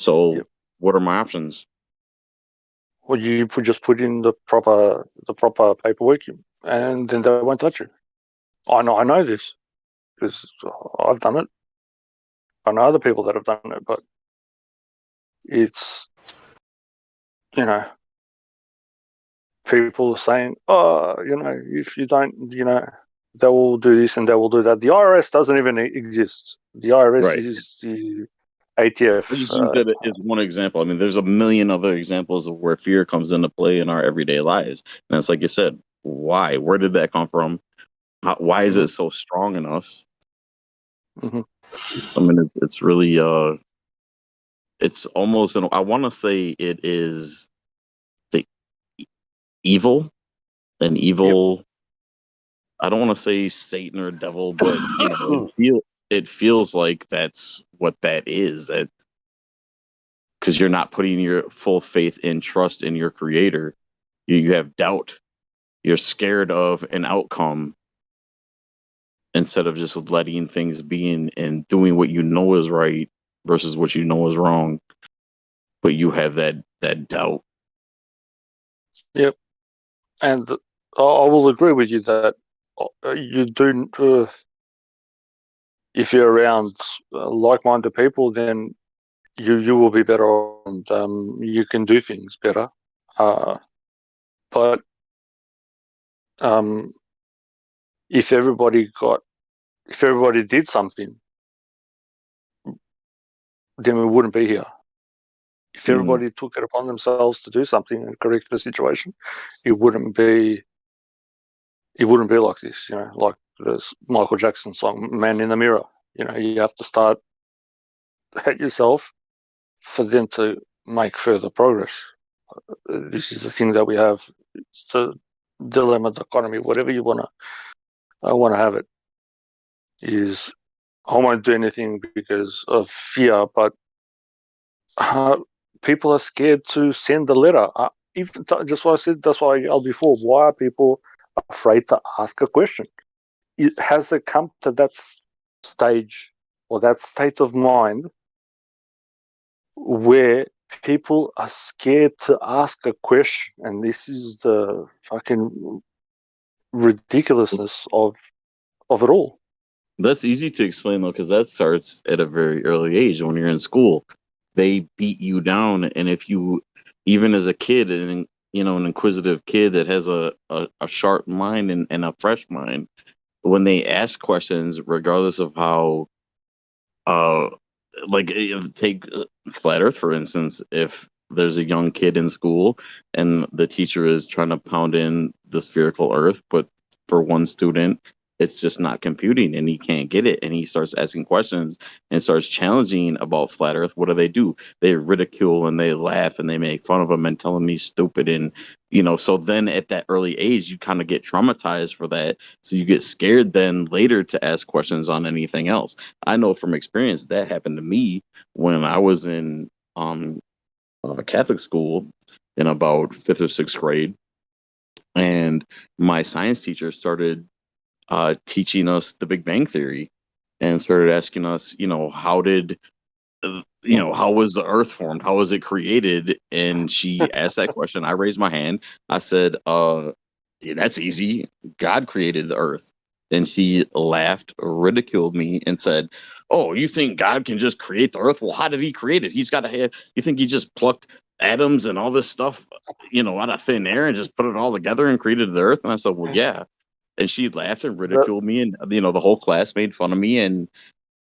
So Yep. what are my options? Well, just put in the proper paperwork, and then they won't touch you. I know this because I've done it. I know other people that have done it, but it's you know people are saying, oh, if you don't, they will do this and they will do that. The IRS doesn't even exist. The IRS Right. is the I ATF. just use that as one example. I mean, there's a million other examples of where fear comes into play in our everyday lives. And it's like you said, why? Where did that come from? Why is Mhm, it so strong in us? mhm. I mean, it's really, it's almost, I want to say it is the e- evil, an Yep. evil, I don't want to say Satan or devil, but, it feels like that's what that is. Because you're not putting your full faith and trust in your creator. You have doubt. You're scared of an outcome instead of just letting things be and doing what you know is right versus what you know is wrong. But you have that doubt. Yep. And I will agree with you that you do. If you're around like-minded people, then you will be better and you can do things better. Uh, but um, if everybody did something, then we wouldn't be here. If Mm, everybody took it upon themselves to do something and correct the situation, it wouldn't be it wouldn't be like this. Like this Michael Jackson song, "Man in the Mirror." You have to start at yourself for them to make further progress. This is the thing that we have. It's the dilemma, dichotomy, whatever you want to have it. Is I won't do anything because of fear, but uh, people are scared to send the letter. Even just what I said, that's why before. Why are people afraid to ask a question? Has it come to that stage or that state of mind where people are scared to ask a question? And this is the fucking ridiculousness of it all. that's easy to explain though, because that starts at a very early age. When you're in school, they beat you down, and if you, even as a kid, and an inquisitive kid that has a sharp mind and a fresh mind, when they ask questions, regardless of how, uh, like take flat Earth for instance, if there's a young kid in school and the teacher is trying to pound in the spherical Earth, but for one student, it's just not computing and he can't get it, and he starts asking questions and starts challenging about flat Earth. What do? They ridicule and they laugh and they make fun of him and tell him he's stupid, and so then at that early age, you kind of get traumatized for that. So you get scared then later to ask questions on anything else. I know from experience that happened to me when I was in Catholic school in about fifth or sixth grade, and my science teacher started teaching us the Big Bang Theory and started asking us, how was the Earth formed? How was it created? And she asked that question. I raised my hand. I said, yeah, that's easy. God created the Earth." And she laughed, ridiculed me, and said, "Oh, you think God can just create the Earth? Well, how did He create it? He's got to have. You think He just plucked atoms and all this stuff, out of thin air and just put it all together and created the Earth?" And I said, "Well, yeah." And she laughed and That, ridiculed me, and the whole class made fun of me, and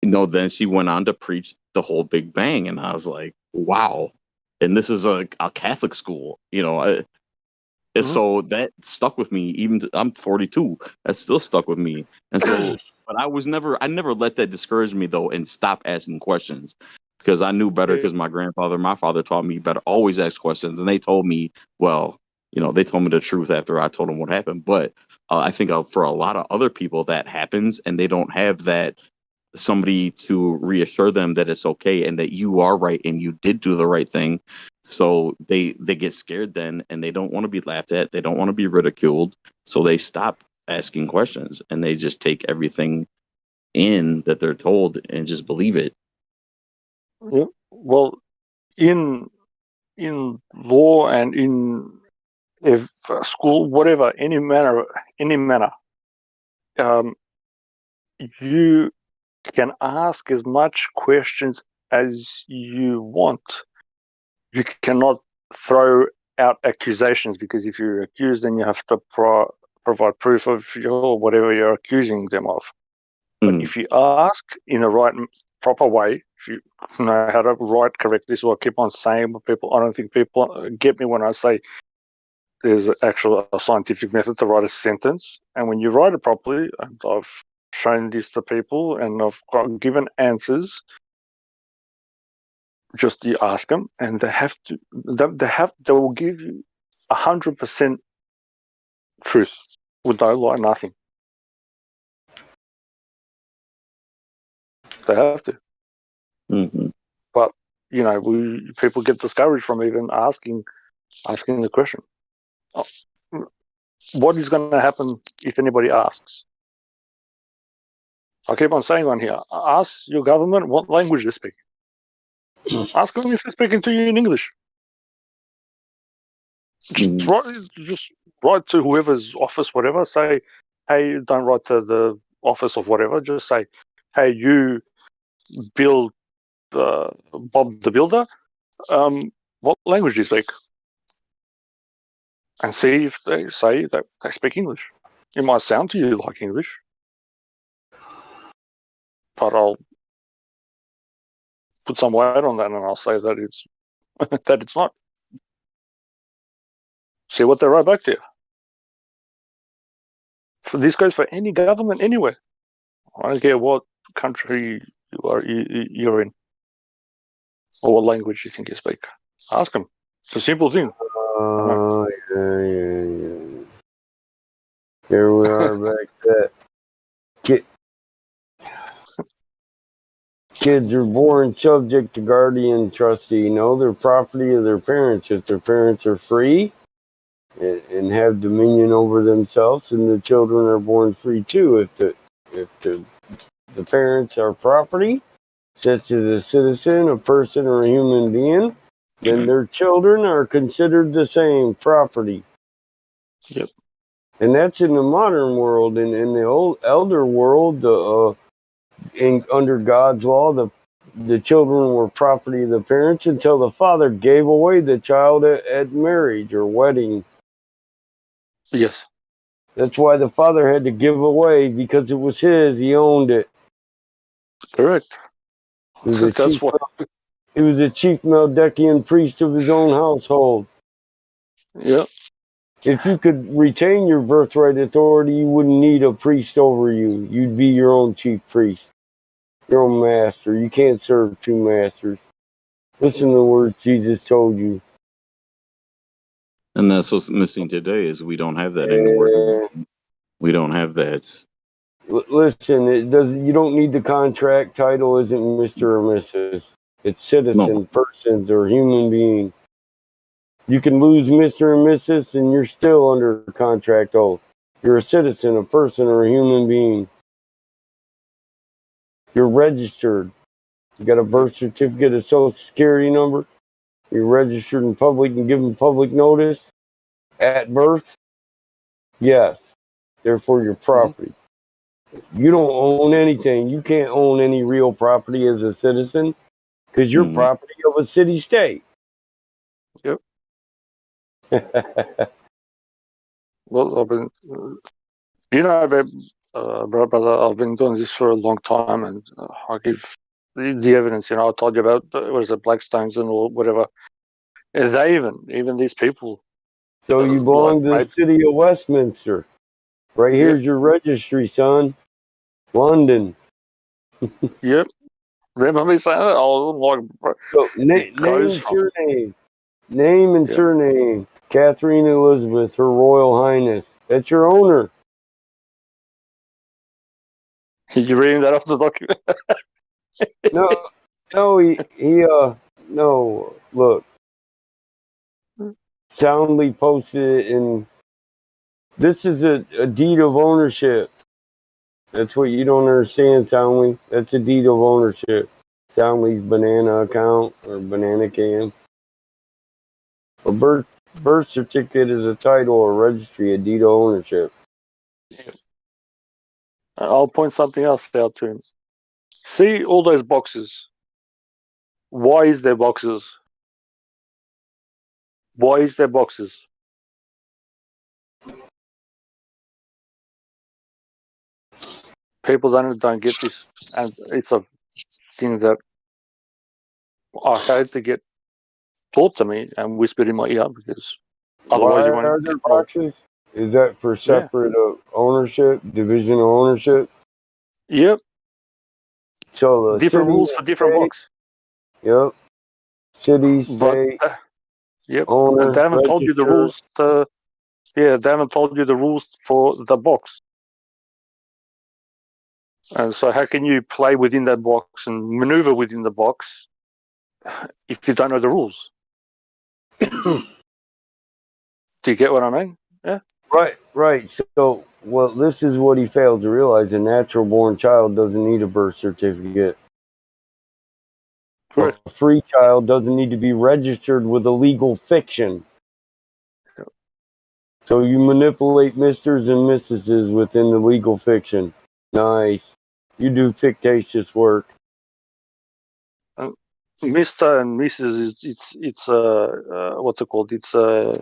then she went on to preach the whole Big Bang, and I was like, wow. And this is a Catholic school, and mhm. so that stuck with me. I'm 42, that still stuck with me. And so, but I never let that discourage me though, and stop asking questions because I knew better. Because my father taught me better. Always ask questions, and they told me, well, they told me the truth after I told them what happened. But I think for a lot of other people that happens, and they don't have that somebody to reassure them that it's okay and that you are right and you did do the right thing. So they get scared then, and they don't want to be laughed at, they don't want to be ridiculed, so they stop asking questions and they just take everything in that they're told and just believe it. Yeah. Well, in law and in school, whatever, any manner, you can ask as much questions as you want. You cannot throw out accusations, because if you're accused, then you have to provide proof of whatever you're accusing them of. But if you ask in the right, proper way, if you know how to write correctly, so I keep on saying, but I don't think people get me when I say there's actually a scientific method to write a sentence. And when you write it properly, and I've shown this to people and I've given answers, just you ask them, and they will give you 100% truth with no lie, nothing. They have to. Mm-hmm. But people get discouraged from even asking the question. What is going to happen if anybody asks? I keep on saying on here, ask your government what language they speak. Ask them if they're speaking to you in English. Just write to whoever's office, whatever. Say, hey, don't write to the office of whatever. Just say, hey, you build Bob the Builder. What language do you speak? And see if they say that they speak English. It might sound to you like English, but I'll put some weight on that, and I'll say that it's that it's not. See what they write back to you. This goes for any government anywhere. I don't care what country you're in, or what language you think you speak. Ask them. It's a simple thing. Yeah. Here we are back to that. Kids are born subject to guardian trustee. They're property of their parents. If their parents are free and have dominion over themselves, and the children are born free too. If the parents are property, such as a citizen, a person, or a human being, then their children are considered the same property. Yep. And that's in the modern world. In the old elder world, under God's law, the children were property of the parents until the father gave away the child at marriage or wedding. Yes. That's why the father had to give away, because it was his. He owned it. Correct. He was a chief Meldekian priest of his own household. Yeah. If you could retain your birthright authority, you wouldn't need a priest over you. You'd be your own chief priest, your own master. You can't serve two masters. Listen to the words Jesus told you. And that's what's missing today, is we don't have that anymore. We don't have that. Listen, you don't need the contract. Title isn't Mr. or Mrs. It's citizen, persons, or human being. You can lose Mr. and Mrs. and you're still under contract oath. You're a citizen, a person, or a human being. You're registered. You got a birth certificate, a social security number. You're registered in public and given public notice at birth. Yes. Therefore, you're property. You don't own anything. You can't own any real property as a citizen because you're property of a city-state. Yep. Well, I've been, brother, I've been doing this for a long time, and I give the evidence. I told you about what is it, Blackstones and or whatever. And they even these people. So you belong to the city of Westminster. Right here's your registry, son. London. Yep. Remember me saying that? Oh, like. So name, surname. Name and surname. Catherine Elizabeth, Her Royal Highness. That's your owner. You reading that off the document? No, look. Soundly posted it in. This is a deed of ownership. That's what you don't understand, Soundly. That's a deed of ownership. Soundly's banana account or banana can. A birth certificate is a title or registry, a deed of ownership. I'll point something else out to him. See all those boxes. Why is there boxes? Why is there boxes? People don't get this, and it's a thing that I had to get taught to me and whispered in my ear because otherwise you Why won't are get there told. boxes? Is that for Yeah. separate ownership, division of ownership? Yep. So the Different city, rules for different state, blocks. yep. City, But state, yep, owner, they haven't told you the register. rules. They haven't told you the rules for the box. And so, how can you play within that box and maneuver within the box if you don't know the rules? Do you get what I mean? Yeah. Right. So, well, this is what he failed to realize: a natural-born child doesn't need a birth certificate. Correct. A free child doesn't need to be registered with a legal fiction. Yep. So you manipulate misters and missuses within the legal fiction. Nice. You do fictitious work. Mr. and Mrs. It's what's it called? It's a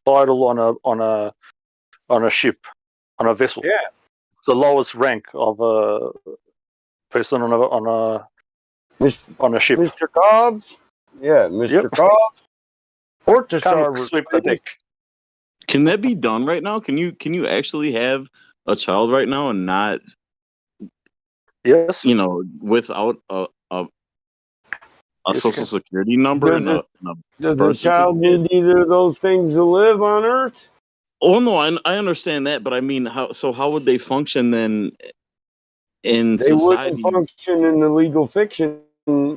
title on a ship, on a vessel. Yeah. It's the lowest rank of a person on a ship. Mr. Cobbs? Yeah, Mr. Yep. Cobbs. Port to Come starboard. sweep the deck. Can that be done right now? Can you actually have a child right now and not, Yes. without a Yes, social security number and a Does a birth child certificate? need either of those things to live on Earth? Oh no, I understand that, but I mean, how would they function then in They wouldn't society? function in the legal fiction. I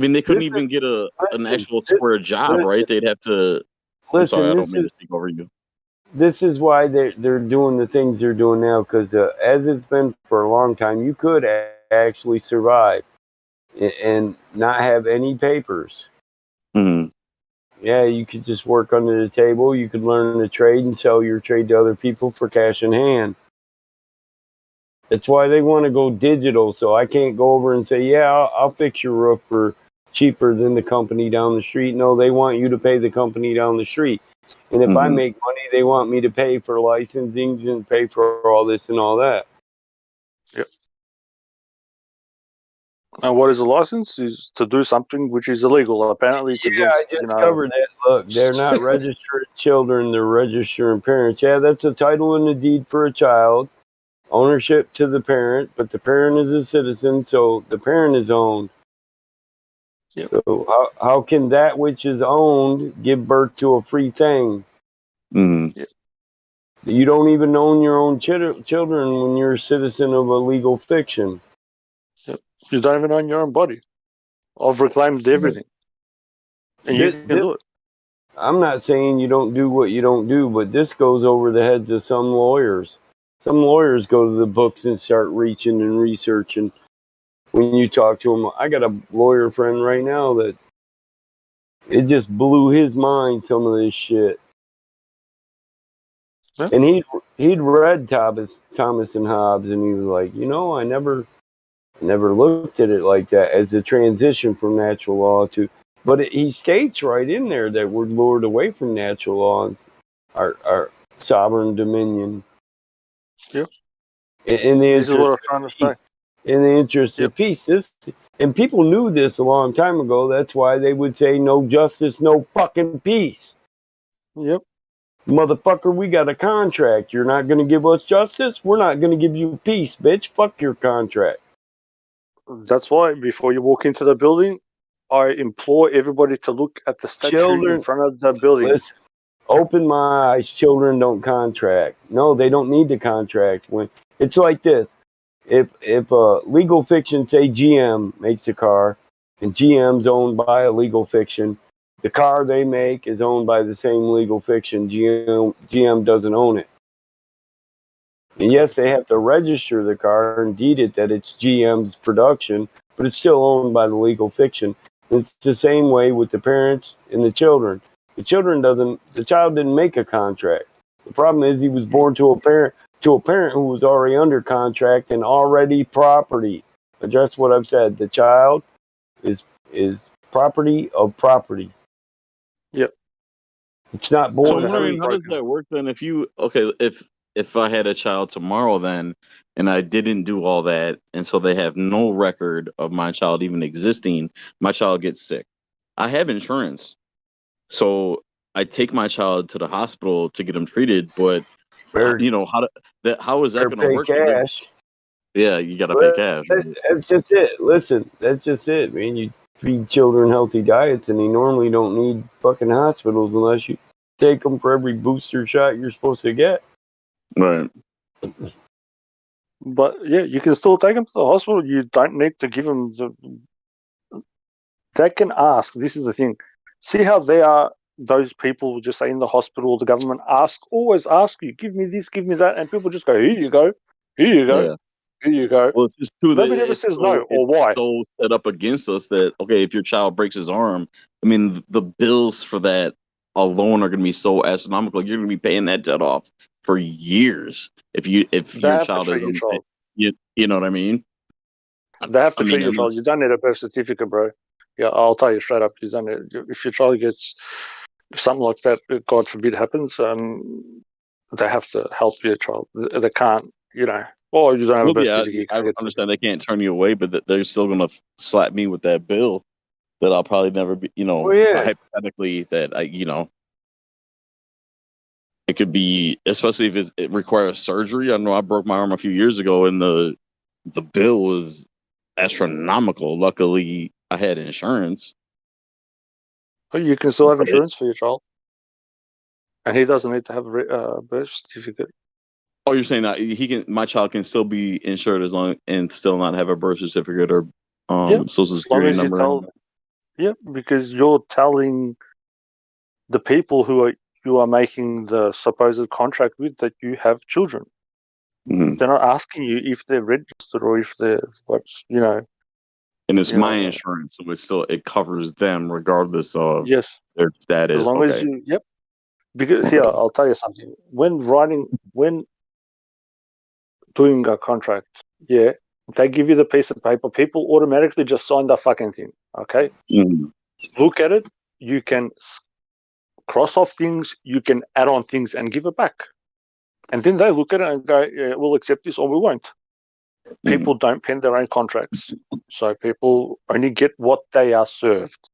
mean, they couldn't This even get an listen, actual square job, listen, right? They'd have to. I'm sorry, I don't mean to speak over you. This is why they're doing the things they're doing now, because as it's been for a long time, you could actually survive and not have any papers. Mm-hmm. Yeah, you could just work under the table. You could learn the trade and sell your trade to other people for cash in hand. That's why they want to go digital. So I can't go over and say, yeah, I'll fix your roof for cheaper than the company down the street. No, they want you to pay the company down the street. And if I Mm-hmm. make money, they want me to pay for licensing and pay for all this and all that. Yep. And what is a license? Is to do something which is illegal. Apparently, it's against. I just covered that. Look, they're not registered children; they're registering parents. Yeah, that's a title and a deed for a child, ownership to the parent, but the parent is a citizen, so the parent is owned. Yep. So how can that which is owned give birth to a free thing? Mm-hmm. Yep. You don't even own your own children when you're a citizen of a legal fiction. Yep. You don't even own your own body. I've reclaimed everything, and you can do it. I'm not saying you don't do what you don't do, but this goes over the heads of some lawyers. Some lawyers go to the books and start reaching and researching. When you talk to them, I got a lawyer friend right now that it just blew his mind, some of this shit. Yeah. And he'd read Thomas and Hobbes, and he was like, I never looked at it like that as a transition from natural law to. But he states right in there that we're lured away from natural laws, our sovereign dominion. Yep. In the This is what I was interest trying of to peace. say. In the interest Yep. of peace. And people knew this a long time ago. That's why they would say no justice, no fucking peace. Yep. Motherfucker, we got a contract. You're not going to give us justice? We're not going to give you peace, bitch. Fuck your contract. That's why before you walk into the building, I implore everybody to look at the statue in front of the building. Listen, open my eyes. Children don't contract. No, they don't need to contract. When it's like this, if a legal fiction, say GM makes a car, and GM's owned by a legal fiction, the car they make is owned by the same legal fiction. GM doesn't own it. And yes, they have to register the car and deed it that it's GM's production, but it's still owned by the legal fiction. It's the same way with the parents and the children. The child didn't make a contract. The problem is he was born to a parent who was already under contract and already property. Address what I've said. The child is property of property. Yep. It's not So born I'm wondering, how does broken. that work then? If I had a child tomorrow then, and I didn't do all that, and so they have no record of my child even existing, my child gets sick. I have insurance, so I take my child to the hospital to get him treated. But Better, how is that going to pay work? cash. Yeah, you got to pay Well, cash. that's just it. Listen, that's just it, man. You feed children healthy diets, and they normally don't need fucking hospitals unless you take them for every booster shot you're supposed to get. Right. But yeah, you can still take them to the hospital. You don't need to give them the. They can ask. This is the thing. See how they are. Those people just say in the hospital, the government always ask you, give me this, give me that, and people just go, here you go, here you go, Yeah. here you go. Well, it's just too that Nobody ever says no or it's why. so set up against us that okay, if your child breaks his arm, I mean the bills for that alone are going to be so astronomical. You're going to be paying that debt off for years if They your have to child treat your isn't. child. You know what I mean? They have I to treat mean, your child. unless, You don't need a birth certificate, bro. Yeah, I'll tell you straight up. You don't need, if your child gets something like that, God forbid, happens, they have to help your child. They can't, you know. Oh, you don't have a well, birth yeah, certificate. You I can't get to understand they can't turn you away, but that they're still going to slap me with that bill that I'll probably never be. Oh yeah, Hypothetically, that it could be, especially if it requires surgery. I know I broke my arm a few years ago, and the bill was astronomical. Luckily, I had insurance. You can still have But insurance for your child, and he doesn't need to have a birth certificate. oh, you're saying that my child can still be insured as long and still not have a birth certificate or social As long security as you number. tell, because you're telling the people you are making the supposed contract with that you have children. Mm-hmm. They're not asking you if they're registered or if they're And it's my insurance, so it covers them regardless of yes, their status. as long as Okay. you because Okay. here I'll tell you something. When doing a contract, they give you the piece of paper, people automatically just sign the fucking thing. Okay, Mm-hmm. look at it. You can cross off things, you can add on things, and give it back. And then they look at it and go, yeah, we'll accept this or we won't. People don't pen their own contracts. So people only get what they are served.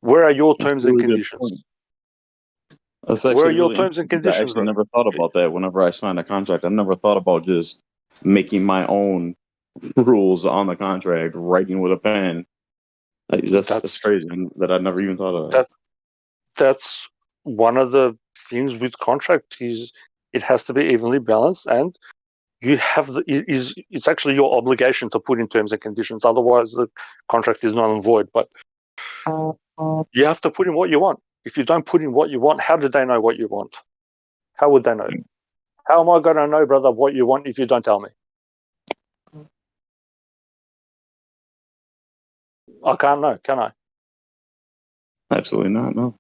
Where are your terms and conditions? That's Where are actually your really terms and interesting. I conditions, actually bro? never thought about that whenever I signed a contract. I never thought about just making my own rules on the contract, writing with a pen. Like, that's crazy that I never even thought of. That's one of the things with contract is it has to be evenly balanced, and you have it's actually your obligation to put in terms and conditions. Otherwise, the contract is null and void. But you have to put in what you want. If you don't put in what you want, how do they know what you want? How would they know? How am I going to know, brother, what you want if you don't tell me? I can't know, can I? Absolutely not. No.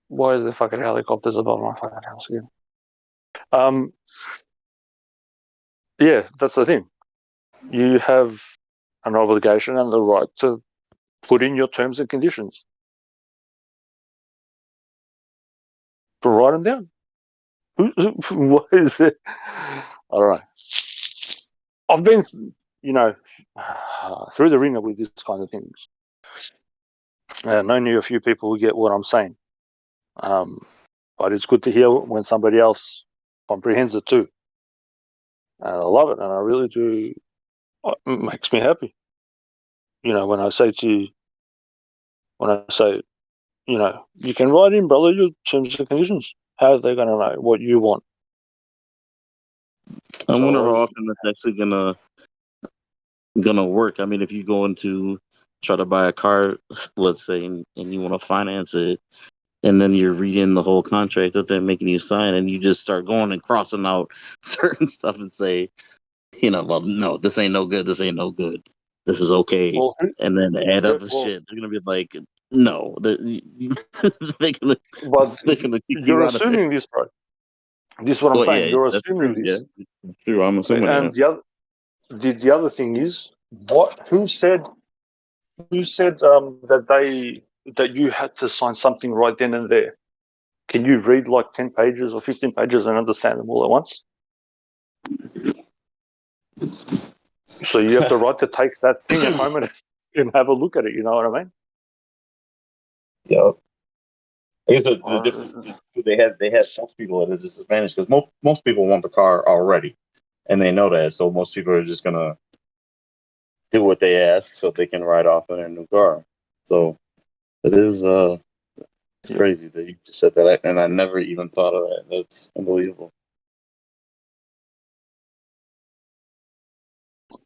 Why is there fucking helicopters above my fucking house again? Yeah, that's the thing. You have an obligation and the right to put in your terms and conditions. To write them down. What is it? All right. I've been, through the ringer with this kind of things. And I knew a few people who get what I'm saying. But it's good to hear when somebody else comprehends it too. And I love it, and I really do. It makes me happy. When I say, you can write in, brother, your terms and conditions. How are they going to know what you want? I wonder how often that's actually gonna work. I mean, if you go into try to buy a car, let's say, and you want to finance it, and then you're reading the whole contract that they're making you sign, and you just start going and crossing out certain stuff and say, well, no, this ain't no good. This ain't no good. This is okay. Well, And then add other well, shit. They're gonna be like, no, they're, gonna but they're gonna kick you're you out of it. assuming this, bro. This is what I'm Well, saying. yeah, You're that's assuming true. Yeah, this. that's true. I'm assuming And that. the other thing is, who said that you had to sign something right then and there? Can you read like 10 pages or 15 pages and understand them all at once? So you have the right to take that thing at home and have a look at it. You know what I mean? Yeah. I guess the difference they have most people at a disadvantage because most people want the car already, and they know that. So most people are just gonna do what they ask so they can ride off in their new car. So it is it's crazy that you just said that, and I never even thought of that. That's unbelievable.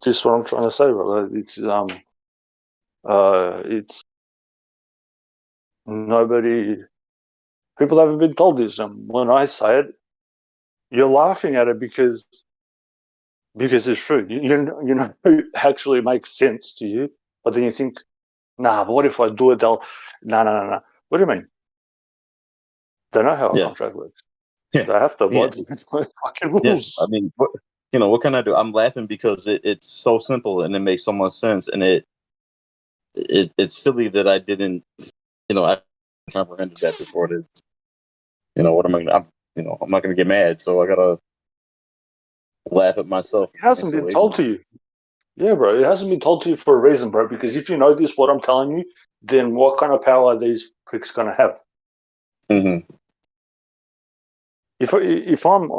Just what I'm trying to say, bro. It's nobody. People haven't been told this, and when I say it, you're laughing at it because it's true. You know, it actually makes sense to you, but then you think, nah. But what if I do it? They'll no. What do you mean? They know how a Yeah, contract works. yeah, They have to yeah, abide with those fucking yeah. I rules. mean, what can I do? I'm laughing because it's so simple and it makes so much sense, and it's silly that I didn't, I comprehended that before. That what am I? I'm not gonna get mad, so I gotta laugh at myself. It hasn't been told to you. Yeah, bro. It hasn't been told to you for a reason, bro. Because if you know this, what I'm telling you, then what kind of power are these pricks gonna have? Mm-hmm. If I'm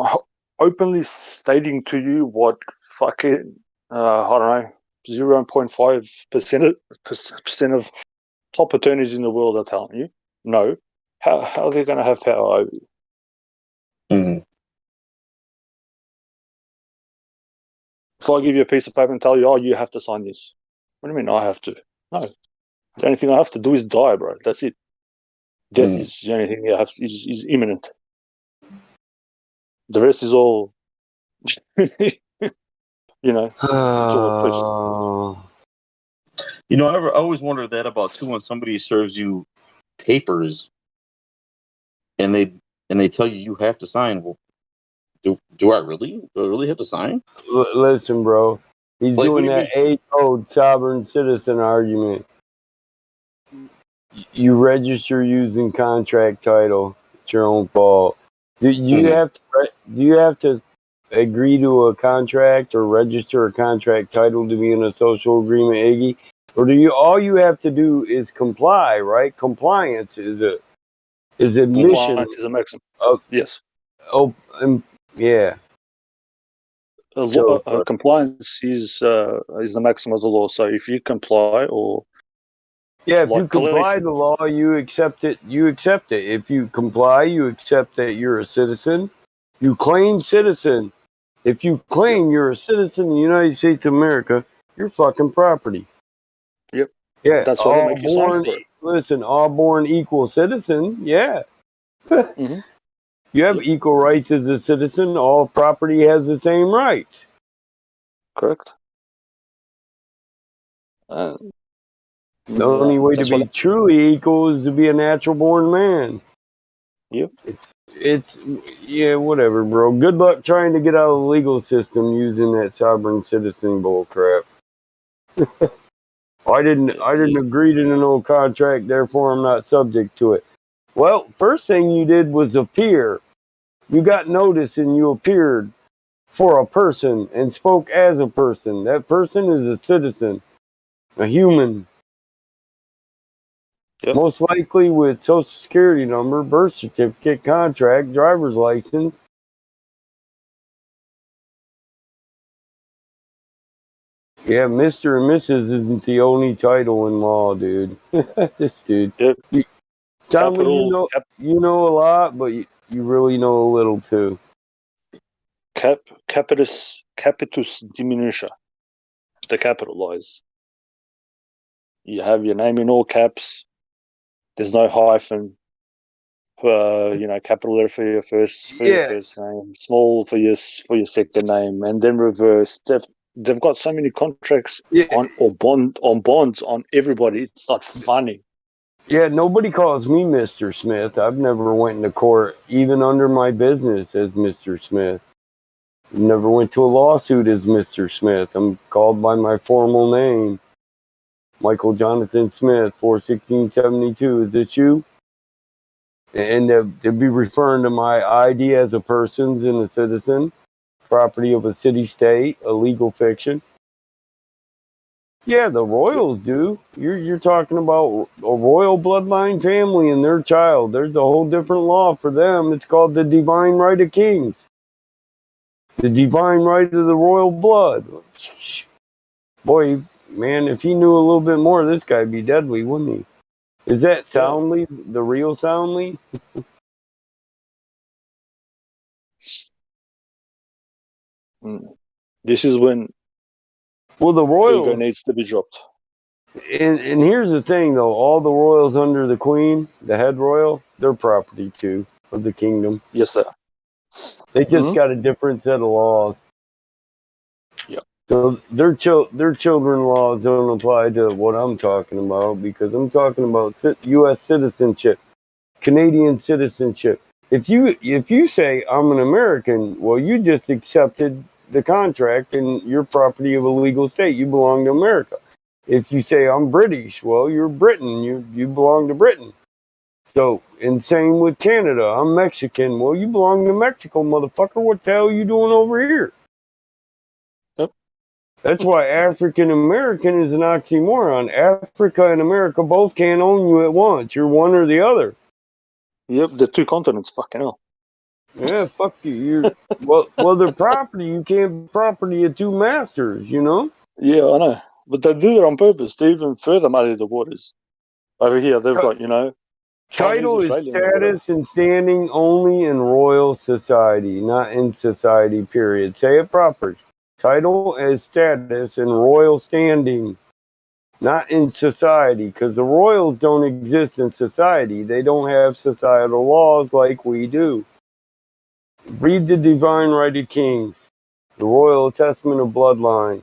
openly stating to you what fucking I don't know 0.5% of top attorneys in the world are telling you, no, how are they gonna have power over you? Mm-hmm. If I give you a piece of paper and tell you, oh, you have to sign this, what do you mean I have to? No, the only thing I have to do is die, bro. That's it. Death Mm-hmm. is the only thing you have is imminent. The rest is all, it's all a twist. I always wondered that about too when somebody serves you papers and they tell you have to sign. Well, do I really have to sign? Listen, bro. He's Like, what doing do you that mean? A-code sovereign citizen argument. You register using contract title. It's your own fault. Do you Mm-hmm. have to agree to a contract or register a contract title to be in a social agreement, Iggy? Or all you have to do is comply, right? Compliance is admission Compliance is a maximum. of Yes. yeah. Compliance is the maximum of the law. So if you comply, or Yeah, if you like comply policing, the law, you accept it. You accept it. If you comply, you accept that you're a citizen. You claim citizen. If you claim you're a citizen in the United States of America, you're fucking property. yep, Yeah, that's why they all make you sign born. for it. Listen, all born equal citizen. Yeah, Mm-hmm. you have Yep. equal rights as a citizen. All property has the same rights. Correct. The only way to That's be what. truly equal is to be a natural born man. Yep. It's yeah, whatever, bro. Good luck trying to get out of the legal system using that sovereign citizen bull crap. I didn't agree to no contract, therefore I'm not subject to it. Well, first thing you did was appear. You got notice and you appeared for a person and spoke as a person. That person is a citizen, a human. Yep. Most likely with social security number, birth certificate, contract, driver's license. Yeah, Mr. and Mrs. isn't the only title in law, dude. This dude. Yep. Tell me Capital. you know a lot, but you really know a little too. Capitus diminutia. The capitalize. You have your name in all caps. There's no hyphen. capital letter for your first Yeah. name, small for your second name, and then reverse. They've got so many contracts Yeah. on bonds on everybody. It's not funny. Yeah, nobody calls me Mr. Smith. I've never went into court, even under my business, as Mr. Smith. Never went to a lawsuit as Mr. Smith. I'm called by my formal name. Michael Jonathan Smith, 41672. Is this you? And they'd be referring to my ID as a person and a citizen, property of a city-state, a legal fiction. Yeah, the royals do. You're talking about a royal bloodline family and their child. There's a whole different law for them. It's called the divine right of kings. The divine right of the royal blood. Boy, man, if he knew a little bit more, this guy'd be deadly, wouldn't he? Is that Soundly, the real Soundly? This is when Well, the ego royals. needs to be dropped. And here's the thing, though. All the royals under the queen, the head royal, they're property, too, of the kingdom. Yes, sir. They just got a different set of laws. Yeah. So their children laws don't apply to what I'm talking about, because I'm talking about U.S. citizenship, Canadian citizenship. If you say I'm an American, well, you just accepted the contract and you're property of a legal state. You belong to America. If you say I'm British, well, you're Britain. You belong to Britain. So, and same with Canada. I'm Mexican. Well, you belong to Mexico, motherfucker. What the hell are you doing over here? Yep. That's why African American is an oxymoron. Africa and America both can't own you at once. You're one or the other. Yep, the two continents, fucking hell. Yeah, fuck you. Well, they're property. You can't be property of two masters, you know? Yeah, I know. But they do it on purpose to even further muddy the waters. Over here, they've got, Title is Australian status and standing only in royal society, not in society, period. Say it proper. Title is status and royal standing, not in society, because the royals don't exist in society. They don't have societal laws like we do. Read the Divine Right of Kings, the Royal Testament of Bloodline,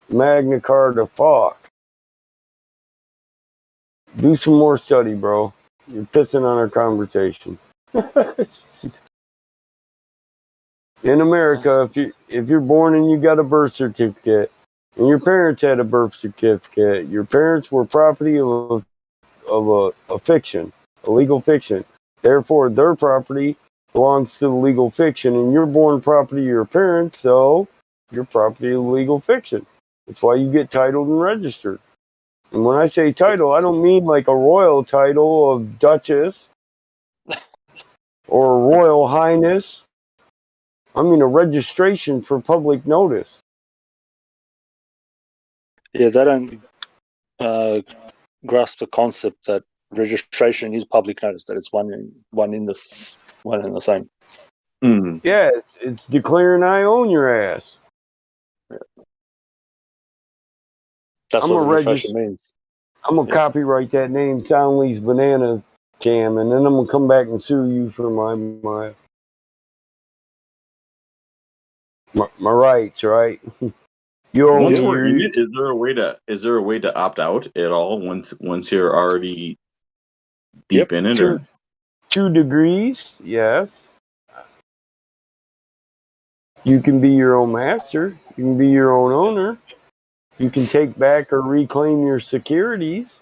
Magna Carta. Fuck. Do some more study, bro. You're pissing on our conversation. In America, if you're born and you got a birth certificate, and your parents had a birth certificate, your parents were property of a fiction, a legal fiction. Therefore, their property belongs to the legal fiction, and you're born property of your parents, so you're property of the legal fiction. That's why you get titled and registered. And when I say title, I don't mean like a royal title of Duchess or a Royal Highness. I mean a registration for public notice. Yeah, they don't grasp the concept that registration is public notice, that it's one in the same. Mm. Yeah, it's declaring I own your ass. Yeah. That's I'm what a registration means. I'm gonna copyright that name, Soundly's Bananas Cam, and then I'm gonna come back and sue you for my rights, right? You owe Once me we're in your, it, is there a way to opt out at all once you're already deep in it? Or 2 degrees, yes. You can be your own master. You can be your own owner. You can take back or reclaim your securities,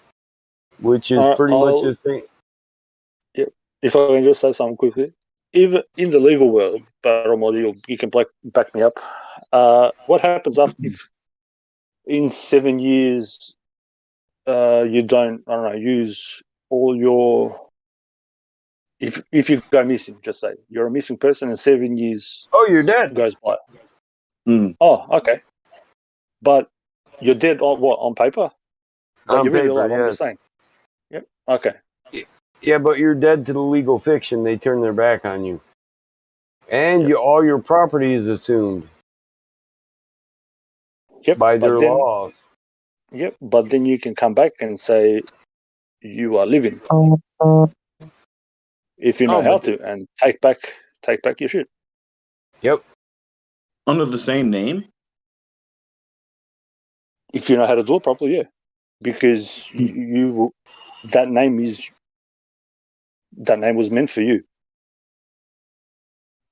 which is pretty much the same. Yeah, if I can just say something quickly. Even in the legal world, Barrel, you can back me up. What happens if in 7 years you don't, I don't know, use all your... If you go missing, just say you're a missing person and 7 years You're dead. goes by. Mm. Oh, okay. But you're dead on paper? But On you're really paper, alive, I'm yes. just saying. Yep. Okay. Yeah, but you're dead to the legal fiction. They turn their back on you. And all your property is assumed by their laws. Yep, but then you can come back and say you are living. if you know how to, and take back your shit. Yep. Under the same name? If you know how to do it properly, yeah. Because you that name was meant for you.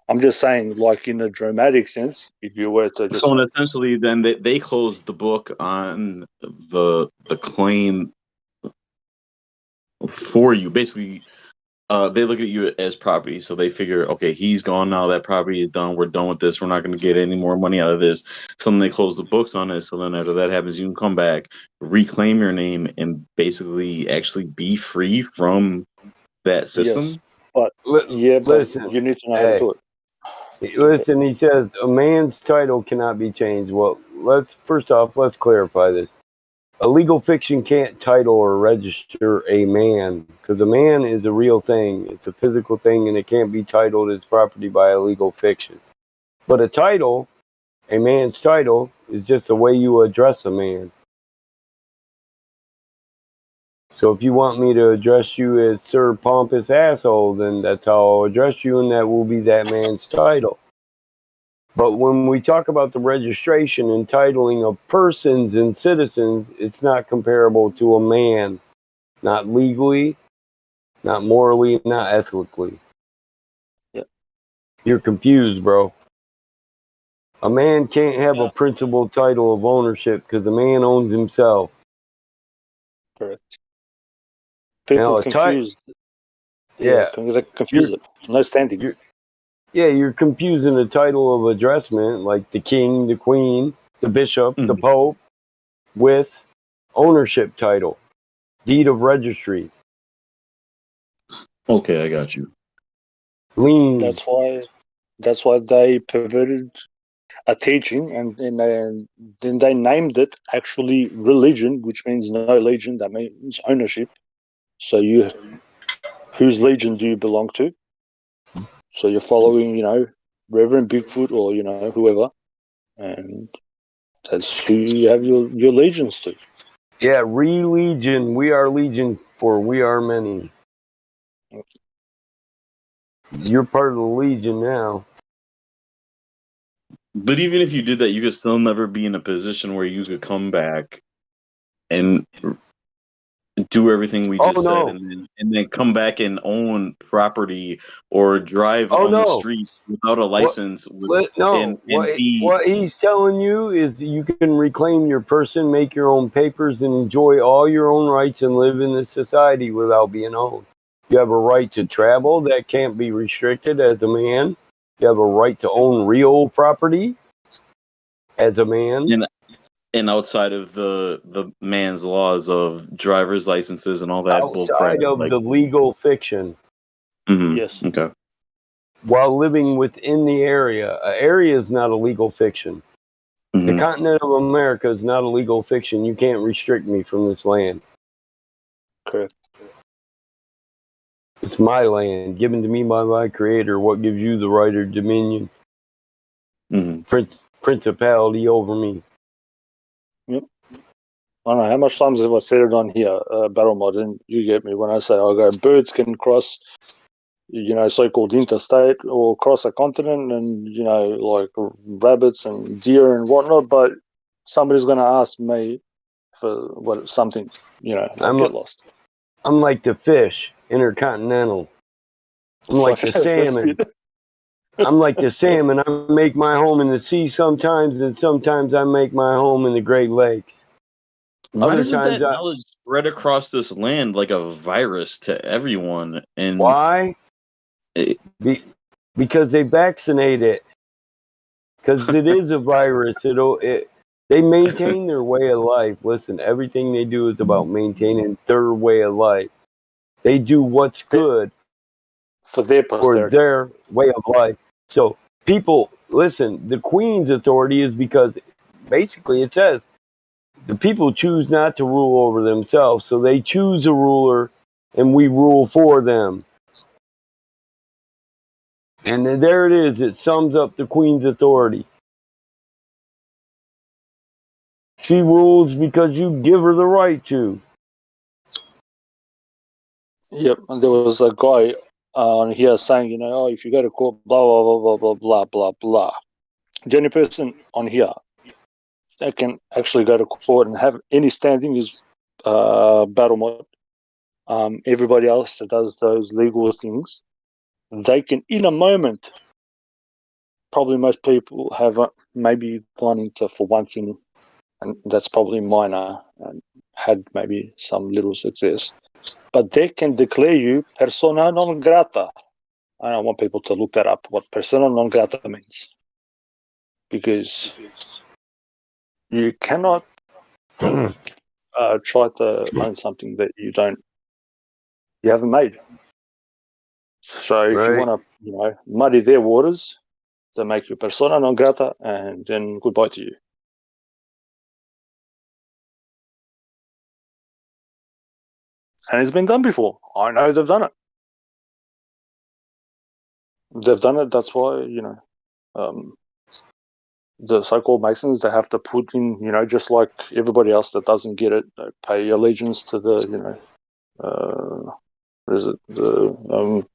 I'm just saying, like in a dramatic sense, if you were to just So essentially, then they closed the book on the claim for you. Basically, they look at you as property, so they figure, okay, he's gone now. That property is done. We're done with this. We're not going to get any more money out of this. So then they close the books on it. So then after that happens, you can come back, reclaim your name, and basically actually be free from that system. Yes, but listen, you need to know how to do it. Listen, he says a man's title cannot be changed. Well, let's clarify this. A legal fiction can't title or register a man because a man is a real thing. It's a physical thing and it can't be titled as property by a legal fiction. But a man's title, is just the way you address a man. So if you want me to address you as Sir Pompous Asshole, then that's how I'll address you, and that will be that man's title. But when we talk about the registration and titling of persons and citizens, it's not comparable to a man. Not legally, not morally, not ethically. Yep. You're confused, bro. A man can't have a principal title of ownership because a man owns himself. Correct. People confuse. They confuse it. No standings. You're confusing the title of addressment, like the king, the queen, the bishop, the pope, with ownership title, deed of registry. Okay, I got you. Lien. That's why they perverted a teaching, and then they named it actually religion, which means no legion. That means ownership. So whose legion do you belong to? So you're following, Reverend Bigfoot or whoever, and that's who you have your legions to. Yeah, religion. We are legion, for we are many. You're part of the legion now. But even if you did that, you could still never be in a position where you could come back and do everything we just said, and then come back and own property or drive on the street without a license. What he's telling you is you can reclaim your person, make your own papers, and enjoy all your own rights and live in this society without being owned. You have a right to travel that can't be restricted as a man. You have a right to own real property as a man. And outside of the man's laws of driver's licenses and all that outside of the legal fiction. Mm-hmm. Yes. Okay. While living within the area. An area is not a legal fiction. Mm-hmm. The continent of America is not a legal fiction. You can't restrict me from this land. Correct. It's my land, given to me by my creator. What gives you the right or dominion? Mm-hmm. Principality over me. Yep. I don't know how much times have I said it on here, Battle Mod, and you get me when I say birds can cross, so-called interstate or cross a continent, and like rabbits and deer and whatnot, but somebody's going to ask me for something, get lost. I'm like the fish, intercontinental. I'm like the salmon. I'm like the salmon. I make my home in the sea sometimes, and sometimes I make my home in the Great Lakes. Why doesn't that knowledge spread across this land like a virus to everyone? And why? Because they vaccinate it. Because it is a virus. They maintain their way of life. Listen, everything they do is about maintaining their way of life. They do what's good for their way of life. So people, listen, the Queen's authority is because basically it says the people choose not to rule over themselves. So they choose a ruler and we rule for them. And there it is. It sums up the Queen's authority. She rules because you give her the right to. Yep, and there was a guy on here saying, you know, oh, if you go to court, blah blah blah blah blah blah blah blah. The only person on here that can actually go to court and have any standing is Battlemod. Everybody else that does those legal things, they can, in a moment, probably most people have maybe gone into for one thing, and that's probably minor, and had maybe some little success. But they can declare you persona non grata. I don't want people to look that up, what persona non grata means. Because you cannot try to own something that you haven't made. So if you want to, you know, muddy their waters, they make you persona non grata, and then goodbye to you. And it's been done before. I know they've done it. They've done it. That's why, you know, the so-called Masons, they have to put in, you know, just like everybody else that doesn't get it, they pay allegiance to the, you know, what is it, the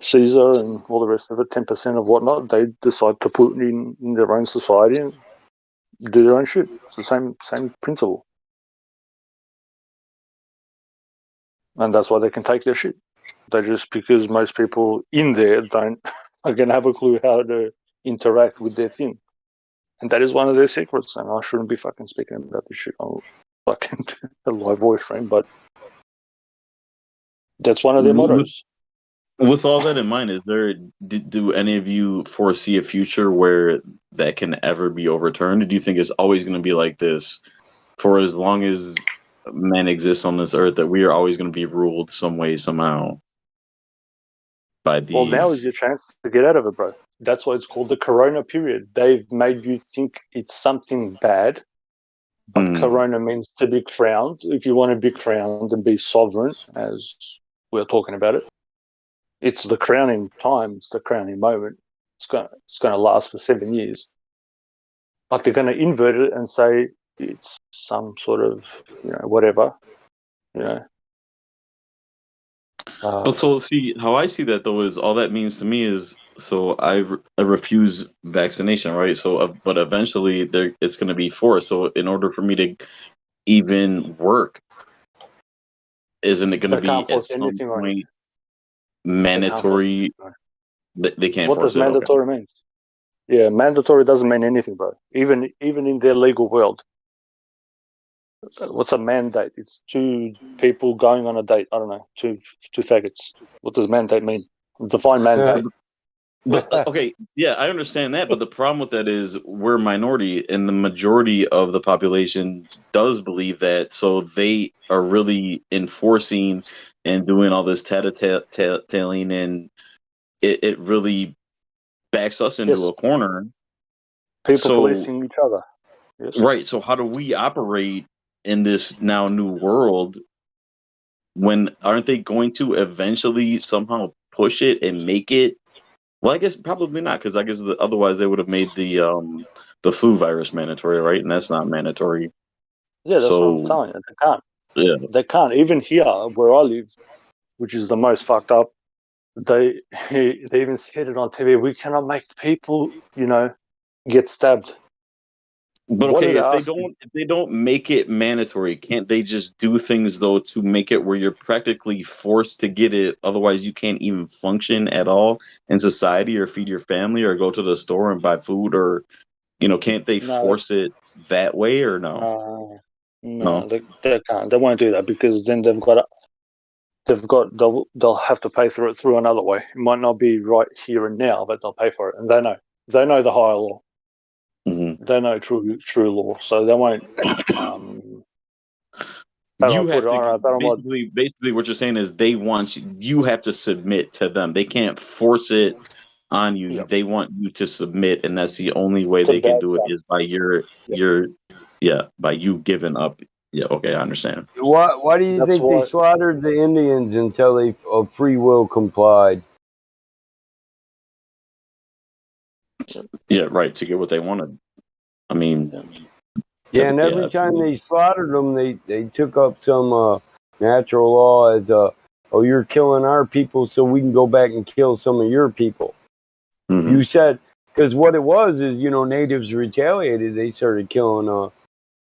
Caesar and all the rest of it, 10% of whatnot, they decide to put in their own society and do their own shit. It's the same principle. And that's why they can take their shit. They just, because most people in there don't again have a clue how to interact with their thing. And that is one of their secrets, and I shouldn't be fucking speaking about this shit on fucking a live voice stream, but that's one of their mottos. With all that in mind, do any of you foresee a future where that can ever be overturned? Or do you think it's always going to be like this for as long as men exist on this earth, that we are always going to be ruled some way, somehow by these? Well, now is your chance to get out of it, bro. That's why it's called the Corona period. They've made you think it's something bad, but Corona means to be crowned. If you want to be crowned and be sovereign, as we're talking about it, it's the crowning time. It's the crowning moment. It's going to last for 7 years. But they're going to invert it and say it's some sort of, you know, whatever, you know. But so see, how I see that though is all that means to me is, so I refuse vaccination, right? So, but eventually it's going to be forced. So in order for me to even work, isn't it going to be at some point mandatory? They can't what force does mandatory mean? Yeah, mandatory doesn't mean anything, bro. Even in their legal world. What's a mandate? It's two people going on a date. I don't know, two faggots. What does mandate mean? Define mandate. But okay, yeah, I understand that. But the problem with that is we're a minority, and the majority of the population does believe that. So they are really enforcing and doing all this tattletailing, and it really backs us into a corner. People policing each other. Yes. Right. So how do we operate in this now new world when aren't they going to eventually somehow push it and make it? Well, I guess probably not, because I guess otherwise they would have made the flu virus mandatory, right? And that's not mandatory. Yeah, that's what I'm telling you. They can't. Yeah, they can't. Even here, where I live, which is the most fucked up, they even said it on TV. We cannot make people, you know, get stabbed. But okay, if they don't make it mandatory, can't they just do things though to make it where you're practically forced to get it? Otherwise, you can't even function at all in society or feed your family or go to the store and buy food, or you know, can't they force it that way or no? No, they can't. They won't do that because then they'll have to pay for it through another way. It might not be right here and now, but they'll pay for it, and they know the higher law. Mm-hmm. They know true law, so they won't. You have to basically what you're saying is they want you have to submit to them. They can't force it on you. Yep. They want you to submit, and that's the only way they can do it is by by you giving up. Yeah, okay, I understand. Why do you think they slaughtered the Indians until they of free will complied? Yeah, right, to get what they wanted. I mean, yeah, and every time they slaughtered them, they took up some natural law as oh, you're killing our people, so we can go back and kill some of your people. Mhm. You said, because what it was is, natives retaliated. They started killing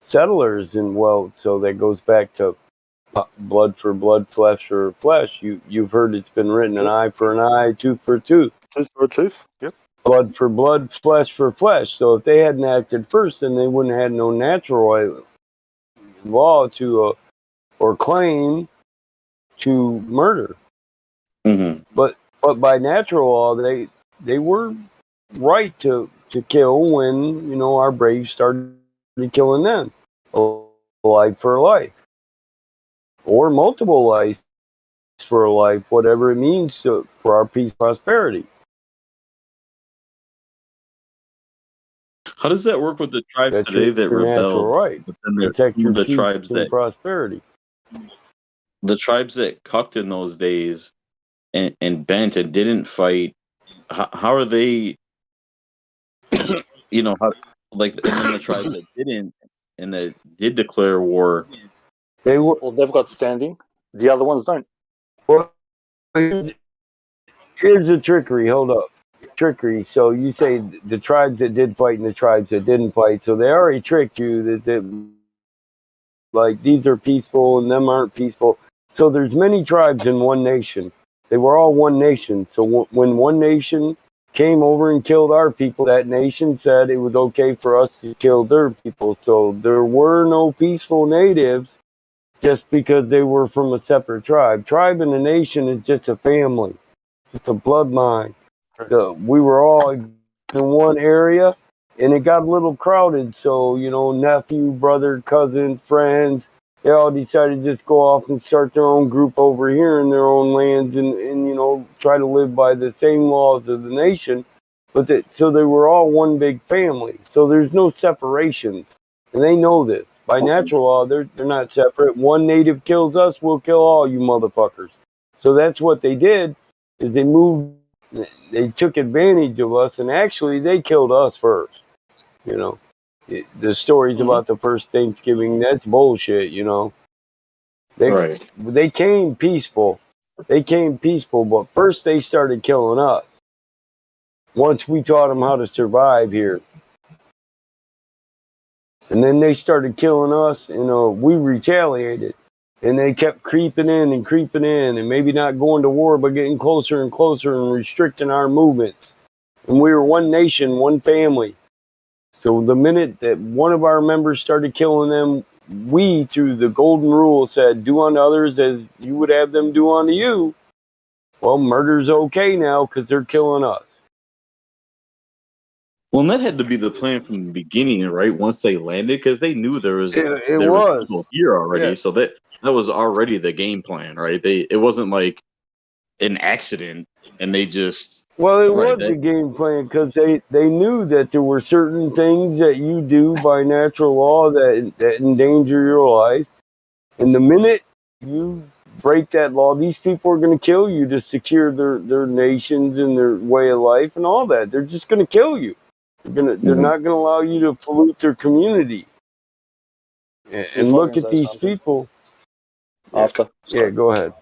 settlers, and so that goes back to blood for blood, flesh for flesh. You've heard it's been written, an eye for an eye, tooth for tooth. Tooth for a tooth. Yep. Blood for blood, flesh for flesh. So if they hadn't acted first, then they wouldn't have had no natural law to or claim to murder. Mhm. But by natural law, they were right to kill when our braves started killing them, a life for a life, or multiple lives for a life, whatever it means for our peace, prosperity. How does that work with the tribes That's today that your natural rebelled? right. But then Protect your the peace tribes and that prosperity. cucked in those days and bent and didn't fight. How are they? How, like, and then the tribes that didn't and that did declare war. They were. Well, they've got standing. The other ones don't. Well, here's the trickery. Hold up. Trickery. So you say the tribes that did fight and the tribes that didn't fight. So they already tricked you that like these are peaceful and them aren't peaceful. So there's many tribes in one nation. They were all one nation. So when one nation came over and killed our people, that nation said it was okay for us to kill their people. So there were no peaceful natives just because they were from a separate tribe. Tribe and a nation is just a family. It's a bloodline. We were all in one area, and it got a little crowded. So, nephew, brother, cousin, friends, they all decided to just go off and start their own group over here in their own lands and try to live by the same laws of the nation. So they were all one big family. So there's no separations. And they know this. By natural law, they're not separate. One native kills us, we'll kill all you motherfuckers. So that's what they did, is they took advantage of us, and actually they killed us first. The stories about the first Thanksgiving, that's bullshit. They came peaceful. But first they started killing us. Once we taught them how to survive here. And then they started killing us, we retaliated. And they kept creeping in, and maybe not going to war, but getting closer and closer and restricting our movements. And we were one nation, one family. So the minute that one of our members started killing them, we, through the golden rule, said, do unto others as you would have them do unto you. Well, murder's okay now because they're killing us. Well, and that had to be the plan from the beginning, right? Once they landed, because they knew there was people here already, yeah. So that was already the game plan, right? It wasn't like an accident, and they just was the game plan because they knew that there were certain things that you do by natural law that endanger your life, and the minute you break that law, these people are going to kill you to secure their nations and their way of life and all that. They're just going to kill you. They're not going to allow you to pollute their community. And look at these people. After. Yeah, go ahead.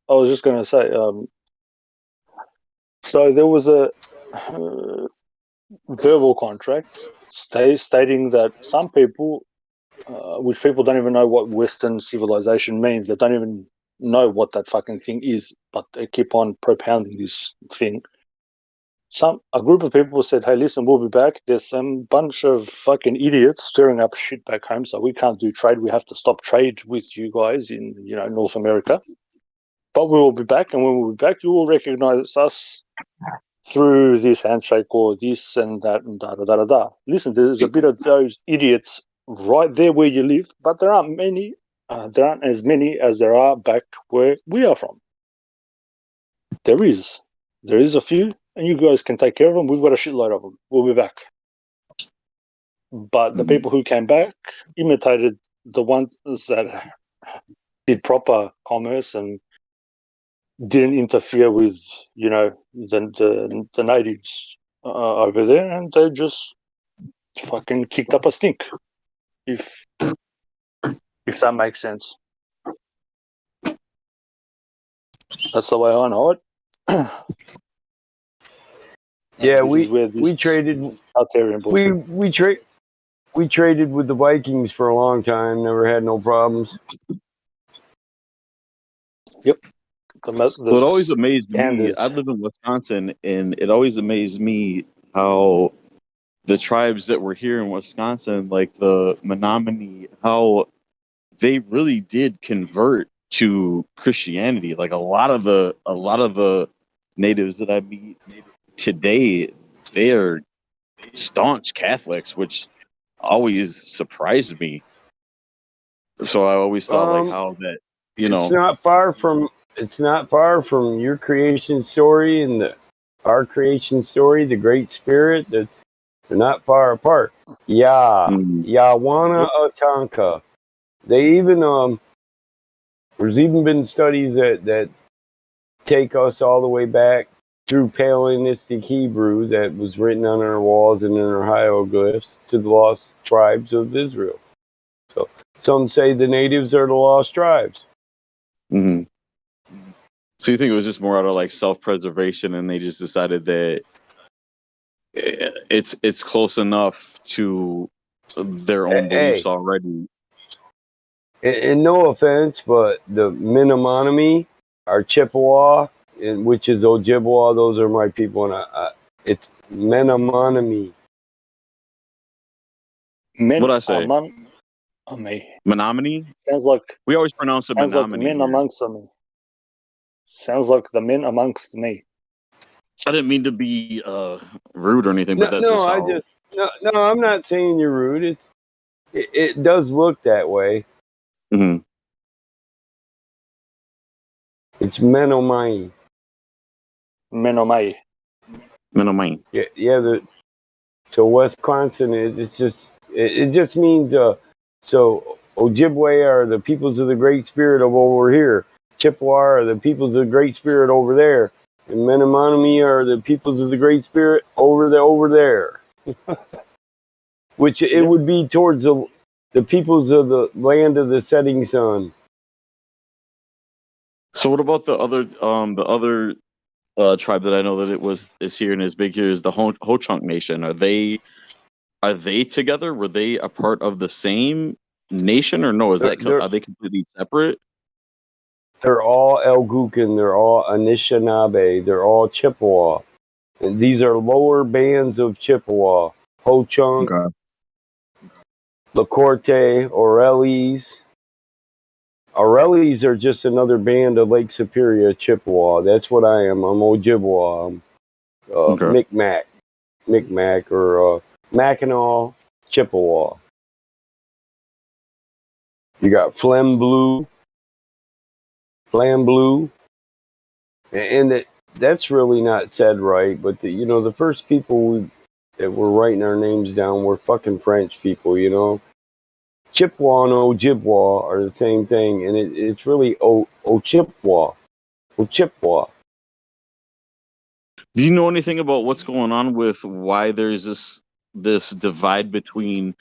I was just going to say, so there was a verbal contract stating that some people, which people don't even know what Western civilization means, they don't even know what that fucking thing is, but they keep on propounding this thing. A group of people said, hey, listen, we'll be back. There's some bunch of fucking idiots stirring up shit back home, so we can't do trade. We have to stop trade with you guys in, North America. But we will be back, and when we'll be back, you will recognize us through this handshake or this and that and da-da-da-da-da. Listen, there's a bit of those idiots right there where you live, but there aren't many. There aren't as many as there are back where we are from. There is a few, and you guys can take care of them. We've got a shitload of them. We'll be back. But the people who came back imitated the ones that did proper commerce and didn't interfere with, the natives over there, and they just fucking kicked up a stink. If that makes sense. That's the way I know it. Yeah, This is where we traded Artarian bullshit. we traded with the Vikings for a long time. Never had no problems. The Well, it always amazed me. standards. I live in Wisconsin, and it always amazed me how the tribes that were here in Wisconsin, like the Menominee, how they really did convert to Christianity. Like a lot of the natives that I meet today, they are staunch Catholics, which always surprised me. So I always thought like how that, you know, it's not far from your creation story and our creation story, the Great Spirit. They're not far apart. Yawana Atanka. They even there's even been studies that take us all the way back through Paleolithic Hebrew that was written on our walls and in our hieroglyphs to the lost tribes of Israel. So some say the natives are the lost tribes. Mm-hmm. So you think it was just more out of like self-preservation, and they just decided that it's close enough to their own beliefs already. And no offense, but the Menominee, our Chippewa, which is Ojibwa, those are my people, and it's Menominee. What'd I say? Menominee? Sounds like we always pronounce it sounds like Menominee. men here. amongst me. Sounds like the men amongst me. I didn't mean to be rude or anything, but that's just how. No, I'm not saying you're rude. It does look that way. Mm-hmm. It's Menominee. Menominee. Yeah. So Wisconsin it just means so Ojibwe are the peoples of the Great Spirit of over here. Chippewa are the peoples of the Great Spirit over there. And Menominee are the peoples of the Great Spirit over there. Which it would be towards the peoples of the land of the setting sun. So what about the other tribe that I know that is here and is big here is the Ho-Chunk Nation. Are they together? Were they a part of the same nation, or no? Are they completely separate? They're all Algonquin. They're all Anishinaabe. They're all Chippewa. And these are lower bands of Chippewa. Ho-Chunk, LaCorte, Oreilles. Oreilles are just another band of Lake Superior Chippewa. That's what I am. I'm Ojibwa. Micmac, or Mackinac, Chippewa. You got Flamblue, and that's really not said right. But the first people that were writing our names down were fucking French people. Chippewa and Ojibwa are the same thing, and it's really Ochippewa. Ochippewa. Do you know anything about what's going on with why there's this divide between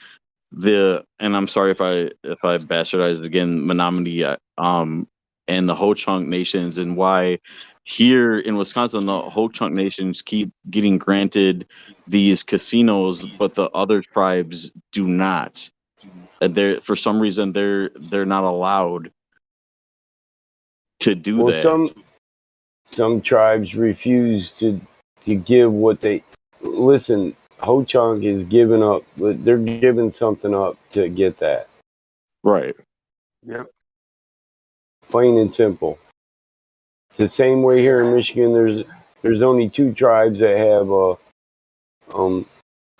and I'm sorry if I bastardize it again, Menominee and the Ho-Chunk nations, and why here in Wisconsin the Ho-Chunk nations keep getting granted these casinos, but the other tribes do not. For some reason they're not allowed to do that. Some tribes refuse to give what they listen. Ho-Chunk is giving up. They're giving something up to get that. Right. Yep. Plain and simple. It's the same way here in Michigan. There's only 2 tribes that have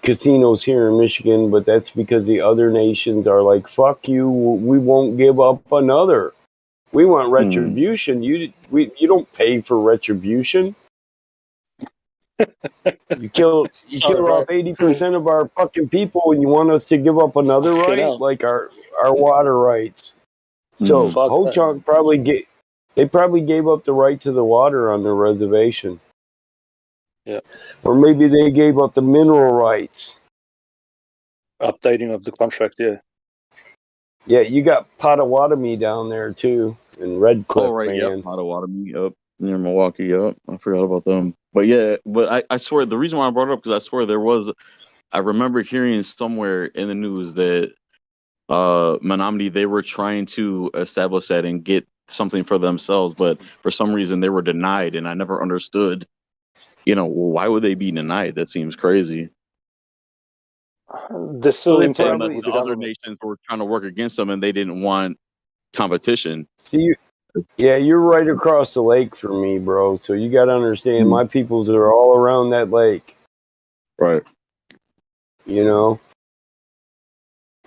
casinos here in Michigan, but that's because the other nations are like, fuck you, we won't give up another. We want retribution. You don't pay for retribution. You kill off 80% of our fucking people, and you want us to give up another right, like our water rights. So Ho-Chunk probably gave up the right to the water on their reservation. Yeah. Or maybe they gave up the mineral rights. Updating of the contract, yeah. Yeah, you got Potawatomi down there too, and Red Cliff, man. Yeah, Potawatomi, yep. near Milwaukee. Yep, I forgot about them. But yeah, but I swear the reason why I brought it up because I swear I remember hearing somewhere in the news that Menominee they were trying to establish that and get something for themselves, but for some reason they were denied, and I never understood. Why would they be denied? That seems crazy. They're still they Saying entitled that probably with the the other government. nations were trying to work against them, and they didn't want competition. see. Yeah, you're right across the lake from me, bro. So you got to understand, Mhm. my peoples are all around that lake. Right. You know,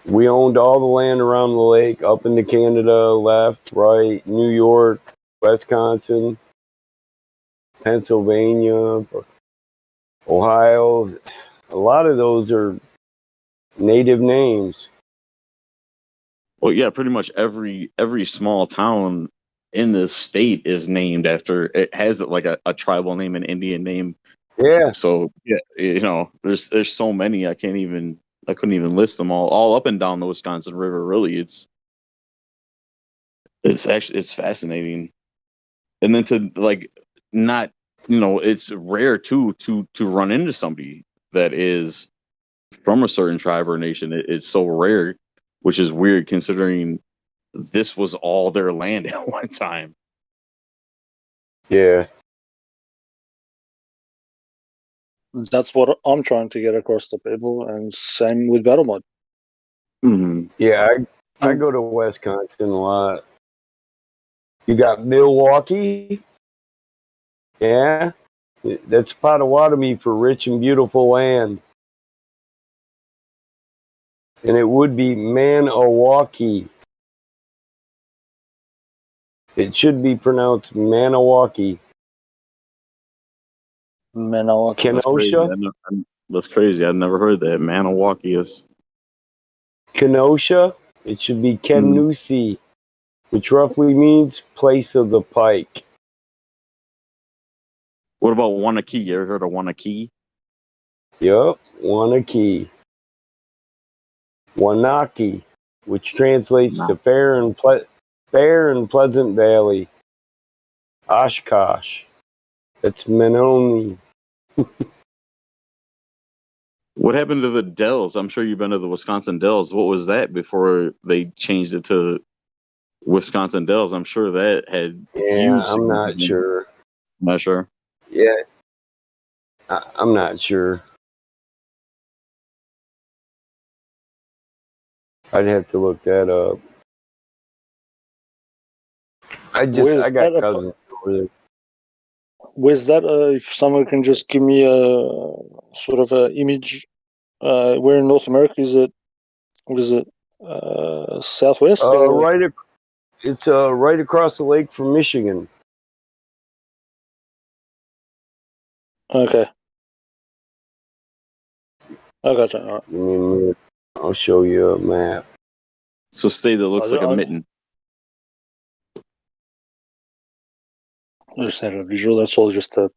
we owned all the land around the lake, up into Canada, left, right, New York, Wisconsin, Pennsylvania, Ohio. A lot of those are native names. Well, yeah, pretty much every small town in this state is named after it has like a tribal name, an Indian name. Yeah, So yeah, there's so many I couldn't even list them all up and down the Wisconsin River. Really, it's fascinating. And then to like not it's rare too to run into somebody that is from a certain tribe or nation. It's so rare, which is weird considering this was all their land at one time. yeah. That's what I'm trying to get across to people, and same with battle mod. Mm-hmm. Yeah, I go to Wisconsin a lot. You got Milwaukee. Yeah, that's Potawatomi for rich and beautiful land. And it would be Maniwaki. It should be pronounced Maniwaki. Menawaki. That's crazy. Kenosha. That's crazy. I've never heard that. Maniwaki is. Kenosha. It should be Kenusi, which roughly means place of the pike. What about Wanakee? You ever heard of Wanakee? Yup, Wanakee. Wanaki, which translates No. to fair and pleasant valley. Oshkosh. That's Menominee. What happened to the Dells? I'm sure you've been to the Wisconsin Dells. What was that before they changed it to Wisconsin Dells? I'm sure that had Yeah, huge I'm not significance. sure. Not sure. Yeah, I'm not sure. I'd have to look that up. I Where's got that? cousins over there. Where's that? If someone can just give me a sort of a image. Where in North America is it? What is it? Southwest or It's right across the lake from Michigan. okay? I gotcha. All right. Give me a minute. I'll show you a map. It's a state that looks like a mitten. I just had a visual. That's all, just to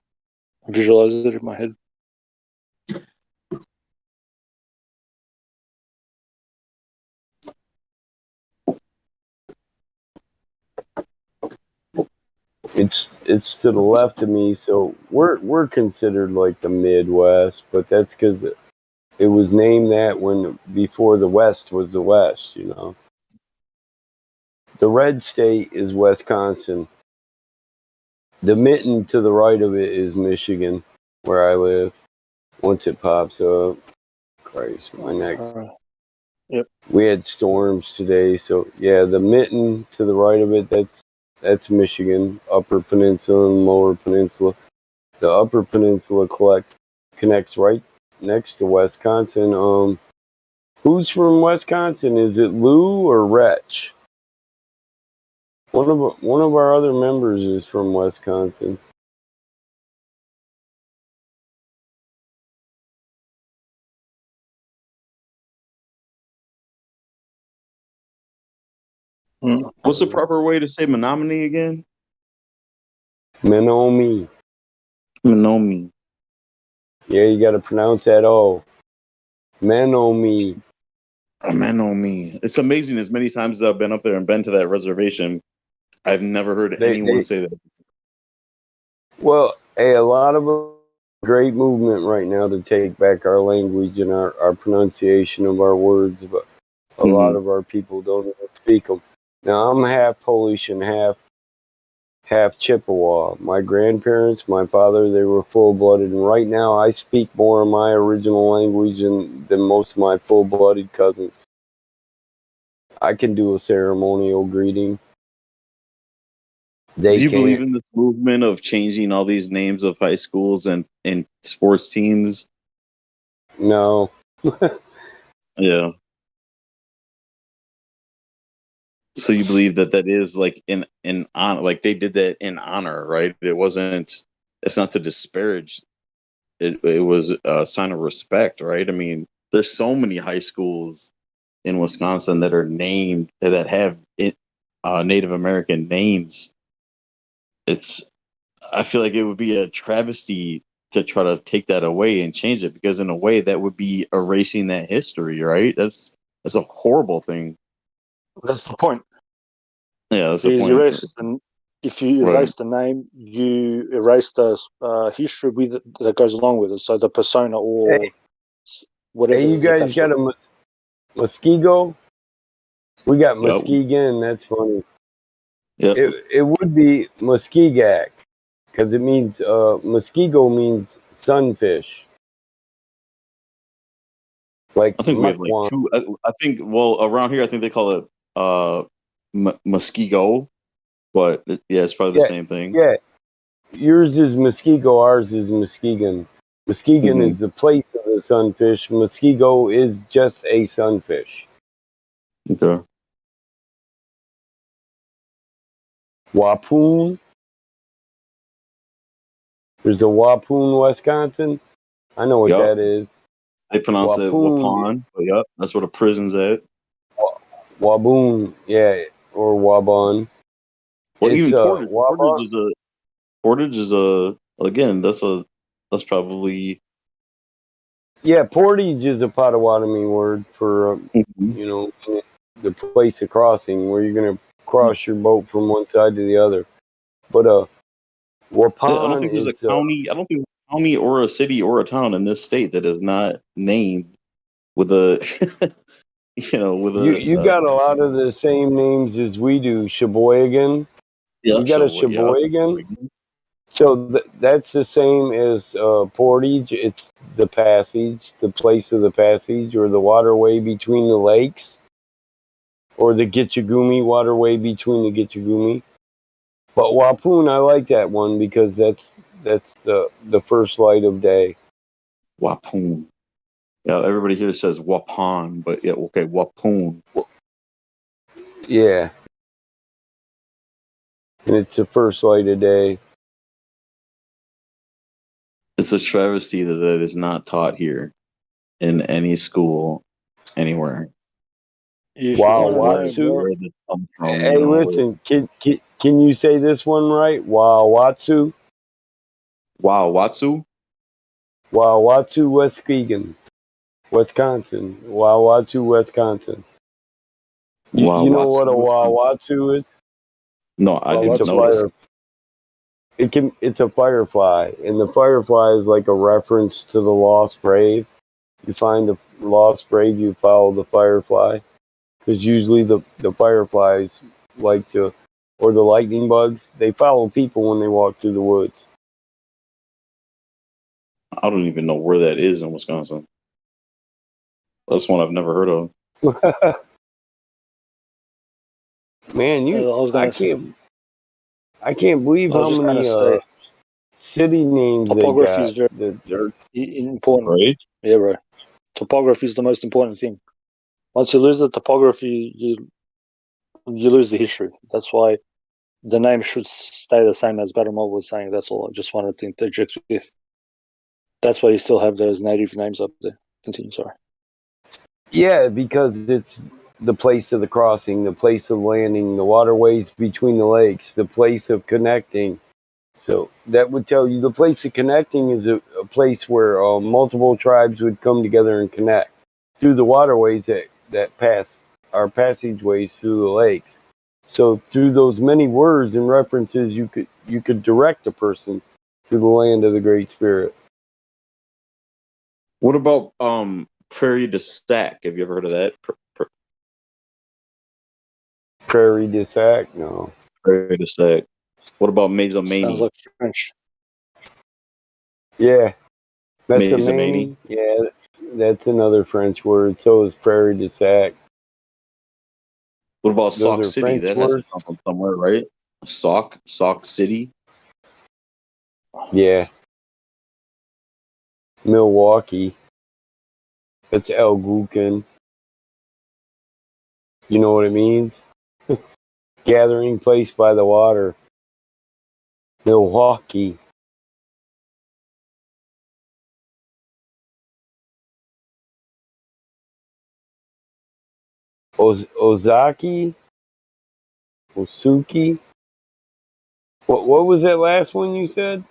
visualize it in my head. It's to the left of me, so we're considered like the Midwest, but that's because it was named that when before the West was the West. The red state is Wisconsin. The mitten to the right of it is Michigan, where I live. Once it pops up, Christ, my neck. Yep. We had storms today, so yeah, the mitten to the right of it, that's Michigan, Upper Peninsula and Lower Peninsula. The Upper Peninsula connects right next to Wisconsin. Who's from Wisconsin? Is it Lou or Wretch? One of our other members is from Wisconsin. What's the proper way to say Menominee again? Menominee. Menominee. Yeah, you got to pronounce that O. Menominee. Menominee. It's amazing. As many times as I've been up there and been to that reservation, I've never heard anyone say that. Well, hey, a lot of great movement right now to take back our language and our pronunciation of our words, but a lot of our people don't even speak them. Now, I'm half Polish and half Chippewa. My grandparents, my father, they were full-blooded, and right now I speak more of my original language than most of my full-blooded cousins. I can do a ceremonial greeting. They Do you believe can't. in this movement of changing all these names of high schools and sports teams? No. Yeah. So you believe that is like in honor, like they did that in honor, right? It wasn't. It's not to disparage. It was a sign of respect, right? I mean, there's so many high schools in Wisconsin that are named that have Native American names. It's. I feel like it would be a travesty to try to take that away and change it, because in a way that would be erasing that history, right? That's a horrible thing. That's the point. Yeah, that's the You point. erase if you Right. erase the name, you erase the history that goes along with it. So the persona or whatever Hey, you is guys attached to got it. a Muskego? We got Yeah. Muskegon. That's funny. Yeah. It would be Muskegak because it means Muskego means sunfish, like I think we have like Muckwan. two. I think, well, around here, I think they call it Muskego, but yeah, it's probably the Yeah, same thing. yeah. Yours is Muskego. Ours is Muskegon. Muskegon Hmm. is the place of the sunfish. Muskego is just a sunfish. Okay. Wapoon. There's a Wapoon, Wisconsin. I know what Yep. that is. They pronounce it Wapoon, Waupun, but yep, that's where the prison's at. Waboon, yeah, or Wabon. Well, It's even Portage. Wabon. Portage is a again. That's probably. Yeah, portage is a Potawatomi word for Mhm. you know, the place of crossing where you're gonna cross your boat from one side to the other. But Yeah, I don't Waupun think there's a is county. I don't think there's a county or a city or a town in this state that is not named with a, with you a got a lot of the same names as we do. Sheboygan, yeah, you got a yeah. Sheboygan. So that's the same as portage. It's the passage, the place of the passage, or the waterway between the lakes, or the Gitchagumi waterway between the Gitchagumi. But Wapoon, I like that one because that's the first light of day. Wapoon. Yeah, everybody here says Wapan, but yeah, okay, Wapoon. Yeah, and it's the first light of day. It's a travesty that is not taught here in any school anywhere. If you Wow, want to know Watsu. more, Where this comes from, Hey, listen, can you say this one right? Wow, Watsu. Wow, Watsu? Wow, Watsu, Muskegon, Wisconsin. Wow, Watsu, Wisconsin. Wow, You know Watsu, what a Wisconsin. Wawatsu is? No, I It's didn't a know Wawatsu. this. fire. It's a firefly, and the firefly is like a reference to the lost brave. You find the lost brave, you follow the firefly, because usually the fireflies like to, or the lightning bugs, they follow people when they walk through the woods. I don't even know where that is in Wisconsin. That's one I've never heard of. Man, I was I going to can't I can't believe I was how just going to many say city names they topography is got. very That are, important. Right? Yeah, bro. Topography is the most important thing. Once you lose the topography, you lose the history. That's why the name should stay the same as Battle was saying. That's all. I just wanted to interject with. That's why you still have those native names up there. Continue, sorry. yeah, because it's the place of the crossing, the place of landing, the waterways between the lakes, the place of connecting. So that would tell you the place of connecting is a place where multiple tribes would come together and connect through the waterways that pass our passageways through the lakes. So through those many words and references, you could direct a person to the land of the Great Spirit. What about Prairie du Sac? Have you ever heard of that? Prairie du Sac? No. Prairie du Sac. What about Sounds Mazomanie? like French. Yeah. Mazomanie. Yeah, that's another French word. So is Prairie du Sac. What about Those Sauk are City? French That has to words? come from somewhere, right? Sauk City. Yeah. Milwaukee. That's Algonquin. You know what it means? Gathering place by the water. Milwaukee. Ozaki? Osuki? What was that last one you said?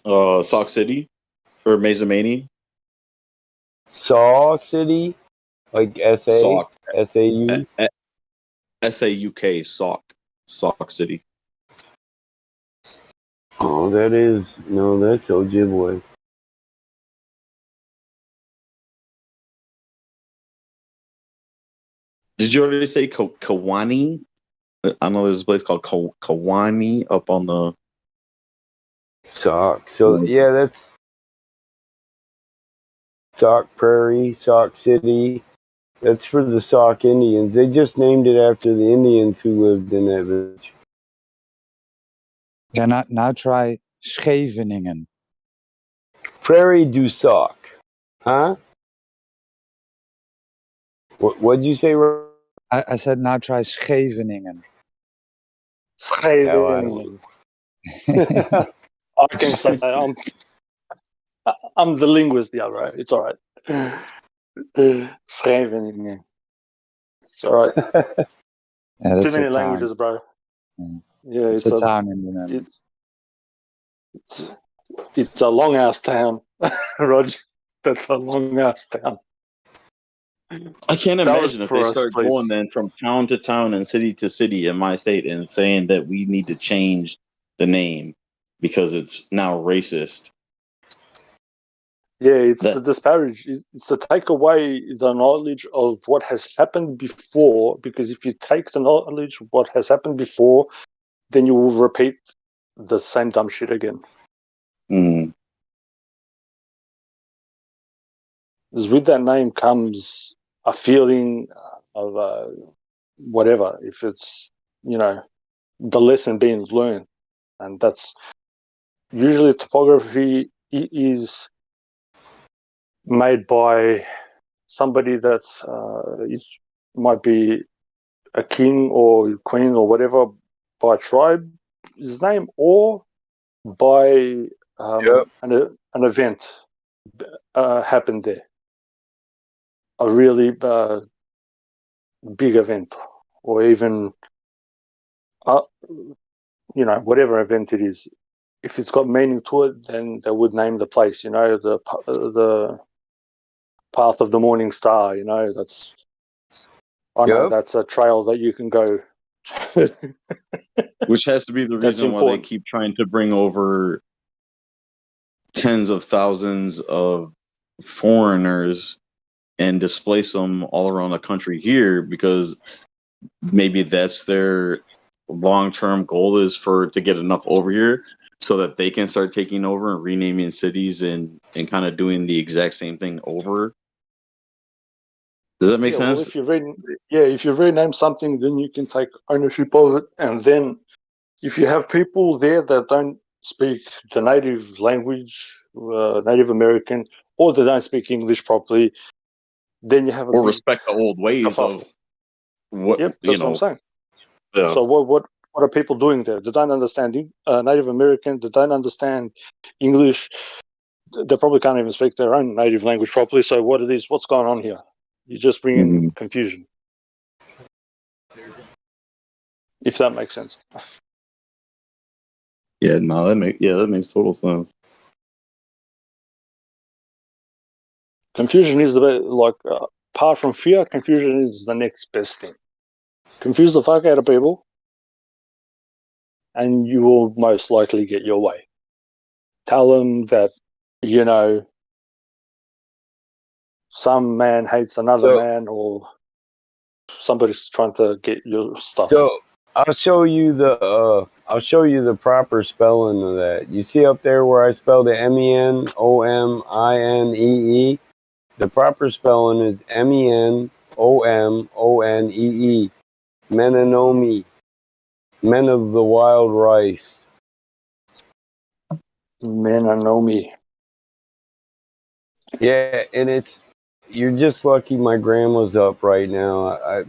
Sauk City or Mazomanie. Saw City? Like S-A? Sauk. S-A-U? Sauk. Sauk City. Oh, that's Ojibwe. Did you already say Kawani? I know there's a place called Kawani up on the. Sauk. So, yeah, that's Sauk Prairie, Sauk City. That's for the Sauk Indians. They just named it after the Indians who lived in that village. Yeah, now try Scheveningen. Prairie du Sauk. Huh? What'd you say? I said now try Scheveningen. Scheveningen. I can say I'm the linguist, yeah, right. It's all right. Scheveningen. It's all right. Yeah, that's Too many a town. languages, bro. Yeah, It's a town in the Netherlands. It's a long ass town, Roger. That's a long ass town. I can't Spell imagine it if they for us, start please. going then from town to town and city to city in my state and saying that we need to change the name because it's now racist. Yeah, it's to disparage. It's to take away the knowledge of what has happened before. Because if you take the knowledge of what has happened before, then you will repeat the same dumb shit again. Mm. Because with that name comes a feeling of whatever. If it's the lesson being learned, and that's usually topography is made by somebody that's might be a king or queen or whatever by tribe's name or by an event happened there, a really big event, or even whatever event it is. If it's got meaning to it, then they would name the place. The path of the morning star. That's that's a trail that you can go. Which has to be the That's reason why they important. keep trying to bring over tens of thousands of foreigners and displace them all around the country here, because maybe that's their long-term goal is to get enough over here so that they can start taking over and renaming cities and kind of doing the exact same thing over. Does that make sense? Well, if you rename something, then you can take ownership of it, and then if you have people there that don't speak the native language, Native American, or they don't speak English properly, then you have or respect the old ways kerfuffle. of what That's what I'm saying. Yeah. So what are people doing there? They don't understand Native American. They don't understand English. They probably can't even speak their own native language properly. So what's going on here? You just bring in confusion. If that makes sense. Yeah, no, that makes total sense. Confusion is apart from fear, confusion is the next best thing. Confuse the fuck out of people, and you will most likely get your way. tell them that, you know, some man hates another So, man, or somebody's trying to get your stuff. so I'll show you the proper spelling of that. You see up there where I spelled it MENOMINEE? The proper spelling is MENOMONEE. Menonome. Men of the wild rice. Menonome. Yeah, and you're just lucky my grandma's up right now.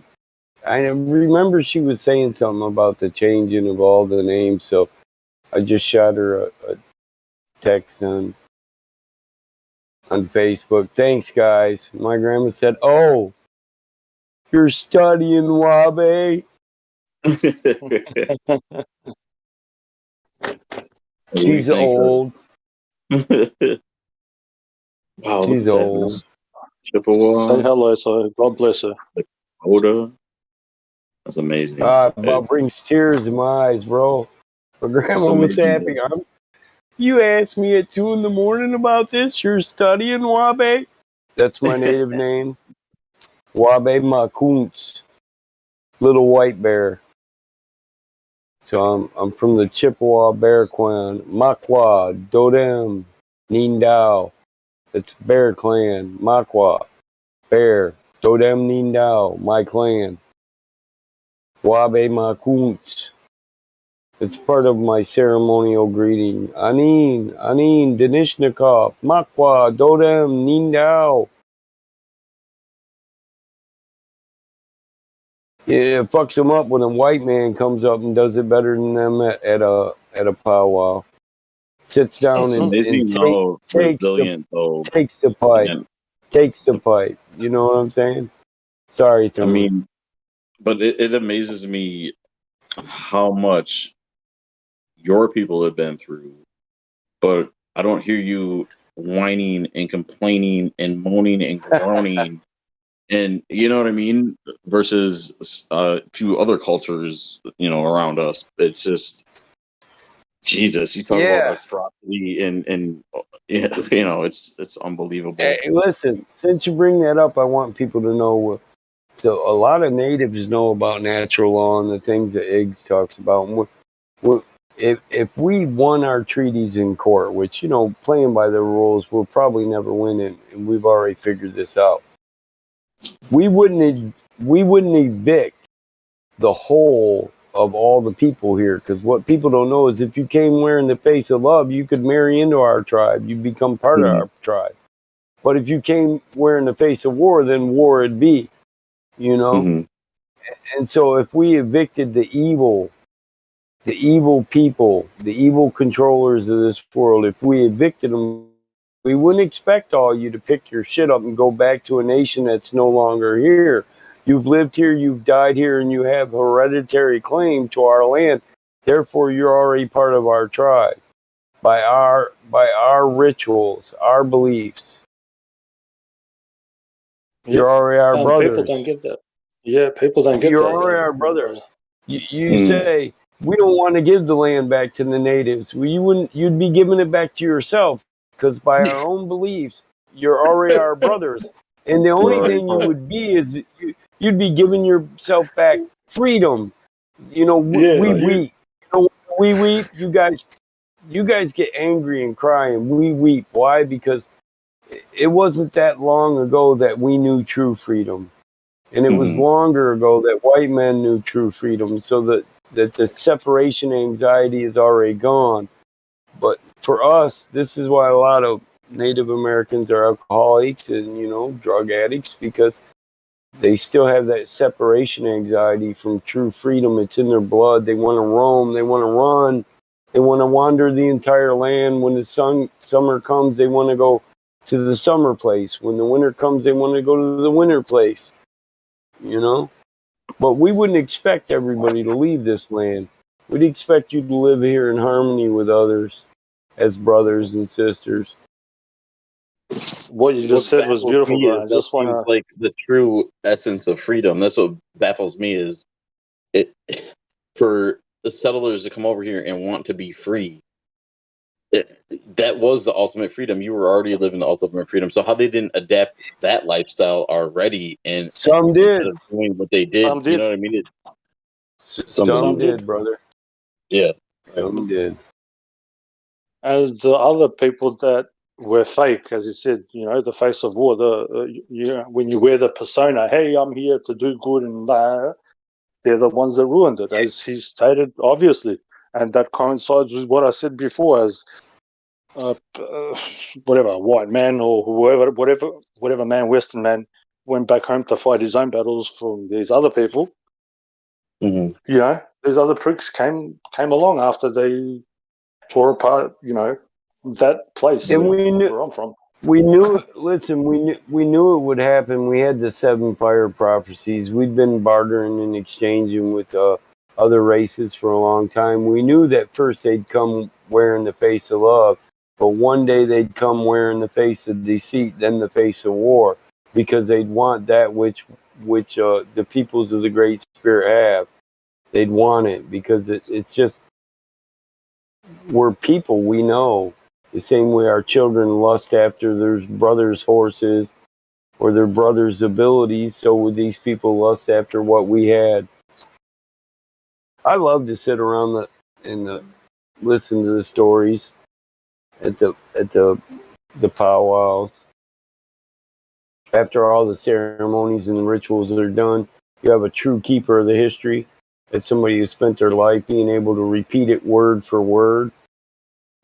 I remember she was saying something about the changing of all the names, so I just shot her a text on Facebook. Thanks, guys. My grandma said, "Oh, you're studying Wabe." She's old. Wow, look She's at that. old. Chippewa. Say hello, so God bless her. Oda. That's amazing. About brings tears to my eyes, bro. My grandma was amazing. happy. You asked me at 2 a.m. about this. You're studying Wabe. That's my native name. Wabe Makuntz, little white bear. So I'm from the Chippewa Bear Clan. Makwa, Dodem, Nindao. It's Bear Clan. Makwa, Bear, Dodem, Nindao, my clan. Wabe Makuntz. It's part of my ceremonial greeting. Anin, Denishnikov, Makwa, Dodem, Nindao. Yeah, it fucks them up when a white man comes up and does it better than them at a powwow. Sits down It's and amazing how resilient, though. takes the pipe. You know what I'm saying? Sorry, I Tony. mean, but it amazes me how much your people have been through, but I don't hear you whining and complaining and moaning and groaning. And you know what I mean? Versus a few other cultures, around us. It's just Jesus. You talk about atrocity and it's unbelievable. Hey, listen, since you bring that up, I want people to know. So a lot of natives know about natural law and the things that Iggs talks about. If we won our treaties in court, which playing by the rules, we'll probably never win it, and we've already figured this out. We wouldn't evict the whole of all the people here, because what people don't know is if you came wearing the face of love, you could marry into our tribe. You become part of our tribe. But if you came wearing the face of war, then war it'd be, Mm-hmm. And so if we evicted the evil people, the evil controllers of this world, if we evicted them, we wouldn't expect all you to pick your shit up and go back to a nation that's no longer here. You've lived here, you've died here, and you have hereditary claim to our land. Therefore, you're already part of our tribe by our rituals, our beliefs. You're already our brothers. People don't get that. Yeah, people don't get that. You're already our brothers. You say, we don't want to give the land back to the natives. Well, you'd be giving it back to yourself, because by our own beliefs, you're already our brothers. And the only thing you would be is you'd be giving yourself back freedom. We weep. We weep. You guys get angry and cry, and we weep. Why? Because it wasn't that long ago that we knew true freedom. And it was longer ago that white men knew true freedom, so that the separation anxiety is already gone. But for us, this is why a lot of Native Americans are alcoholics and drug addicts, because they still have that separation anxiety from true freedom. It's in their blood. They want to roam. They want to run. They want to wander the entire land. When the summer comes, they want to go to the summer place. When the winter comes, they want to go to the winter place. But we wouldn't expect everybody to leave this land. We'd expect you to live here in harmony with others as brothers and sisters. What you just said was beautiful, bro. I just want to, like, the true essence of freedom. That's what baffles me, is it for the settlers to come over here and want to be free. that was the ultimate freedom. You were already living the ultimate freedom. So how they didn't adapt that lifestyle already, and Some instead did. of doing what they did, Some you did. know what I mean? Some did, brother. Yeah. Some did. And the other people that were fake, as you said, the face of war. When you wear the persona, hey, I'm here to do good, and they're the ones that ruined it, as he stated, obviously, and that coincides with what I said before, as whatever white man or whatever man, Western man, went back home to fight his own battles from these other people. Mm-hmm. These other pricks came along after they tore apart, that place And we knew. where I'm from. We knew. Listen, we knew it would happen. We had the 7 fire prophecies. We'd been bartering and exchanging with other races for a long time. We knew that first they'd come wearing the face of love, but one day they'd come wearing the face of deceit, then the face of war, because they'd want that which the peoples of the Great Spirit have. They'd want it because it's just, we're people. We know. The same way our children lust after their brothers' horses or their brothers' abilities, so would these people lust after what we had. I love to sit around and listen to the stories at the powwows. After all the ceremonies and the rituals that are done, you have a true keeper of the history. It's somebody who spent their life being able to repeat it word for word.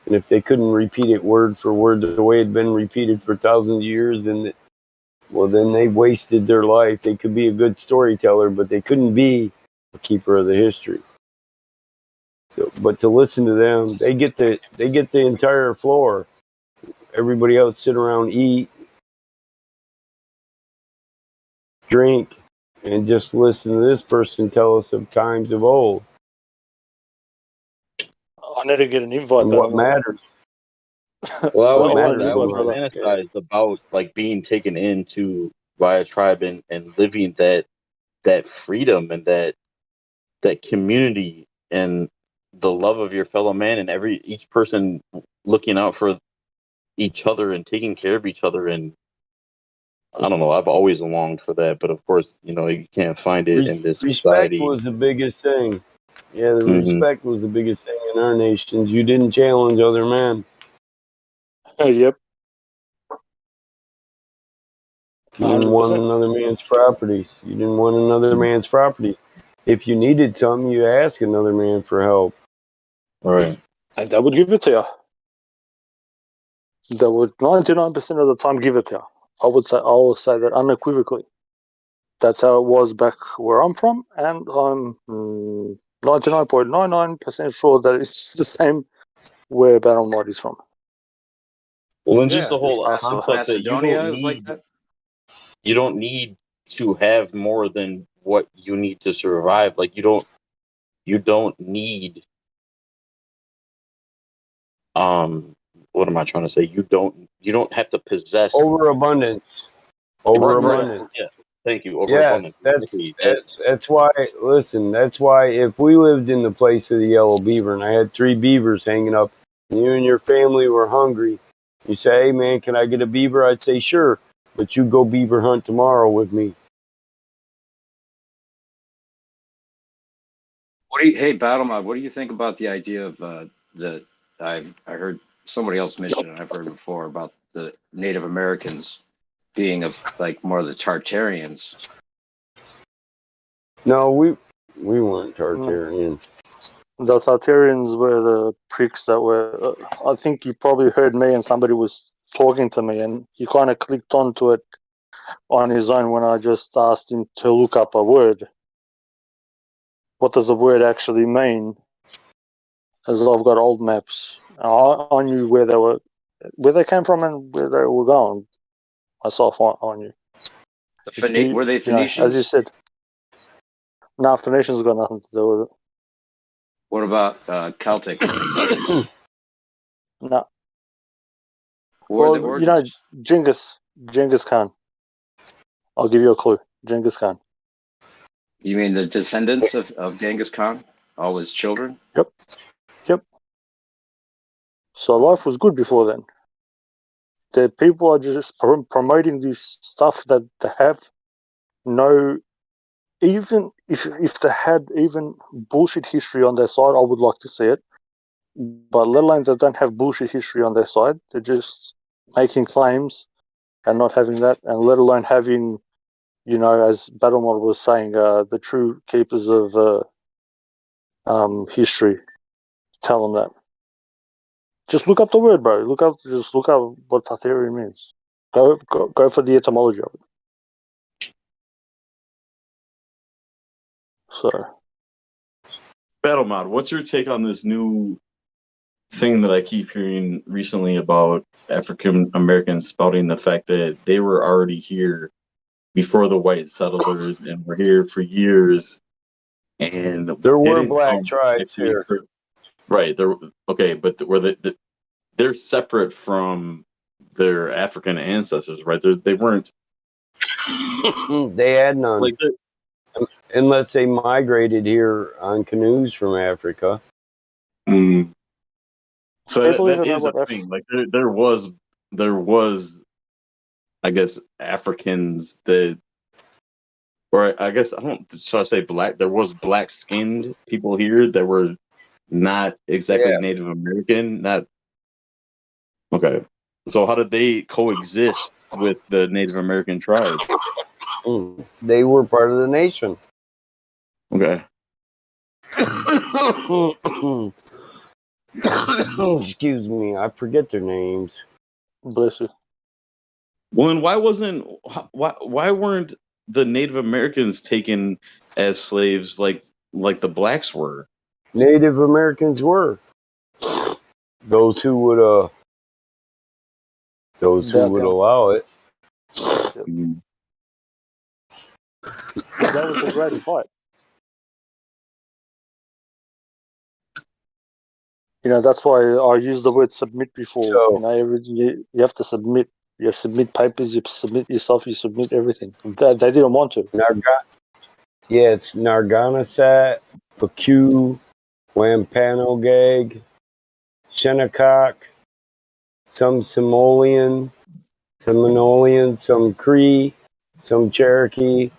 And if they couldn't repeat it word for word the way it had been repeated for thousands of years, then they wasted their life. They could be a good storyteller, but they couldn't be a keeper of the history. So, but to listen to them, they get the entire floor. Everybody else sit around, eat, drink, and just listen to this person tell us of times of old. I need to get an invite. And what matters. Well, I What always, matters I is always what- fantasized about like being taken into by a tribe and living that freedom and that community and the love of your fellow man and each person looking out for each other and taking care of each other. And I don't know, I've always longed for that, but of course, you can't find it in this respect society. was the biggest thing. Yeah, the Mhm. respect was the biggest thing in our nations. You didn't challenge other men. Yep. You didn't 100%. want another man's properties. You didn't want another man's properties. If you needed something, you ask another man for help. Right. And they would give it to you. They would 99% of the time give it to you. I will say that unequivocally. That's how it was back where I'm from, and I'm 99.99% sure that it's the same where Battle Knight is from. Well, then just Yeah, the whole concept that Macedonia is like that. you don't need to have more than what you need to survive. Like you don't need what am I trying to say? You don't have to possess overabundance. Overabundance. Yeah. Thank you. Yes, Overabundance. that's why. Listen, that's why if we lived in the place of the yellow beaver and I had 3 beavers hanging up, and you and your family were hungry, you say, "Hey man, can I get a beaver?" I'd say, "Sure, but you go beaver hunt tomorrow with me." Hey, Battlemod, what do you think about the idea of I heard somebody else mention it, I've heard before about the Native Americans being like more of the Tartarians. No, we weren't Tartarian. The Tartarians were the pricks that were. I think you probably heard me and somebody was talking to me, and he kind of clicked onto it on his own when I just asked him to look up a word. What does the word actually mean? As I've got old maps, I knew where they came from and where they were going. Myself, I knew. Were they Phoenicians? As you said, no, Phoenicians got nothing to do with it. What about Celtic? No. Where the origins? Genghis Khan. I'll give you a clue. Genghis Khan. You mean the descendants of Genghis Khan? All his children? Yep. So life was good before then. The people are just promoting this stuff that they have no. Even if they had even bullshit history on their side, I would like to see it. But let alone they don't have bullshit history on their side. They're just making claims and not having that, and let alone having, as Battlemod was saying, the true keepers of history tell them that. Just look up the word, bro. Look up what Tartarian means. Go for the etymology of it. So, Battle Mod, what's your take on this new thing that I keep hearing recently about African Americans spouting the fact that they were already here before the white settlers and were here for years, and There were didn't black come tribes actually here. right. Okay, but they're separate from their African ancestors, right? They weren't They had none. like Unless they migrated here on canoes from Africa. So people that even know is a what thing. Like there was, I guess, Africans that, or I guess I don't. Should I say black? There was black skinned people here that were not exactly Yeah. Native American. Not okay. So how did they coexist with the Native American tribes? They were part of the nation. Okay. Excuse me, I forget their names. Bless you. Well, and why weren't the Native Americans taken as slaves like the blacks were? Native Americans were those who would allow it. Mm. That was a great fight. That's why I used the word submit before. So- You have to submit. You submit papers, you submit yourself, you submit everything. They didn't want to. It's Narganasat, Pacu, Wampanoag, Shinnecock, some Seminolean, some Cree, some Cherokee.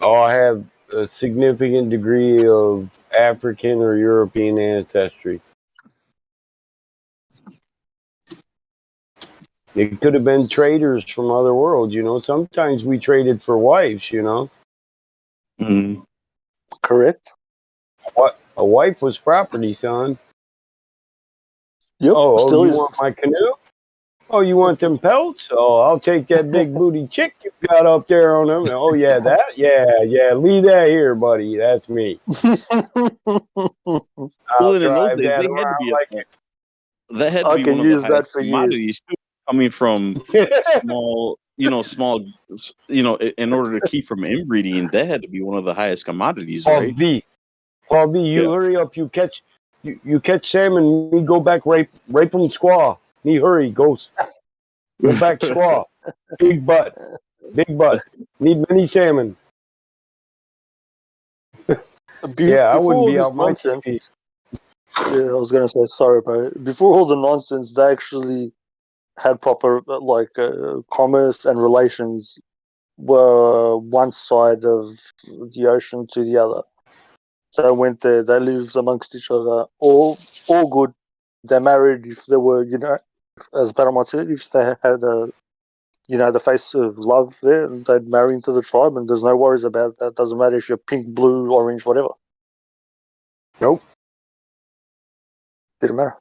All have a significant degree of African or European ancestry. It could have been traders from other worlds, Sometimes we traded for wives, Mm. Correct. What? A wife was property, son. Yep. Still You is. want my canoe? Oh, you want them pelts? Oh, I'll take that big booty chick you got up there on them. Oh, yeah, that? Yeah. Leave that here, buddy. That's me. Well, I'll and in those drive days, that they had to around be like that had to I be can one of the use that highest for years. commodities too, coming from small, in order to keep from inbreeding, that had to be one of the highest commodities, right? Paul B, you Yeah. hurry up. You catch salmon. Me go back rape them squaw. Me hurry, go back squaw. Big butt. Need many salmon. I wouldn't be out my nonsense. TP. Yeah, I was gonna say sorry, bro. Before all the nonsense, they actually had proper commerce and relations. Were one side of the ocean to the other. So they went there. They lived amongst each other. All good. They married if they were, as Paramount said, if they had the face of love there, they'd marry into the tribe, and there's no worries about that. Doesn't matter if you're pink, blue, orange, whatever. Nope. Didn't matter.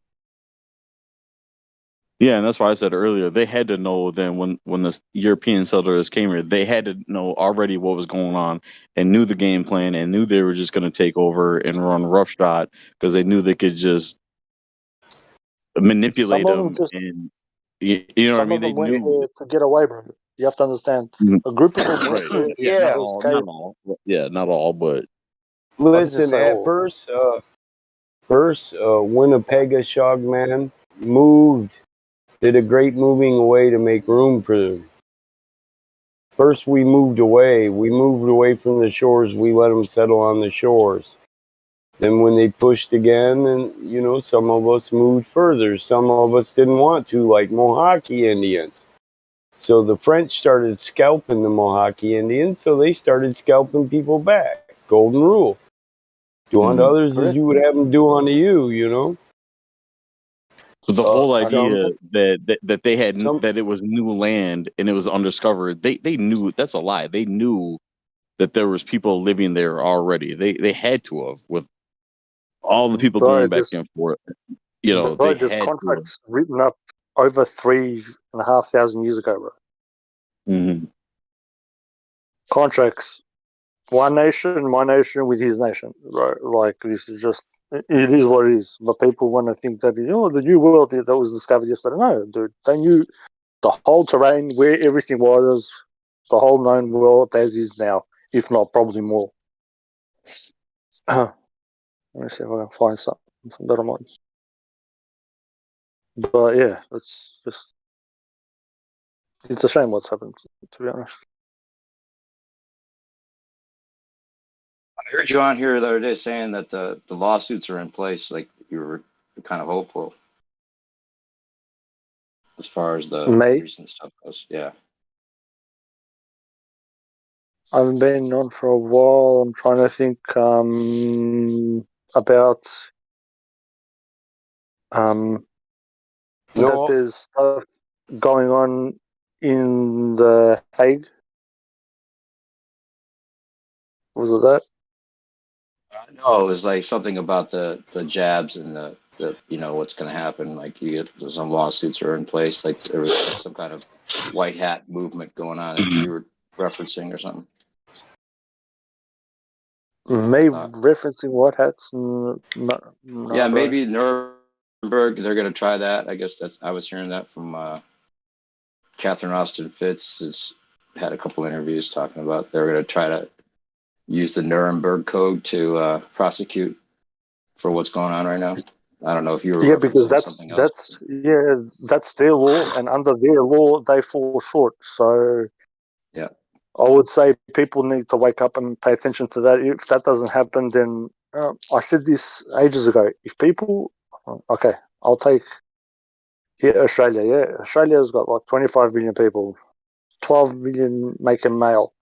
Yeah, and that's why I said earlier they had to know then when the European settlers came here, they had to know already what was going on and knew the game plan and knew they were just going to take over and run roughshod because they knew they could just manipulate Some of them them just. and you know what I Some mean. of They them went knew. there to get away, bro. You have to understand. Mhm. A group of them went Right. there. Yeah, Yeah. not all. Yeah, not all, but Listen, say at all. first, Winnipeg man did a great moving away to make room for them. First, we moved away. We moved away from the shores. We let them settle on the shores. Then when they pushed again, and you know, some of us moved further. Some of us didn't want to, like Mohawk Indians. So the French started scalping the Mohawk Indians, so they started scalping people back. Golden rule. Do unto others as you would have them do unto you, you know? But the whole some- idea that they had some- that it was new land and it was undiscovered, they knew that's a lie. They knew that there was people living there already. They had to have, with all the people going back and forth. You know, they there's had contracts written up over 3,500 years ago, bro. to. Mm-hmm. Contracts. One nation, my nation with his nation, right? Like, this is just, it is what it is. But people want to think that, the new world that was discovered yesterday. No, dude, they knew the whole terrain, where everything was, the whole known world as is now, if not probably more. Let me see if I can find something that I'm on. But yeah, it's a shame what's happened, to be honest. I heard you on here the other day saying that the lawsuits are in place. Like, you were kind of hopeful as far as the recent stuff goes. Yeah. I've been on for a while. I'm trying to think about that there's stuff going on in The Hague. Was it that? No, it was like something about the jabs and the what's going to happen. Like, you get some lawsuits are in place. Like, there was some kind of white hat movement going on that you were referencing or something. Referencing what hats? Yeah, maybe Nuremberg. They're going to try that. I guess I was hearing that from Catherine Austin Fitz. Has had a couple interviews talking about they're going to try to use the Nuremberg Code to prosecute for what's going on right now. I don't know if you were because that's their law, and under their law they fall short. So yeah, I would say people need to wake up and pay attention to that. If that doesn't happen, then I said this ages ago. If people, okay, I'll take Australia. Yeah, Australia's got like 25 million people, 12 million making male.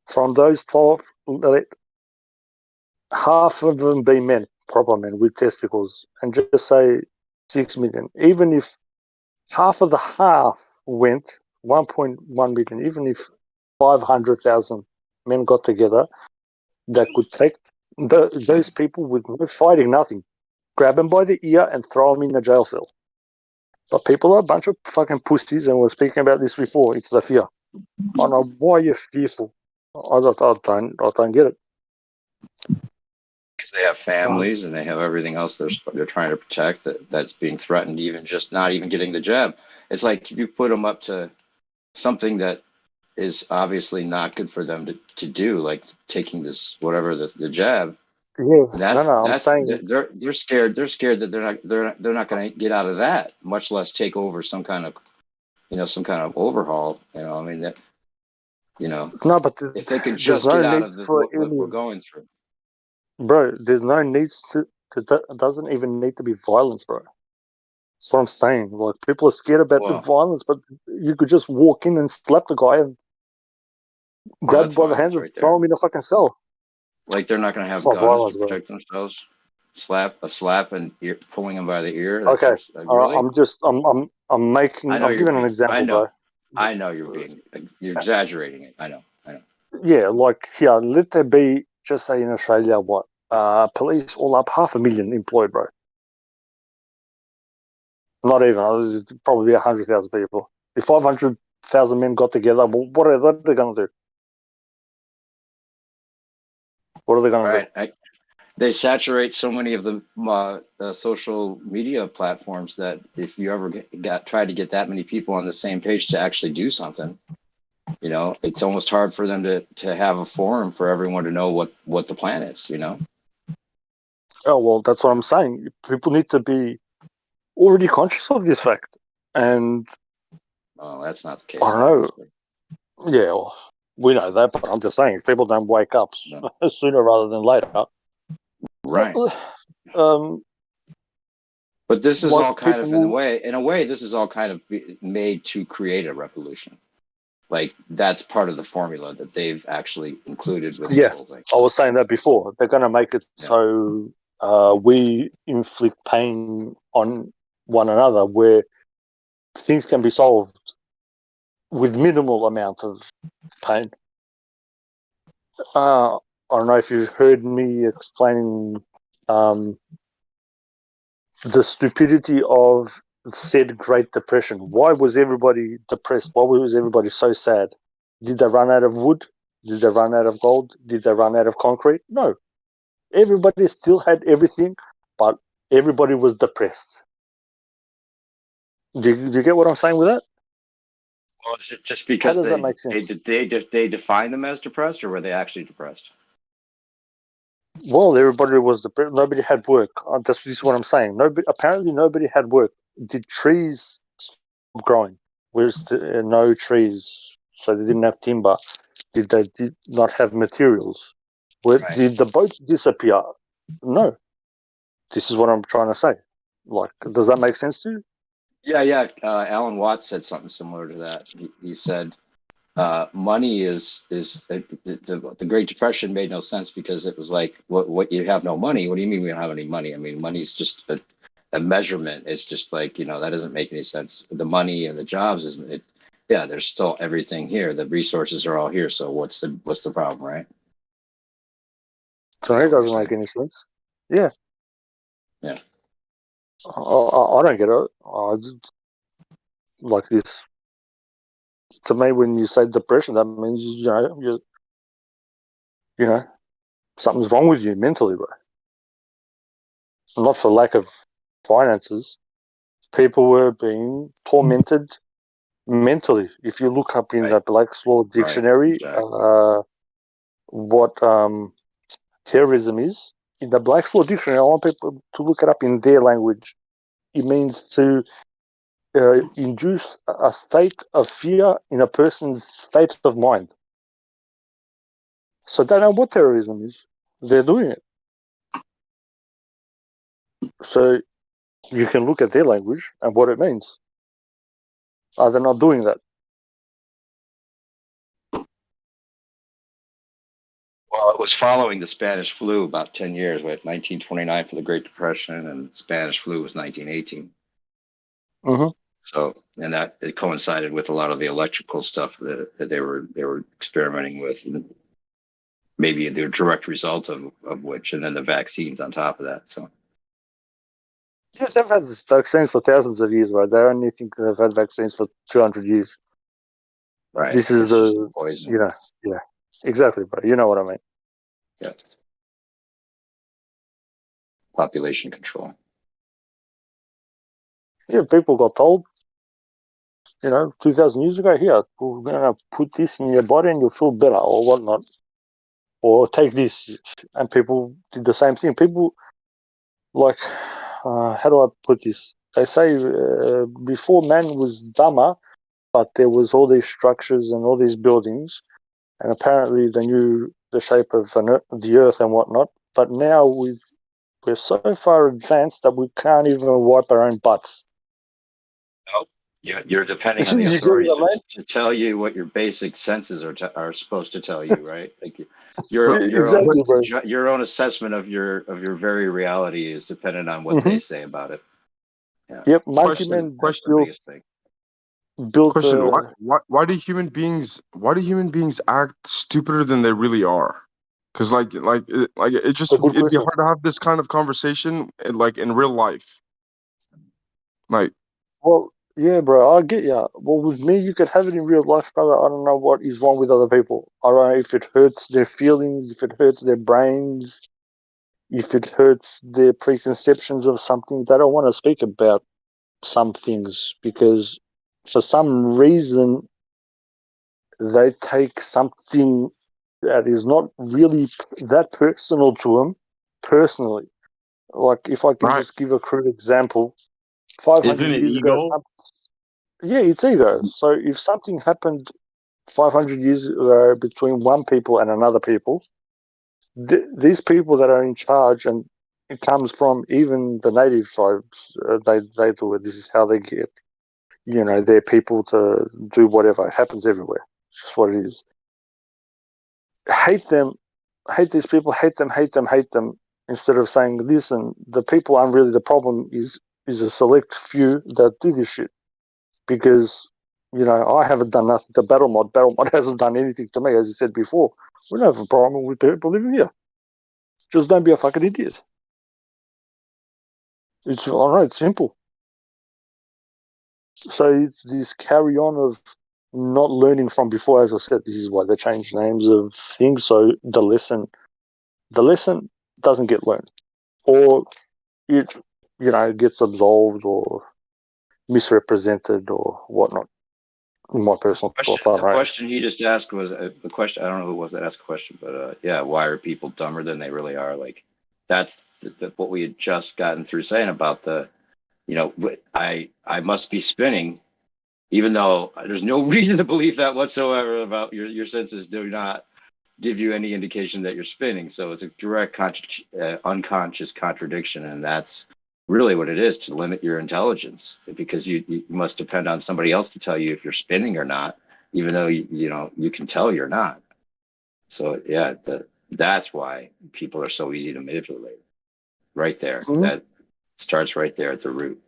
From those 12, half of them be men, proper men with testicles, and just say 6 million. Even if half of the half went, 1.1 million, even if 500,000 men got together, that could take those people with no fighting, nothing, grab them by the ear and throw them in a jail cell. But people are a bunch of fucking pussies, and we're speaking about this before. It's the fear. I don't know why you're fearful. I don't get it. Because they have families and they have everything else they're trying to protect that's being threatened, even just not even getting the jab. It's like if you put them up to something that is obviously not good for them to do, like taking this whatever the jab. Yeah, I'm saying they're scared. They're scared that they're not going to get out of that, much less take over some kind of overhaul. I mean that. No, but if they could just get out of what we're going through. Bro, there's no needs to doesn't even need to be violence, bro. That's what I'm saying. Like, people are scared about the violence, but you could just walk in and slap the guy and grab him by the hands and throw him in a fucking cell. Like, they're not going to have guns to protect themselves. Slap and pulling them by the ear. Okay, really? I'm giving an example, bro. I know you're exaggerating it. I know. Yeah, like here, let there be, just say in Australia, what? Police all up 500,000 employed, bro. Not even. Probably 100,000 people. If 500,000 men got together, what are they going to do? What are they going to do? They saturate so many of the social media platforms that if you ever try to get that many people on the same page to actually do something, it's almost hard for them to have a forum for everyone to know what the plan is. Oh, well, that's what I'm saying. People need to be already conscious of this fact. And that's not the case. I don't know. Yeah, well, we know that, but I'm just saying, if people don't wake up sooner rather than later, Right. But this is Like all kind of in people, a way, this is all kind of made to create a revolution. Like that's part of the formula that they've actually included with this yeah, whole thing. I was saying that before. They're going to make it Yeah. so we inflict pain on one another, where things can be solved with minimal amount of pain. I don't know if you've heard me explaining the stupidity of said Great Depression. Why was everybody depressed? Why was everybody so sad? Did they run out of wood? Did they run out of gold? Did they run out of concrete? No. Everybody still had everything, but everybody was depressed. Do you get what I'm saying with that? Well, is it just How because does that make sense? they define them as depressed, or were they actually depressed? Well, everybody was depressed. Nobody had work. This is what I'm saying. Apparently, nobody had work. Did trees stop growing? Where's no trees? So they didn't have timber. Did not have materials? Right. Did the boats disappear? No. This is what I'm trying to say. Like, does that make sense to you? Yeah. Alan Watts said something similar to that. He said, money is the Great Depression made no sense because it was like, what you have no money? What do you mean we don't have any money? I mean, money's just a measurement. It's just like, that doesn't make any sense. The money and the jobs isn't it? Yeah, there's still everything here. The resources are all here. So what's the problem, right? So it doesn't make any sense. Yeah. Yeah. I don't get it. I just, like this. To me, when you say depression, that means something's wrong with you mentally, bro. Not for lack of finances. People were being tormented mentally. If you look up in Right. the Black's Law Dictionary, Exactly. what terrorism is, in the Black's Law Dictionary, I want people to look it up in their language. It means to induce a state of fear in a person's state of mind. So they know what terrorism is. They're doing it. So you can look at their language and what it means. They're not doing that. Well, it was following the Spanish flu about 10 years, with 1929 for the Great Depression, and Spanish flu was 1918. Mm-hmm. So, and that it coincided with a lot of the electrical stuff that they were experimenting with, and maybe the direct result of which, and then the vaccines on top of that. So, Yeah, they've had vaccines for thousands of years, right? They only think they've had vaccines for 200 years. right, This is it's just poison. Yeah, exactly, bro. You know what I mean? Yeah, population control. Yeah, people got told, 2,000 years ago, here, we're going to put this in your body and you'll feel better or whatnot. Or take this. And people did the same thing. People, like, how do I put this? They say before man was dumber, but there was all these structures and all these buildings, and apparently they knew the shape of the earth and whatnot. But now we're so far advanced that we can't even wipe our own butts. You're depending on the authorities to tell you what your basic senses are supposed to tell you, right? Like your own assessment of your very reality is dependent on what they say about it. Yeah. Yep, monkey man That's the biggest thing. Built Question: Why do human beings act stupider than they really are? Because it'd be hard to have this kind of conversation in real life. Well, yeah, bro, I get ya. Well, with me, you could have it in real life, brother. I don't know what is wrong with other people. I don't know if it hurts their feelings, if it hurts their brains, if it hurts their preconceptions of something. They don't want to speak about some things because for some reason they take something that is not really that personal to them personally. Like, if I can just give a crude example, 500 years ago, yeah, it's ego. So if something happened 500 years ago between one people and another people, these people that are in charge and it comes from even the native tribes. They do it. This is how they get, their people to do whatever. It happens everywhere. It's just what it is. Hate them, hate these people, hate them, instead of saying, listen, the people aren't really the problem, is a select few that do this shit. Because, I haven't done nothing to Battle Mod hasn't done anything to me, as you said before. We don't have a problem with people living here. Just don't be a fucking idiot. It's, I don't know, it's simple. So it's this carry on of not learning from before. As I said, this is why they change names of things. So the lesson doesn't get learned, or it gets absolved or misrepresented or whatnot. In my personal thoughts, The question he just asked was the question. I don't know who it was that asked the question, but yeah, why are people dumber than they really are? Like that's what we had just gotten through saying about the, I must be spinning, even though there's no reason to believe that whatsoever. About your senses do not give you any indication that you're spinning. So it's a direct unconscious contradiction, and that's really what it is, to limit your intelligence, because you must depend on somebody else to tell you if you're spinning or not, even though you can tell you're not. So yeah, that's why people are so easy to manipulate. Right there, that starts right there at the root.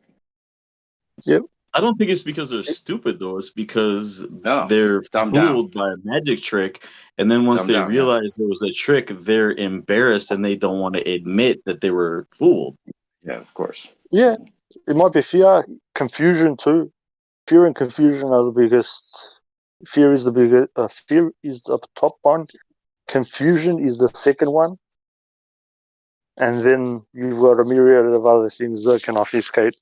Yep. I don't think it's because they're stupid, though. It's because No, they're dumbed fooled by a magic trick, and then once Dumbed they down, yeah. realize it was a trick, they're embarrassed and they don't want to admit that they were fooled. Yeah, of course. Yeah, it might be fear, confusion too. Fear and confusion are the biggest. Fear is the biggest. Fear is the top one. Confusion is the second one, and then you've got a myriad of other things that can obfuscate.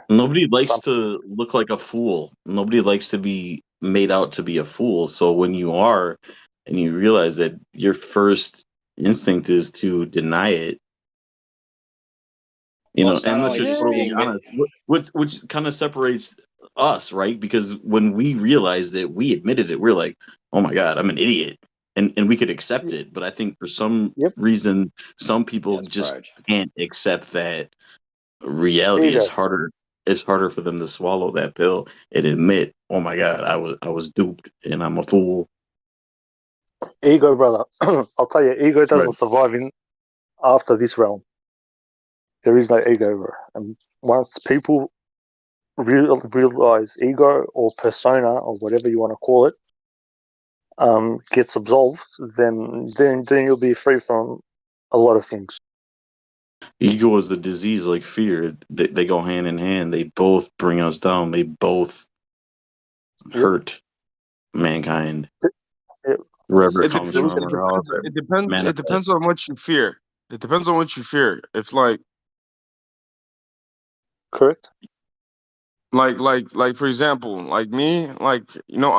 Nobody likes to look like a fool. Nobody likes to be made out to be a fool. So when you are, and you realize that your first instinct is to deny it, Well, it's not unless only you're just totally being honest, which kind of separates us, right? Because when we realized it, we admitted it. We're like, oh my God, I'm an idiot. And we could accept it. But I think for some reason, some people That's just pride. can't accept that reality is harder. It's harder for them to swallow that pill and admit, oh my God, I was duped and I'm a fool. Ego, brother. I'll tell you, ego doesn't Right. survive after this realm. There is no ego, bro. And once people realize ego or persona or whatever you want to call it gets absolved, then you'll be free from a lot of things. Ego is the disease like fear. They go hand in hand. They both bring us down. They both hurt mankind. Wherever it comes from, or however It depends. It manifests. depends on what you fear. It depends on what you fear. If Correct. like for example, like me, I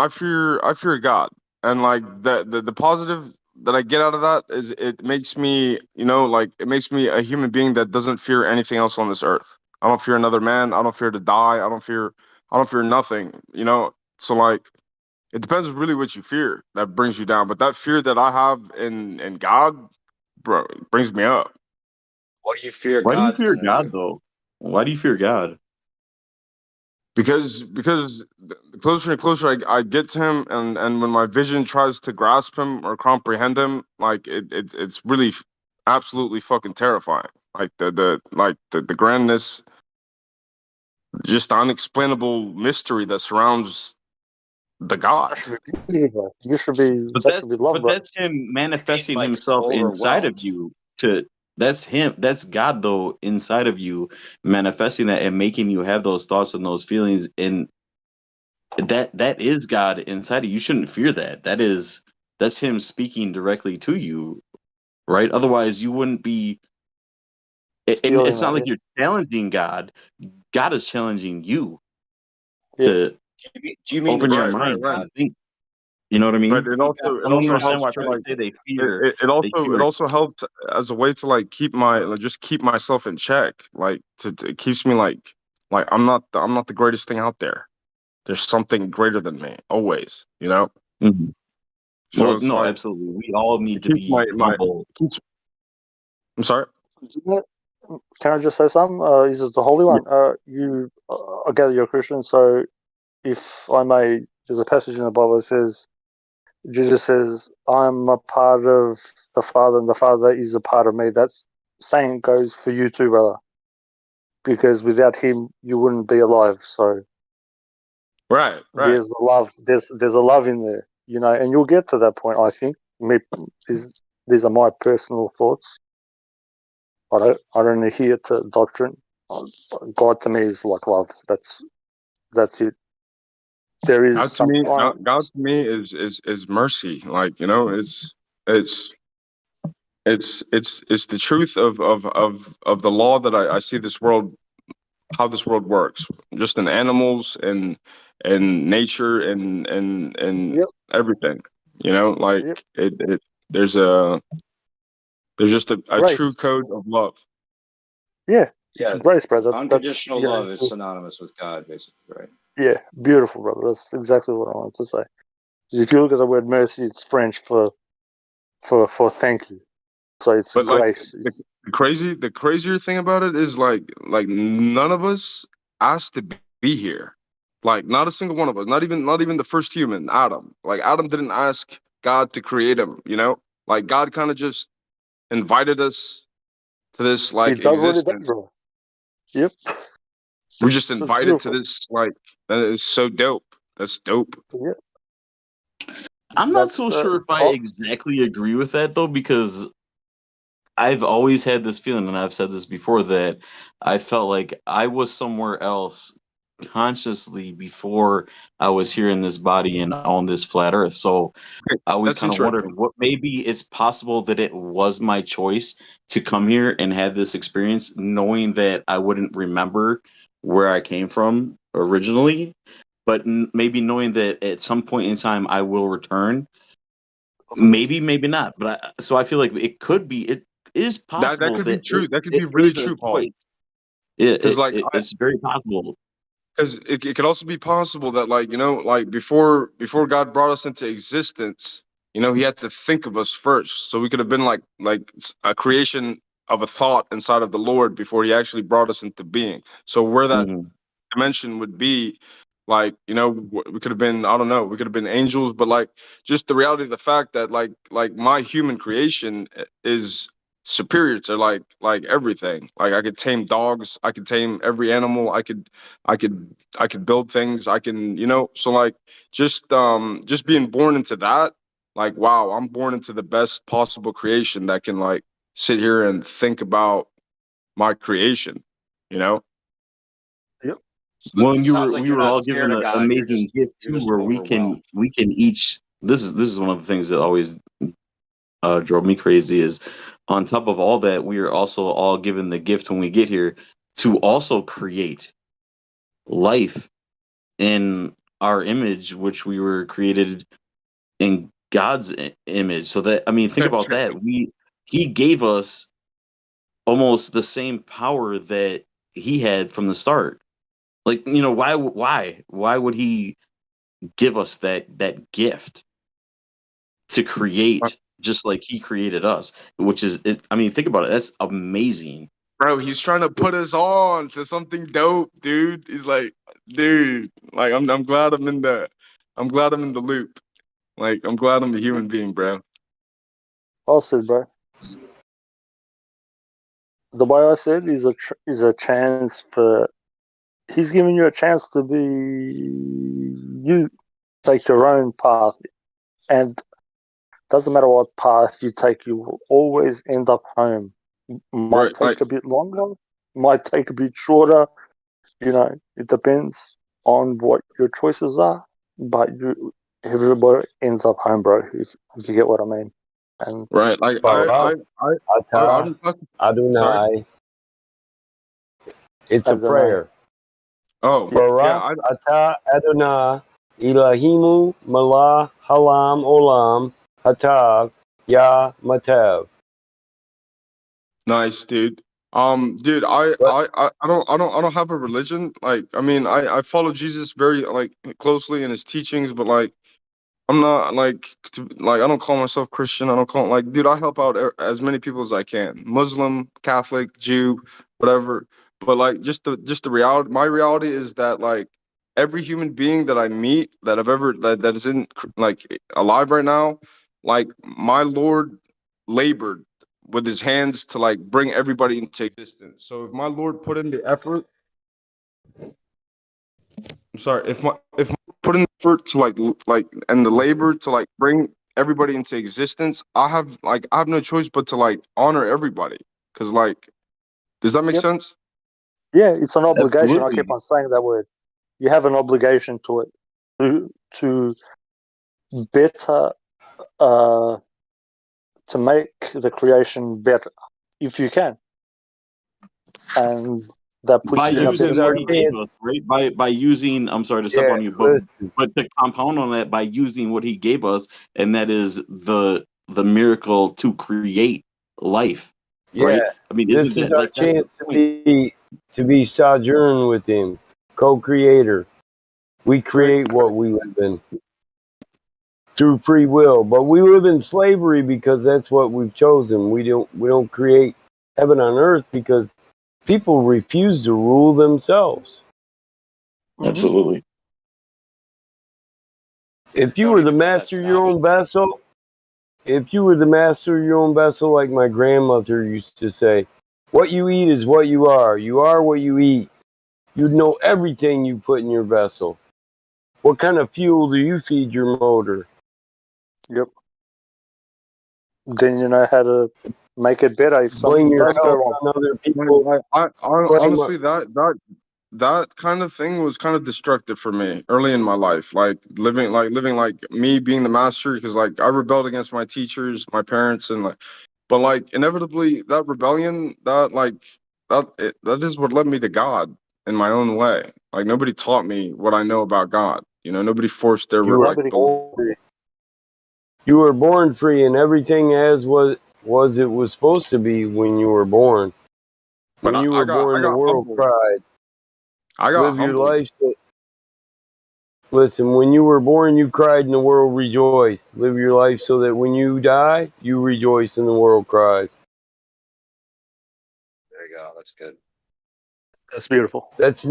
fear God, and like the positive that I get out of that is it makes me, it makes me a human being that doesn't fear anything else on this earth. I don't fear another man. I don't fear to die. I don't fear nothing. So like, it depends really what you fear that brings you down. But that fear that I have in God, bro, it brings me up. What do you fear Why do you God's fear going to God, do? though? Why do you fear God? Because the closer and closer I get to him, and when my vision tries to grasp him or comprehend him, like it's really absolutely fucking terrifying. Like the grandness, just the unexplainable mystery that surrounds the God. You should be. That should be love, But bro. that's him manifesting Like himself inside of overwhelmed. you. That's him. That's God, though, inside of you, manifesting that and making you have those thoughts and those feelings. And that is God inside of you. You shouldn't fear that. That's him speaking directly to you, right? Otherwise, you wouldn't be. And Feeling it's not that. like you're challenging God. God is challenging you Yeah. to Do you mean the open your judgment Right, of mind right. God? and think. You know what I But mean? it You also got it I don't also understand helps why to people like say they it, fear. it, it They also it fear. also helps as a way to like keep myself in check. Like it keeps me like I'm not the greatest thing out there. There's something greater than me always, Mhm. So Well, it's no, like absolutely. We all need it to keeps be humble. keeps I'm sorry. can I just say something? Is it the Holy One? You, I gather you're a Christian, so if I may, there's a passage in the Bible that says, Jesus says, I'm a part of the Father, and the Father is a part of me. That's saying goes for you too, brother. Because without him, you wouldn't be alive. So Right. there's a love. There's a love in there, and you'll get to that point. I think. These are my personal thoughts. I don't adhere to doctrine. God to me is like love. That's it. There is God to me, sometimes. God to me is mercy. Like, it's it's the truth of the law that I see this world, how this world works, just in animals and nature and Yep. everything. Like Yep. it there's just a true Grace. code of love. Yeah. It's Yeah, grace, bro. That's unconditional love is synonymous with God, basically, right? yeah, beautiful, brother. That's exactly what I wanted to say. If you look at the word mercy, it's French for thank you. So it's But like grace. the crazier thing about it is like none of us asked to be here. Like not a single one of us, not even the first human, Adam. Like Adam didn't ask God to create him. Like God kind of just invited us to this He like does what he does, existence. bro. Yep. We're just That's invited to beautiful. this, like, that is so dope. That's dope. Yeah. I'm not so sure if I oh, exactly agree with that though, because I've always had this feeling, and I've said this before, that I felt like I was somewhere else consciously before I was here in this body and on this flat earth. So I always That's kind of wondered interesting. what, maybe it's possible that it was my choice to come here and have this experience, knowing that I wouldn't remember where I came from originally, but maybe knowing that at some point in time I will return. of course. Maybe not. But so I feel like it could be. It is That possible could be that true. That could it be really is a true, Paul. choice. It, Because it, like it it's very possible. because it could also be possible that like before God brought us into existence, he had to think of us first. So we could have been like a creation of a thought inside of the Lord before he actually brought us into being. So where that Mhm. dimension would be, like, we could have been, I don't know, we could have been angels, but like just the reality of the fact that like my human creation is superior to like everything. Like I could tame dogs, I could tame every animal, I could build things, I can, so like just being born into that, like, wow, I'm born into the best possible creation that can like sit here and think about my creation, you know Yep. So Well, it and sounds like we you're were not all given scared of an God. You're amazing just gift you're too, just where overwhelmed. we can each. This is one of the things that always drove me crazy. Is on top of all that, we are also all given the gift when we get here to also create life in our image, which we were created in God's image. So that, I mean, think about that. He gave us almost the same power that he had from the start. Like, why would he give us that gift to create just like he created us? Which is, it. I mean, think about it. That's amazing. Bro, he's trying to put us on to something dope, dude. He's like, dude, like I'm glad I'm in the loop. Like I'm glad I'm a human being, bro. Well said, bro. The way I said is a chance for. He's giving you a chance to be you, take your own path, and doesn't matter what path you take, you will always end up home. Might Right, take like a bit longer, might take a bit shorter. It depends on what your choices are. But everybody ends up home, bro. If you get what I mean. And right, like Barak I Ata just have to, sorry. Adonai. It's I a don't know. prayer. Oh, yeah, Barak Ata Adonai Elohimu Malah Halam Olam Hatav Ya Matev. nice, dude. Dude, But I don't have a religion. Like, I mean, I follow Jesus very like closely in his teachings, but like I'm not like I don't call myself Christian. I don't call like, dude, I help out as many people as I can. Muslim, Catholic, Jew, whatever. But like just the reality, my reality is that like every human being that I meet that I've ever that is in like alive right now, like my Lord labored with his hands to like bring everybody into existence. So if my Lord put in the effort, I'm sorry, if my put in the effort to like and the labor to like bring everybody into existence, I have no choice but to like honor everybody. Cause like, does that make Yep. sense? Yeah, it's an obligation. I Absolutely. keep on saying that word. You have an obligation to it to better to make the creation better if you can, and that puts By you in a This better is using our what state. he chance. gave us, right? By using, I'm sorry to step Yeah, on you, listen. but to compound on that, by using what he gave us, and that is the miracle to create life, Yeah, right? I mean, this isn't is that our like that's the chance to point? be sojourn with him, co-creator. We Correct. create what we live in through free will, but we live in slavery because that's what we've chosen. We don't create heaven on earth because people refuse to rule themselves. Absolutely. If you Don't were the even know that's master an of your option. own vessel, if you were the master of your own vessel, like my grandmother used to say, what you eat is what you are. You are what you eat. You'd know everything you put in your vessel. What kind of fuel do you feed your motor? Yep. Then you know how to make it better if Blame something your does go health wrong. on other people. Blame Honestly, that kind of thing was kind of destructive for me early in my life. Living like me being the master, because like I rebelled against my teachers, my parents, and like, but like inevitably that rebellion, that is what led me to God in my own way. Like nobody taught me what I know about God. You know, nobody forced their You were like Nobody. belief. born free. You were born free, and everything as was it was supposed to be when you were born. But When you were I born, the got world humbled. cried. I got Live your humbled. life. Listen, when you were born, you cried and the world rejoiced. Live your life so that when you die, you rejoice and the world cries. There you go. That's good. That's beautiful. That's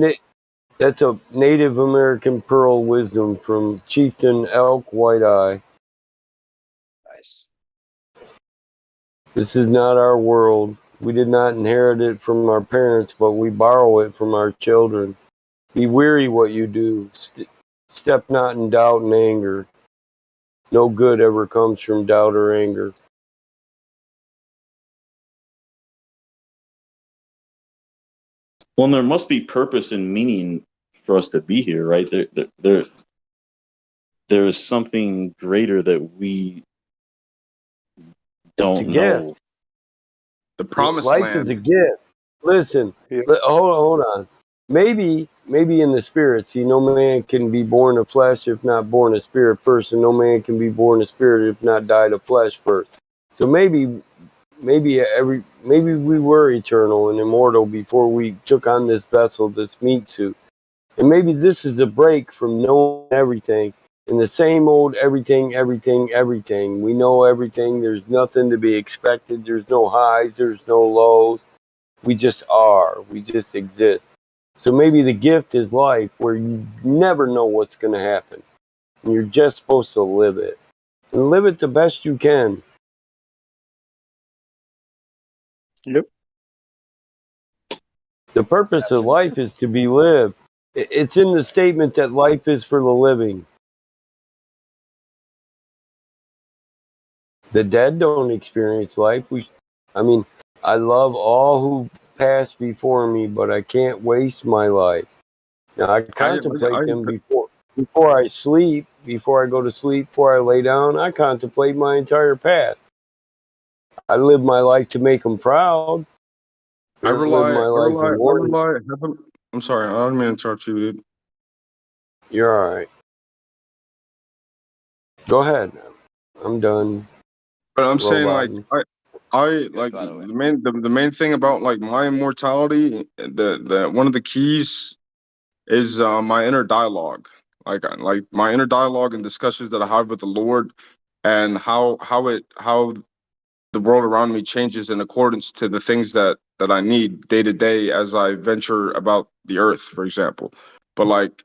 a Native American pearl wisdom from Chieftain Elk White Eye. Nice. This is not our world. We did not inherit it from our parents, but we borrow it from our children. Be weary what you do. Step not in doubt and anger. No good ever comes from doubt or anger. Well, and there must be purpose and meaning for us to be here, right? There is something greater that we It's a don't gift. know. The promised Life is land. a gift. Listen, Yeah. hold on. Maybe in the spirit. See, no man can be born of flesh if not born a spirit first, and no man can be born a spirit if not died of flesh first. So maybe we were eternal and immortal before we took on this vessel, this meat suit. And maybe this is a break from knowing everything. In the same old everything, everything, everything. We know everything. There's nothing to be expected. There's no highs. There's no lows. We just are. We just exist. So maybe the gift is life where you never know what's going to happen. And you're just supposed to live it. And live it the best you can. Yep. The purpose of life is to be lived. It's in the statement that life is for the living. The dead don't experience life. I love all who passed before me, but I can't waste my life. Now I contemplate them before I sleep, before I go to sleep, before I lay down. I contemplate my entire past. I live my life to make them proud. I don't live my life in mourning. I'm sorry, I don't mean to interrupt you, dude. You're all right. Go ahead. I'm done. But I'm saying like Roboting. I Good, like by the way. the main thing about like my immortality, the one of the keys is my inner dialogue. like my inner dialogue and discussions that I have with the Lord, and how the world around me changes in accordance to the things that I need day to day as I venture about the earth, for example. But like,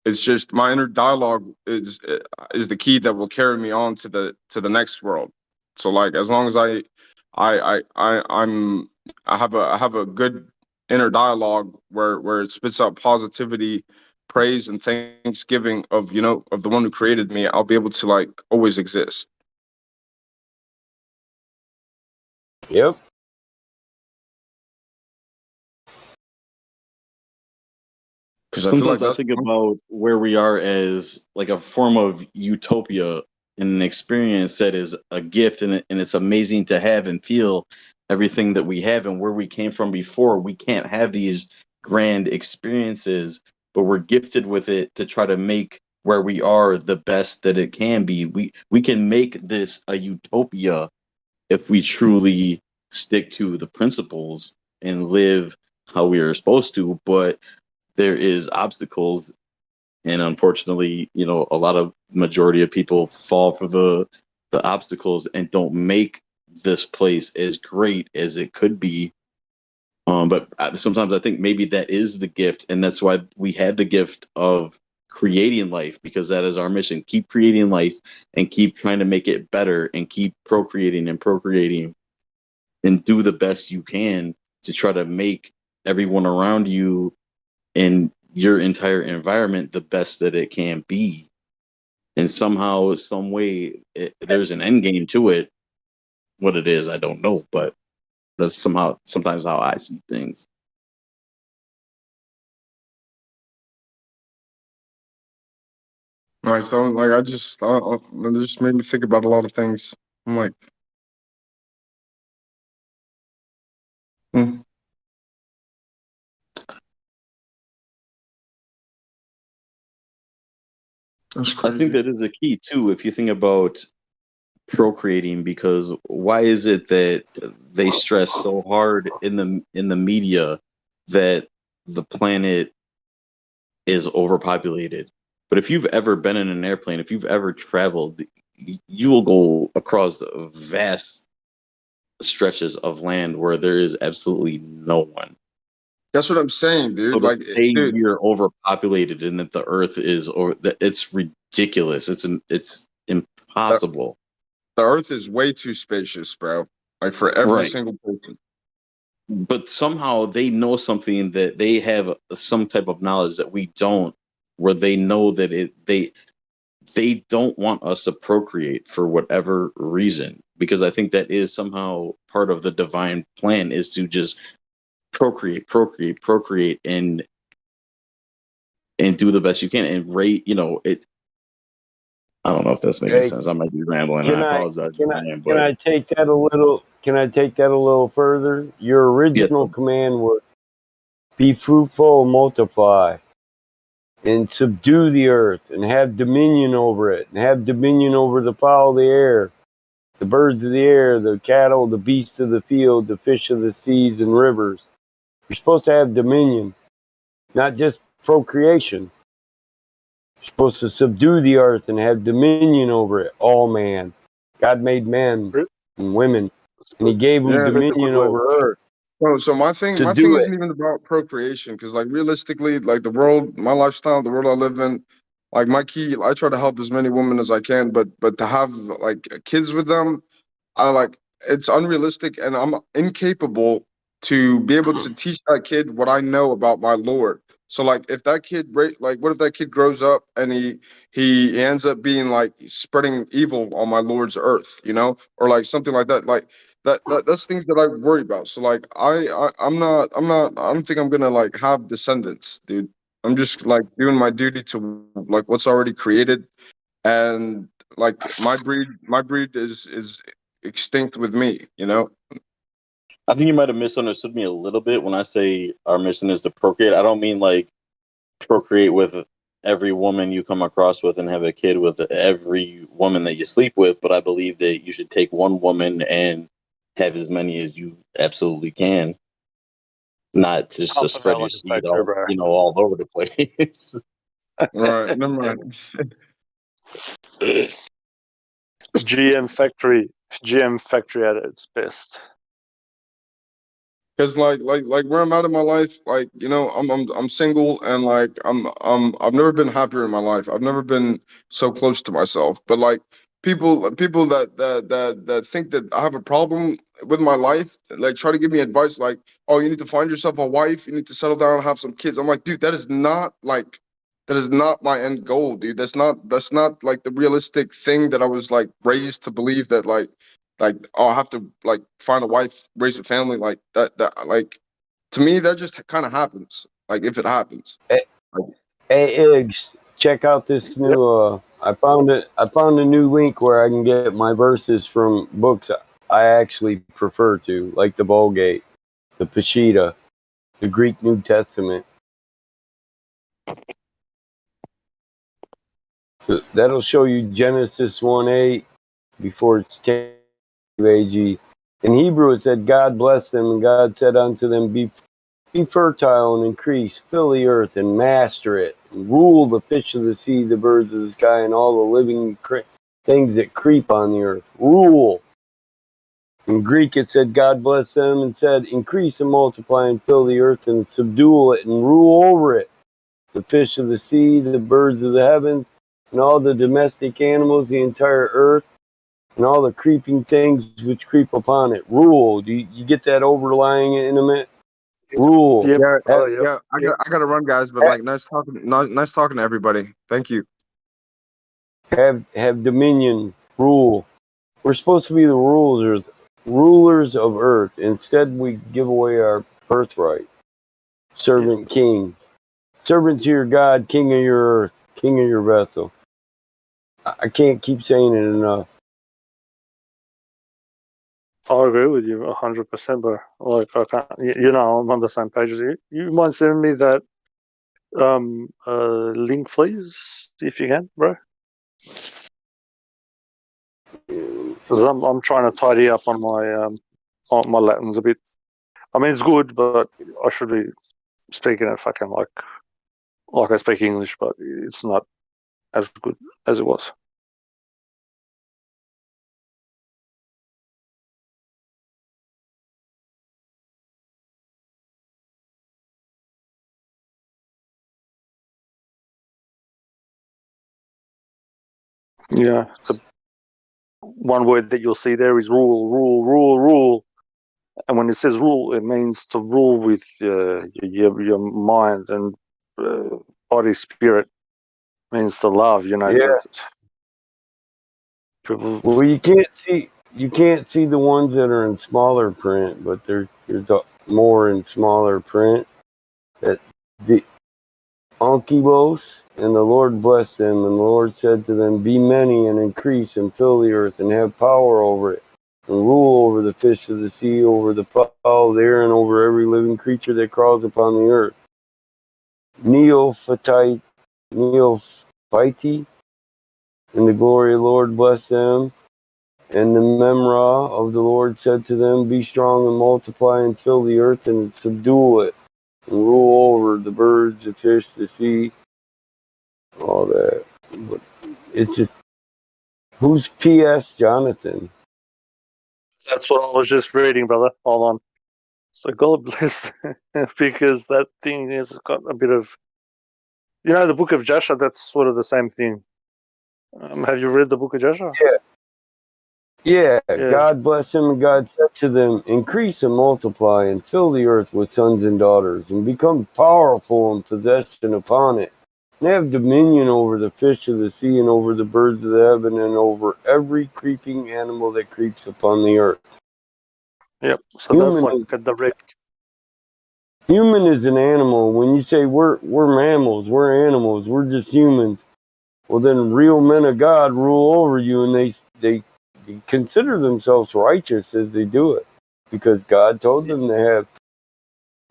it's just my inner dialogue is the key that will carry me on to the next world. So like, as long as I have a good inner dialogue where it spits out positivity, praise, and thanksgiving of, you know, of the one who created me, I'll be able to like always exist. Yep. Because I feel like Sometimes I that's think about where we are as like a form of utopia and an experience that is a gift, and it's amazing to have and feel everything that we have and where we came from before. We can't have these grand experiences, but we're gifted with it to try to make where we are the best that it can be. We can make this a utopia if we truly stick to the principles and live how we are supposed to, but there is obstacles, and unfortunately, you know, a lot of majority of people fall for the obstacles and don't make this place as great as it could be. But sometimes I think maybe that is the gift, and that's why we have the gift of creating life, because that is our mission. Keep creating life and keep trying to make it better and keep procreating and procreating and do the best you can to try to make everyone around you and your entire environment the best that it can be. And somehow, some way, there's an end game to it. What it is, I don't know, but that's sometimes how I see things. nice. So like, it just made me think about a lot of things. I'm like, hmm, that's I think crazy. that is a key too. If you think about procreating, because why is it that they stress so hard in the media that the planet is overpopulated? But if you've ever been in an airplane, if you've ever traveled, you will go across vast stretches of land where there is absolutely no one. That's what I'm saying, So dude. to Like, say dude, we are overpopulated and that the Earth is, or that it's ridiculous. It's the, impossible. the Earth is way too spacious, bro. Like for every Right. single person. But somehow they know something, that they have some type of knowledge that we don't, where they know that they don't want us to procreate for whatever reason, because I think that is somehow part of the divine plan, is to just procreate and do the best you can and rate, you know, it. I don't know if that's making Okay. sense. I might be rambling. I Can I apologize if can I I am, can but I take that a little? Can I take that a little further? Your yes, original command was be fruitful, multiply, and subdue the earth, and have dominion over it, and have dominion over the fowl of the air, the birds of the air, the cattle, the beasts of the field, the fish of the seas and rivers. You're supposed to have dominion, not just procreation. You're supposed to subdue the earth and have dominion over it, all man. God made men Spread, and women, and he spread, gave them Yeah. spread the dominion goodwill. over earth. So my thing Subdue it. isn't even about procreation, because like realistically, like the world, my lifestyle, the world I live in, like my key, I try to help as many women as I can, but to have like kids with them, I like, it's unrealistic, and I'm incapable to be able to teach that kid what I know about my Lord. So like if that kid like what if that kid grows up and he ends up being like spreading evil on my Lord's earth, you know, or like something like that. Like that's things that I worry about. So like I don't think I'm gonna like have descendants, dude. I'm just like doing my duty to like what's already created, and like my breed is extinct with me, you know. I think you might have misunderstood me a little bit when I say our mission is to procreate. I don't mean like procreate with every woman you come across with and have a kid with every woman that you sleep with, but I believe that you should take one woman and have as many as you absolutely can, not just to Pumping spread out your like a fat seed all, turbo. you know, all over the place. Right, never mind. GM factory at its best. Because like where I'm at in my life, like I'm single and like I've never been happier in my life. I've never been so close to myself. But like people that think that I have a problem with my life, like try to give me advice like, oh, you need to find yourself a wife, you need to settle down and have some kids. I'm like, dude, that is not my end goal, dude. That's not like the realistic thing that I was like raised to believe that like oh I have to like find a wife, raise a family like that like to me that just kind of happens like if it happens. Hey, Like, hey, Iggs, check out this new. I found it. I found a new link where I can get my verses from books I actually prefer to, like the Vulgate, the Peshitta, the Greek New Testament. So that'll show you Genesis 1:8 before it's 10 AG. In Hebrew, it said, God blessed them, and God said unto them, Be fertile and increase, fill the earth and master it, and rule the fish of the sea, the birds of the sky, and all the living things that creep on the earth. Rule. In Greek, it said, God blessed them and said, Increase and multiply and fill the earth and subdue it and rule over it. The fish of the sea, the birds of the heavens, and all the domestic animals, the entire earth, and all the creeping things which creep upon it. Rule. Do you get that overlying intimate? Rule. Yep. yeah, Oh, yep. yeah, Yep. I gotta run, guys, but like nice talking to everybody. Thank you. Have dominion. Rule. We're supposed to be the rulers of earth. Instead, we give away our birthright. Servant king. Servant to your God, king of your earth, king of your vessel. I can't keep saying it enough. I agree with you 100%, bro. Like I can't, I'm on the same page as you. You mind sending me that link, please, if you can, bro? Because I'm trying to tidy up on my Latins a bit. I mean, it's good, but I should be speaking it fucking like I speak English, but it's not as good as it was. Yeah, the one word that you'll see there is rule, rule, rule, rule. And when it says rule, it means to rule with your mind and body, spirit. It means to love, Yeah. Well, you can't see the ones that are in smaller print, but there's more in smaller print. That the Onkibos, and the Lord blessed them, and the Lord said to them, Be many and increase and fill the earth and have power over it, and rule over the fish of the sea, over the fowl of the air, and over every living creature that crawls upon the earth. Neophyte, and the glory of the Lord blessed them. And the Memra of the Lord said to them, Be strong and multiply and fill the earth and subdue it, and rule over the birds, the fish, the sea, all that. But it's just, who's P.S. Jonathan? That's what I was just reading, brother. Hold on. So God bless, because that thing has got a bit of, the book of Joshua. That's sort of the same thing. Have you read the book of Joshua? Yeah, Yeah. God blessed them, and God said to them, Increase and multiply, and fill the earth with sons and daughters, and become powerful in possession upon it, and have dominion over the fish of the sea, and over the birds of the heaven, and over every creeping animal that creeps upon the earth. Yep. So that's like a direct. Human is an animal. When you say we're mammals, we're animals, we're just humans, well then real men of God rule over you, and they consider themselves righteous as they do it, because God told them to have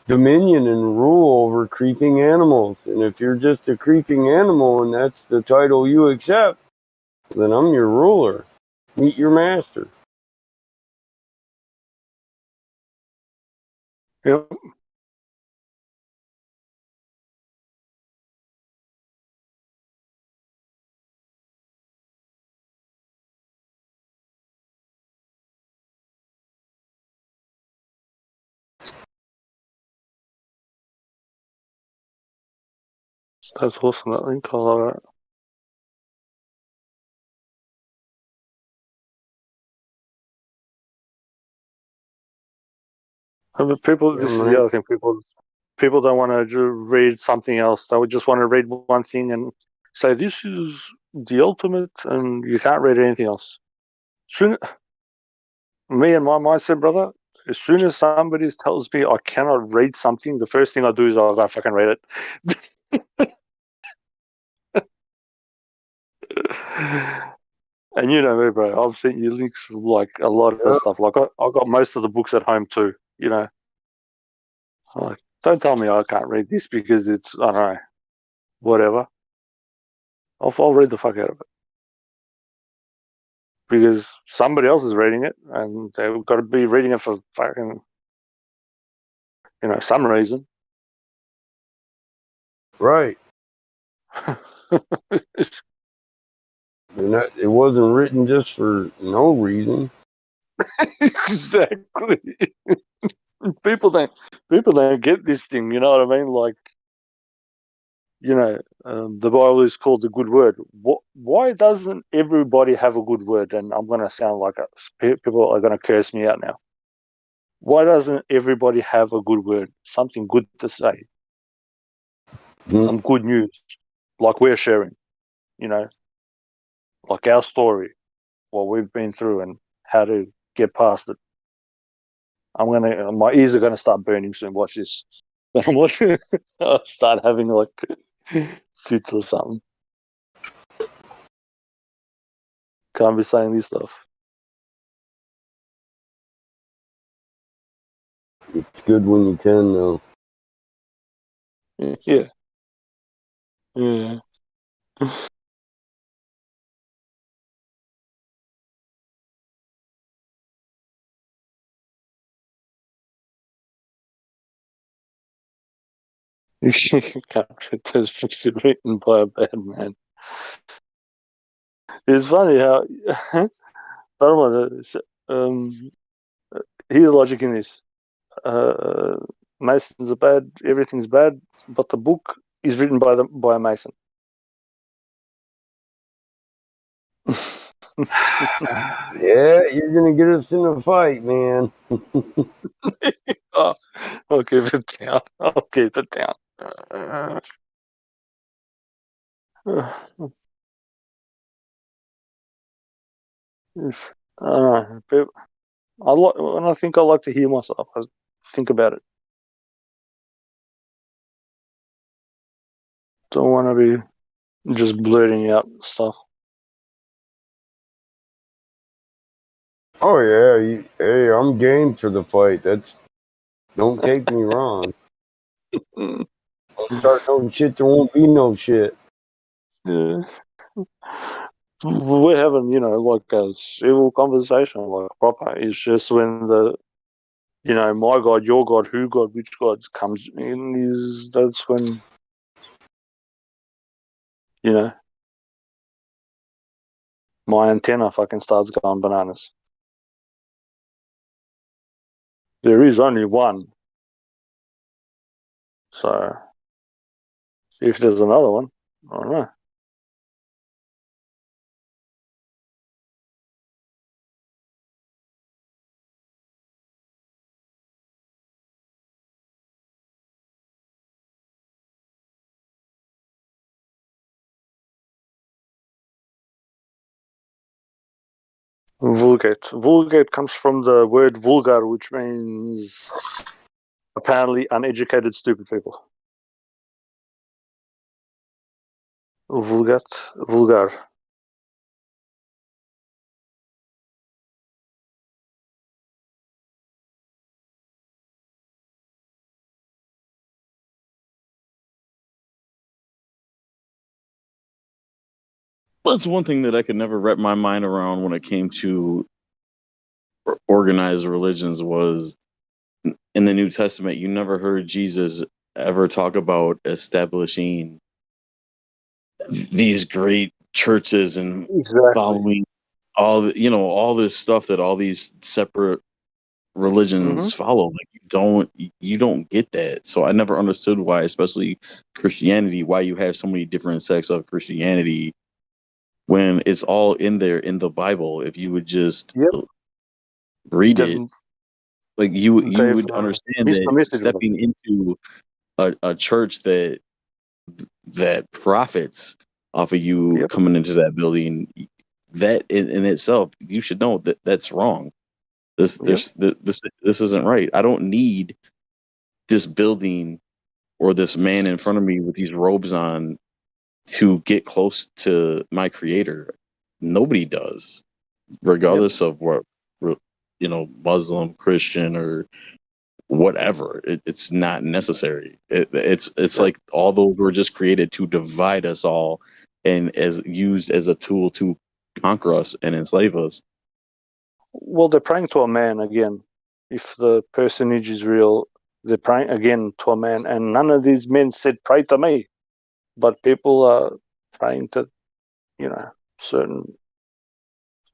dominion and rule over creeping animals. And if you're just a creeping animal and that's the title you accept, then I'm your ruler. Meet your master. Yep. That's awesome. I think I love it. But people, this is the other thing. People don't want to read something else. They would just want to read one thing and say this is the ultimate, and you can't read anything else. Soon, me and my mindset, brother. As soon as somebody tells me I cannot read something, the first thing I do is I go fucking read it. And you know me, bro. I've sent you links for like a lot of stuff. Like I got most of the books at home too. You know, like don't tell me I can't read this because it's I don't know, whatever. I'll read the fuck out of it because somebody else is reading it, and they've got to be reading it for fucking some reason. Right. It wasn't written just for no reason. Exactly. People don't get this thing. You know what I mean? Like, the Bible is called the good word. Why doesn't everybody have a good word? And I'm going to sound like people are going to curse me out now. Why doesn't everybody have a good word? Something good to say. Some good news, like we're sharing. Like our story, what we've been through, and how to get past it. My ears are gonna start burning soon. Watch this. I'll start having like fits or something. Can't be saying this stuff. It's good when you can, though. Yeah. Yeah. Captured written by a bad man. It's funny how I don't want to. Here's logic in this. Masons are bad. Everything's bad, but the book is written by a Mason. Yeah, you're gonna get us in a fight, man. Oh, I'll keep it down. I'll keep it down. I don't know. When I think I like to hear myself, I think about it. Don't want to be just blurting out stuff. Oh yeah, hey, I'm game for the fight. Don't take me wrong. I'll start no shit. There won't be no shit. Yeah. We're having, like a civil conversation, like proper. It's just when my God, your God, who God, which God comes in, that's when, my antenna fucking starts going bananas. There is only one. So, if there's another one, I don't know. Vulgate. Vulgate comes from the word vulgar, which means apparently uneducated, stupid people. Vulgar. That's one thing that I could never wrap my mind around when it came to organized religions was in the New Testament. You never heard Jesus ever talk about establishing these great churches and Exactly. following all this stuff that all these separate religions follow. Like you don't get that. So I never understood why, especially Christianity, why you have so many different sects of Christianity when it's all in there in the Bible. If you would just Yep. read it, like you They've would understand missed that the message of it. stepping into a church that profits off of you Yep. coming into that building, that in itself, you should know that that's wrong. This isn't right. I don't need this building or this man in front of me with these robes on to get close to my creator. Nobody does, regardless of what, Muslim, Christian, or whatever. It's not necessary. It's like all those were just created to divide us all and as used as a tool to conquer us and enslave us. Well, they're praying to a man again. If the personage is real, they're praying again to a man, and none of these men said, "Pray to me," but people are praying to, certain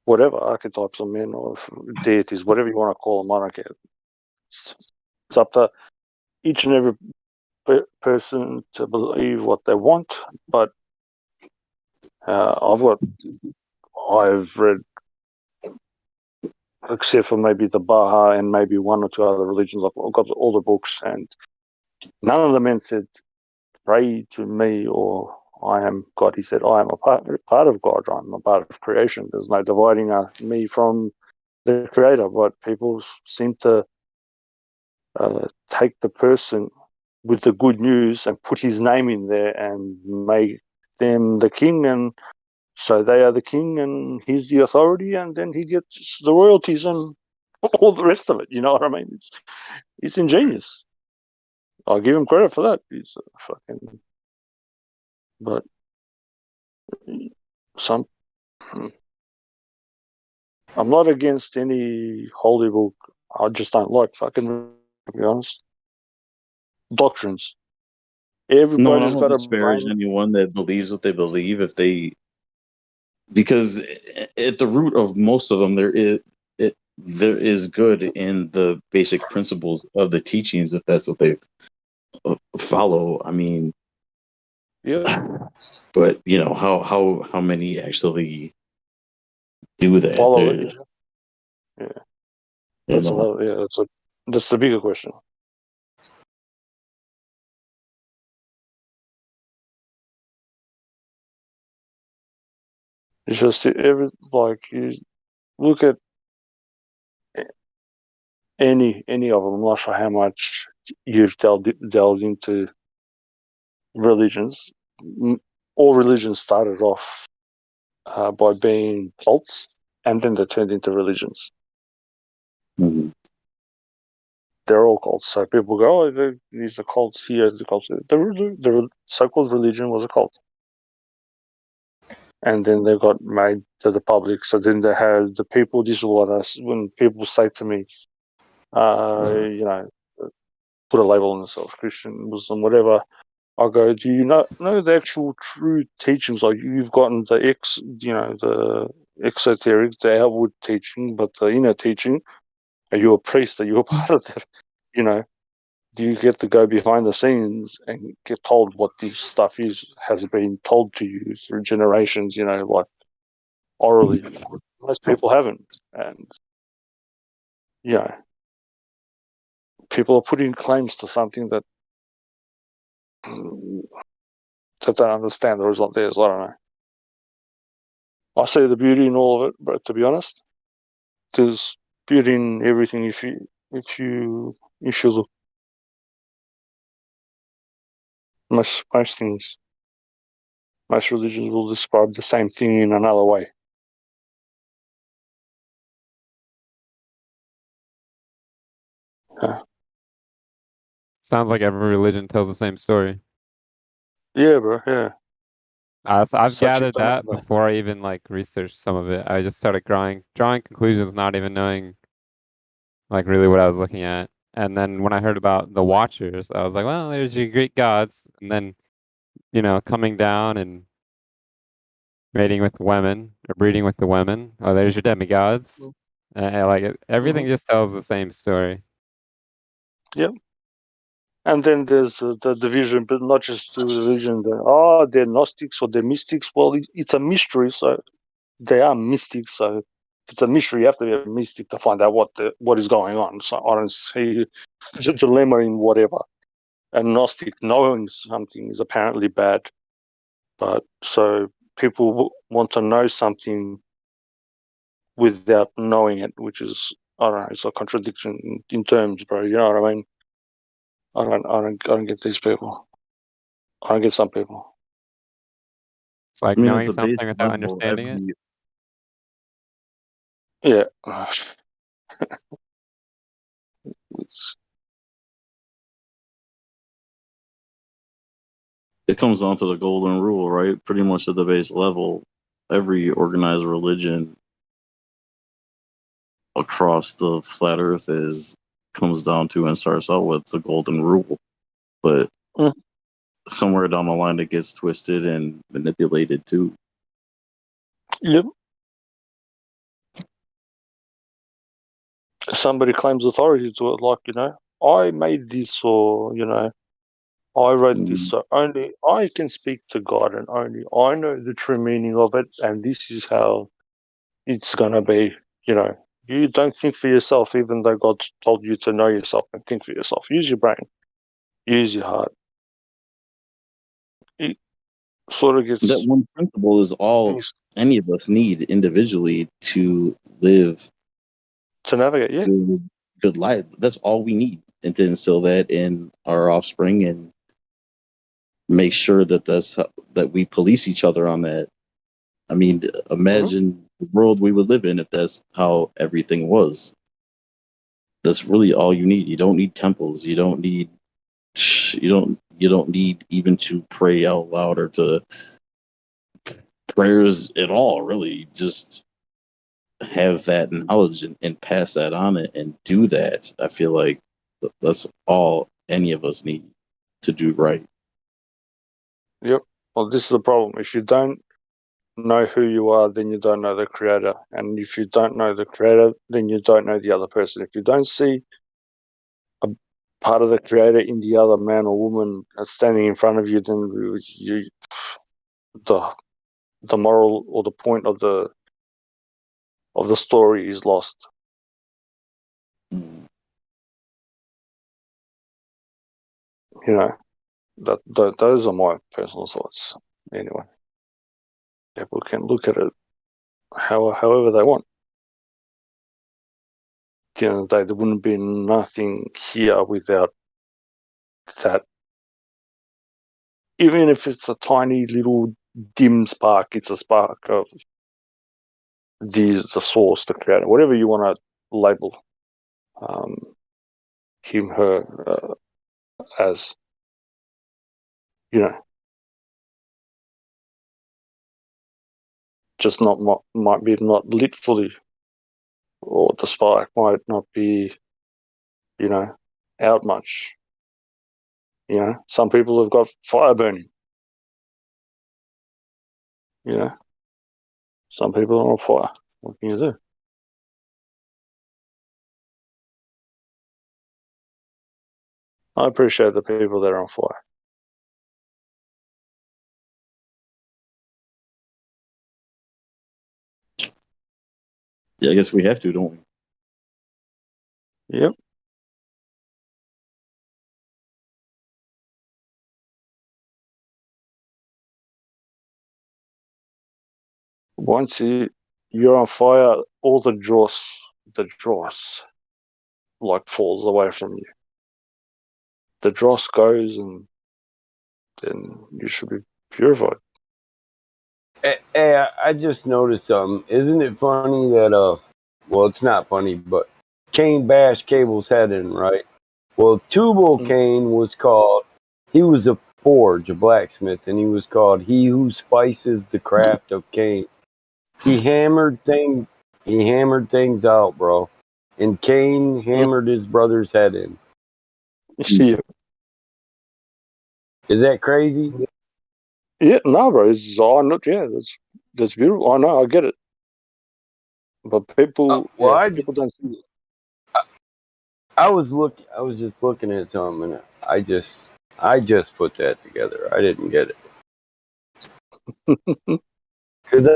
whatever archetypes of men or deities, whatever you want to call them. I don't care. It's up to each and every person to believe what they want. But I've read, except for maybe the Baha and maybe one or two other religions, I've got all the books, and none of the men said, "Pray to me," or "I am God." He said, "I am a part of God. I'm a part of creation." There's no dividing me from the Creator. But people seem to take the person with the good news and put his name in there and make them the king, and so they are the king and he's the authority, and then he gets the royalties and all the rest of it. You know what I mean? It's ingenious. I'll give him credit for that. He's a fucking. But some. I'm not against any holy book. I just don't like fucking, to be honest, doctrines. No, and I Everybody's don't got a disparage brain. anyone that believes what they believe because at the root of most of them there is good in the basic principles of the teachings if that's what they follow. I mean, Yeah, but how many actually do that? follow it. Yeah, You that's know, another. Yeah, that's the bigger question. It's just you look at any of them. I'm not sure how much you've delved into religions. All religions started off by being cults, and then they turned into religions. mm-hmm. They're all cults. So people go, "Oh, these are cults here, the cults." The so-called religion was a cult, and then they got made to the public. So then they had the people. This is what when people say to me, put a label on themselves, Christian, Muslim, whatever. I go, do you know the actual true teachings? Like you've gotten the exoteric, the outward teaching, but the inner teaching. Are you a priest? Are you a part of that? Do you get to go behind the scenes and get told what this stuff has been told to you through generations? Like orally. Most people haven't, and people are putting claims to something that don't understand or is not theirs. I don't know. I see the beauty in all of it, but to be honest, there's beauty in everything if you look. Most things, most religions will describe the same thing in another way. Sounds like every religion tells the same story. Yeah, bro. Yeah. I've gathered Satchitananda. that before I even researched some of it. I just started drawing conclusions, not even knowing really what I was looking at. And then when I heard about the Watchers, I was like, well, there's your Greek gods, and then coming down and mating with the women or breeding with the women. Oh, there's your demigods. Everything just tells the same story. And then there's the division, but not just the division. They're Gnostics or they're mystics. Well, it's a mystery, so they are mystics. So if it's a mystery, you have to be a mystic to find out what is going on. So I don't see the dilemma in whatever. A Gnostic knowing something is apparently bad, but so people want to know something without knowing it, which is, I don't know, it's a contradiction in terms, bro. You know what I mean? I don't get these people. I don't get some people. It's like I mean, at knowing the base something without level, understanding it. Yeah. It's, it comes down to the golden rule, right? Pretty much at the base level, every organized religion across the flat Earth comes down to and starts out with the golden rule, but Mm. somewhere down the line it gets twisted and manipulated too. yep. Somebody claims authority to it, like, I made this, or, I wrote this, so only I can speak to God and only I know the true meaning of it, and this is how it's going to be. You don't think for yourself, even though God told you to know yourself and think for yourself. Use your brain, use your heart. It sort of That gets one principle is all any of us need individually to live to navigate. Yeah. good life. That's all we need, and to instill that in our offspring and make sure that we police each other on that. I mean, imagine the world we would live in if that's how everything was. That's really all you need. You don't need temples. You don't need even to pray out loud or to prayers at all. Really, just have that knowledge and pass that on and do that. I feel like that's all any of us need to do right. Yep. Well, this is the problem. If you don't know who you are, then you don't know the creator. And if you don't know the creator, then you don't know the other person. If you don't see a part of the creator in the other man or woman standing in front of you, then the moral or the point of the story is lost. Mm. Those are my personal thoughts. Anyway, people can look at it however they want. At the end of the day, there wouldn't be nothing here without that. Even if it's a tiny little dim spark, it's a spark of the source, the creator, whatever you want to label him, her as, just might be not lit fully, or the spark might not be, out much. Some people have got fire burning. Some people are on fire. What can you do? I appreciate the people that are on fire. Yeah, I guess we have to, don't we? Yep. Once you're on fire, all the dross like falls away from you. The dross goes, and then you should be purified. Hey, I just noticed something. Isn't it funny that well, it's not funny, but Cain bashed Cable's head in, right? Well, Tubal Cain was called. He was a forge, a blacksmith, and he was called "He Who Spices the Craft of Cain." He hammered things out, bro. And Cain hammered his brother's head in. Yeah. Is that crazy? Yeah, no, bro. That's beautiful. I know, I get it. But people, well, people don't see it. I was just looking at something, and I just put that together. I didn't get it because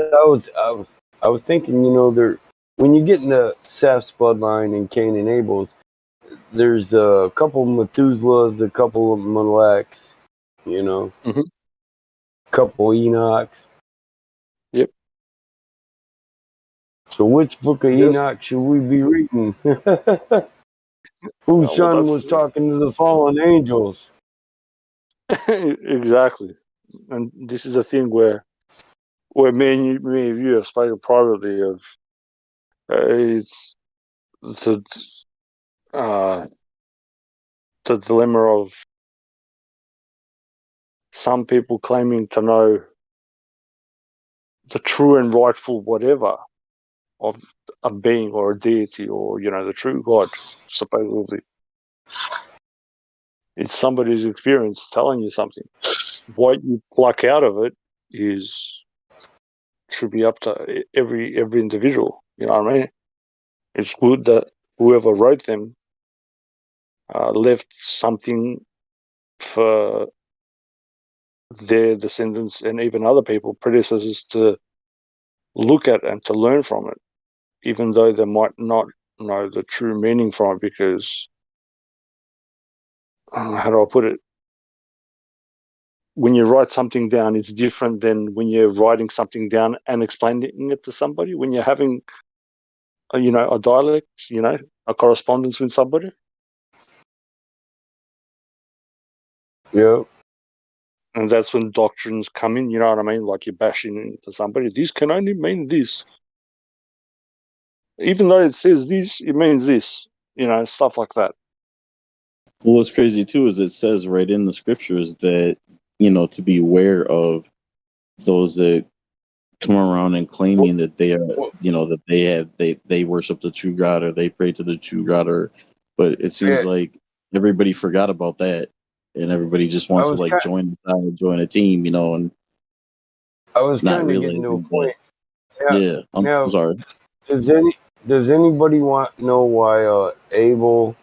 I was thinking, there when you get into Seth's bloodline and Cain and Abel's, there's a couple Methuselahs, a couple of Melechs, Mhm. a couple Enochs. Yep. So which book of Yes. Enoch should we be reading? Whose Well, son was talking to the fallen angels? exactly. And this is a thing where me and you have spoken privately of it's the dilemma of some people claiming to know the true and rightful whatever of a being or a deity or the true God, supposedly. It's somebody's experience telling you something. What you pluck out of it should be up to every individual. You know what I mean? It's good that whoever wrote them left something for their descendants and even other people, predecessors, to look at and to learn from it, even though they might not know the true meaning from it, because how do I put it? When you write something down, it's different than when you're writing something down and explaining it to somebody. When you're having, a dialect, a correspondence with somebody. Yeah. And that's when doctrines come in, you know what I mean? Like you're bashing into somebody. This can only mean this. Even though it says this, it means this. Stuff like that. Well, what's crazy too is it says right in the scriptures that to be aware of those that come around and claiming that they are that they worship the true God or they pray to the true God, but it seems Yeah. like everybody forgot about that and everybody just wants to was like kind join a team, and I was not kind of getting to a realizing that. point. Yeah. Yeah, I'm Now, sorry. does anybody know why Abel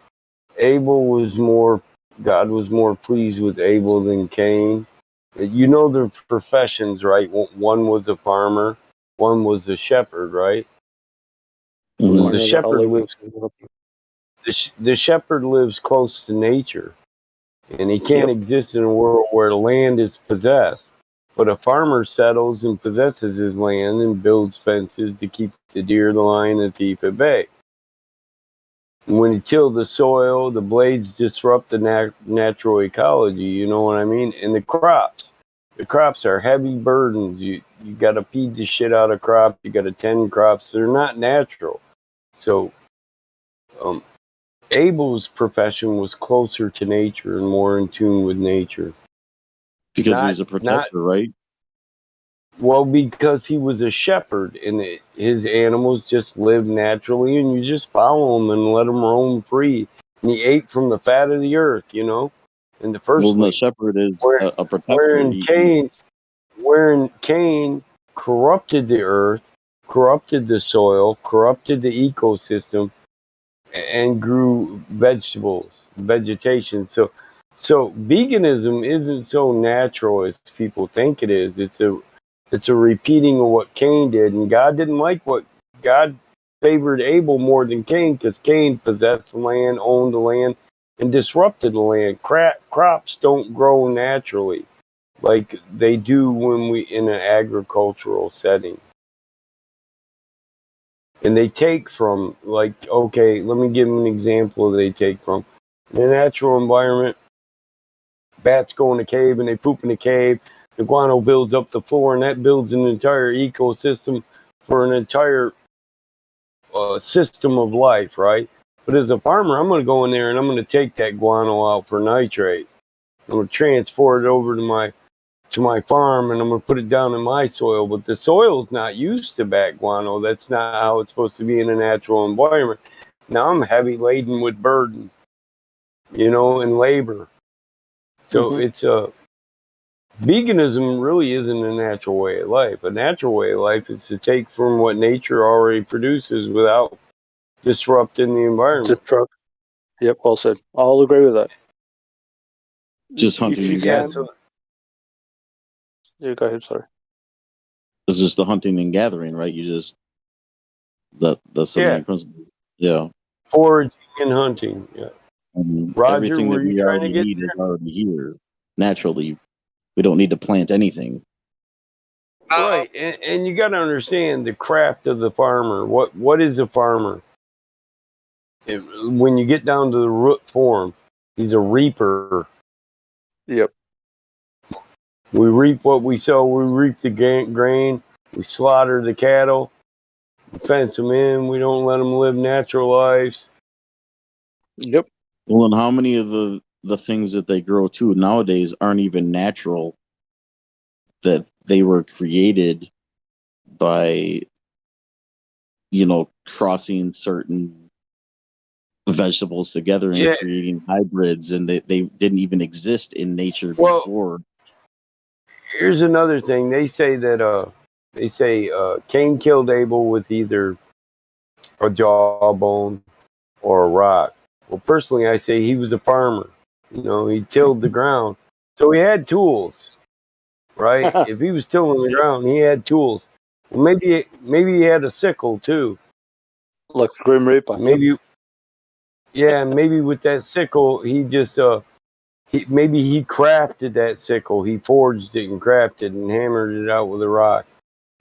was more God was more pleased with Abel than Cain? You know their professions, right? One was a farmer, one was a shepherd, right? Mhm. The shepherd lives. The shepherd lives close to nature, and he can't exist in a world where land is possessed. But a farmer settles and possesses his land and builds fences to keep the deer, the lion, and the thief at bay. And when you till the soil, the blades disrupt the natural ecology. You know what I mean? And the crops are heavy burdens. You got to feed the shit out of crops. You got to tend crops. They're not natural. So Abel's profession was closer to nature and more in tune with nature. Because he was a protector, right? Well, because he was a shepherd and his animals just lived naturally, and you just follow them and let them roam free. And he ate from the fat of the earth, in the first Well, the place. shepherd is a protector. Wherein Cain corrupted the earth, corrupted the soil, corrupted the ecosystem, and grew vegetation. So veganism isn't so natural as people think it is. It's a repeating of what Cain did, and God didn't like what God favored Abel more than Cain because Cain possessed the land, owned the land, and disrupted the land. Crops don't grow naturally like they do when we in an agricultural setting. And they take from, okay, let me give them an example. They take from in a natural environment. Bats go in a cave and they poop in a cave. The guano builds up the floor, and that builds an entire ecosystem for an entire system of life, right? But as a farmer, I'm going to go in there and I'm going to take that guano out for nitrate. I'm going to transport it over to my farm, and I'm going to put it down in my soil. But the soil's not used to bat guano. That's not how it's supposed to be in a natural environment. Now I'm heavy laden with burden, and labor. So veganism really isn't a natural way of life. A natural way of life is to take from what nature already produces without disrupting the environment. Yep, well said. I'll agree with that. Just hunting If you and can, gathering. yeah, go ahead. Sorry. It's just the hunting and gathering, right? You just that's the main principle. Yeah. Foraging and hunting. Yeah. Roger, Everything were that you we trying to already get need is already here naturally. We don't need to plant anything. right? And you got to understand the craft of the farmer. What is a farmer? When you get down to the root form, he's a reaper. Yep. We reap what we sow. We reap the grain. We slaughter the cattle. We fence them in. We don't let them live natural lives. Yep. Well, and how many of the things that they grow too nowadays aren't even natural? That they were created by, crossing certain vegetables together and creating hybrids, and they didn't even exist in nature before. Here's another thing. They say that Cain killed Abel with either a jawbone or a rock. Well, personally, I say he was a farmer. He tilled the ground, so he had tools, right? If he was tilling the ground, he had tools. Well, maybe he had a sickle too. Like the Grim Reaper. Maybe, yeah, maybe with that sickle, he just maybe he crafted that sickle. He forged it and crafted and hammered it out with a rock.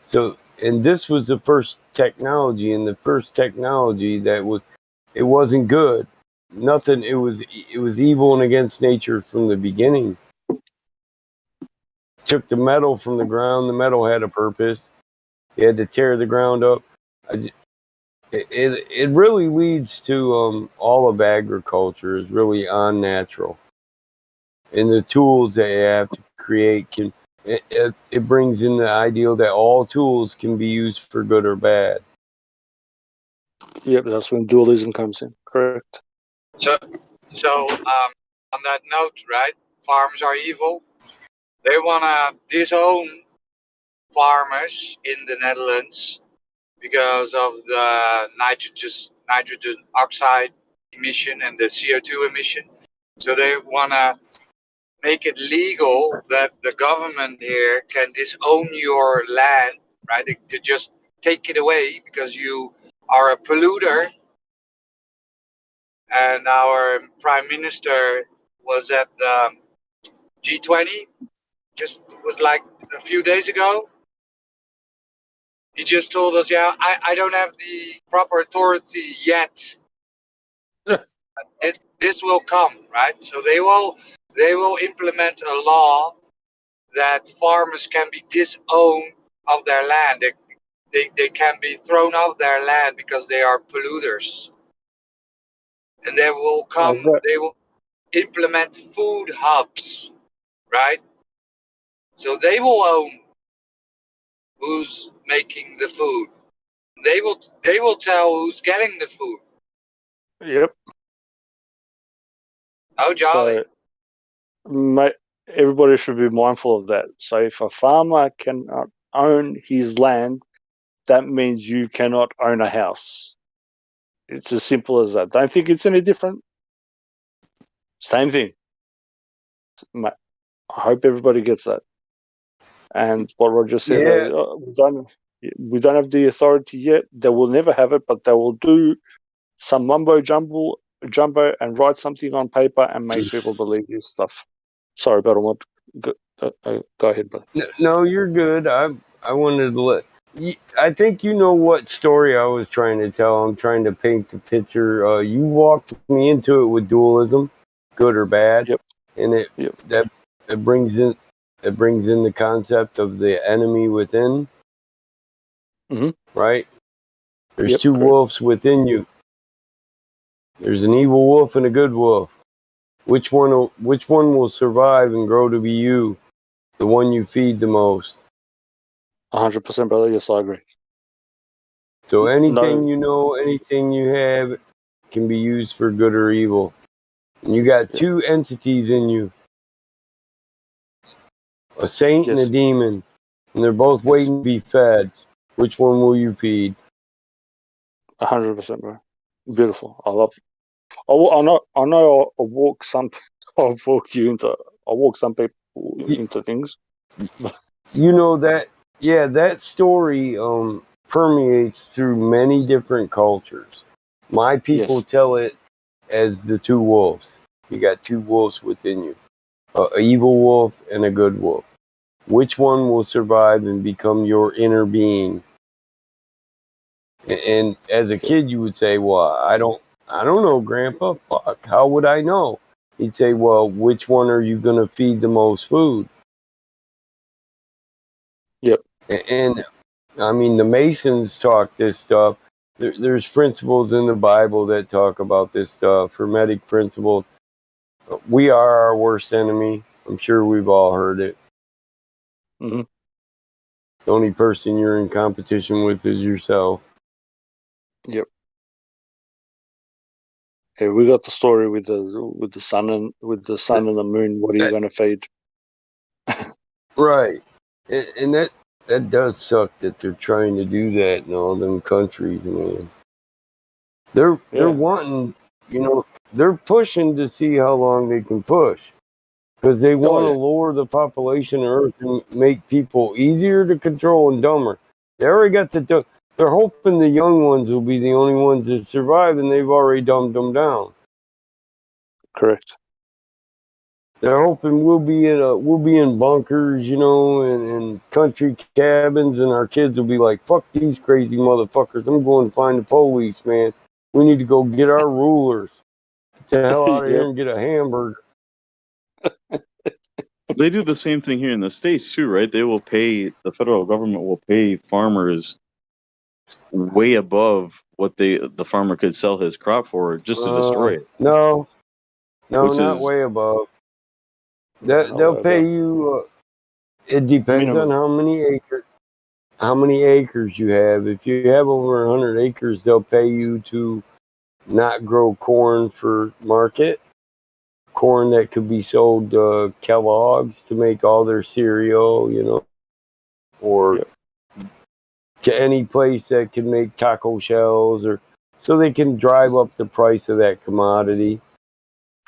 So, and this was the first technology, and the first technology it wasn't good. Nothing. It was evil and against nature from the beginning. Took the metal from the ground. The metal had a purpose. You had to tear the ground up. It really leads to all of agriculture is really unnatural, and the tools that you have to create it brings in the ideal that all tools can be used for good or bad. Yep, that's when dualism comes in. Correct. So on that note, right? Farmers are evil. They wanna disown farmers in the Netherlands because of the nitrogen oxide emission and the CO2 emission. So they wanna make it legal that the government here can disown your land, right? They could just take it away because you are a polluter. And our prime minister was at the G20, just was like a few days ago. He just told us, yeah, I don't have the proper authority yet. This will come, right? So they will implement a law that farmers can be disowned of their land. They can be thrown off their land because they are polluters. And they will implement food hubs, right? So they will own who's making the food. They will tell who's getting the food. Yep. Oh, jolly. So, everybody should be mindful of that. So if a farmer cannot own his land, that means you cannot own a house. It's as simple as that. Don't think it's any different. Same thing. I hope everybody gets that. And what Roger said, we don't have the authority yet. They will never have it, but they will do some mumbo jumbo and write something on paper and make people believe this stuff. Sorry, but I want to go ahead, brother. No, you're good. I wanted to I think you know what story I was trying to tell. I'm trying to paint the picture. You walked me into it with dualism, good or bad, and it brings in the concept of the enemy within. Right? There's two wolves within you. There's an evil wolf and a good wolf. Which one will survive and grow to be you? The one you feed the most. 100%, brother. Yes, I agree. So anything anything you have can be used for good or evil. And you got two entities in you. A saint and a Yes. demon, and they're both Yes. waiting to be fed. Which one will you feed? 100%, bro. Beautiful. I love it. I know. I walk some. I've walked you into. I walk some people into things. You know that, yeah, that story permeates through many different cultures. My people Yes. tell it as the two wolves. You got two wolves within you, a evil wolf and a good wolf. Which one will survive and become your inner being? And as a kid, you would say, "Well, I don't know, Grandpa. Fuck, how would I know?" He'd say, "Well, which one are you going to feed the most food?" Yep. And I mean, the Masons talk this stuff. There's principles in the Bible that talk about this stuff, Hermetic principles. We are our worst enemy. I'm sure we've all heard it. Mm-hmm. The only person you're in competition with is yourself. Yep. Hey, we got the story with the sun and the moon. What are you going to feed? Right. And that does suck that they're trying to do that in all them countries, man. They're wanting, they're pushing to see how long they can push. Because they want to lower the population of Earth and make people easier to control and dumber. They already got they're hoping the young ones will be the only ones that survive, and they've already dumbed them down. Correct. They're hoping we'll be in bunkers, and country cabins, and our kids will be like, "Fuck these crazy motherfuckers! I'm going to find the police, man. We need to go get our rulers. Get the hell out of here and get a hamburger." They do the same thing here in the States too, right? The federal government will pay farmers way above what the farmer could sell his crop for just to destroy it. No, Which not is way above. They'll pay you. It depends Minimum. on how many acres you have. If you have over 100 acres, they'll pay you to not grow corn for market. Corn that could be sold to Kellogg's to make all their cereal, or to any place that can make taco shells, or so they can drive up the price of that commodity.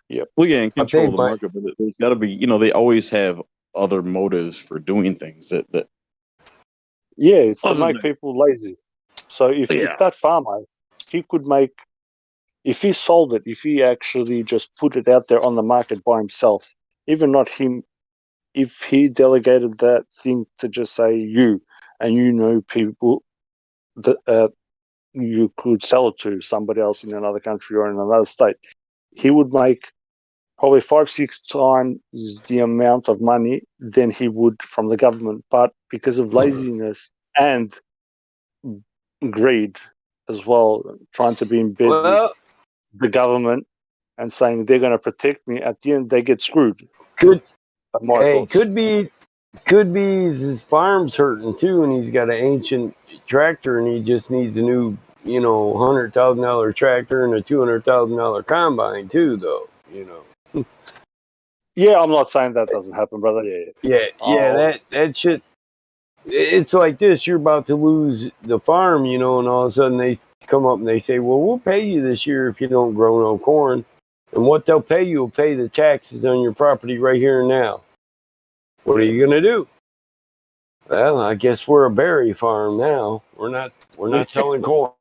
Yep. Well, yeah, and control the market, but there's got to be, they always have other motives for doing things that. Yeah, it's to make people lazy. So if that farmer, he could make, if he sold it, if he actually just put it out there on the market by himself, even not him, if he delegated that thing to just say you, and people that you could sell it to somebody else in another country or in another state, he would make probably 5-6 times the amount of money than he would from the government. But because of laziness and greed as well, trying to be in bed with the government and saying they're going to protect me, at the end they get screwed. Could thoughts. Could be his farm's hurting too, and he's got an ancient tractor, and he just needs a new, $100,000 tractor and a $200,000 combine too, though. Yeah, I'm not saying that doesn't happen, brother. Yeah. That shit. It's like this: you're about to lose the farm, and all of a sudden they come up and they say, "Well, we'll pay you this year if you don't grow no corn." And what they'll pay you will pay the taxes on your property right here and now. What are you gonna do? Well, I guess we're a berry farm now. We're not selling corn.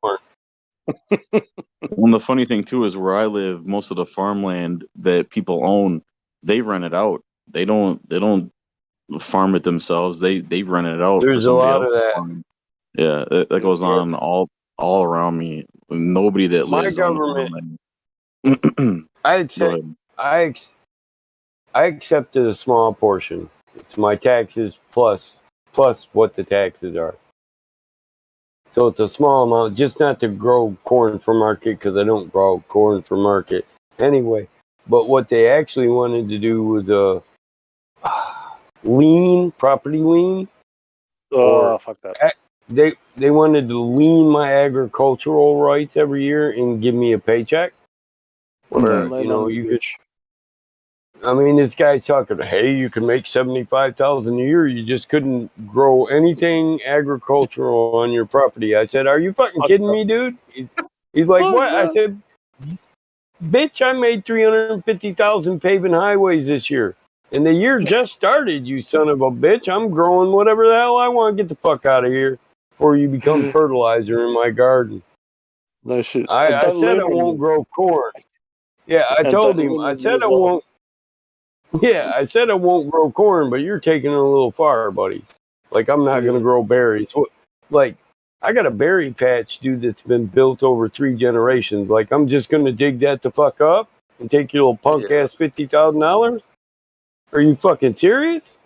And the funny thing too is where I live, most of the farmland that people own, they rent it out. They don't farm it themselves. They rent it out for There's a somebody lot else. of that. Yeah, that goes on all around me. Nobody that My lives on the government, farmland. I accepted a small portion. It's my taxes plus what the taxes are. So it's a small amount, just not to grow corn for market, because I don't grow corn for market anyway. But what they actually wanted to do was a property lien. Fuck that. They wanted to lien my agricultural rights every year and give me a paycheck. Where you could I mean, this guy's talking, hey, you can make 75,000 a year. You just couldn't grow anything agricultural on your property. I said, are you fucking kidding me, dude? He's like, what? I said, bitch, I made 350,000 paving highways this year. And the year just started, you son of a bitch. I'm growing whatever the hell I want. Get the fuck out of here before you become fertilizer in my garden. No shit. I said I won't grow corn. Yeah, I told him. I said I won't. Yeah, I said I won't grow corn, but you're taking it a little far, buddy. Like, I'm not going to grow berries. Like, I got a berry patch, dude, that's been built over 3 generations. Like, I'm just going to dig that the fuck up and take your little punk ass $50,000? Are you fucking serious?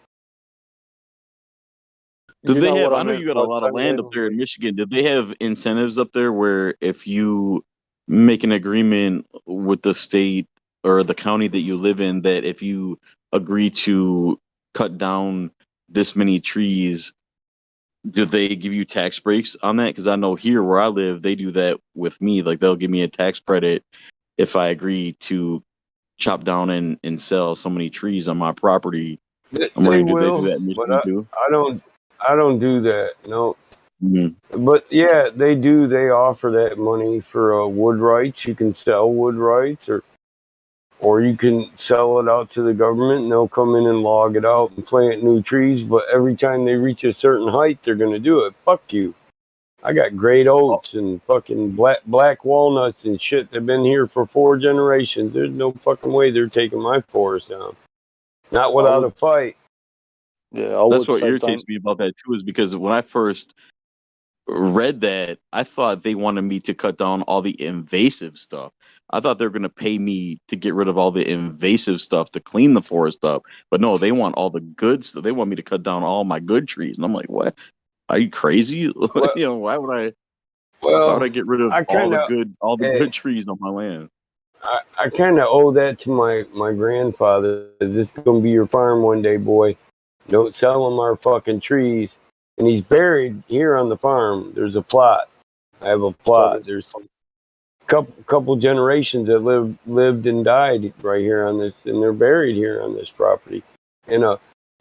Did they have? I know you got a lot of land up there in Michigan. Did they have incentives up there where if you make an agreement with the state or the county that you live in, that if you agree to cut down this many trees, do they give you tax breaks on that? Because I know here where I live, they do that with me. Like, they'll give me a tax credit if I agree to chop down and sell so many trees on my property. I'm wondering, do they do that in Michigan too? I don't do that. No. Mm-hmm. But yeah, they do. They offer that money for wood rights. You can sell wood rights, or you can sell it out to the government, and they'll come in and log it out and plant new trees. But every time they reach a certain height, they're going to do it. Fuck you. I got great oaks and fucking black walnuts and shit. They've been here for 4 generations. There's no fucking way they're taking my forest down. Not without a fight. Yeah, that's what irritates me about that too, is because when I first read that, I thought they wanted me to cut down all the invasive stuff. I thought they were going to pay me to get rid of all the invasive stuff to clean the forest up. But no, they want all the good stuff. They want me to cut down all my good trees. And I'm like, what? Are you crazy? Well, why would I get rid of all the good trees on my land? I kind of owe that to my grandfather. This is going to be your farm one day, boy. Don't sell him our fucking trees. And he's buried here on the farm. There's a plot. I have a plot. There's a couple generations that lived and died right here on this, and they're buried here on this property. And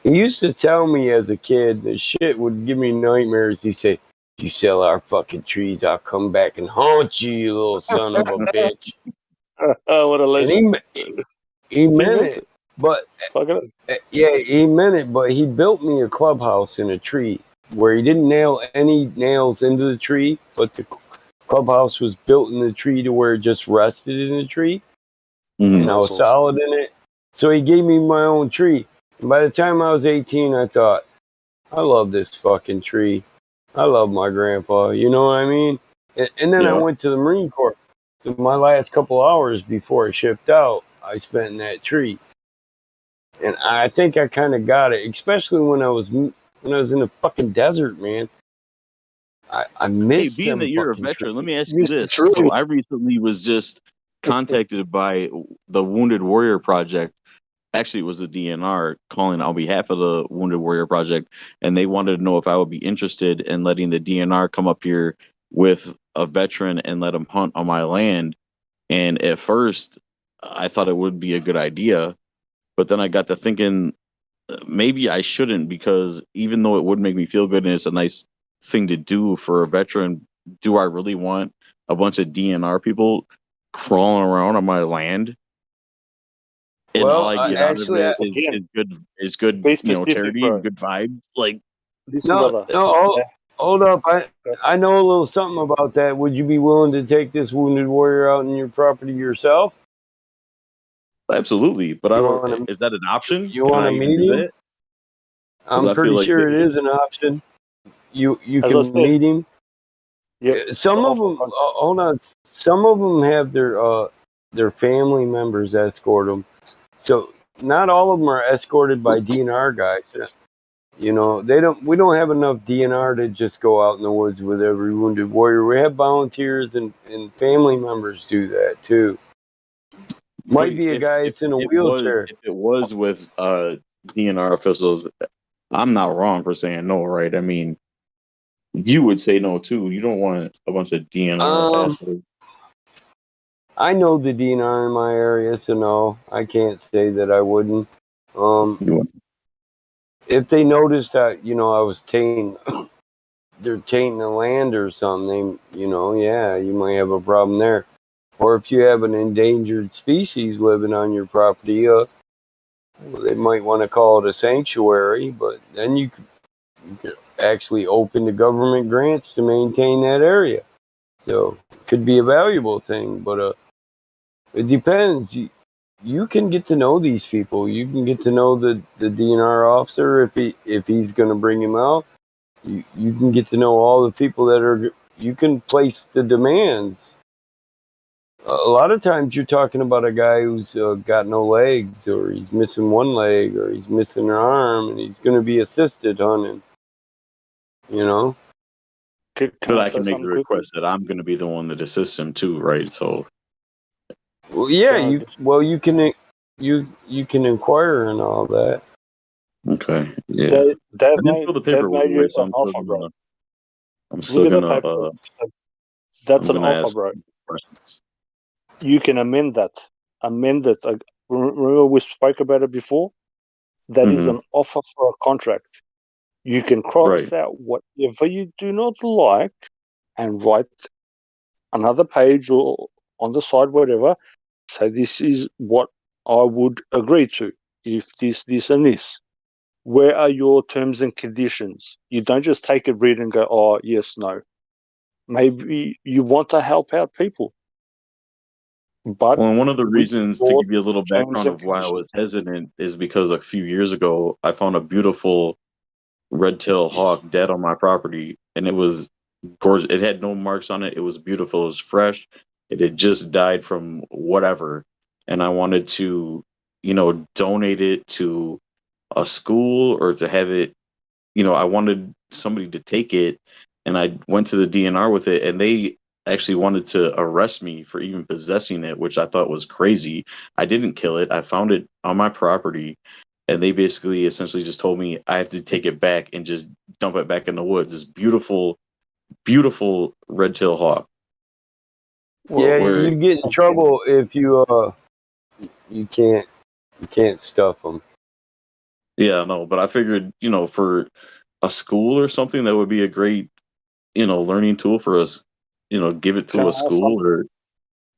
he used to tell me as a kid, the shit would give me nightmares. He'd say, "You sell our fucking trees, I'll come back and haunt you, you little son of a bitch." What a legend. And he meant it. But yeah, he meant it. But he built me a clubhouse in a tree where he didn't nail any nails into the tree, but the clubhouse was built in the tree to where it just rested in the tree, and I was solid in it. So he gave me my own tree. And by the time I was 18, I thought, I love this fucking tree. I love my grandpa. You know what I mean? And then I went to the Marine Corps. So my last couple hours before I shipped out, I spent in that tree. And I think I kind of got it, especially when I was in the fucking desert, man. I miss being that you're a veteran, let me ask you this. So I recently was just contacted by the Wounded Warrior Project. Actually, it was the DNR calling on behalf of the Wounded Warrior Project, and they wanted to know if I would be interested in letting the DNR come up here with a veteran and let him hunt on my land. And at first, I thought it would be a good idea, but then I got to thinking maybe I shouldn't, because even though it would make me feel good and it's a nice thing to do for a veteran, do I really want a bunch of DNR people crawling around on my land? And all I get out of it is good, charity and good vibe. Like, hold up. I know a little something about that. Would you be willing to take this Wounded Warrior out on your property yourself? Absolutely, but is that an option? You want to meet him? I'm pretty sure it is an option. You can meet him. Yeah. Some of them, hold on. Some of them have their family members escort them. So not all of them are escorted by DNR guys. You know, we don't have enough DNR to just go out in the woods with every Wounded Warrior. We have volunteers and family members do that too. Might be a guy that's in a wheelchair. If it was with DNR officials, I'm not wrong for saying no, right? I mean, you would say no too. You don't want a bunch of DNR assholes. I know the DNR in my area, so no, I can't say that I wouldn't. If they noticed that, I was they're tainting the land or something, yeah, you might have a problem there. Or if you have an endangered species living on your property, they might want to call it a sanctuary, but then you could actually open the government grants to maintain that area. So it could be a valuable thing, but it depends. You can get to know these people. You can get to know the DNR officer if he's going to bring him out. You can get to know all the people that are. You can place the demands. A lot of times you're talking about a guy who's got no legs, or he's missing one leg, or he's missing an arm, and he's going to be assisted hunting. But I can make the request that I'm going to be the one that assists him too, right? So. Well, yeah, you can inquire and all that. Okay. Yeah. They've made you an offer, bro. I'm still gonna. That's an offer, bro. You can amend that. Amend it. Remember we spoke about it before. That is an offer for a contract. You can cross out whatever you do not like and write another page or on the side, whatever. Say this is what I would agree to if this, and this. Where are your terms and conditions? You don't just take it, read, and go, oh, yes, no. Maybe you want to help out people. But one of the reasons, to give you a little background of why I was hesitant, is because a few years ago I found a beautiful red-tailed hawk dead on my property, and it was gorgeous. It had no marks on it. It was beautiful. It was fresh. It had just died from whatever, and I wanted to, donate it to a school or to have it. I wanted somebody to take it, and I went to the DNR with it, and they actually wanted to arrest me for even possessing it, which I thought was crazy. I didn't kill it. I found it on my property, and they basically essentially just told me I have to take it back and just dump it back in the woods. This beautiful, beautiful red-tailed hawk. Yeah, you get in trouble if you can't stuff them. Yeah, no, but I figured, for a school or something, that would be a great, learning tool for us. Give it to a school or,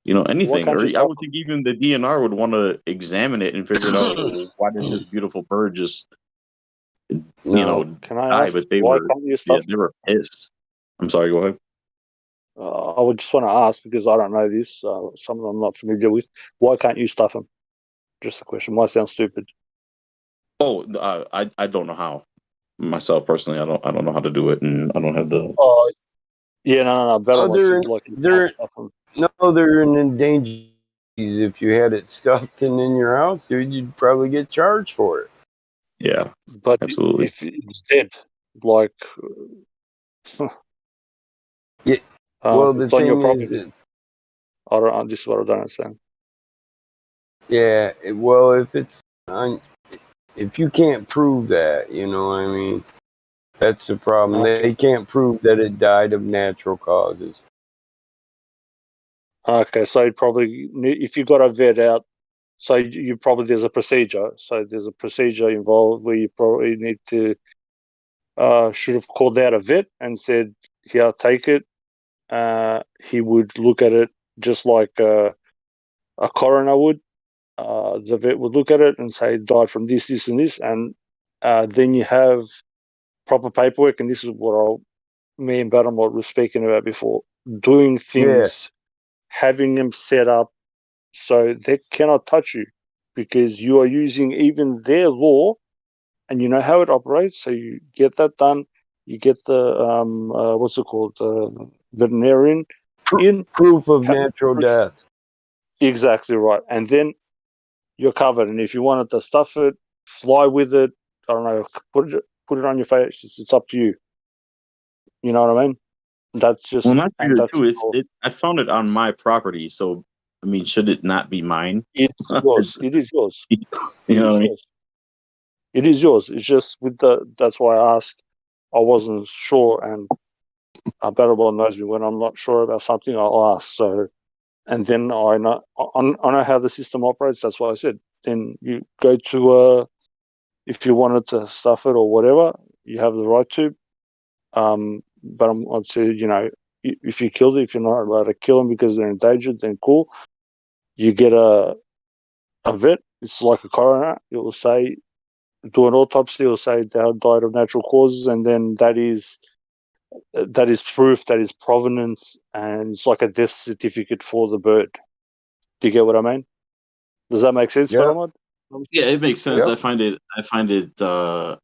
anything. Or I would think even the DNR would want to examine it and figure out, well, why did this beautiful bird just, can I ask, die? But they why were, can't you stuff they were pissed. I'm sorry, go ahead. I would just want to ask, because I don't know this, something I'm not familiar with. Why can't you stuff them? Just a question. Might sound stupid. Oh, I don't know how. Myself personally, I don't know how to do it, and I don't have the. Oh, yeah, no. Better they're in endangered. If you had it stuffed and in your house, dude, you'd probably get charged for it. Yeah, but absolutely. If it's dead, like, yeah. Well, the it's on thing your property. is, this is what I don't understand. Yeah, well, if you can't prove that, I mean, that's the problem. Okay. They can't prove that it died of natural causes. Okay, so probably if you got a vet out, so you probably there's a procedure. So there's a procedure involved where you probably need to should have called out a vet and said, "Here, take it." He would look at it just like a coroner would. The vet would look at it and say died from this, this, and this, and then you have proper paperwork. And this is what me and Battlebot were speaking about before: doing things, having them set up so they cannot touch you, because you are using even their law, and you know how it operates. So you get that done. You get the what's it called, veterinarian in proof of natural death. Exactly right, and then you're covered. And if you wanted to stuff it, fly with it, I don't know, put it on your face. It's up to you. You know what I mean? That's just. Well, not figured too. I found it on my property, so I mean, should it not be mine? It's yours. It is yours. You know what I mean? It is yours. It's just that's why I asked. I wasn't sure, and Battleball knows me when I'm not sure about something, I'll ask. So and then I know how the system operates. That's why I said. Then you go to if you wanted to stuff it or whatever, you have the right to. But I'd say, if you killed it, if you're not allowed to kill them because they're endangered, then cool. You get a vet. It's like a coroner. It will say, do an autopsy. It will say they died of natural causes, and then that is proof, that is provenance, and it's like a death certificate for the bird. Do you get what I mean? Does that make sense, Yeah. Paramount? Yeah, it makes sense. Yep. I find it. I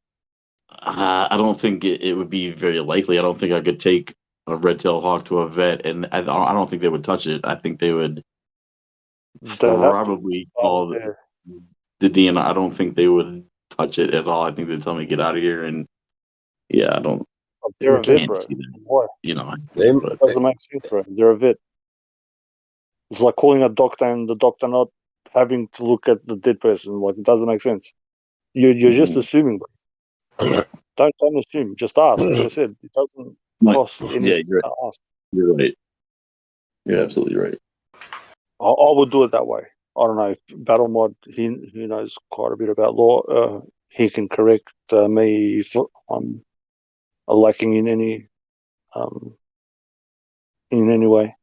don't think it would be very likely. I don't think I could take a red-tailed hawk to a vet, and I don't think they would touch it. I think they would They have to. probably call Yeah. the DNR. I don't think they would touch it at all. I think they'd tell me get out of here, and yeah, I don't. They're I a vet, can't bro. see that. Why? They, It doesn't make sense, bro. They're a vet. It's like calling a doctor and the doctor not having to look at the dead person. Like, it doesn't make sense. You're just assuming, bro. Don't assume. Just ask. Like I said, it doesn't cost anything Yeah, to ask. you're right. You're absolutely right. I would do it that way. I don't know if Battle Mod, he knows quite a bit about law. He can correct me if I'm lacking in any way.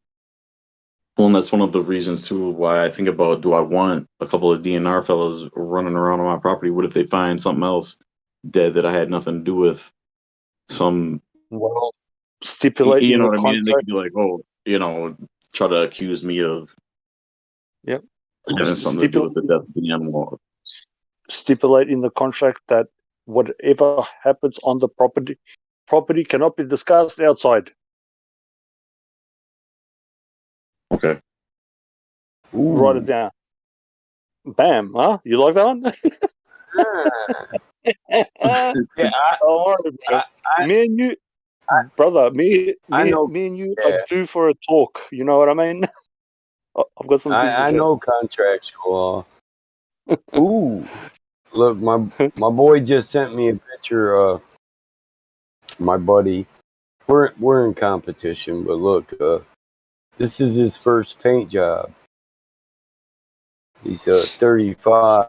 Well, and that's one of the reasons too why I think about, do I want a couple of DNR fellas running around on my property? What if they find something else dead that I had nothing to do with? Some, Well, stipulate you in know the what I mean? And they could contract. be like, oh, try to accuse me of Yep. having something to do with the death of the animal. Stipulate in the contract that whatever happens on the property cannot be discussed outside. Okay. Write it down. Bam, huh? You like that one? yeah, All right, bro. Me and you, brother. Me know- and you yeah. are due for a talk. You know what I mean? I've got some things to I share. know contractual law. Ooh, look, my boy just sent me a picture of my buddy. We're in competition, but look, this is his first paint job. He's 35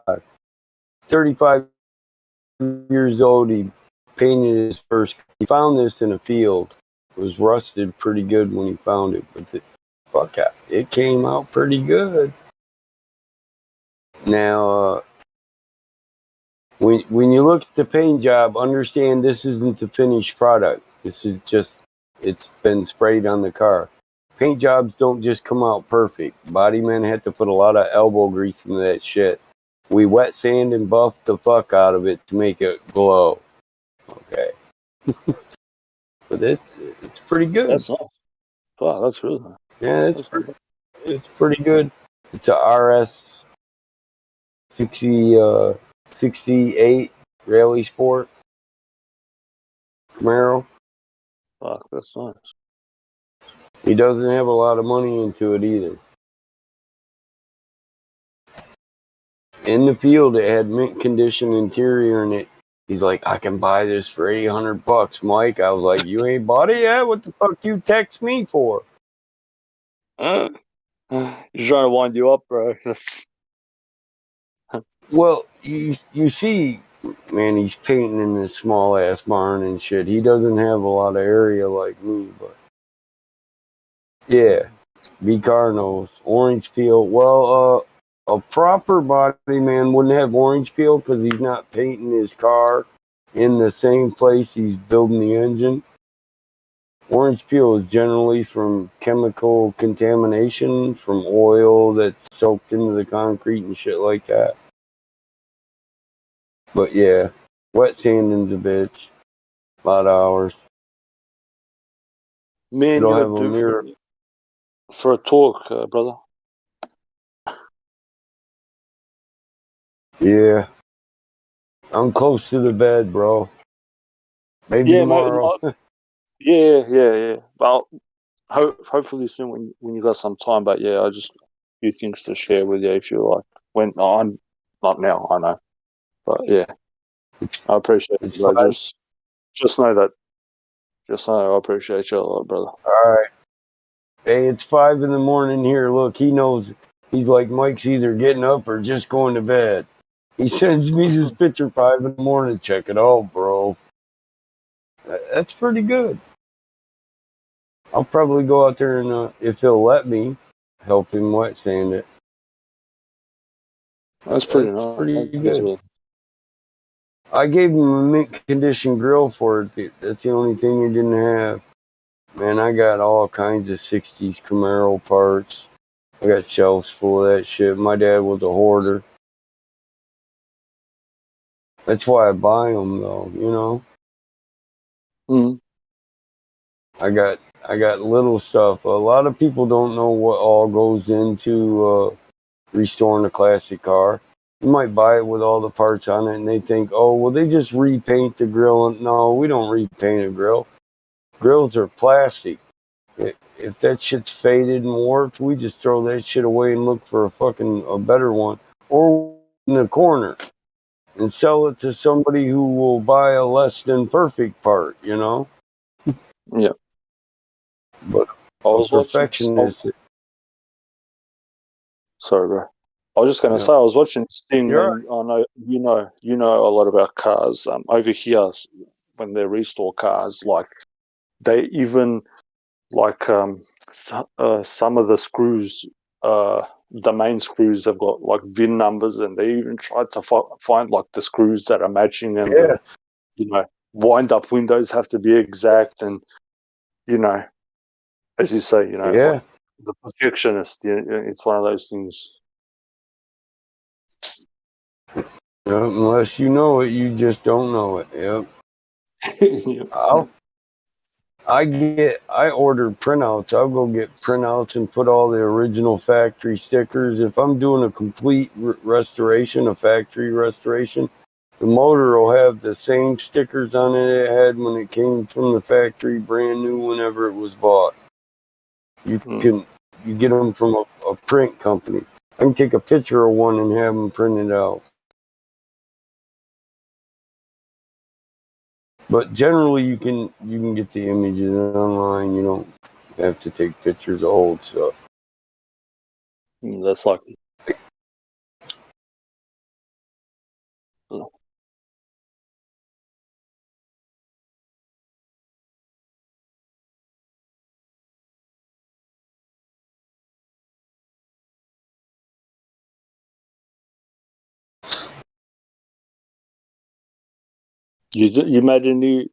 years old. He painted his first. He found this in a field. It was rusted pretty good when he found it, but it came out pretty good. Now, when you look at the paint job, understand this isn't the finished product. This is just, it's been sprayed on the car. Paint jobs don't just come out perfect. Bodymen had to put a lot of elbow grease into that shit. We wet sand and buff the fuck out of it to make it glow. Okay. But it's pretty good. That's nice. Wow, that's really nice. Yeah, it's pretty good. It's a RS 68 Rally Sport Camaro. Fuck, that's nice. He doesn't have a lot of money into it either. In the field, it had mint condition interior in it. He's like, I can buy this for $800, Mike. I was like, you ain't bought it yet? What the fuck you text me for? He's trying to wind you up, bro. Well, you see, man, he's painting in this small ass barn and shit. He doesn't have a lot of area like me, but yeah, V-Car knows. Orange field. Well, a proper body man wouldn't have orange field because he's not painting his car in the same place he's building the engine. Orange peel is generally from chemical contamination, from oil that's soaked into the concrete and shit like that. But yeah, wet sanding's a bitch. A lot of hours. Me and It'll you have are a due mirror. for a talk, brother. Yeah. I'm close to the bed, bro. Maybe Yeah, tomorrow. yeah. Well, hopefully soon when you got some time. But yeah, I just a few things to share with you if you like. When I'm not now, I know. But yeah, I appreciate it. It's Bro. fine. Just know that. Just know I appreciate you a lot, brother. All right. Hey, it's 5 in the morning here. Look, he knows. He's like, Mike's either getting up or just going to bed. He sends me this picture 5 in the morning. Check it out, bro. That's pretty good. I'll probably go out there and, if he'll let me, help him wet sand it. That's pretty That's nice. pretty That's good. really- I gave him a mint condition grill for it. That's the only thing he didn't have. Man, I got all kinds of 60s Camaro parts. I got shelves full of that shit. My dad was a hoarder. That's why I buy them, though, you know? Mm. I got little stuff. A lot of people don't know what all goes into restoring a classic car. You might buy it with all the parts on it, and they think, oh, well, they just repaint the grill. No, we don't repaint a grill. Grills are plastic. If that shit's faded and warped, we just throw that shit away and look for a better one, or in the corner, and sell it to somebody who will buy a less than perfect part. You know. Yeah. But I was watching. perfectionist. Sorry, bro. I was just going to Yeah. say I was watching this thing, You're and I know you know a lot about cars. Over here, when they restore cars, like they even like some of the screws, the main screws have got like VIN numbers, and they even tried to find like the screws that are matching, and Yeah. the wind up windows have to be exact, and as you say, Yeah. like the perfectionist. It's one of those things. Unless you know it, you just don't know it. Yep. Yeah. I order printouts. I'll go get printouts and put all the original factory stickers. If I'm doing a complete restoration, a factory restoration, the motor will have the same stickers on it it had when it came from the factory, brand new, whenever it was bought. You get them from a print company. I can take a picture of one and have them printed out. But generally, you can get the images online. You don't have to take pictures of old stuff. That's lucky. You made any?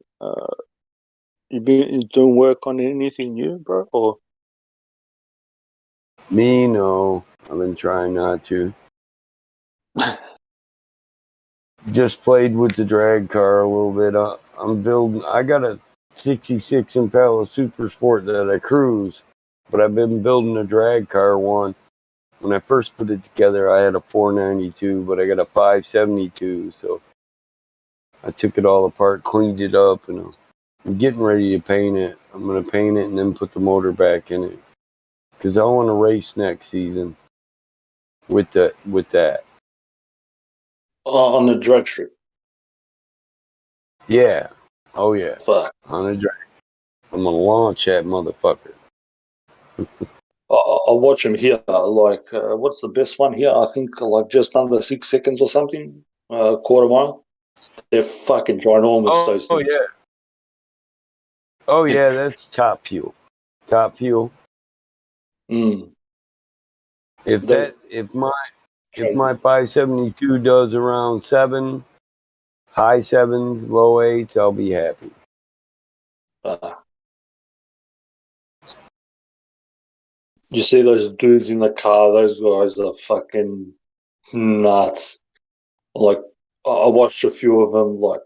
You been doing work on anything new, bro? Or Me, no. I've been trying not to. Just played with the drag car a little bit. I'm building. I got a '66 Impala Super Sport that I cruise, but I've been building a drag car one. When I first put it together, I had a 492, but I got a 572. So I took it all apart, cleaned it up, and I'm getting ready to paint it. I'm gonna paint it and then put the motor back in it because I want to race next season with that. on the drag strip? Yeah. Oh yeah. Fuck. On a drag. I'm gonna launch that motherfucker. I'll watch them here. Like, what's the best one here? I think like just under 6 seconds or something. Quarter mile. They're fucking ginormous. Those things. Yeah. Oh yeah, that's top fuel. Top fuel. Mm. If my 572 does around 7, high 7s, low 8s, I'll be happy. You see those dudes in the car? Those guys are fucking nuts. Like, I watched a few of them. Like,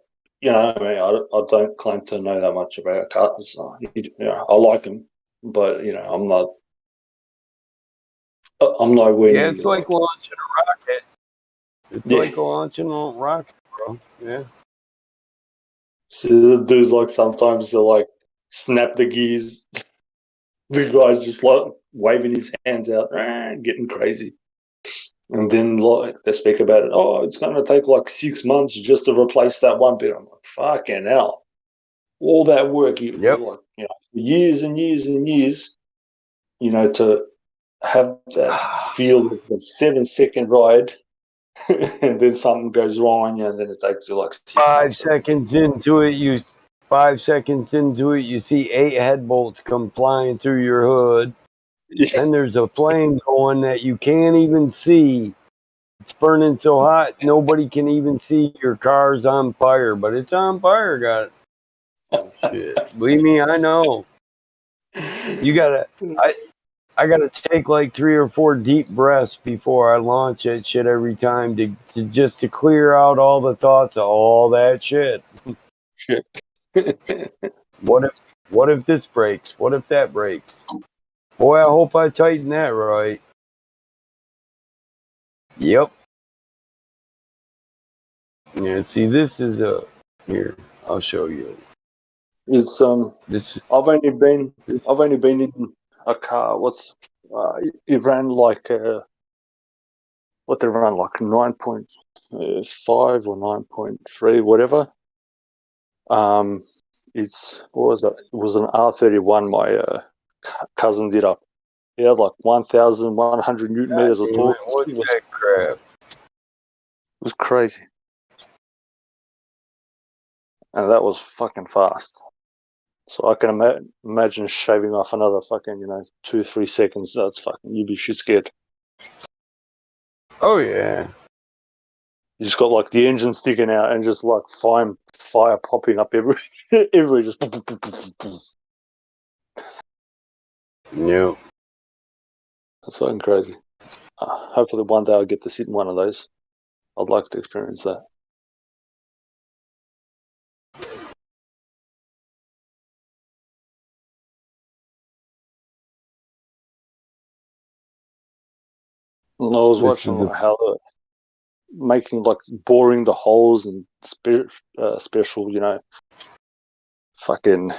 I mean, I don't claim to know that much about cars. I like them, but I'm nowhere Yeah, near it's you. like launching a rocket. It's Yeah. like launching a rocket, bro. Yeah. See the dudes like sometimes they like snap the gears. The guy's just like waving his hands out, getting crazy. And then like they speak about it. Oh, it's going to take like 6 months just to replace that one bit. I'm like, fucking hell! All that work, Yep. like, years and years and years, you know, to have that feel of the 7-second ride, and then something goes wrong on you, and then it takes you like 6 5 months. seconds into it, you 5 seconds into it, you see 8 head bolts come flying through your hood. Yeah. Then there's a flame going that you can't even see. It's burning so hot, nobody can even see your car's on fire, but it's on fire, God. Shit. Believe me, I know. You gotta, I gotta take like 3 or 4 deep breaths before I launch that shit every time to just to clear out all the thoughts of all that shit. Shit. What if this breaks? What if that breaks? Boy, I hope I tighten that right. Yep. Yeah, see, this is here. I'll show you. It's This I've only been this in a car. It ran like what they run like 9.5 or 9.3, whatever. It's what was that? It was an R31. My cousin did up. He had like 1,100 Newton meters of torque. what's It was that crap? crazy, and that was fucking fast. So I can imagine shaving off another fucking 2-3 seconds. That's fucking, you'd be shit scared. Oh yeah. You just got like the engine sticking out and just like fire popping up everywhere. Just Yep. that's fucking crazy. Hopefully one day I'll get to sit in one of those. I'd like to experience that. And I was watching how they're making like boring the holes and special, fucking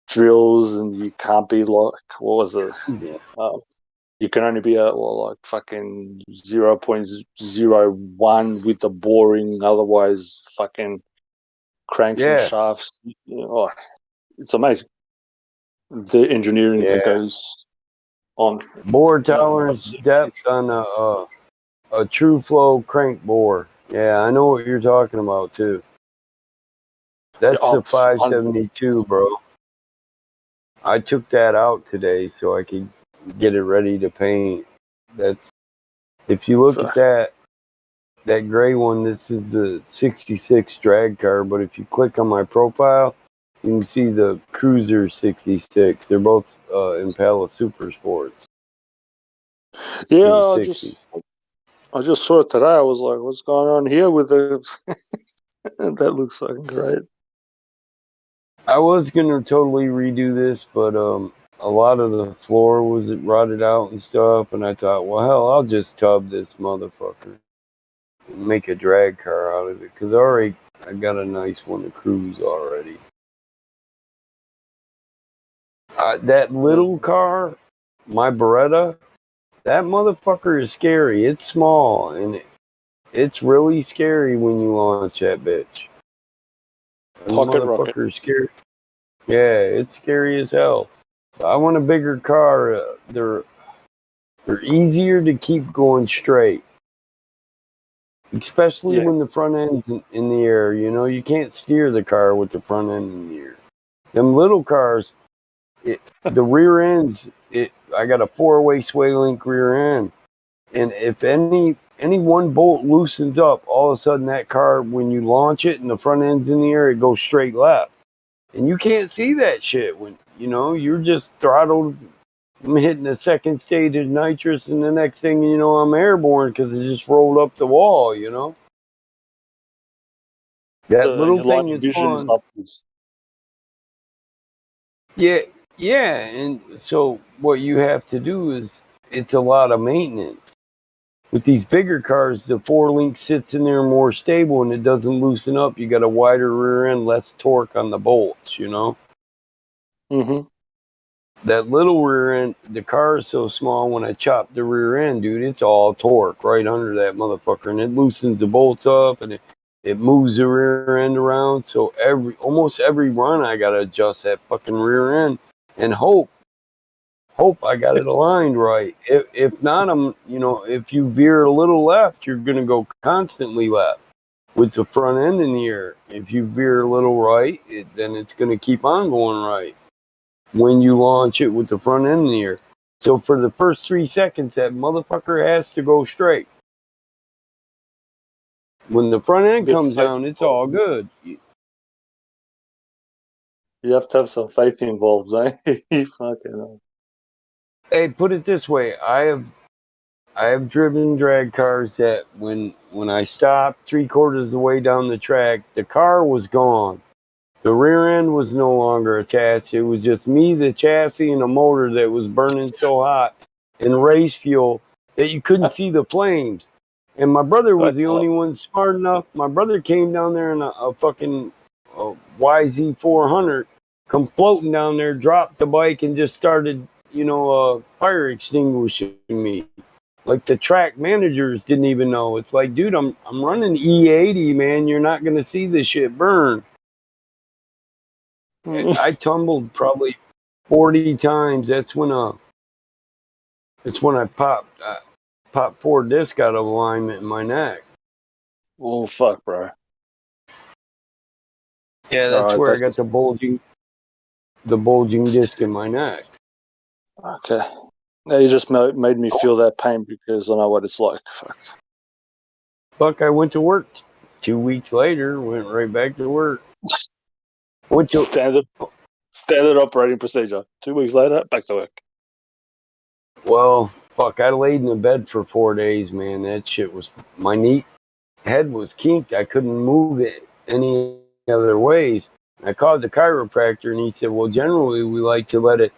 drills, and you can't be like, what was it? You can only be at like fucking 0.01 with the boring, otherwise fucking cranks and shafts. It's amazing the engineering that goes on. Bore tolerance depth on a true flow crank bore. Yeah, I know what you're talking about too. That's the 572, bro. I took that out today so I could get it ready to paint. That's, if you look at that gray one, this is the 66 drag car, but if you click on my profile, you can see the Cruiser 66. They're both Impala Super Sports. Yeah, I just saw it today. I was like, what's going on here with the that looks fucking great. I was gonna totally redo this, but a lot of the floor was rotted out and stuff, and I thought, well, hell, I'll just tub this motherfucker and make a drag car out of it, because I got a nice one to cruise already. That little car, my Beretta, that motherfucker is scary. It's small, and it's really scary when you launch that bitch. Pocket rocket. Scary. Yeah, it's scary as hell. So I want a bigger car. They're easier to keep going straight, especially when the front end's in the air. You can't steer the car with the front end in the air. Them little cars, the rear ends. I got a 4-way sway link rear end, and if any one bolt loosens up, all of a sudden that car, when you launch it and the front end's in the air, it goes straight left. And you can't see that shit when, you're just throttled. I'm hitting the second stage of nitrous, and the next thing you know, I'm airborne because it just rolled up the wall, That little thing is fun. Yeah, and so what you have to do is, it's a lot of maintenance. With these bigger cars, the 4-link sits in there more stable and it doesn't loosen up. You got a wider rear end, less torque on the bolts, Mm-hmm. That little rear end, the car is so small, when I chop the rear end, dude, it's all torque right under that motherfucker, and it loosens the bolts up, and it moves the rear end around. So almost every run, I gotta adjust that fucking rear end and hope hope I got it aligned right. If not, if you veer a little left, you're going to go constantly left with the front end in the air. If you veer a little right, then it's going to keep on going right when you launch it with the front end in the air. So for the first 3 seconds, that motherfucker has to go straight. When the front end Bit comes faith down, it's all good. You have to have some faith involved, eh? Fucking hell. Hey, put it this way: I have driven drag cars that when I stopped 3/4 of the way down the track, the car was gone. The rear end was no longer attached. It was just me, the chassis, and a motor that was burning so hot in race fuel that you couldn't see the flames. And my brother was the only one smart enough. My brother came down there in a fucking YZ400, come floating down there, dropped the bike, and just started, fire extinguishing me. Like the track managers didn't even know. It's like, dude, I'm running E80, man. You're not gonna see this shit burn. I tumbled probably 40 times. That's when I popped 4 discs out of alignment in my neck. Oh fuck, bro. Yeah, that's Alright, where I that's got the bulging disc in my neck. Okay. Now you just made me feel that pain because I know what it's like. Fuck. Fuck, I went to work 2 weeks later, went right back to work. Went to Standard operating procedure. 2 weeks later, back to work. Well, fuck, I laid in the bed for 4 days, man. That shit was, my head was kinked. I couldn't move it any other ways. I called the chiropractor and he said, well, generally we like to let it,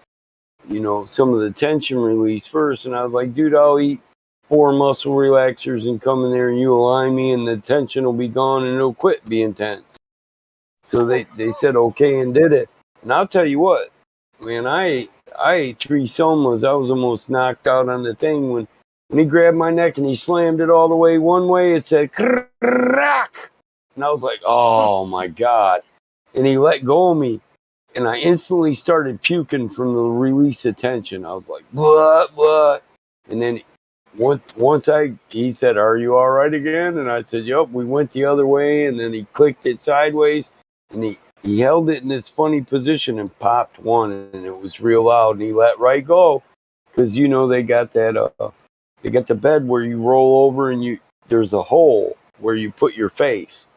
some of the tension release first. And I was like, dude, I'll eat 4 muscle relaxers and come in there and you align me and the tension will be gone and it'll quit being tense. So they said okay and did it. And I'll tell you what, man, I ate 3 somas. I was almost knocked out on the thing when he grabbed my neck and he slammed it all the way one way. It said crack, and I was like, oh my god! And he let go of me, and I instantly started puking from the release of tension. I was like, what? And then he said, are you all right again? And I said, yup. We went the other way, and then he clicked it sideways, and he held it in this funny position and popped one, and it was real loud. And he let right go, because they got that they got the bed where you roll over and there's a hole where you put your face.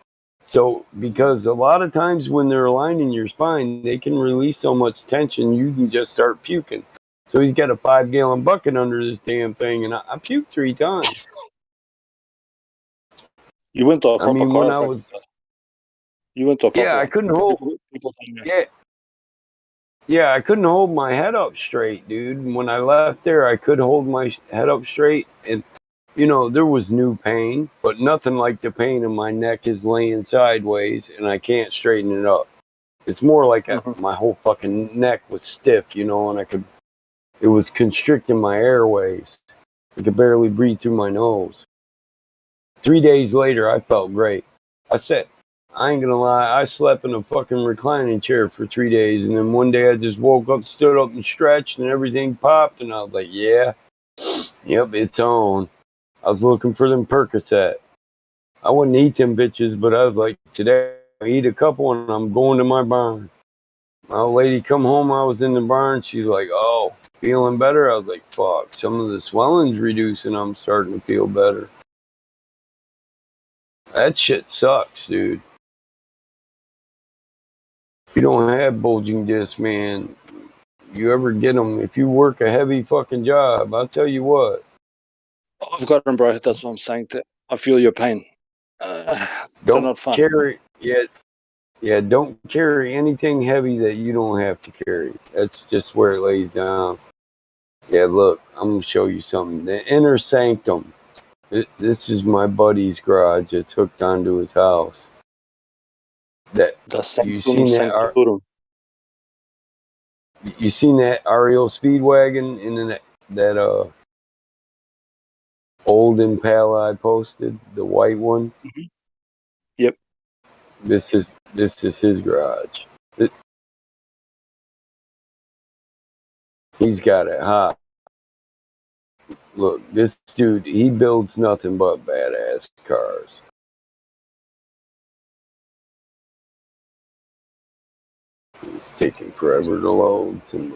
So because a lot of times when they're aligning your spine, they can release so much tension you can just start puking. So he's got a 5-gallon bucket under this damn thing, and I puked 3 times. You went to a proper when I was. You went to a proper Yeah, I couldn't hold. Yeah, I couldn't hold my head up straight, dude. When I left there, I could hold my head up straight, and there was new pain, but nothing like the pain in my neck is laying sideways, and I can't straighten it up. It's more like my whole fucking neck was stiff, and it was constricting my airways. I could barely breathe through my nose. 3 days later, I felt great. I said, I ain't gonna lie, I slept in a fucking reclining chair for 3 days, and then one day I just woke up, stood up, and stretched, and everything popped, and I was like, yeah, yep, it's on. I was looking for them Percocet. I wouldn't eat them bitches, but I was like, today I eat a couple, and I'm going to my barn. My old lady come home, I was in the barn, she's like, oh, feeling better? I was like, fuck, some of the swelling's reducing, I'm starting to feel better. That shit sucks, dude. If you don't have bulging discs, man, you ever get them, if you work a heavy fucking job, I'll tell you what. I've got them, bro. That's what I'm saying. I feel your pain. They're not fun. Don't carry anything heavy that you don't have to carry. That's just where it lays down. Yeah, look, I'm going to show you something. The inner sanctum. This is my buddy's garage. It's hooked onto his house. You seen that Ariel Speedwagon in that old Impala I posted, the white one? Mm-hmm. Yep. This is his garage. He's got it hot. Look, this dude, he builds nothing but badass cars. It's taking forever to load. And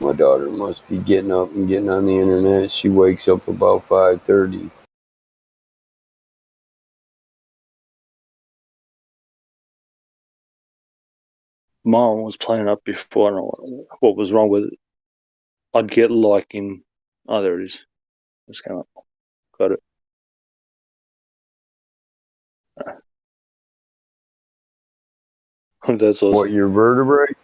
my daughter must be getting up and getting on the internet. She wakes up about 5:30. Mine was playing up before. I don't know what was wrong with it. I'd get like in. Oh, there it is. Just came up. Got it. That's awesome. What, your vertebrae?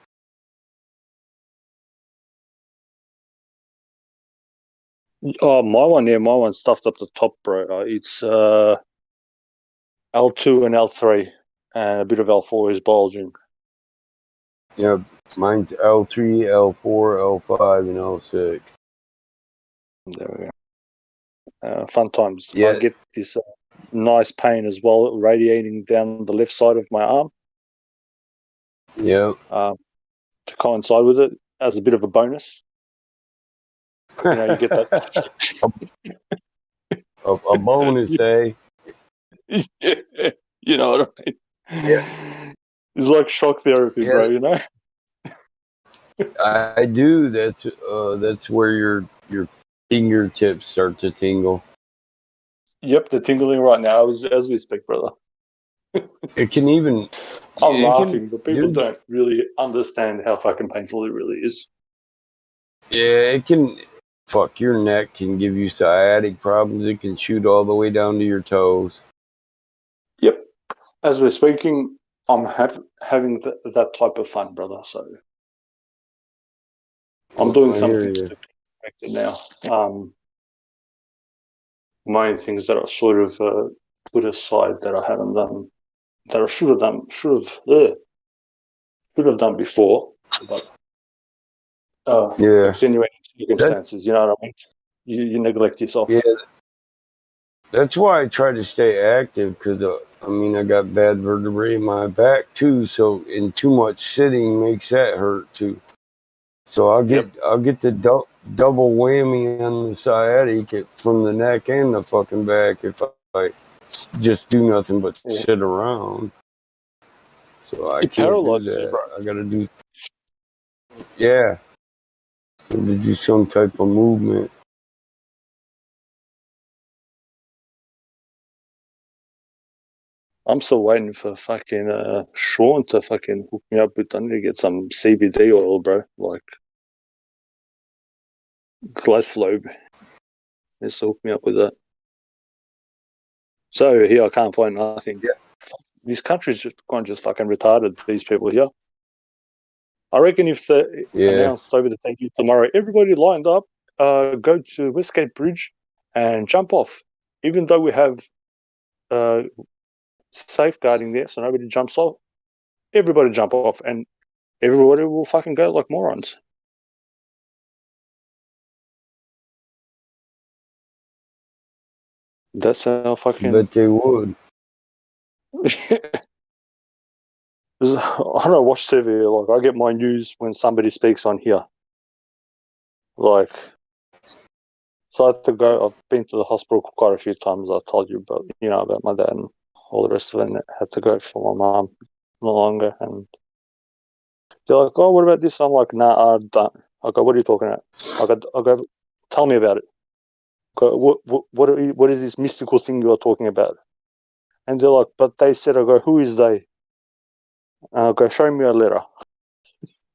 Oh, my one, yeah, my one's stuffed up the top, bro. It's L2 and L3, and a bit of L4 is bulging. Yeah, mine's L3, L4, L5, and L6. There we go. Fun times. Yeah. I get this nice pain as well, radiating down the left side of my arm. Yeah. To coincide with it, as a bit of a bonus. You know, you get that. a bonus, eh? You know what I mean? Yeah. It's like shock therapy, Yeah. bro, you know? I do. That's where your fingertips start to tingle. Yep, they're tingling right now as we speak, brother. It can even. I'm it laughing, can, but people dude, don't really understand how fucking painful it really is. Yeah, it can. Fuck, your neck can give you sciatic problems. It can shoot all the way down to your toes. Yep. As we're speaking, I'm having that type of fun, brother. So I'm doing I some hear things you. to correct it now. Main things that I sort of put aside that I haven't done, that I should have done before, but Yeah. extenuating circumstances. You know what I mean? You neglect yourself. Yeah. That's why I try to stay active because I got bad vertebrae in my back too. So and too much sitting makes that hurt too. So I'll get the double whammy on the sciatic from the neck and the fucking back if I just do nothing but sit around. So I It can't do paralyzes you, that. bro. I gotta do. Yeah. To do some type of movement. I'm still waiting for fucking Sean to fucking hook me up with. I need to get some CBD oil, bro. Like Glaflobe. Needs to hook me up with that. So here I can't find nothing. Yeah. This country's just gone just fucking retarded. These people here. I reckon if they announced over the TV tomorrow, everybody lined up, go to Westgate Bridge and jump off. Even though we have safeguarding there, so nobody jumps off. Everybody jump off, and everybody will fucking go like morons. That's how fucking. But they would. I don't watch TV. Like I get my news when somebody speaks on here. Like, so I have to go. I've been to the hospital quite a few times. I told you about, about my dad and all the rest of it. And I had to go for my mom no longer. And they're like, "Oh, what about this?" I'm like, "Nah, I don't." I go, "What are you talking about?" I go, "Tell me about it." I go, what is this mystical thing you are talking about? And they're like, "But they said." I go, "Who is they?" And I go, "Show me a letter."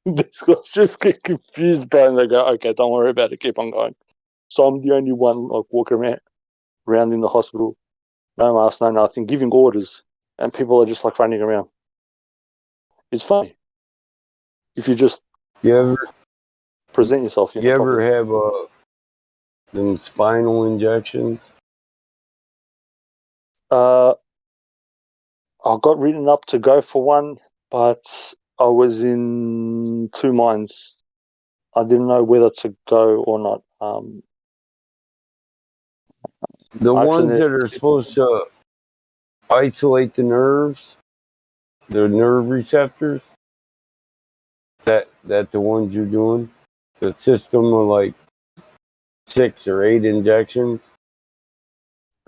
These guys just get confused, bro, and they go, "Okay, don't worry about it. Keep on going." So I'm the only one like walking around in the hospital, no mask, no nothing, giving orders, and people are just like running around. It's funny if you just present yourself. You ever have them spinal injections? I got written up to go for one, but I was in two minds. I didn't know whether to go or not. The ones that are supposed to isolate the nerves, the nerve receptors. That the ones you're doing? a system of like 6 or 8 injections?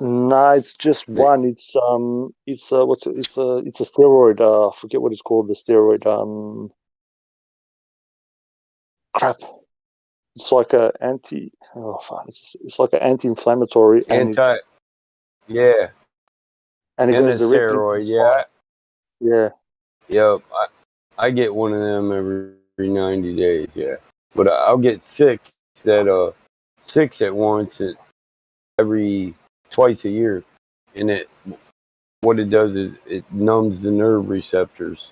No, it's just one. It's what's it? It's a steroid. I forget what it's called. The steroid. Crap. It's like a anti. Oh fuck! It's like an anti-inflammatory, and Yeah, it and a goes directly to the steroid. spine. Yeah. Yep. I get one of them every 90 days. Yeah, but I'll get 6 at once every twice a year, and what it does is it numbs the nerve receptors.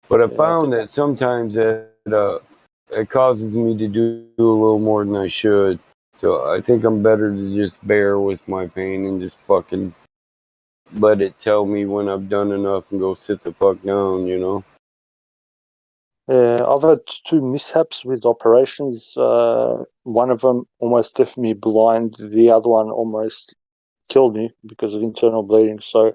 But I Yeah, I found think that sometimes it causes me to do a little more than I should. So I think I'm better to just bear with my pain and just fucking let it tell me when I've done enough and go sit the fuck down, you know? Yeah, I've had 2 mishaps with operations. One of them almost left me blind. The other one almost killed me because of internal bleeding. So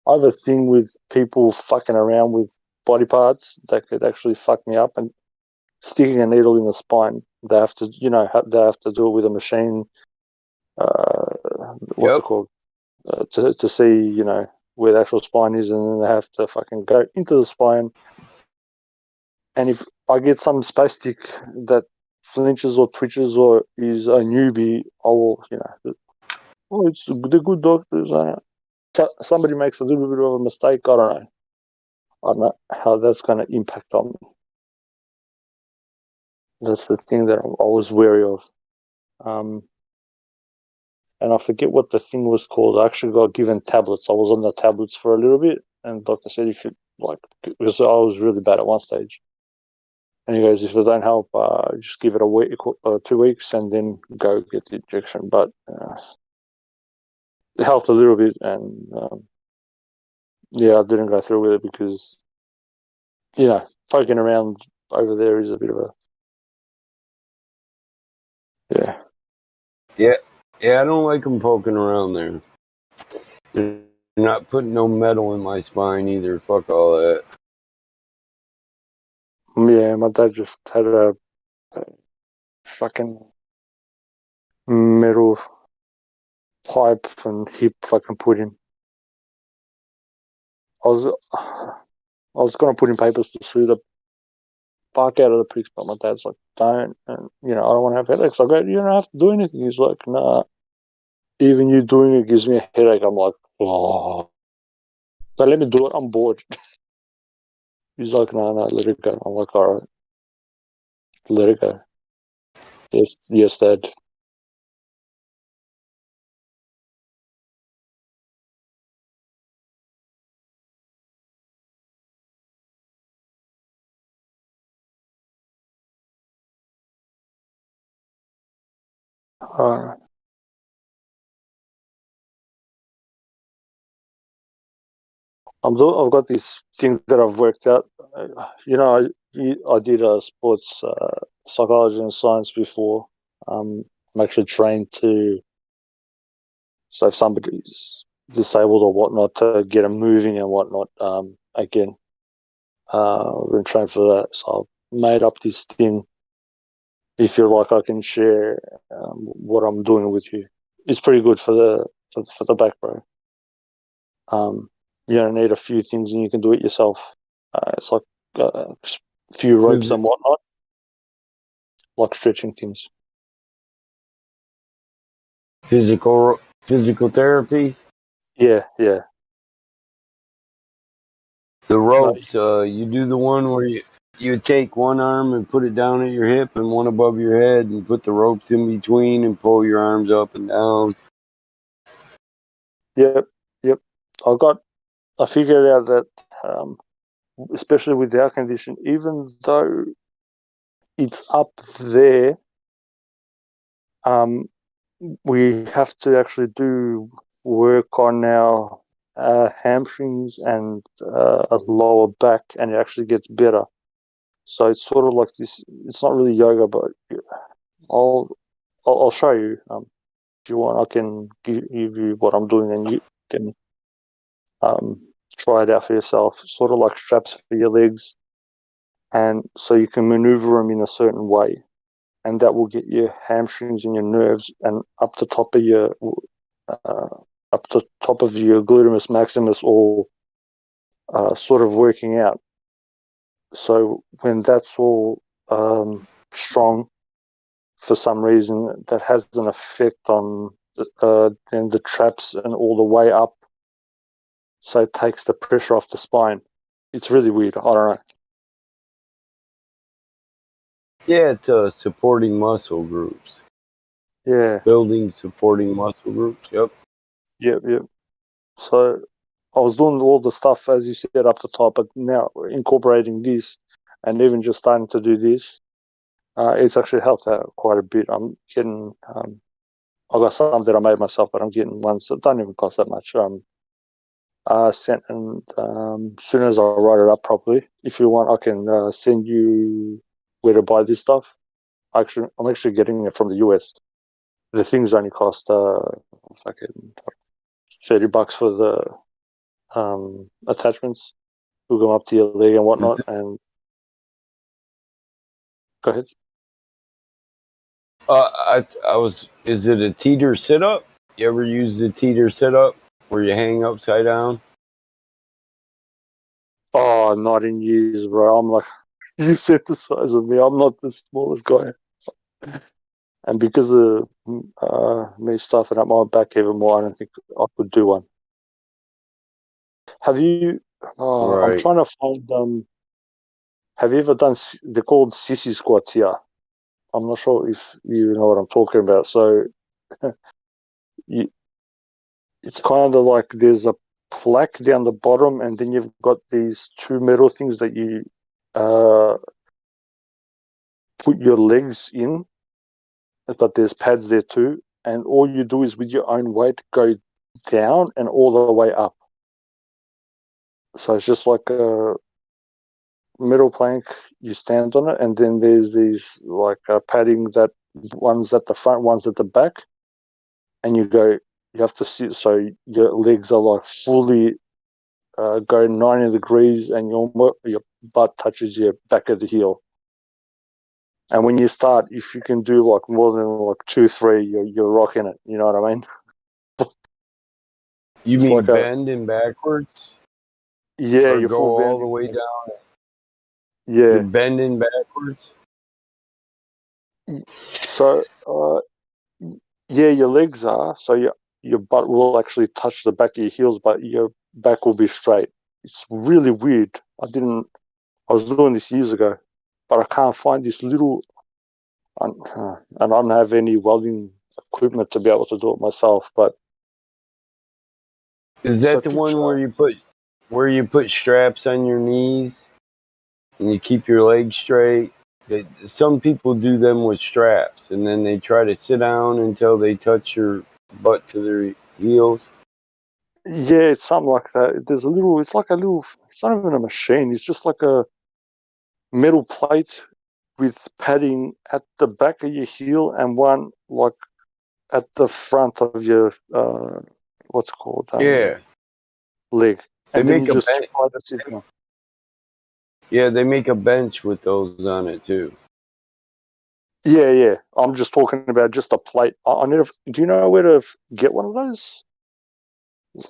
I have a thing with people fucking around with body parts that could actually fuck me up, and sticking a needle in the spine. They have to, they have to do it with a machine. What's it Yep. called? To see, where the actual spine is, and then they have to fucking go into the spine. And if I get some spastic that flinches or twitches or is a newbie, I will, it's the good doctors. Somebody makes a little bit of a mistake. I don't know. I don't know how that's going to impact on me. That's the thing that I'm always wary of. And I forget what the thing was called. I actually got given tablets. I was on the tablets for a little bit, and doctor said because I was really bad at one stage. And he goes, if they don't help, just give it a week, 2 weeks, and then go get the injection. But it helped a little bit, and I didn't go through with it because, poking around over there is a bit of a, Yeah. Yeah, I don't like them poking around there. They're not putting no metal in my spine either. Fuck all that. Yeah, my dad just had a fucking metal pipe and hip fucking put in. I was gonna put in papers to sue the fuck out of the pricks, but my dad's like, don't, and I don't want to have headaches. I go, you don't have to do anything. He's like, nah, even you doing it gives me a headache. I'm like, oh, but let me do it. I'm bored. He's like, no, let it go. I'm like, all right, let it go. Yes, Dad. Uh, I've got this thing that I've worked out. I did a sports psychology and science before. I'm actually trained so if somebody's disabled or whatnot, to get them moving and whatnot. Again, I've been trained for that. So I've made up this thing. If you like, I can share what I'm doing with you. It's pretty good for the back, bro. You don't need a few things, and you can do it yourself. It's like a few ropes and whatnot, like stretching things. Physical therapy. Yeah. The ropes. You do the one where you take one arm and put it down at your hip and one above your head and put the ropes in between and pull your arms up and down. Yep. I figured out that, especially with the air condition, even though it's up there, we have to actually do work on our hamstrings and a lower back, and it actually gets better. So it's sort of like this. It's not really yoga, but I'll show you. If you want, I can give you what I'm doing, and you can try it out for yourself. Sort of like straps for your legs, and so you can maneuver them in a certain way, and that will get your hamstrings and your nerves and up the top of your gluteus maximus all sort of working out. So when that's all strong, for some reason, that has an effect on then the traps and all the way up. So it takes the pressure off the spine. It's really weird. I don't know. Yeah, it's supporting muscle groups. Yeah. Building supporting muscle groups. Yep. Yep. So I was doing all the stuff, as you said, up the top, but now incorporating this and even just starting to do this, it's actually helped out quite a bit. I'm getting, I got some that I made myself, but I'm getting ones that don't even cost that much. Sent, and as soon as I write it up properly, if you want, I can send you where to buy this stuff. I'm actually getting it from the US. The things only cost fucking $30 for the attachments. Hook them up to your leg and whatnot. And go ahead. I was. Is it a teeter sit up? You ever use the teeter sit up where you hang upside down? Oh, not in years, bro. I'm like, you said the size of me. I'm not the smallest guy. And because of me stuffing up my back even more, I don't think I could do one. Have you? I'm Right. trying to find. Have you ever done? They're called sissy squats here. I'm not sure if you know what I'm talking about. So, it's kind of like there's a plaque down the bottom, and then you've got these two metal things that you put your legs in, but there's pads there too, and all you do is with your own weight go down and all the way up. So it's just like a metal plank, you stand on it, and then there's these like padding that one's at the front, one's at the back, and you have to sit so your legs are like fully go 90 degrees, and your butt touches your back of the heel. And when you start, if you can do like more than like 2-3, you're rocking it. You know what I mean? You It's mean like bending backwards? yeah, Or you're go full all the bending. way down? Yeah. You're bending backwards? So yeah, your legs are, so your butt will actually touch the back of your heels, but your back will be straight. It's really weird. I was doing this years ago, but I can't find this little, and I don't have any welding equipment to be able to do it myself. But Is that the one where you put straps on your knees and you keep your legs straight? Some people do them with straps, and then they try to sit down until they touch your butt to their heels. yeah, it's something like that. There's it's like a little, it's not even a machine. It's just like a metal plate with padding at the back of your heel and one like at the front of your what's it called Yeah, leg, they and then make you a just bench. try to sit down. Yeah, they make a bench with those on it too. Yeah. I'm just talking about just a plate. I never. Do you know where to get one of those?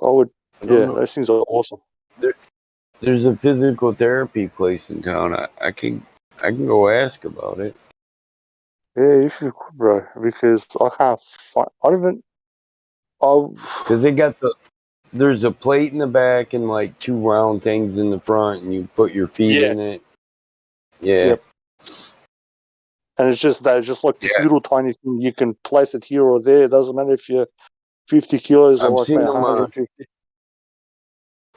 I would. I don't Yeah, know. those things are awesome. There's a physical therapy place in town. I can go ask about it. Yeah, you should, bro, because I can't find. I don't even. Because they got there's a plate in the back and like two round things in the front, and you put your feet Yeah. in it. Yeah. Yep. And it's just that, it's just like this little tiny thing. You can place it here or there. It doesn't matter if you're 50 kilos or I've like seen say them. 150.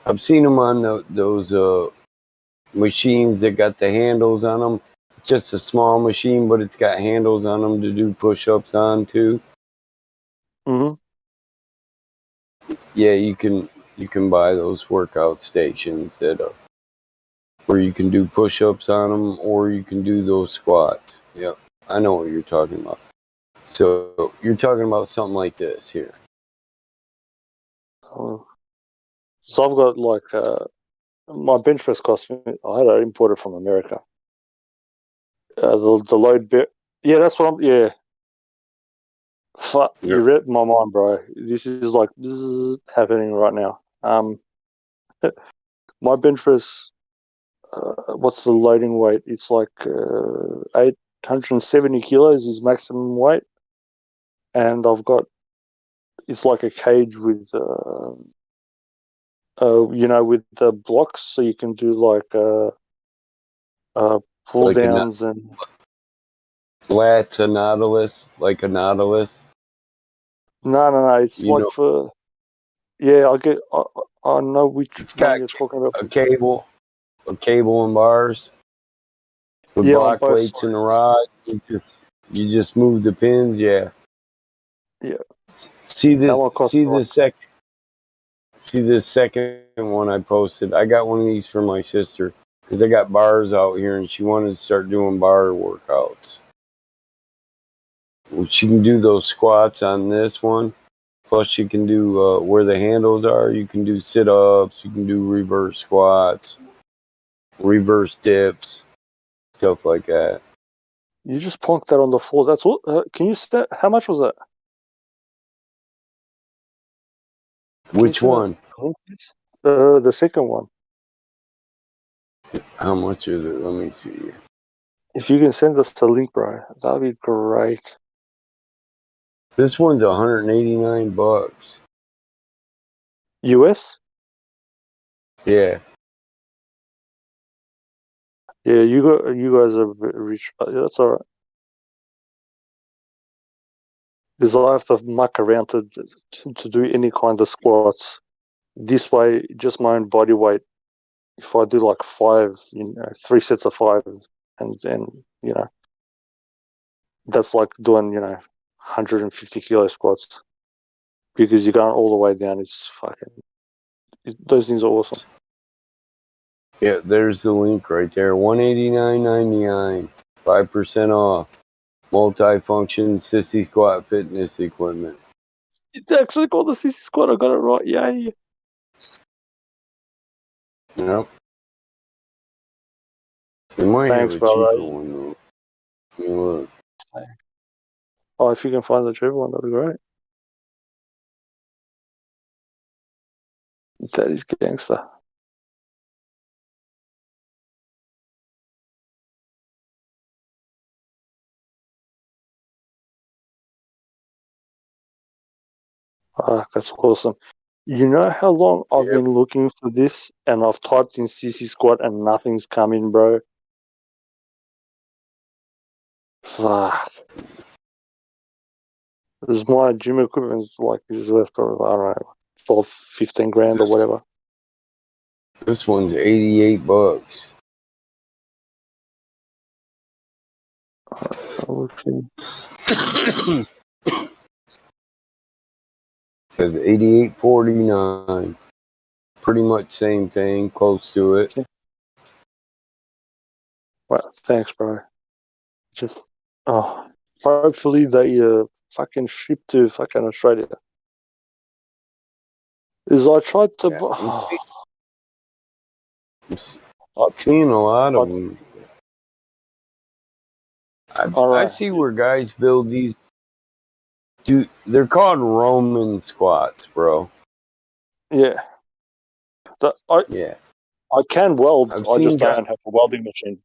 I've seen them on those machines that got the handles on them. It's just a small machine, but it's got handles on them to do push-ups on too. Mm-hmm. Yeah, you can buy those workout stations where you can do push-ups on them, or you can do those squats. Yep, I know what you're talking about. So you're talking about something like this here. So I've got like my bench press cost me. I had it imported from America, the load bit. Yeah, that's what I'm. Yeah. Fuck, you read my mind, bro. This is like happening right now. My bench press. What's the loading weight? It's like 870 kilos is maximum weight, and I've got it's like a cage with with the blocks, so you can do like pull Like downs and Lats, a Nautilus, like a Nautilus. no. It's You like know, for I know which it's one got you're talking about. a cable and bars with Yeah, on block both weights and a rod. You just move the pins. Yeah. Yeah. See That one costs like this second one I posted. I got one of these for my sister because I got bars out here and she wanted to start doing bar workouts. Well, she can do those squats on this one. Plus, you can do where the handles are. You can do sit-ups. You can do reverse squats, reverse dips, stuff like that. you just plonked that on the floor. That's all. Can you set? How much was that? Which one? The second one. How much is it? Let me see. If you can send us the link, bro, that'd be great. This one's $189. US? Yeah. Yeah, you guys are rich. That's all right. Because I have to muck around to do any kind of squats. This way, just my own body weight. If I do like 5, 3 sets of 5, and that's like doing 150 kilo squats because you're going all the way down. It's fucking. Those things are awesome. Yeah, there's the link right there. $189.99. 5% off. Multifunction sissy squat fitness equipment. It's actually called the CC squat. I got it right. Yay. Yep. They might Thanks, have a brother. cheaper one though. You look. Oh, if you can find the cheaper one, that'd be great. That is gangster. That's awesome. You know how long I've been looking for this, and I've typed in CC squat and nothing's coming, bro. Fuck. This my gym equipment is worth probably, I don't know, 12, 15 grand or whatever. This one's $88. Says $88.49. Pretty much same thing, close to it. Well, thanks, bro. Just hopefully they fucking ship to fucking Australia. I tried to. I'm seeing a lot of them. I see where guys build these. Dude, they're called Roman squats, bro. Yeah. I can weld. I just don't have a welding machine.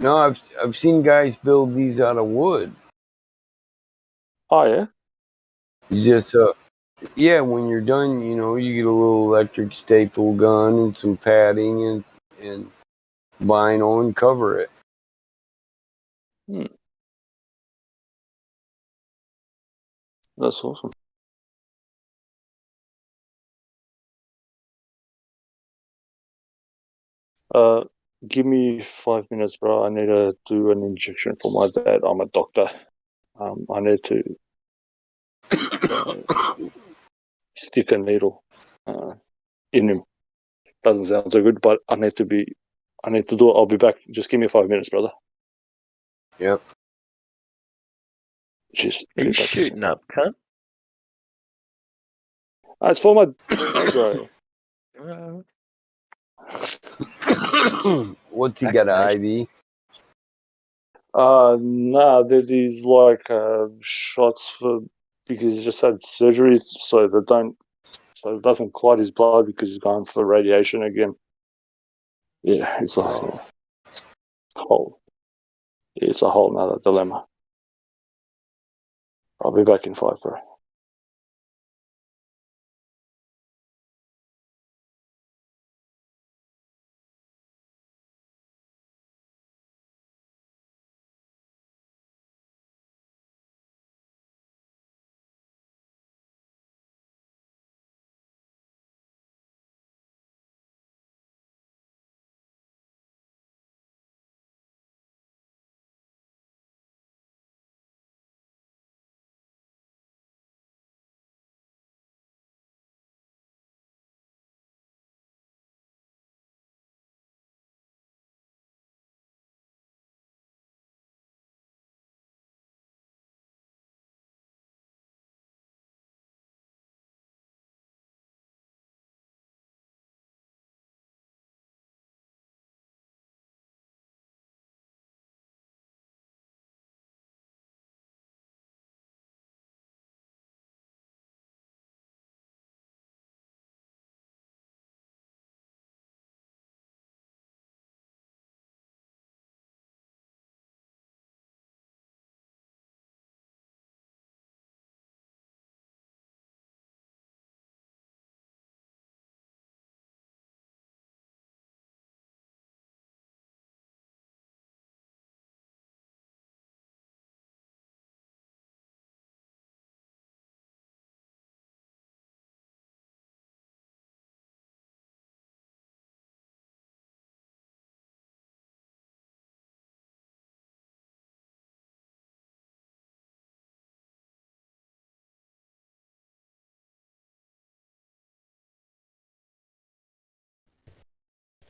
No, I've seen guys build these out of wood. Oh yeah. You just when you're done, you get a little electric staple gun and some padding and vinyl and cover it. That's awesome. Give me 5 minutes, bro. I need to do an injection for my dad. I'm a doctor. I need to stick a needle in him. Doesn't sound so good, but I need to do it. I'll be back. Just give me 5 minutes, brother. Yep. Jeez, Are you shooting up, cunt? It's for my dad, bro. What's he got, an IV? No, they're these like shots for because he just had surgery, so it doesn't clot his blood because he's going for radiation again. Yeah, it's a whole nother dilemma. I'll be back in 5, bro.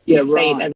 Yeah, right.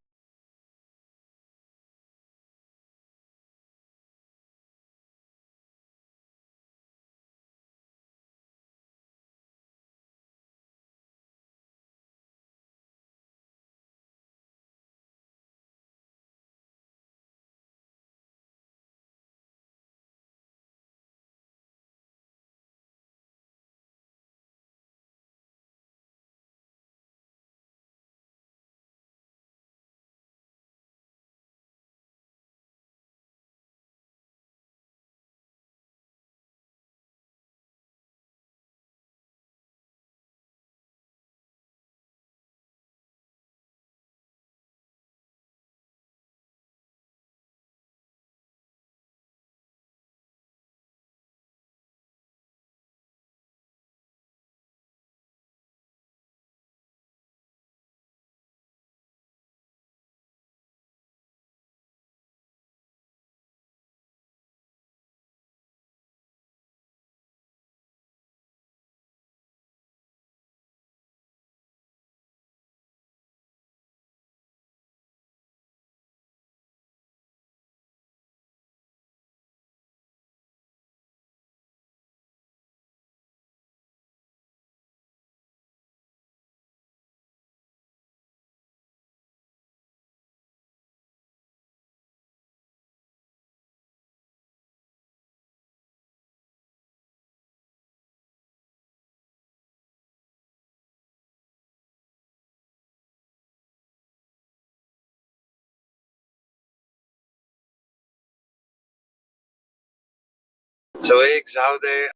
So Higgs, how they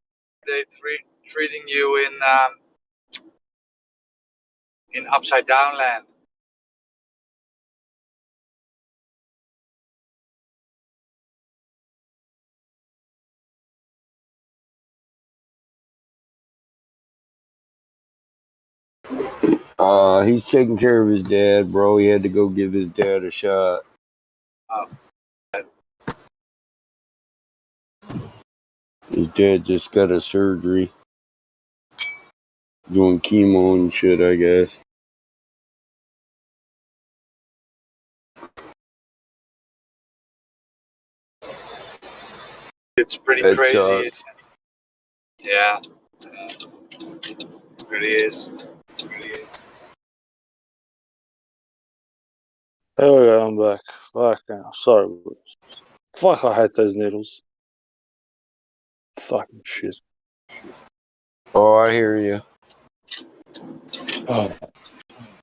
treating you in upside down land? He's taking care of his dad, bro. He had to go give his dad a shot. Oh. His dad just got a surgery. Doing chemo and shit, I guess. It's pretty That crazy. sucks. Yeah. It really is. It really is. There we go, I'm back. Fuck now. Sorry. Fuck, I hate those needles. Fucking shit. Oh, I hear you. Oh.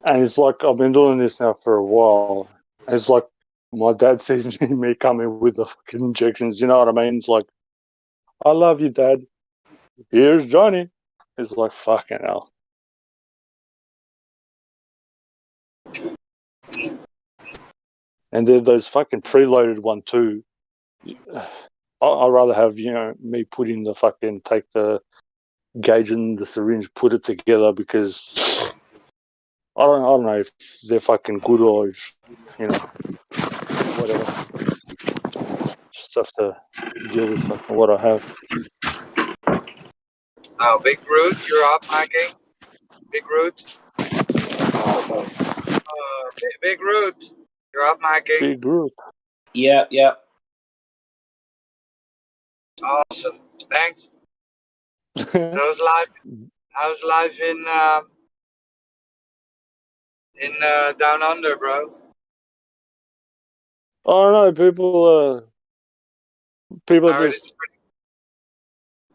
And it's like I've been doing this now for a while. It's like my dad sees me coming with the fucking injections. You know what I mean? It's like, I love you, Dad. Here's Johnny. It's like, fucking hell. And then those fucking preloaded one too. I'd rather have, me put in the fucking, take the gauge in the syringe, put it together, because I don't know if they're fucking good or if, whatever. Just have to deal with fucking what I have. Oh, Big Root, you're up, Mikey. Big Root. Big Root, you're up, Mikey. Big group. Yeah. Awesome. Thanks. So how's life in Down Under, bro? I don't know, people I heard just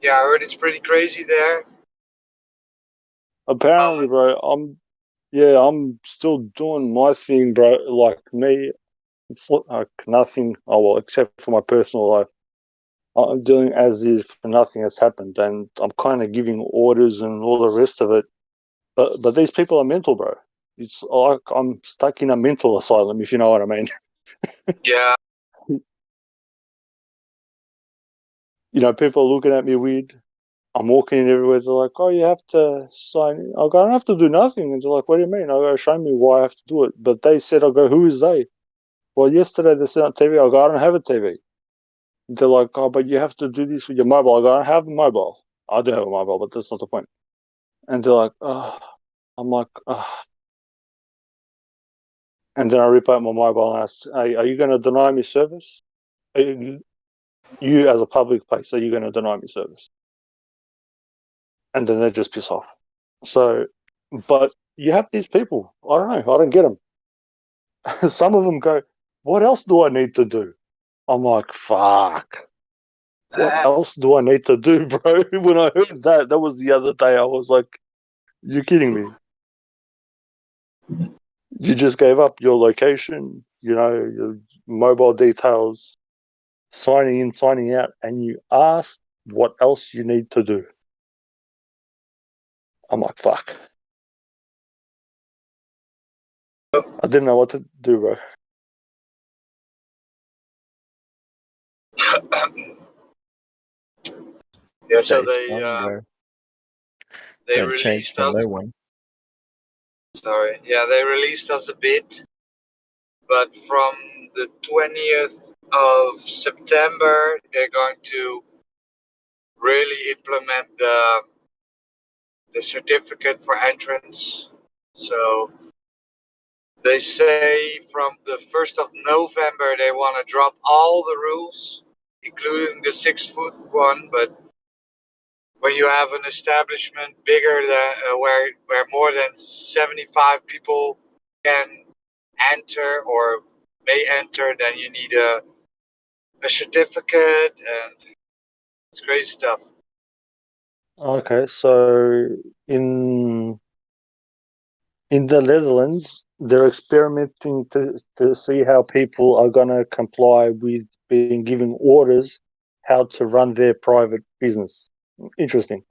I heard it's pretty crazy there. apparently, bro. I'm still doing my thing, bro. Like me, it's like nothing. Oh well, except for my personal life, I'm doing as if nothing has happened, and I'm kind of giving orders and all the rest of it. But these people are mental, bro. It's like I'm stuck in a mental asylum, if you know what I mean. Yeah. People are looking at me weird. I'm walking in everywhere. They're like, "Oh, you have to sign in." I go, "I don't have to do nothing." And they're like, "What do you mean?" I go, "Show me why I have to do it." But they said, I go, "Who is they?" Well, yesterday they said on TV. I go, "I don't have a TV." They're like, "Oh, but you have to do this with your mobile." I go, "I don't have a mobile." I do have a mobile, but that's not the point. And they're like, "Oh," I'm like, "Oh." And then I rip out my mobile and ask, "Hey, are you going to deny me service? You as a public place, are you going to deny me service?" And then they just piss off. So, but you have these people. I don't know. I don't get them. Some of them go, "What else do I need to do?" I'm like, "Fuck. What else do I need to do, bro?" When I heard that was the other day. I was like, "You're kidding me. You just gave up your location, your mobile details, signing in, signing out, and you asked what else you need to do." I'm like, "Fuck." I didn't know what to do, bro. Yeah, so they That changed released for us. no one. Sorry. Yeah, they released us a bit, but from the 20th of September, they're going to really implement the certificate for entrance. So they say from the 1st of November they want to drop all the rules, including the 6-foot one. But when you have an establishment bigger than where more than 75 people can enter or may enter, then you need a certificate, and it's crazy stuff. Okay, so in the Netherlands, they're experimenting to see how people are going to comply with being given orders how to run their private business. Interesting.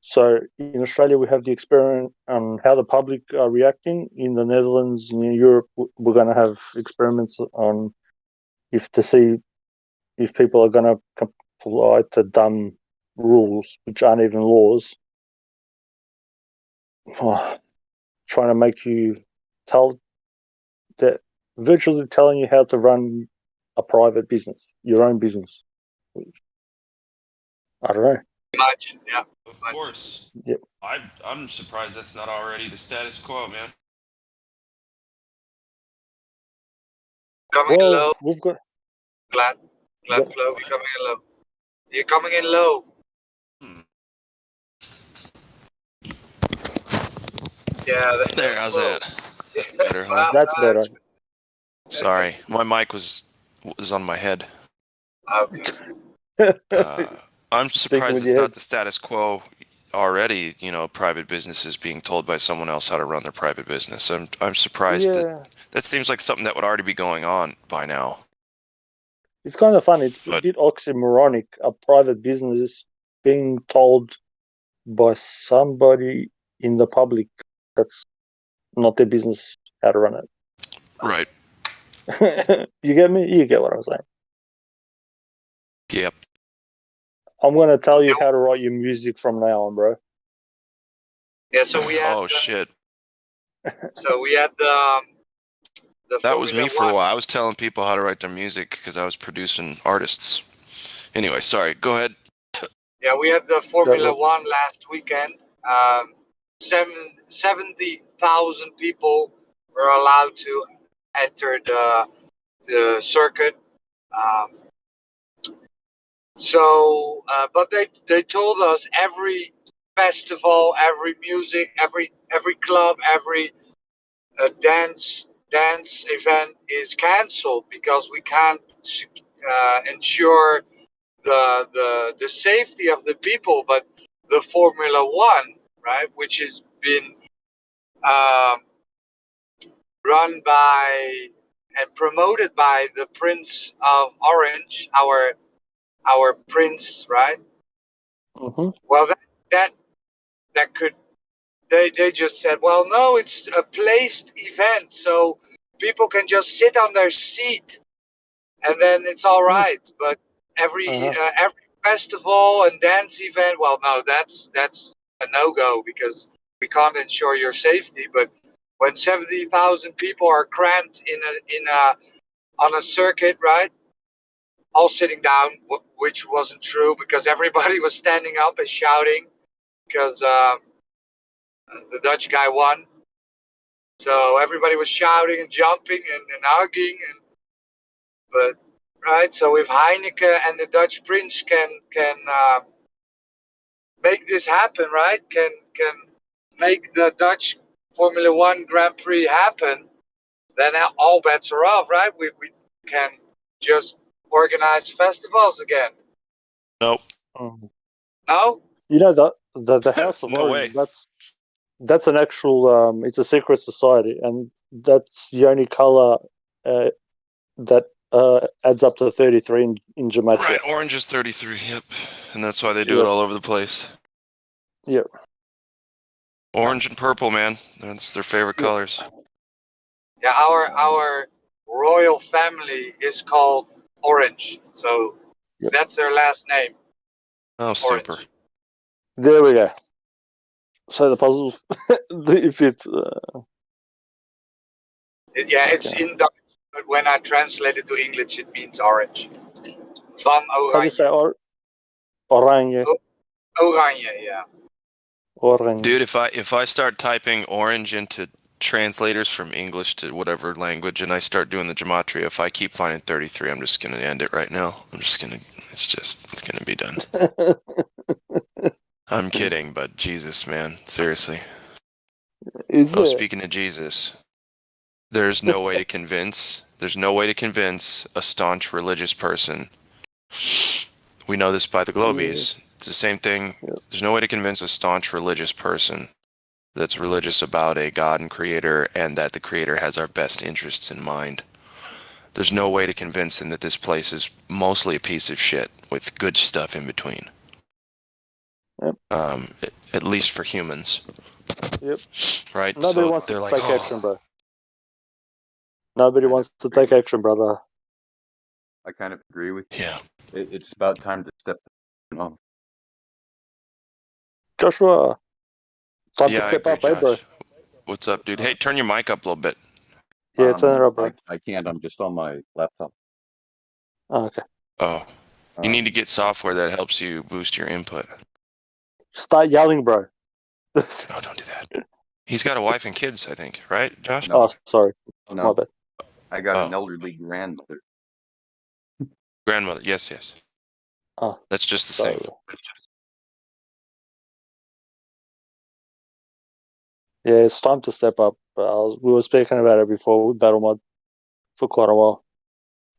So in Australia, we have the experiment on how the public are reacting. In the Netherlands and in Europe, we're going to have experiments on to see if people are going to comply to dumb rules, which aren't even laws. Trying to make you virtually telling you how to run a private business, your own business. I don't know. Much, yeah. Of course. Yep. I'm surprised that's not already the status quo, man. Coming low. We've got Glad flow. You're coming in low. You're coming in low. Yeah. There, how's that? That's better, huh? That's better. Sorry, my mic was on my head. Okay. I'm Thinking surprised with it's your not head. the status quo already. You know, private businesses being told by someone else how to run their private business. I'm surprised Yeah, that seems like something that would already be going on by now. it's kind of funny. It's a But bit oxymoronic. A private business being told by somebody in the public that's not their business how to run right, it. You get me? You get what I'm saying. yep. I'm going to tell you how to write your music from now on, bro. Yeah. So we had. Oh shit, So we had the that was Formula me for a One. while. I was telling people how to write their music because I was producing artists. Anyway, sorry. Go ahead. Yeah, we had the Formula Go. One last weekend. 70,000 people were allowed to enter the circuit. Um, but they told us every festival, every music, every club, every dance event is cancelled because we can't ensure the safety of the people. But the Formula One, right, which has been um, run by and promoted by the Prince of Orange, our prince, right? Mm-hmm. Well, that could they just said, well, no, it's a placed event, so people can just sit on their seat, and then it's all right. But every festival and dance event, well, no, that's a no go because we can't ensure your safety. But when 70,000 people are cramped on a circuit, right? All sitting down, which wasn't true because everybody was standing up and shouting because the Dutch guy won. So everybody was shouting and jumping and hugging, but right. So if Heineken and the Dutch Prince can make this happen, right? Can make the Dutch Formula One Grand Prix happen, then all bets are off, right? We can just organize festivals again. Nope. No? You know the House of No Orange. way. That's an actual. It's a secret society, and that's the only color that adds up to 33 in gematria. Right, orange is 33. Yep, and that's why they do Yep. it all over the place. Yep. Orange and purple, man. That's their favorite colors. Yeah, our royal family is called Orange, so that's their last name. Oh, super. Orange. There we go. So the puzzles, if it's it's in Dutch, but when I translate it to English, it means orange. Van how do you say Oranje. oranje? Oranje, yeah. Oranje. Dude, if I start typing orange into translators from English to whatever language and I start doing the gematria, if I keep finding 33, I'm just gonna end it right now. It's gonna be done. I'm kidding, but Jesus, man, seriously. Speaking of Jesus, there's no way to convince a staunch religious person. We know this by the Globies. It's the same thing. There's no way to convince a staunch religious person that's religious about a God and creator and that the creator has our best interests in mind. There's no way to convince them that this place is mostly a piece of shit with good stuff in between. Yep. At least for humans. Yep. Right? Nobody so wants they're to like, take action, bro. Nobody wants to take action, brother. I kind of agree with you. Yeah. It's about time to step up. Joshua, time to Yeah, I step agree, up, bro. Josh. What's up, dude? Hey, turn your mic up a little bit. Yeah, turn it up, bro. I can't. I'm just on my laptop. Oh, okay. Oh. You need to get software that helps you boost your input. Start yelling, bro. No, don't do that. He's got a wife and kids, I think, right, Josh? Oh, sorry. No, My bad. I got an elderly grandmother. Grandmother, yes. Oh, that's just the sorry, same. bro. Yeah, it's time to step up. We were speaking about it before with Battle Mod for quite a while.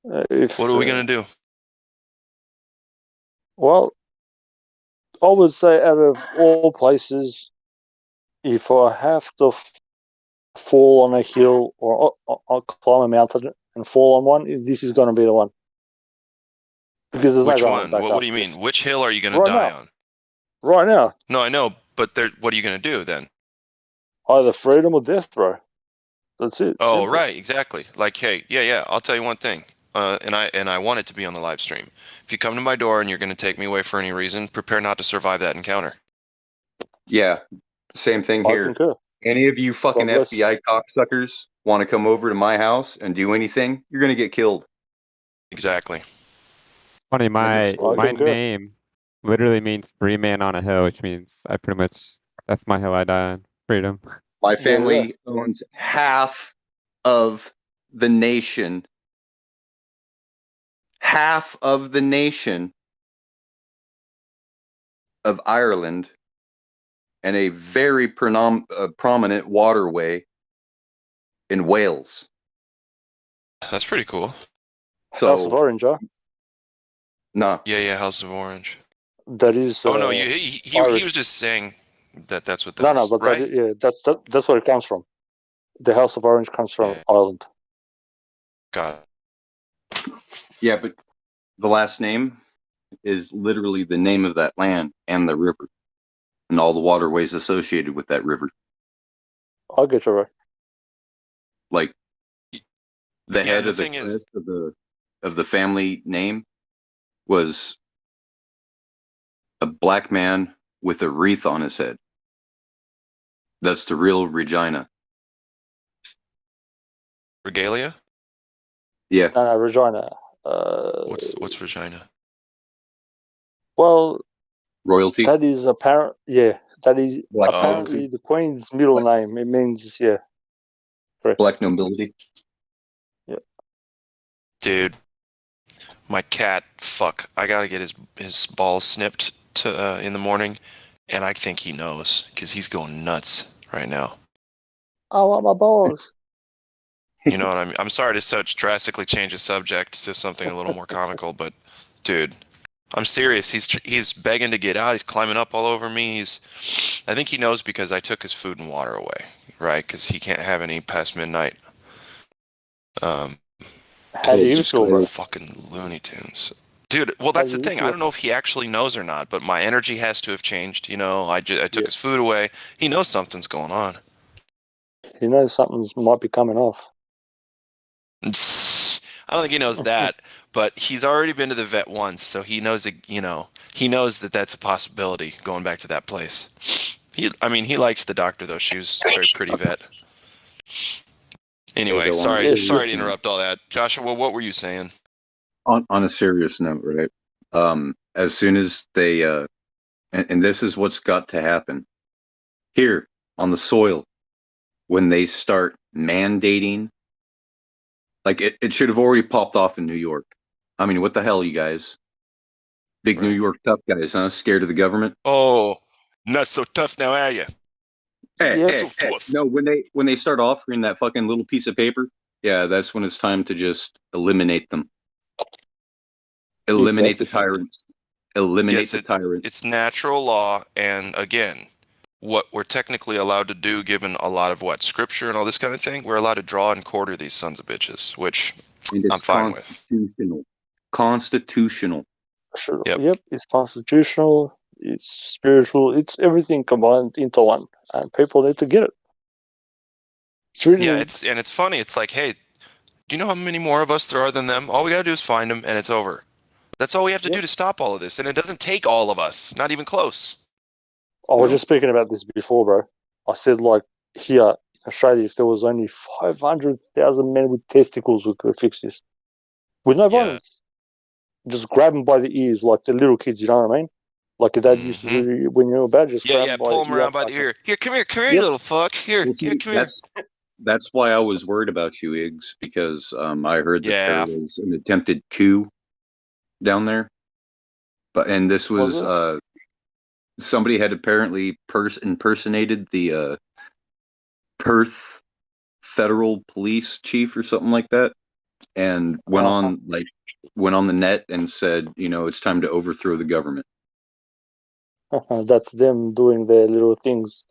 What are we gonna do? Well, I would say out of all places, if I have to fall on a hill or I'll climb a mountain and fall on one, this is going to be the one. Because there's Which no going one? back What up do you this. mean? Which hill are you going to Right die now. on? Right now. No, I know, but what are you going to do then? Either freedom or death, bro. That's it. Oh, Simple. right, exactly. Like, hey, yeah. I'll tell you one thing. And I want it to be on the live stream. If you come to my door and you're going to take me away for any reason, prepare not to survive that encounter. Yeah, same thing I here. concur. Any of you fucking God bless. FBI cocksuckers want to come over to my house and do anything, you're gonna get killed. Exactly. It's funny, my concur. name literally means free man on a hill, which means that's my hill I die on. Freedom. My There you family owns half of the nation. Half of the nation of Ireland and a very prominent waterway in Wales. That's pretty cool. House of So, Orange, huh? no. Yeah, House of Orange. That is. Oh no, he was just saying that's what that is, but right? that's where it comes from. The House of Orange comes from Ireland. God. Yeah, but the last name is literally the name of that land and the river and all the waterways associated with that river. I'll get you right. Like the head the of the thing is- crest of the family name was a black man with a wreath on his head. That's the real Regina. Regalia? Yeah. Regina. What's Regina? Well, Royalty. that is apparent. Yeah, that is Black apparently the Queen's middle name. It means correct. Black nobility. Yeah. Dude, my cat. Fuck, I gotta get his balls snipped in the morning, and I think he knows because he's going nuts right now. I want my balls. You know what I mean? I'm sorry to such drastically change the subject to something a little more comical, but dude, I'm serious. He's begging to get out. He's climbing up all over me. I think he knows because I took his food and water away, right? Because he can't have any past midnight. How do you feel, bro? Fucking Looney Tunes. Dude, well, that's the thing. I don't know if he actually knows or not, but my energy has to have changed. You know, I took his food away. He knows something's going on. He knows something might be coming off. I don't think he knows that, but he's already been to the vet once, so he knows he knows that that's a possibility going back to that place. He liked the doctor though. She was a very pretty vet. Anyway, sorry to interrupt all that. Joshua, what were you saying? On a serious note, right? As soon as they and this is what's got to happen here on the soil when they start mandating. Like it should have already popped off in New York. I mean, what the hell, you guys? Big New York tough guys, huh? Scared of the government? Oh, not so tough now, are you? Hey. No, when they start offering that fucking little piece of paper, yeah, that's when it's time to just eliminate them. Eliminate the tyrants. Eliminate the tyrants. It's natural law, and again, what we're technically allowed to do, given a lot of scripture and all this kind of thing, we're allowed to draw and quarter these sons of bitches, which I'm fine with. Constitutional. Sure. Yep. It's constitutional. It's spiritual. It's everything combined into one, and people need to get it. It's really it's funny. It's like, hey, do you know how many more of us there are than them? All we gotta do is find them, and it's over. That's all we have to do to stop all of this, and it doesn't take all of us, not even close. I was just speaking about this before, bro. I said, like, here in Australia, if there was only 500,000 men with testicles, we could fix this. With no violence. Just grab them by the ears like the little kids, you know what I mean? Like your dad used to do when you were bad, just grab them by pull them around by the ear. Here, come here, you little fuck. Here, come here. That's why I was worried about you, Iggs, because I heard that there was an attempted coup down there. And this was somebody had apparently impersonated the Perth Federal Police Chief or something like that. and went on the net and said, it's time to overthrow the government. That's them doing their little things.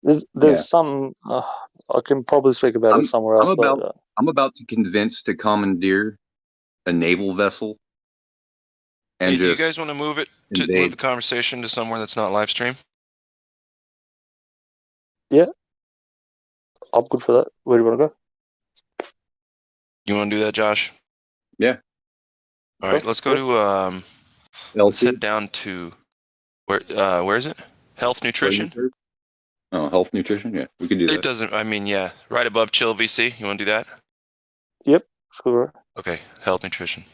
There's some. I can probably speak about it somewhere else. I'm about to convince to commandeer a naval vessel. And hey, do you guys want to move the conversation to somewhere that's not live stream? Yeah, I'm good for that. Where do you want to go? You want to do that, Josh? Yeah. All right, let's go to let's head down to where is it? Health nutrition. Oh, health nutrition. Yeah, we can do that. It doesn't. I mean, yeah, right above chill VC. You want to do that? Yep, sure. Okay, health nutrition.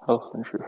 Health nutrition.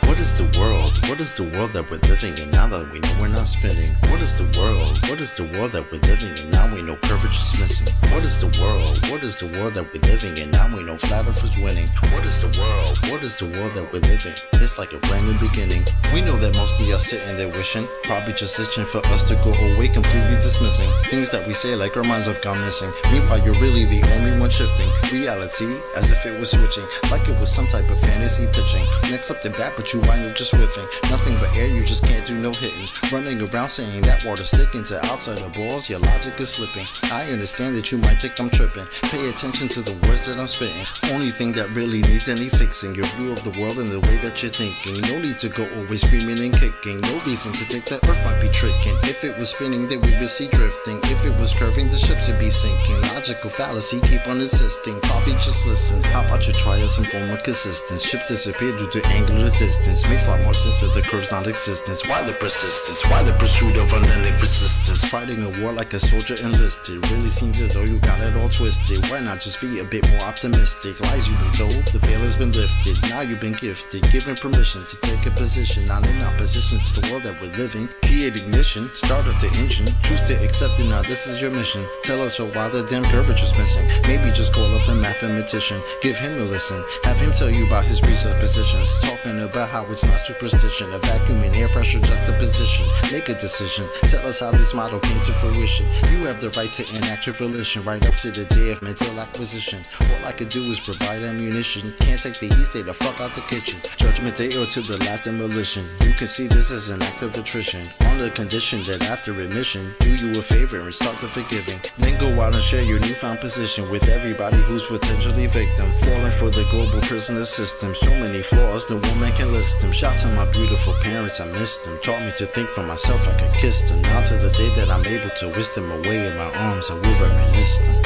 What is the world? What is the world that we're living in now that we know we're not spinning? What is the world? What is the world that we're living in now we know courage is missing? What is the world? What is the world that we're living in now we know flat earth is winning? What is the world? What is the world that we're living? It's like a brand new beginning. We know that most of y'all sitting there wishing, probably just itching for us to go away, completely dismissing things that we say like our minds have gone missing. Meanwhile, you're really the only one shifting reality as if it was switching, like it was some type of fantasy pitching. Next up to bat, but you wind up just whiffing. Nothing but air, you just can't do no hitting. Running around saying that water's sticking to outside the balls, your logic is slipping. I understand that you might think I'm tripping. Pay attention to the words that I'm spitting. Only thing that really needs any fixing, your view of the world and the way that you're thinking. No need to go always screaming and kicking. No reason to think that Earth might be tricking. If it was spinning, then we would see drifting. If it was curving, the ships would be sinking. Logical fallacy, keep on insisting. Probably just listen. How about you try some form of consistence? Ship disappear due to angular distance. Makes a lot more sense that the curve's non-existence. Why the persistence? Why the pursuit of unending resistance? Fighting a war like a soldier enlisted. Really seems as though you got it all twisted. Why not just be a bit more optimistic? Lies you've been told, the veil has been lifted. Now you've been gifted, given permission to take a position. Not in opposition to the world that we're living. Key ignition, start up the engine. Choose to accept it, now this is your mission. Tell us why the damn curvature's missing. Maybe just call up a mathematician. Give him a listen. Have him tell you about his presuppositions. Talking about how it's not superstition. A vacuum and air pressure juxtaposition. Make a decision. Tell us how this model came to fruition. You have the right to enact your volition. Right up to the day of mental acquisition. All I could do is provide ammunition. Can't take the heat, stay the fuck out the kitchen. Judgment day or to the last demolition. You can see this as an act of attrition. On the condition that after admission, do you a favor and start the forgiving. Then go out and share your newfound position with everybody who's potentially victim. Falling for the global prisoner system. So many flaws, no woman can list them. Shout to my beautiful parents, I missed them. Taught me to think for myself, I could kiss them. Now to the day that I'm able to whisk them away in my arms, I will reminisce them.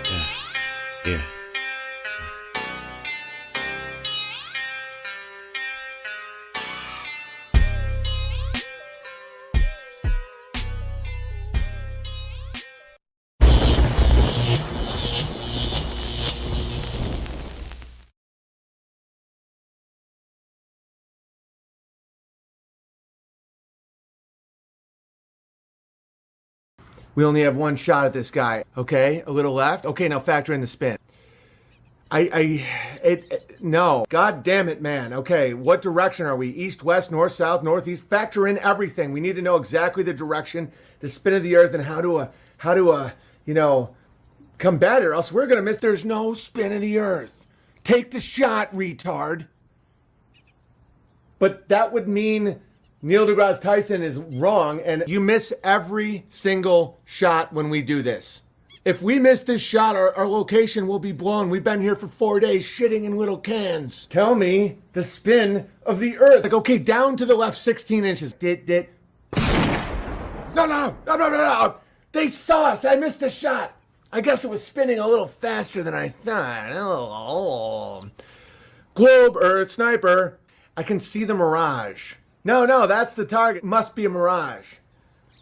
Yeah, yeah. We only have one shot at this guy. Okay, a little left. Okay, now factor in the spin. No. God damn it, man. Okay, what direction are we? East, west, north, south, northeast? Factor in everything. We need to know exactly the direction, the spin of the earth, and how to combat it, or else we're gonna miss. There's no spin of the earth. Take the shot, retard. But that would mean Neil deGrasse Tyson is wrong, and you miss every single shot when we do this. If we miss this shot, our location will be blown. We've been here for 4 days shitting in little cans. Tell me the spin of the earth. Like, okay, down to the left 16 inches. No. They saw us. I missed a shot. I guess it was spinning a little faster than I thought. Oh. Globe, earth, sniper. I can see the mirage. No, that's the target. Must be a mirage.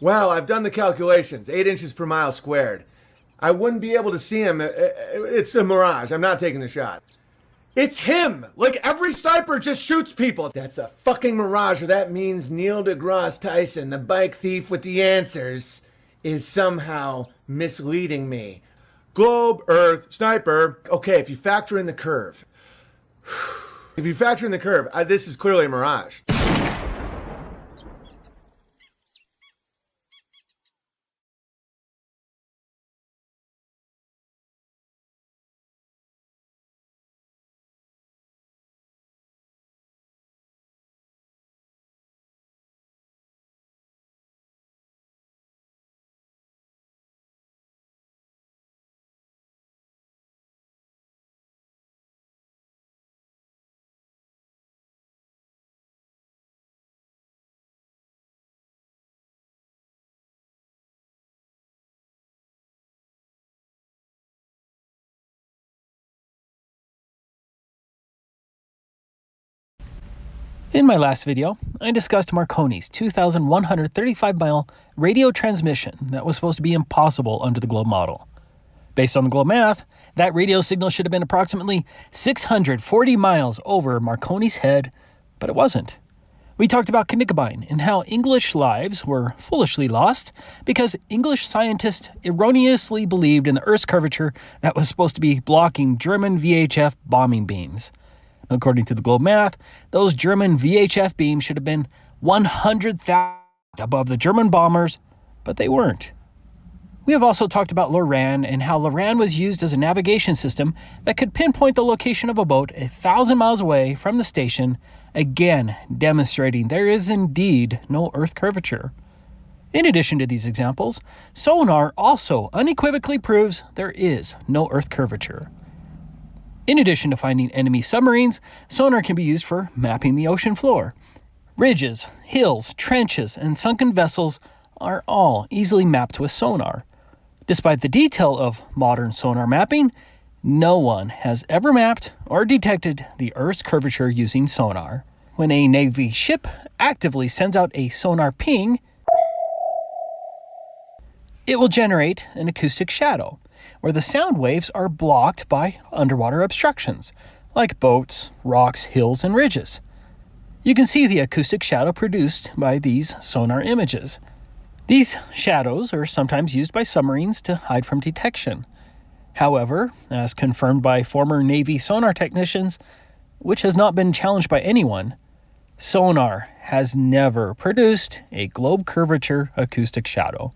Well, I've done the calculations. 8 inches per mile squared. I wouldn't be able to see him. It's a mirage. I'm not taking the shot. It's him. Like, every sniper just shoots people. That's a fucking mirage, or that means Neil deGrasse Tyson, the bike thief with the answers, is somehow misleading me. Globe, earth, sniper. Okay, if you factor in the curve. This is clearly a mirage. In my last video, I discussed Marconi's 2,135-mile radio transmission that was supposed to be impossible under the globe model. Based on the globe math, that radio signal should have been approximately 640 miles over Marconi's head, but it wasn't. We talked about Knickerbein and how English lives were foolishly lost because English scientists erroneously believed in the Earth's curvature that was supposed to be blocking German VHF bombing beams. According to the globe math, those German VHF beams should have been 100,000 above the German bombers, but they weren't. We have also talked about Loran and how Loran was used as a navigation system that could pinpoint the location of a boat 1,000 miles away from the station, again demonstrating there is indeed no Earth curvature. In addition to these examples, sonar also unequivocally proves there is no Earth curvature. In addition to finding enemy submarines, sonar can be used for mapping the ocean floor. Ridges, hills, trenches, and sunken vessels are all easily mapped with sonar. Despite the detail of modern sonar mapping, no one has ever mapped or detected the Earth's curvature using sonar. When a Navy ship actively sends out a sonar ping, it will generate an acoustic shadow, where the sound waves are blocked by underwater obstructions, like boats, rocks, hills, and ridges. You can see the acoustic shadow produced by these sonar images. These shadows are sometimes used by submarines to hide from detection. However, as confirmed by former Navy sonar technicians, which has not been challenged by anyone, sonar has never produced a globe curvature acoustic shadow.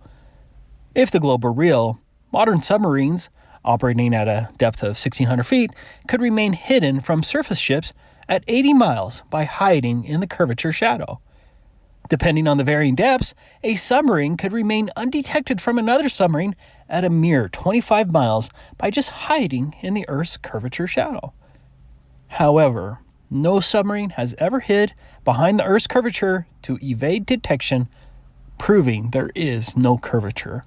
If the globe were real, modern submarines, operating at a depth of 1,600 feet, could remain hidden from surface ships at 80 miles by hiding in the curvature shadow. Depending on the varying depths, a submarine could remain undetected from another submarine at a mere 25 miles by just hiding in the Earth's curvature shadow. However, no submarine has ever hid behind the Earth's curvature to evade detection, proving there is no curvature.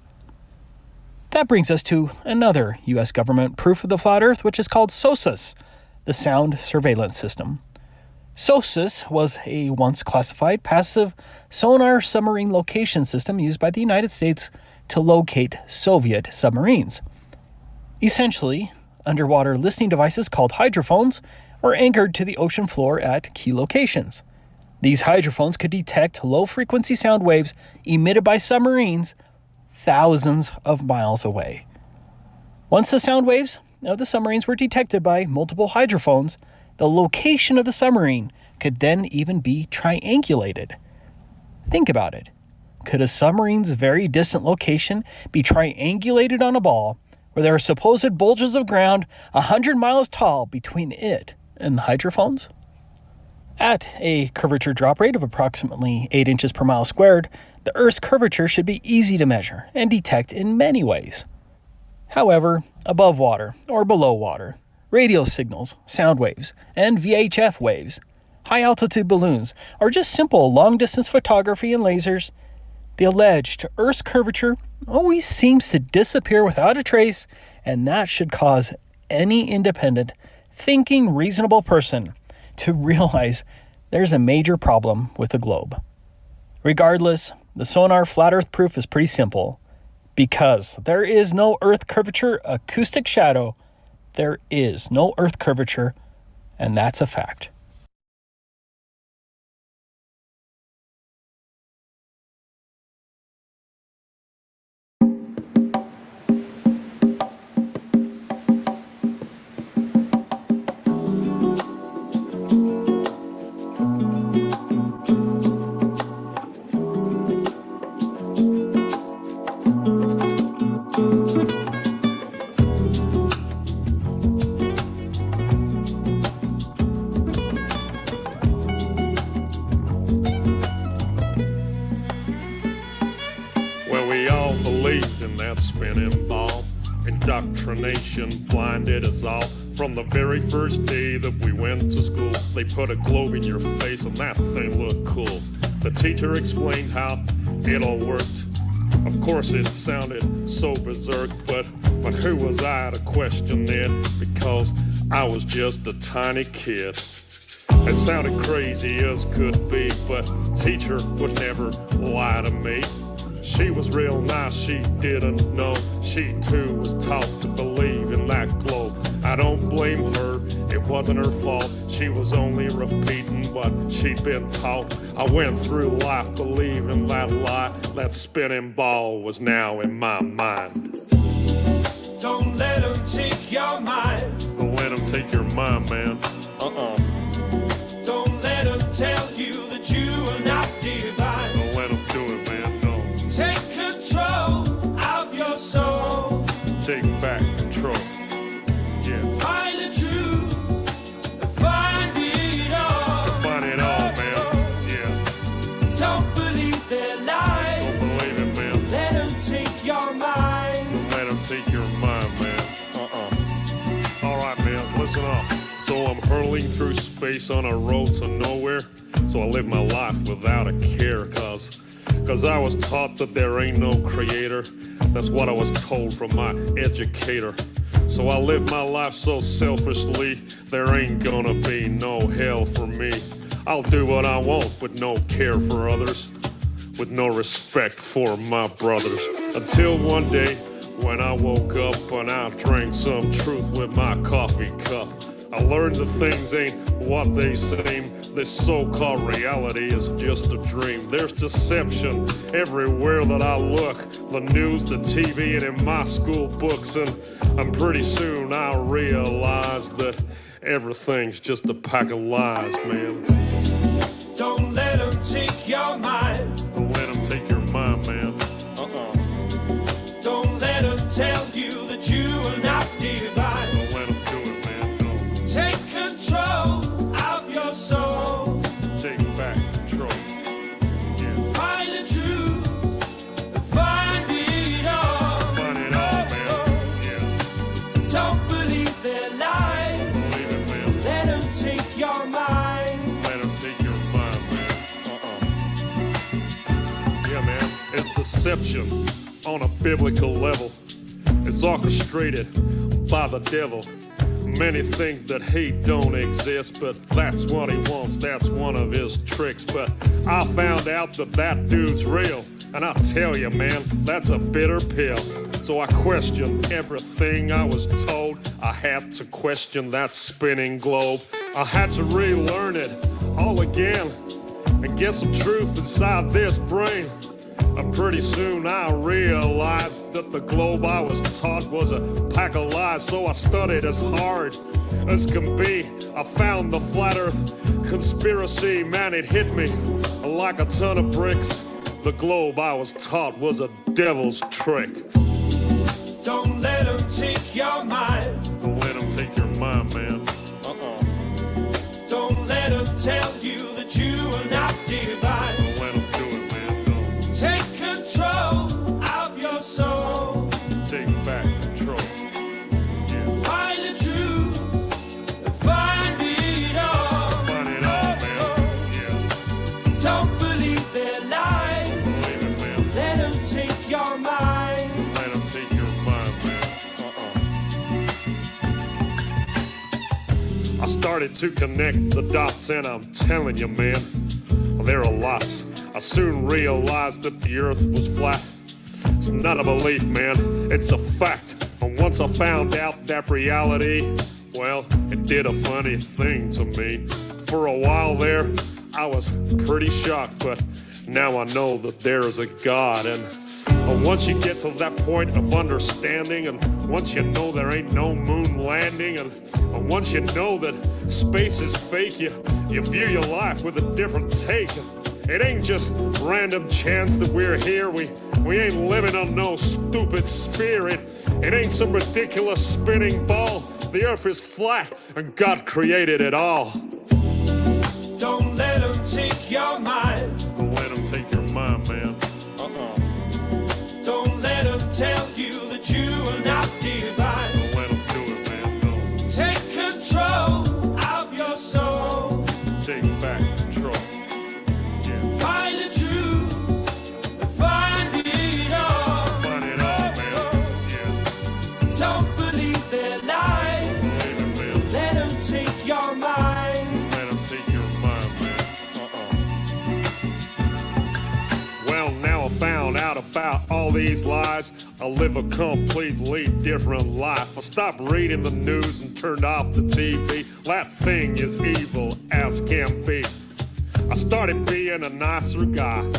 That brings us to another U.S. government proof of the flat Earth, which is called SOSUS, the Sound Surveillance System. SOSUS was a once classified passive sonar submarine location system used by the United States to locate Soviet submarines. Essentially, underwater listening devices called hydrophones were anchored to the ocean floor at key locations. These hydrophones could detect low-frequency sound waves emitted by submarines thousands of miles away. Once the sound waves of the submarines were detected by multiple hydrophones, the location of the submarine could then even be triangulated. Think about it. Could a submarine's very distant location be triangulated on a ball where there are supposed bulges of ground 100 miles tall between it and the hydrophones? At a curvature drop rate of approximately 8 inches per mile squared, the Earth's curvature should be easy to measure and detect in many ways. However, above water or below water, radio signals, sound waves, and VHF waves, high-altitude balloons, or just simple long-distance photography and lasers, the alleged Earth's curvature always seems to disappear without a trace, and that should cause any independent, thinking, reasonable person to realize there's a major problem with the globe. Regardless, the sonar flat Earth proof is pretty simple. Because there is no Earth curvature acoustic shadow, there is no Earth curvature, and that's a fact. Spinning ball. Indoctrination blinded us all. From the very first day that we went to school, they put a globe in your face and that thing looked cool. The teacher explained how it all worked. Of course it sounded so berserk, but who was I to question it? Because I was just a tiny kid. It sounded crazy as could be, but teacher would never lie to me. She was real nice, she didn't know. She too was taught to believe in that globe. I don't blame her, it wasn't her fault. She was only repeating what she'd been taught. I went through life believing that lie. That spinning ball was now in my mind. Don't let them take your mind. Don't let them take your mind, man. Don't let them tell you that you are not divine. Don't let them do it, man. Don't. Take control of your soul. Take back control. Yeah. Find the truth. Find it all. Find it all, man. Yeah. Don't believe their lies. Don't believe it, man. Let them take your mind. Don't let them take your mind, man. All right, man. Listen up. So I'm hurling through space on a road to nowhere. So I live my life without a care, cause I was taught that there ain't no creator. That's what I was told from my educator. So I live my life so selfishly, there ain't gonna be no hell for me. I'll do what I want with no care for others, with no respect for my brothers. Until one day when I woke up and I drank some truth with my coffee cup. I learned that things ain't what they seem. This so-called reality is just a dream. There's deception everywhere that I look. The news, the TV, and in my school books. And pretty soon I'll realize that everything's just a pack of lies, man. Don't let them take your mind. Don't let them take your mind, man. Don't let them tell you that you are not divine. Don't let them do it, man. Don't. Take control of your soul. Take back control. Yeah. Find the truth. Find it all. Find it all, man. Yeah. Don't believe their lies. Don't believe it, man. Let them take your mind. Let them take your mind, man. Yeah, man. It's deception on a biblical level. It's orchestrated by the devil. Many think that hate don't exist, but that's what he wants. That's one of his tricks. But I found out that dude's real. And I tell you, man, that's a bitter pill. So I questioned everything I was told. I had to question that spinning globe. I had to relearn it all again and get some truth inside this brain. And pretty soon I realized that the globe I was taught was a pack of lies. So I studied as hard as can be. I found the flat earth conspiracy. Man, it hit me like a ton of bricks. The globe I was taught was a devil's trick. Don't let them take your mind. Don't let them take your mind, man. Don't let them tell you that you are not divine. Don't let them do it, man. Don't. Take control of your soul. Take back control. Yeah. Find the truth. Find it all. Find it all, man. Yeah. Don't believe their lies. Believe it, man. Let them take your mind. Let them take your mind, man. I started to connect the dots, and I'm telling you, man, there are lots. I soon realized that the earth was flat. It's not a belief, man, it's a fact. And once I found out that reality, well, it did a funny thing to me. For a while there, I was pretty shocked, but now I know that there is a God. And once you get to that point of understanding, and once you know there ain't no moon landing, and once you know that space is fake, you view your life with a different take. It ain't just random chance that we're here. We ain't living on no stupid sphere. It ain't some ridiculous spinning ball. The earth is flat, and God created it all. Don't let them take your mind. Don't let them take your mind, man. Don't let them tell you that you are not divine. Don't let them do it, man. Don't. Take control of your soul. Take back control. Yeah. Find the truth. Find it all. Find it all, man. Yeah. Don't believe their lies. Believe it, man. Let them take your mind. Let them take your mind, man. Well, now I found out about all these lies. I live a completely different life. I stopped reading the news and turned off the TV. That thing is evil as can be. I started being a nicer guy.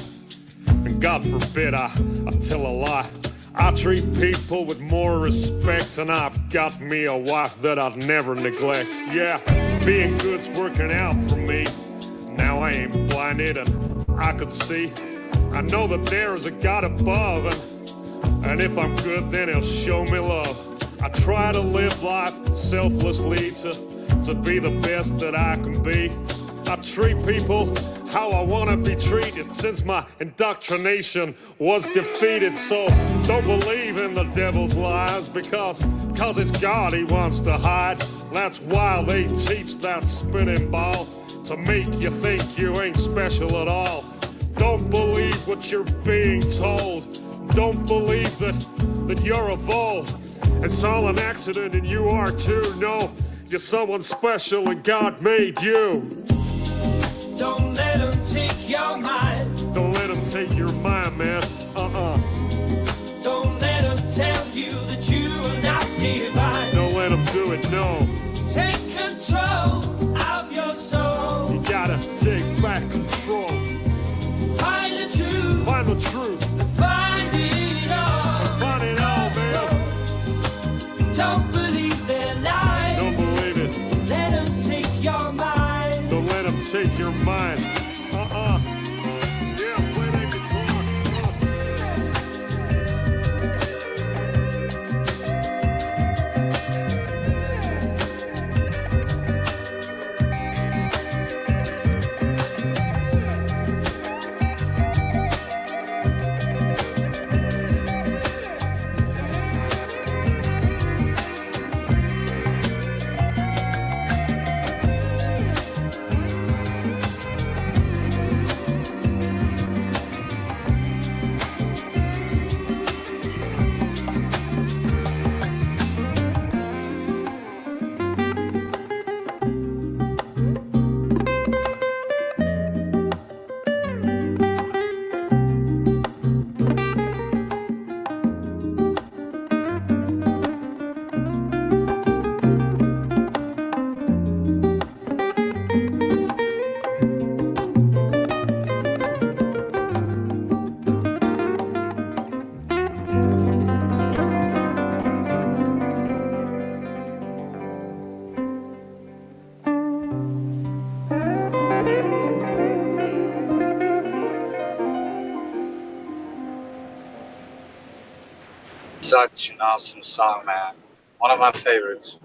And God forbid I tell a lie. I treat people with more respect, and I've got me a wife that I'd never neglect. Yeah, being good's working out for me. Now I ain't blinded and I could see. I know that there is a God above, and if I'm good, then he'll show me love. I try to live life selflessly to be the best that I can be. I treat people how I want to be treated since my indoctrination was defeated. So don't believe in the devil's lies because it's God he wants to hide. That's why they teach that spinning ball to make you think you ain't special at all. Don't believe what you're being told. Don't believe that you're evolved. It's all an accident and you are too. No, you're someone special and God made you. Don't let them take your mind. Don't let them take your mind, man. Don't let them tell you that you are not divine. Don't let them do it, no. Take control of your soul. You gotta take back control. Find the truth. Find the truth. Find it all. Find it all, man. Don't believe their lies. Don't believe it. Let them take your mind. Don't let them take your mind. Yeah, play that guitar. such an awesome song, man. One of my favorites.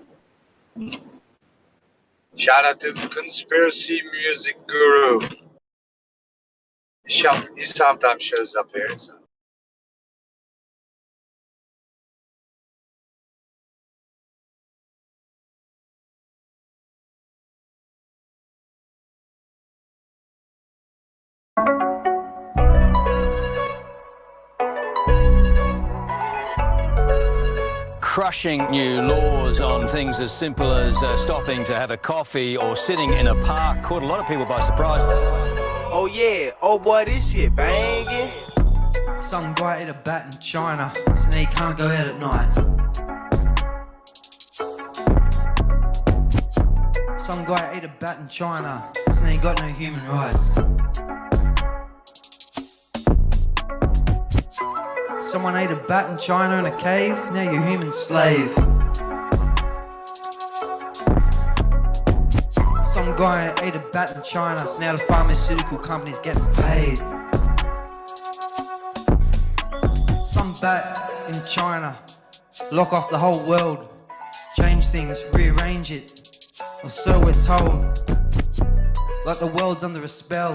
Shout out to Conspiracy Music Guru. He sometimes shows up here. So. Crushing new laws on things as simple as stopping to have a coffee or sitting in a park caught a lot of people by surprise. Oh yeah, oh boy, this shit banging. Some guy ate a bat in China, so now he can't go out at night. Some guy ate a bat in China, so now he got no human rights. Someone ate a bat in China in a cave, now you're a human slave. Some guy ate a bat in China, so now the pharmaceutical company's getting paid. Some bat in China, lock off the whole world, change things, rearrange it, or so we're told. Like the world's under a spell.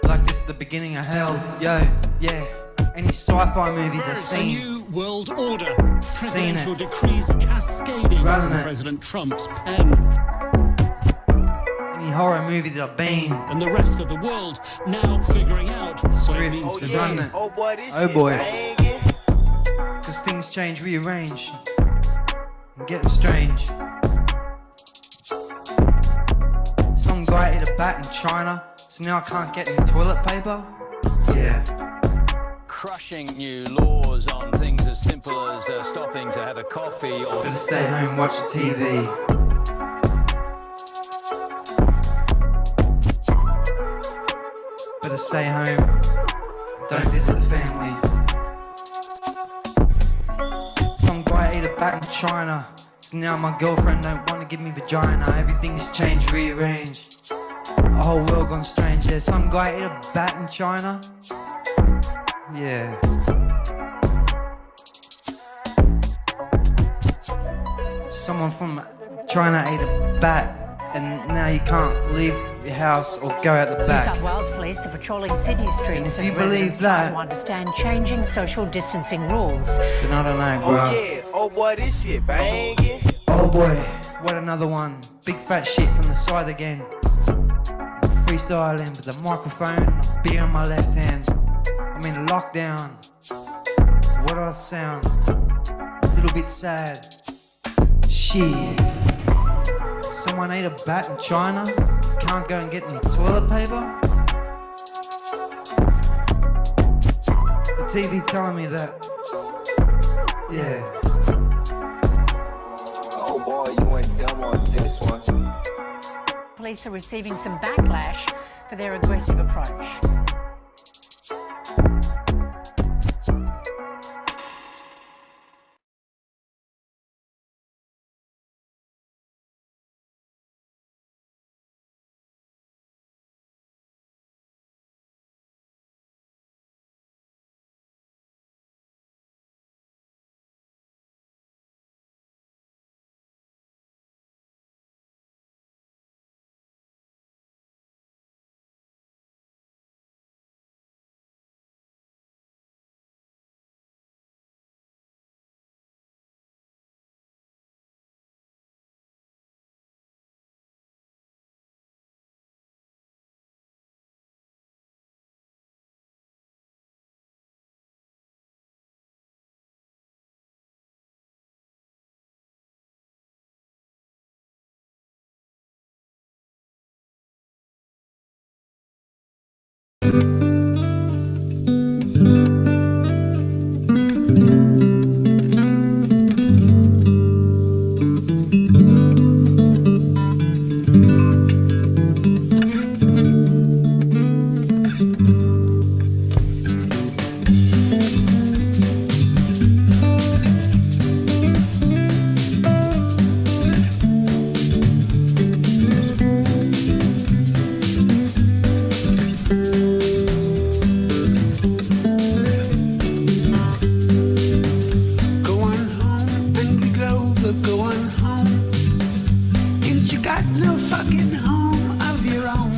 Like this is the beginning of hell. Yo, yeah. Any sci-fi movie that's seen. A new world order. Seen Presidential it. decrees cascading Running on it. President Trump's pen. Any horror movie that I've been. And the rest of the world now figuring out what it means for Running them. it. Oh boy, this Oh shit boy. banging. Cause things change, rearrange, and get strange. Some guy ate a bat in China, so now I can't get any toilet paper? Yeah. Crushing new laws on things as simple as stopping to have a coffee or... Better stay home, watch the TV. Better stay home, don't visit the family. Some guy ate a bat in China, so now my girlfriend don't want to give me vagina. Everything's changed, rearranged, a whole world gone strange. Yeah, some guy ate a bat in China. Yeah. Someone from China ate a bat, and now you can't leave your house or go out the New back. South Wales police are patrolling Sydney streets if you as believe residents try that- to understand changing social distancing rules. Then I don't know, bro. Oh yeah, oh boy, this shit banging. Oh boy, what another one. Big fat shit from the side again. Freestyling with a microphone and a beer in my left hand. I'm in lockdown. What do I sound? A little bit sad. Shit. Someone ate a bat in China? Can't go and get any toilet paper? The TV telling me that. Yeah. Oh boy, you went dumb on this one. Police are receiving some backlash for their aggressive approach. but go on home. Ain't you got no fucking home of your own?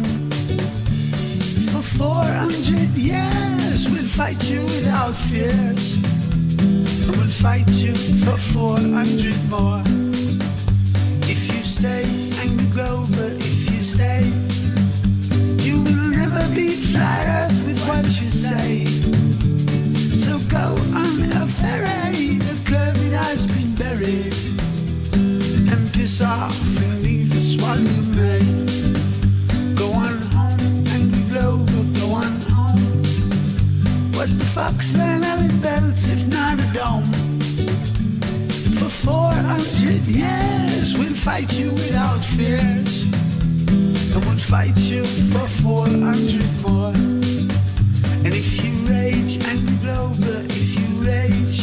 For 400 years we'll fight you without fears. We'll fight you for 400 more. If you stay, Angry Glover, if you stay, you will never be flat earth with what you say. So go on a ferry, the curve it has been buried, and piss off and leave us while you may. Go on home, Angry Glover, go on home. What the fuck's Van Allen belts if not a dome? For 400 years we'll fight you without fears, and we'll fight you for 400 more. And if you rage, Angry Glover, if you rage,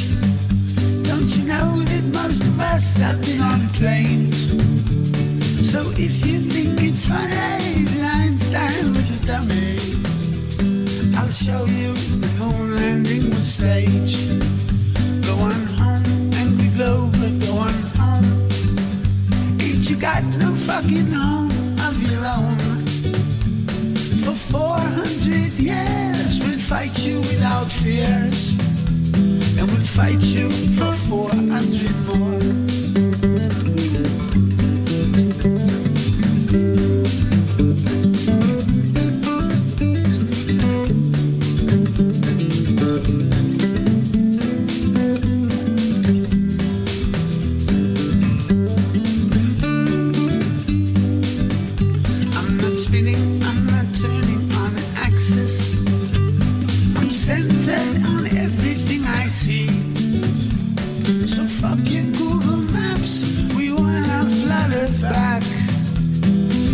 don't you know that most of us have been on planes? So if you think it's funny that Einstein was a dummy, I'll show you the moon landing was staged. Go on home, Angry Glover, go on home. Ain't you got no fucking home of your own? For 400 years we'll fight you without fears, and we'll fight you for 400 more. I'm not spinning, I'm not turning on an axis. I'm centered on everything I see. So fuck your Google Maps, we wanna flat Earth back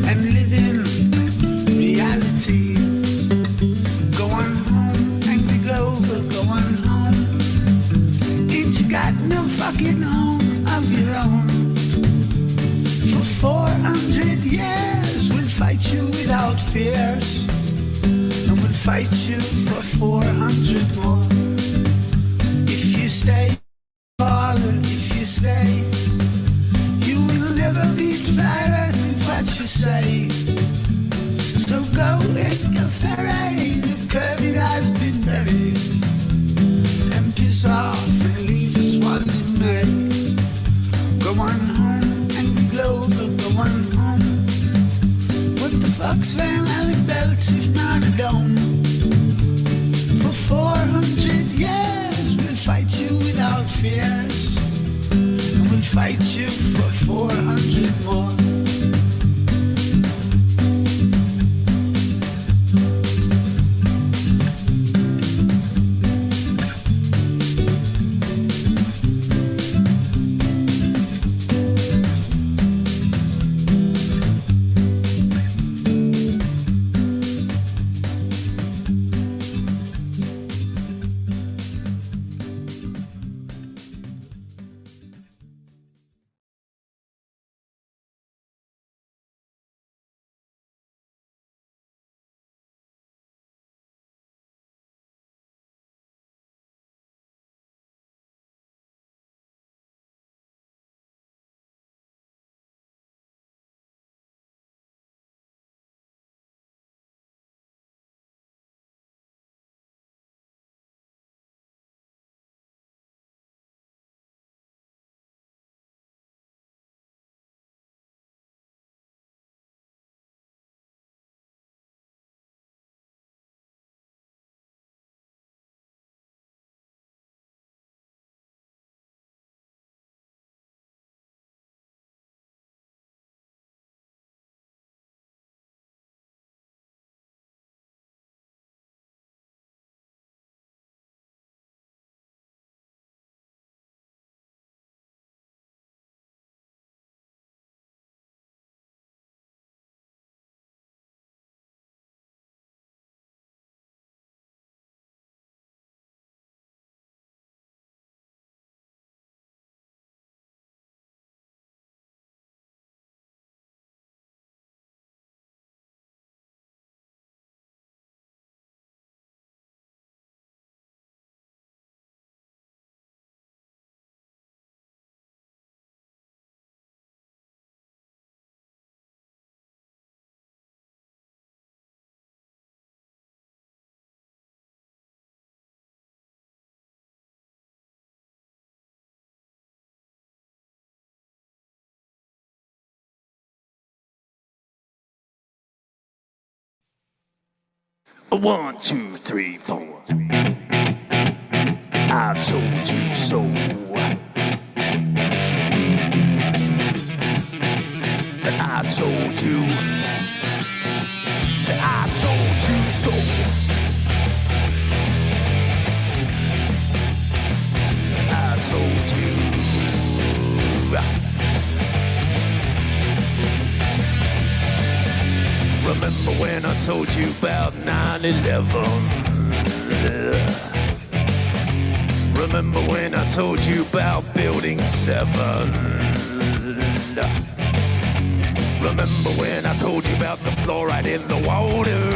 and live in reality. Go on home, Angry Glover, go on home. Ain't you got no fucking home of your own? For 400 years we'll fight you without fears, and we'll fight you for 400 more. If you stay, Father, if you stay, you will never be flat earth with what you say. So go in your ferry, the curve it has been buried, and piss off and leave us while you may. Go on home, Angry Glover, go on home. What the fuck's Van Allen belt if not a dome? For 400 years we'll fight you without fears, and we'll fight you for 400 more. 1, 2, 3, 4. I told you so. I told you. I told you so. I told you. Remember when I told you about 9/11? Remember when I told you about Building 7? Remember when I told you about the fluoride in the water?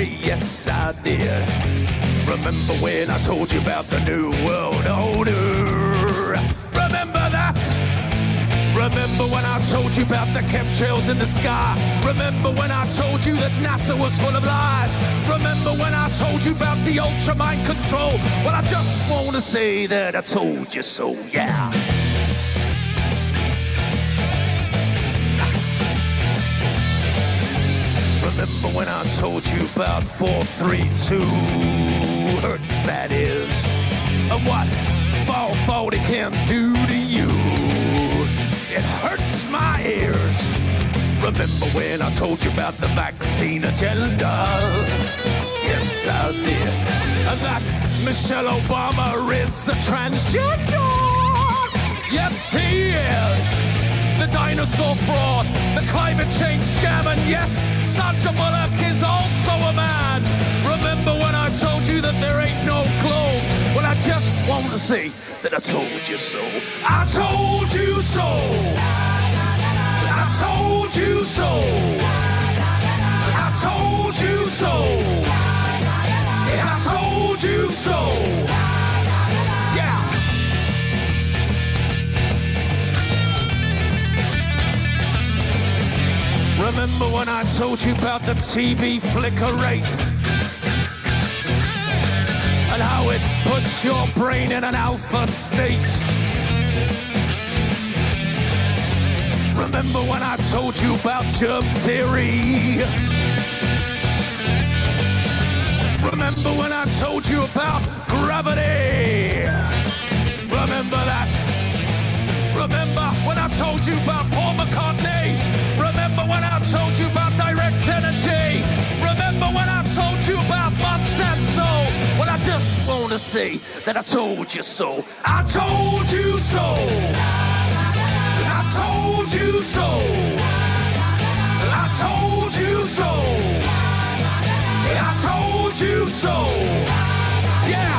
Yes, I did. Remember when I told you about the New World Order? Remember that? Remember when I told you about the chemtrails in the sky? Remember when I told you that NASA was full of lies? Remember when I told you about the ultra mind control? Well, I just want to say that I told you so, yeah. Remember when I told you about 432 hertz, that is, and what 440 can do to you? It hurts my ears. Remember when I told you about the vaccine agenda? Yes, I did. And that Michelle Obama is a transgender. Yes, he is. The dinosaur fraud, the climate change scam, and yes, Sandra Bullock is also a man. Remember when I told you that there ain't no globe? Well, I just want to say that I told you so. I told you so. I told you so. I told you so. I told you so. Yeah. Remember when I told you about the TV flicker rate? And how it puts your brain in an alpha state? Remember when I told you about germ theory? Remember when I told you about gravity? Remember that? Remember when I told you about Paul McCartney? Remember when I told you about direct energy? Remember when I told you about Monsanto? Well, I just want to say that I told you so. I told you so. I told you so. I told you so. I told you so. Yeah.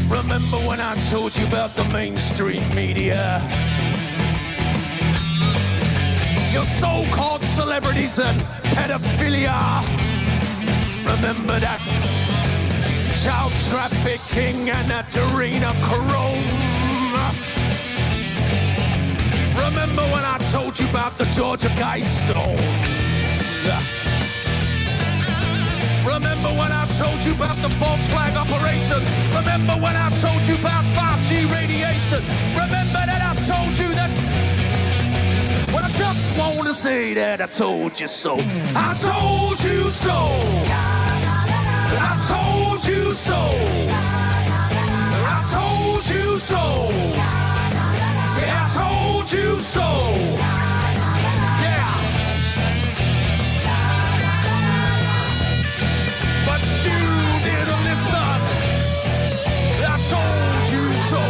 Remember when I told you about the mainstream media? Your so-called celebrities and pedophilia. Remember that? Child trafficking and adrenochrome. Remember when I told you about the Georgia Guidestone? Remember when I told you about the false flag operation? Remember when I told you about 5G radiation? Remember that I told you that? Well, I just want to say that I told you so. I told you so. I told you so. I told you so. Yeah, I told you so. But you didn't listen. I told you so.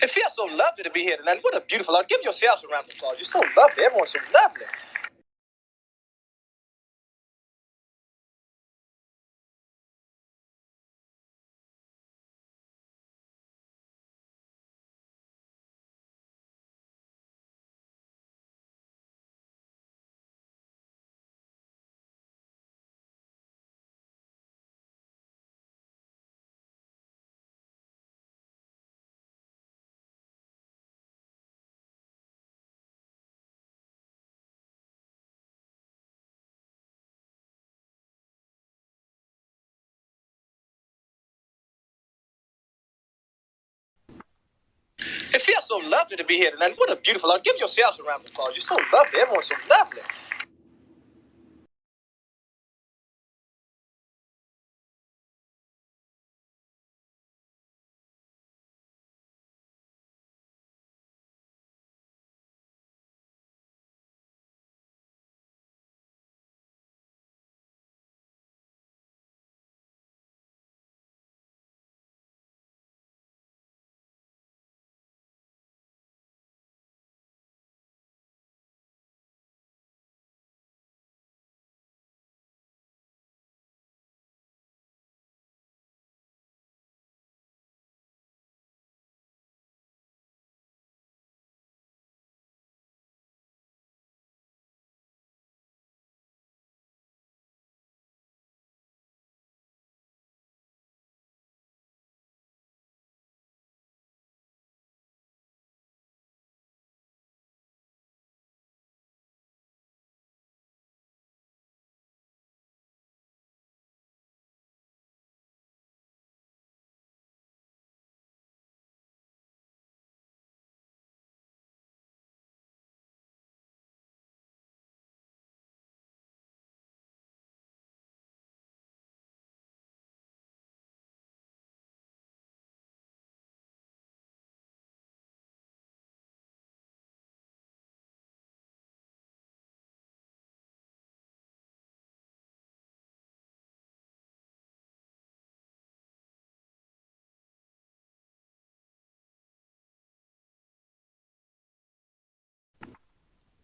It feels so lovely to be here tonight. What a beautiful art. Give yourselves a round of applause. You're so lovely. Everyone's so lovely. It feels so lovely to be here tonight. What a beautiful art. Give yourselves a round of applause. You're so lovely. Everyone's so lovely.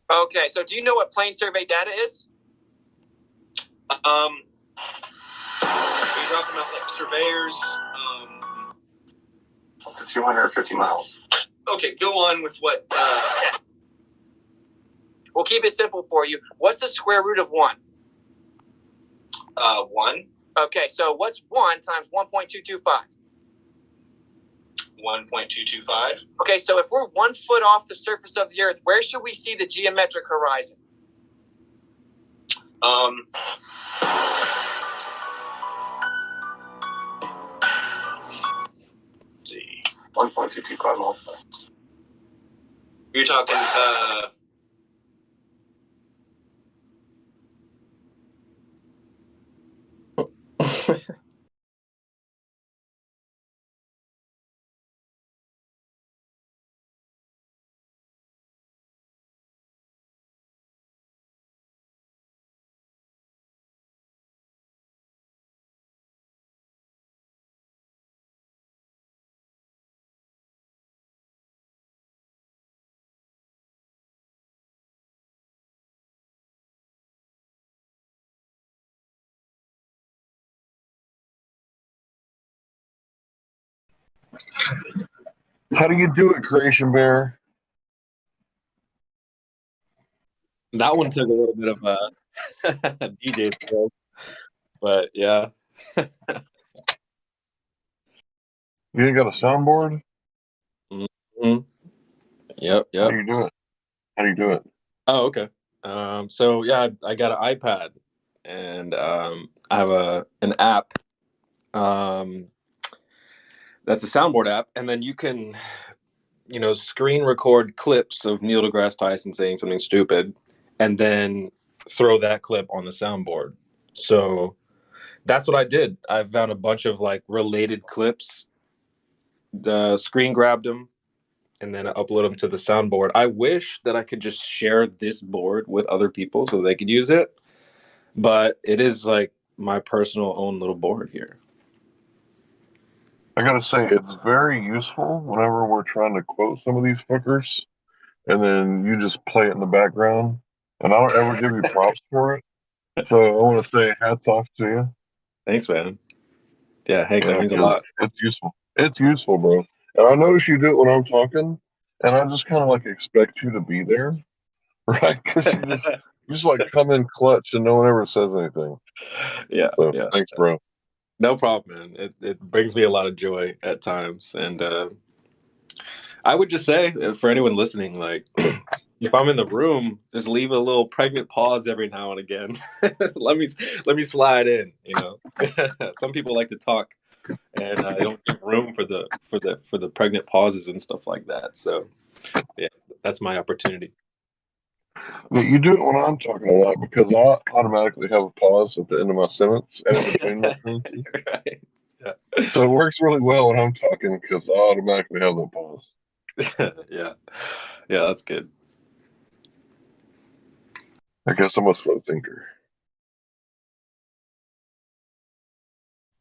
Okay, so do you know what plane survey data is? Are you talking about like surveyors? Up to 250 miles. Okay, go on with what. We'll keep it simple for you. What's the square root of 1? 1. Okay, so what's 1 times 1.225? 1.225. Okay, so if we're 1 foot off the surface of the Earth, where should we see the geometric horizon? Let's see. 1.225 miles. You're talking, How do you do it, Creation Bear? That one took a little bit of a DJ skill, but yeah. You ain't got a soundboard? Mm-hmm. Yep. How do you do it? How do you do it? Oh, okay. So yeah, I got an iPad, and I have an app. That's a soundboard app, and then you can, screen record clips of Neil deGrasse Tyson saying something stupid, and then throw that clip on the soundboard. So that's what I did. I found a bunch of like related clips, screen grabbed them, and then I upload them to the soundboard. I wish that I could just share this board with other people so they could use it, but it is like my personal own little board here. I gotta say, it's very useful whenever we're trying to quote some of these fuckers, and then you just play it in the background, and I don't ever give you props for it. So I want to say hats off to you. Thanks, man. Yeah, Hank, that Yeah, means a 'cause lot. it's useful. It's useful, bro. And I notice you do it when I'm talking, and I just kind of like expect you to be there, right? Because you just like come in clutch, and no one ever says anything. Yeah, So yeah. thanks, bro. No problem, man. It brings me a lot of joy at times, and I would just say for anyone listening, like, if I'm in the room, just leave a little pregnant pause every now and again. let me slide in. You know, some people like to talk, and they don't give room for the pregnant pauses and stuff like that. So, yeah, that's my opportunity. Yeah, you do it when I'm talking a lot because I automatically have a pause at the end of my sentence and in between my sentences. Right. Yeah. So it works really well when I'm talking because I automatically have that pause. Yeah. Yeah, that's good. I guess I'm a slow thinker.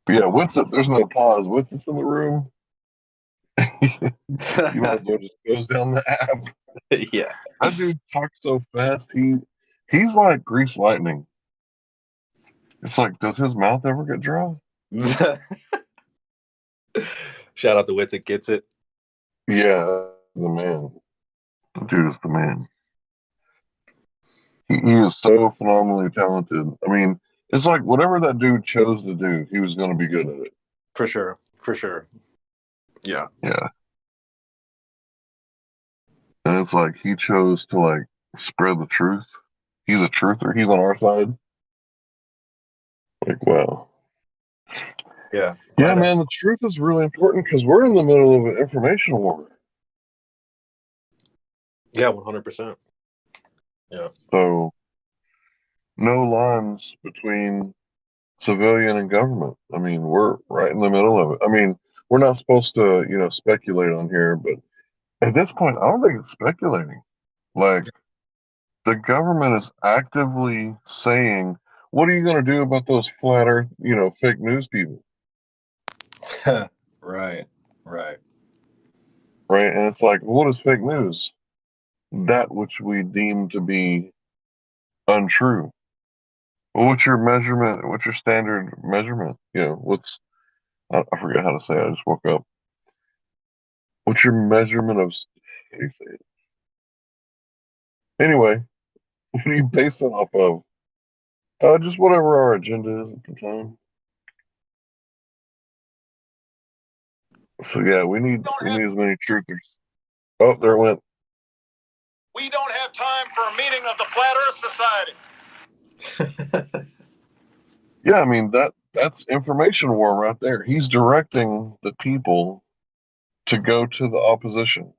But yeah, there's no pause. Winston's in the room. You might as well just close down the app. Yeah. That dude talks so fast. He's like grease lightning. It's like, does his mouth ever get dry? Shout out to Wits, it gets it. Yeah, the man. The dude is the man. He is so phenomenally talented. I mean, it's like whatever that dude chose to do, he was going to be good at it. For sure. For sure. Yeah. Yeah. And it's like he chose to like spread the truth. He's a truther. He's on our side. Like, wow. Yeah. Yeah, man, the truth is really important because we're in the middle of an information war. Yeah, 100%. Yeah. So, no lines between civilian and government. I mean, we're right in the middle of it. I mean, we're not supposed to, speculate on here, but at this point, I don't think it's speculating. Like, the government is actively saying, what are you going to do about those flat earth, fake news people? Right. Right. Right. And it's like, what is fake news? That which we deem to be untrue. Well, what's your measurement? What's your standard measurement? I forget how to say it. I just woke up. What's your measurement of, how do you say it? Anyway, what do you base it off of? Just whatever our agenda is at the time. So yeah, we need as many truthers. Oh, there it went. We don't have time for a meeting of the Flat Earth Society. Yeah, I mean that's information war right there. He's directing the people to go to the opposition.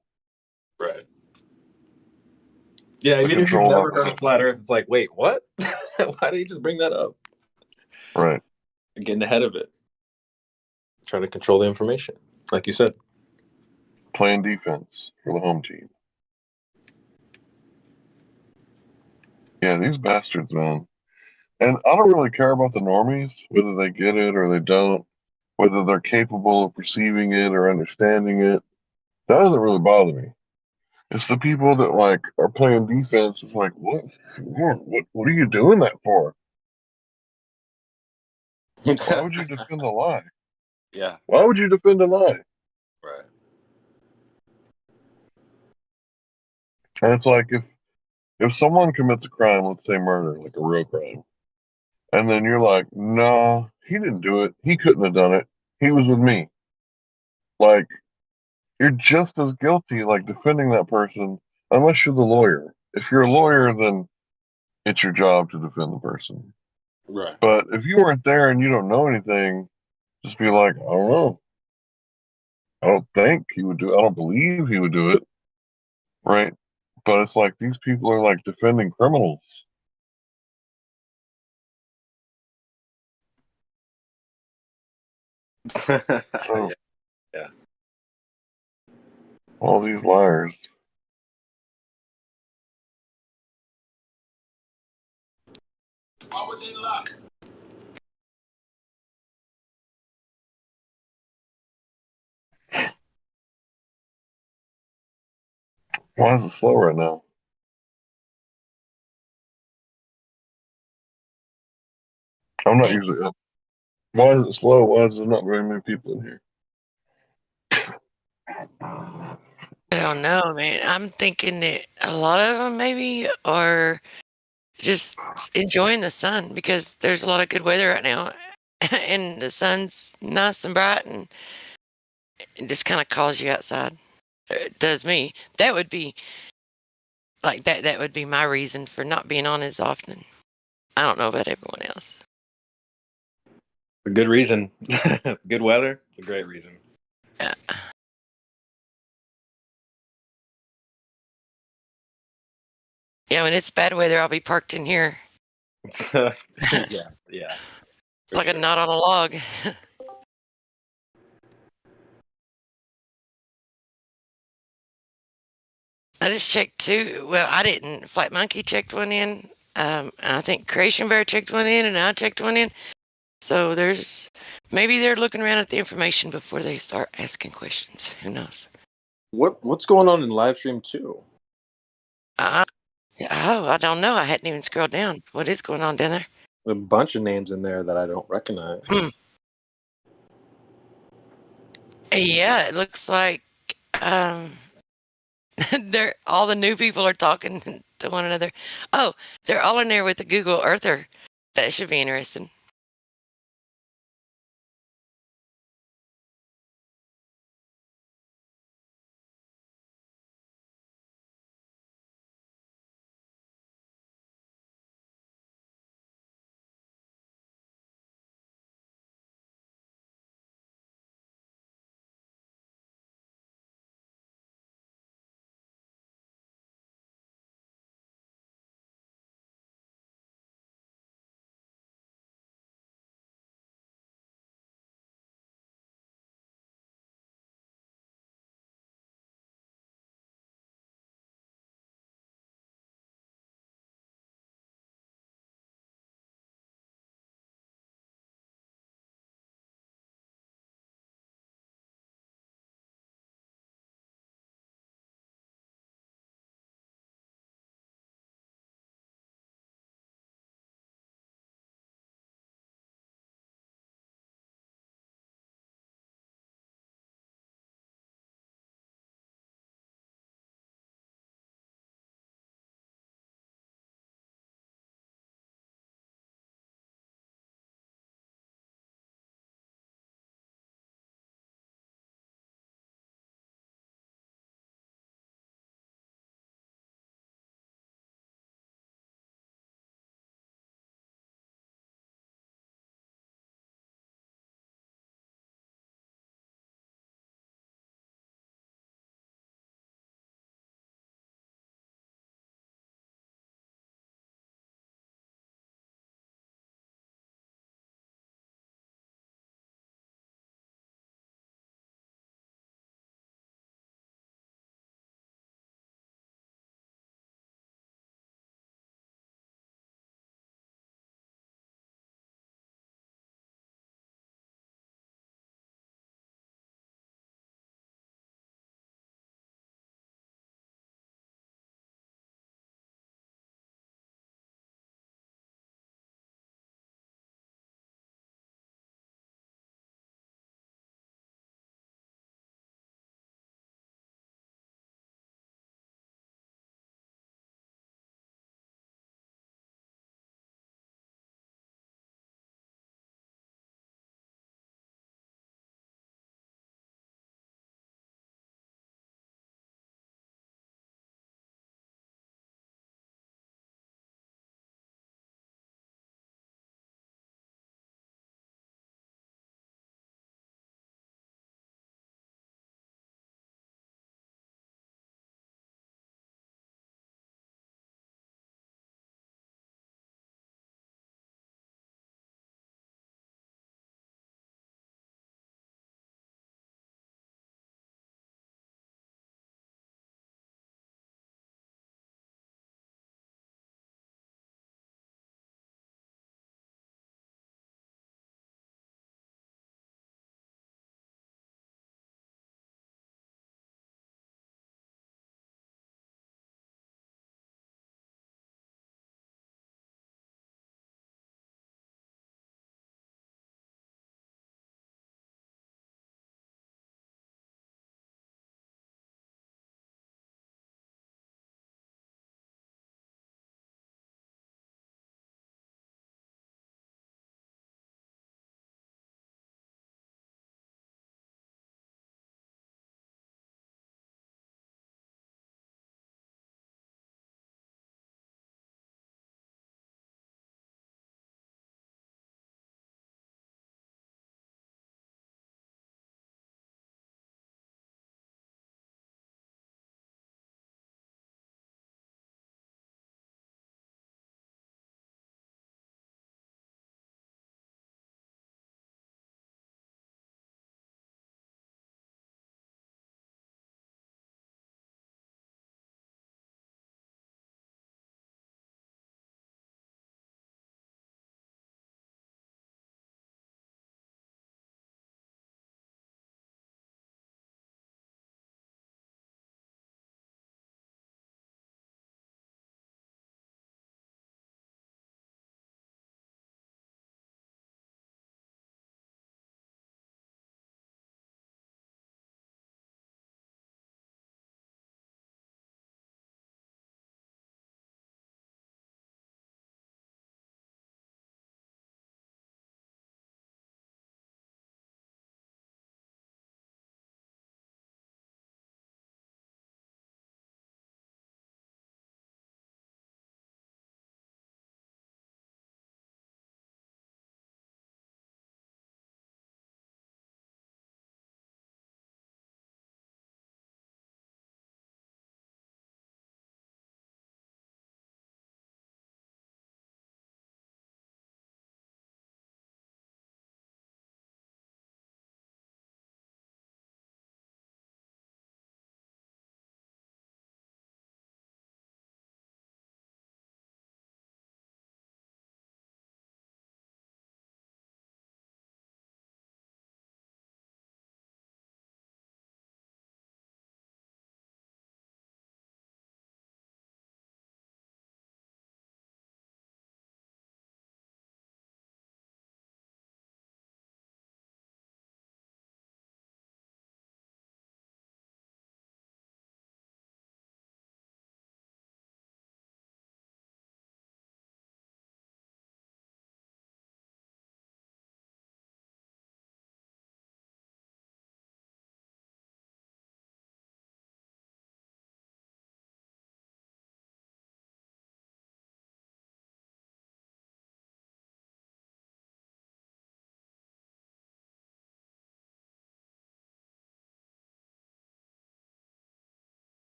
Right. Yeah, even if you've never heard of flat Earth, it's like, wait, what? Why did you just bring that up? Right. Getting ahead of it. Trying to control the information, like you said. Playing defense for the home team. Yeah, these bastards, man. And I don't really care about the normies, whether they get it or they don't, whether they're capable of perceiving it or understanding it. That doesn't really bother me. It's the people that like are playing defense. It's like, what are you doing that for? Why would you defend a lie? Yeah. Why would you defend a lie? Right. And it's like if someone commits a crime, let's say murder, like a real crime, and then you're like, no, he didn't do it. He couldn't have done it. He was with me. Like, you're just as guilty, like defending that person, unless you're the lawyer. If you're a lawyer, then it's your job to defend the person. Right. But if you weren't there and you don't know anything, just be like, I don't know. I don't think he would do it. I don't believe he would do it. Right. But it's like these people are like defending criminals. So, yeah. All these liars. Why would they lie? Why is it slow right now? I'm not usually up. Why is it slow? Why is there not very many people in here? I don't know, man. I'm thinking that a lot of them maybe are just enjoying the sun because there's a lot of good weather right now, and the sun's nice and bright, and it just kind of calls you outside. It does me. That would be like that. That would be my reason for not being on as often. I don't know about everyone else. A good reason. Good weather. It's a great reason. Yeah. Yeah, when it's bad weather, I'll be parked in here. Yeah. Like a knot on a log. I just checked too. Well, I didn't. Flight Monkey checked one in. And I think Creation Bear checked one in, and I checked one in. So maybe they're looking around at the information before they start asking questions. Who knows? What's going on in Livestream 2? I don't know. I hadn't even scrolled down. What is going on down there? A bunch of names in there that I don't recognize. Yeah, it looks like they're all the new people are talking to one another. Oh, they're all in there with the Google Earther. That should be interesting.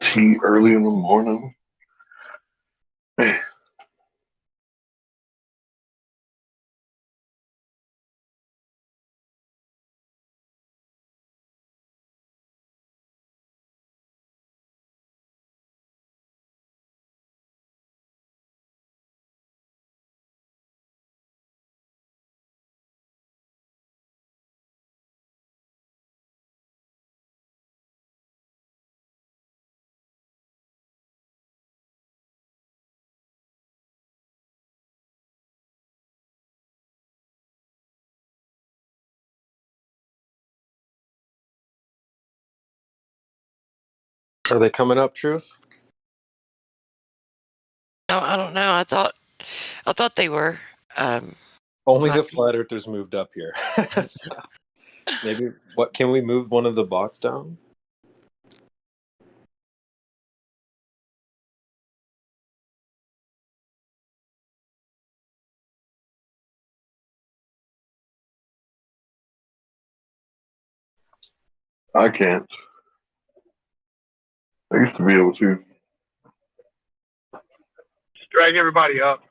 Tea early in the morning. Are they coming up, Truth? No, I don't know. I thought they were. Only like- the flat earthers moved up here. Maybe what? Can we move one of the bots down? I can't. I used to be able to. Just drag everybody up.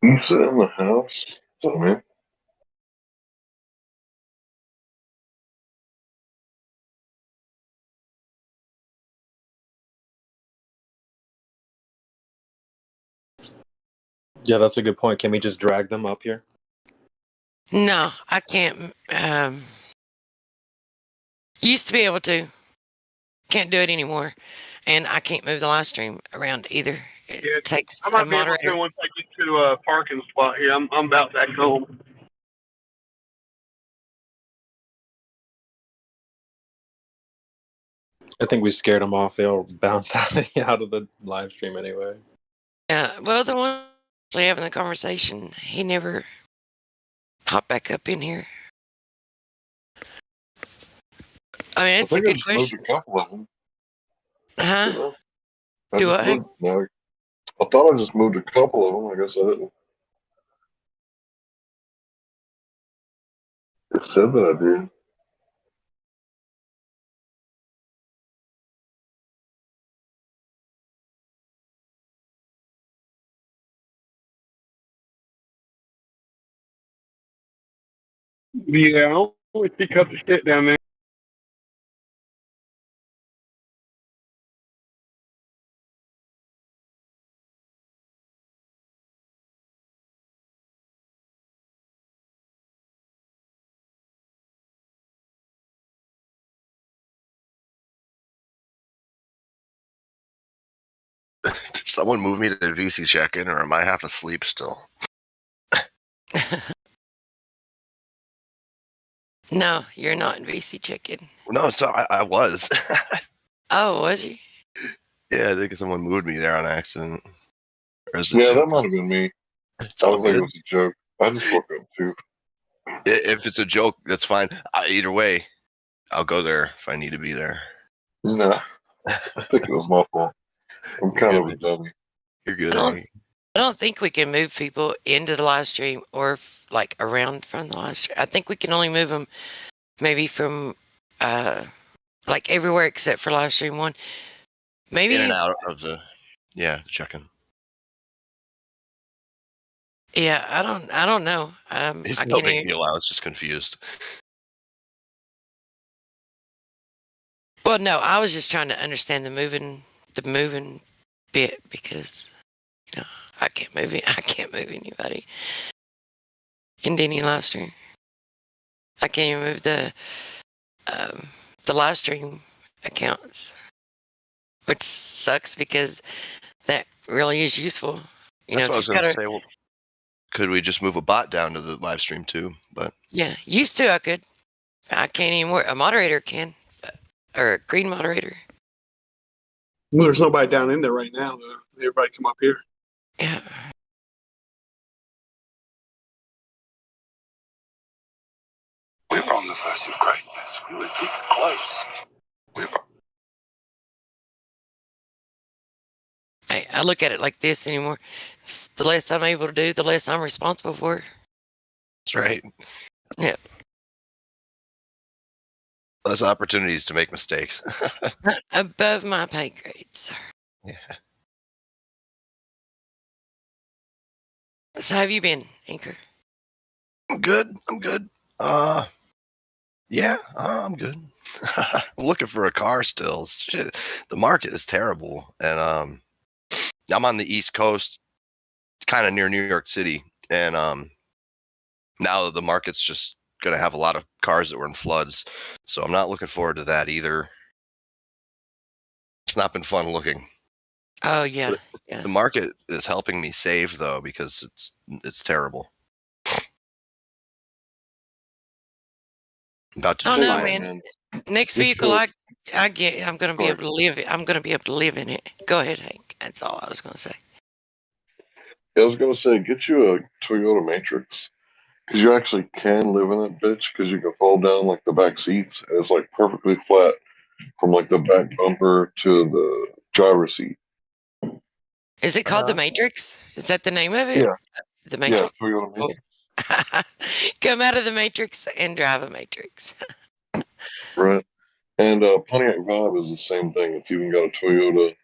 You sit in the house. What's up, man? Yeah, that's a good point. Can we just drag them up here? No, I can't. Used to be able to. Can't do it anymore. And I can't move the live stream around either. It takes I a might be able moderator. to once I get to a parking spot here. I'm about back home. I think we scared them off. They'll bounce out of the live stream anyway. Yeah, well, the one actually having the conversation, he never popped back up in here. I mean, it's a good question. Moved a couple of them. Huh? Do I? No, I thought I just moved a couple of them. I guess I didn't. It said that I did. Yeah, I'll only pick up the shit down there. Did someone move me to the VC check-in, or am I half asleep still? No, you're not in VC Chicken. No, so I was. Oh, was you? Yeah, I think someone moved me there on accident. Yeah, that might have been me. It's I all was like, good. it was a joke. I just woke up too. If it's a joke, that's fine. Either way, I'll go there if I need to be there. Nah, I think it was my fault. I'm kind of a dummy. You're good. I don't think we can move people into the live stream or like around from the live stream. I think we can only move them maybe from like everywhere except for live stream 1. Maybe In and out of the check-in. Yeah, I don't know. It's I no can't big even, deal. I was just confused. well, no, I was just trying to understand the moving bit because I can't move it. I can't move anybody into any live stream. I can't even move the live stream accounts, which sucks because that really is useful. That's what I was going to say. Well, could we just move a bot down to the live stream too? But yeah, used to I could. I can't anymore. A moderator can, or a green moderator. Well, there's nobody down in there right now, though. Everybody come up here. Yeah. We're on the verge of greatness. We were this close. I look at it like this anymore. The less I'm able to do, the less I'm responsible for. That's right. Yeah. Less opportunities to make mistakes. Above my pay grade, sir. Yeah. So how have you been, Anchor? I'm good. Yeah, I'm good. I'm looking for a car still. Shit, the market is terrible, and I'm on the East Coast, kind of near New York City, and now the market's just going to have a lot of cars that were in floods, so I'm not looking forward to that either. It's not been fun looking. Oh yeah, The market is helping me save though, because it's terrible. About to Oh do no, it, man. Next Get vehicle you I get, I'm gonna be Sorry. able to live. I'm gonna be able to live in it. Go ahead, Hank. That's all I was gonna say. I was gonna say, get you a Toyota Matrix, because you actually can live in that bitch, because you can fold down like the back seats, and it's like perfectly flat from like the back bumper to the driver's seat. Is it called the Matrix? Is that the name of it? Yeah, The yeah, Matrix. Toyota Cool. Matrix. Come out of the Matrix and drive a Matrix. Right. And Pontiac Vibe is the same thing. It's even got a Toyota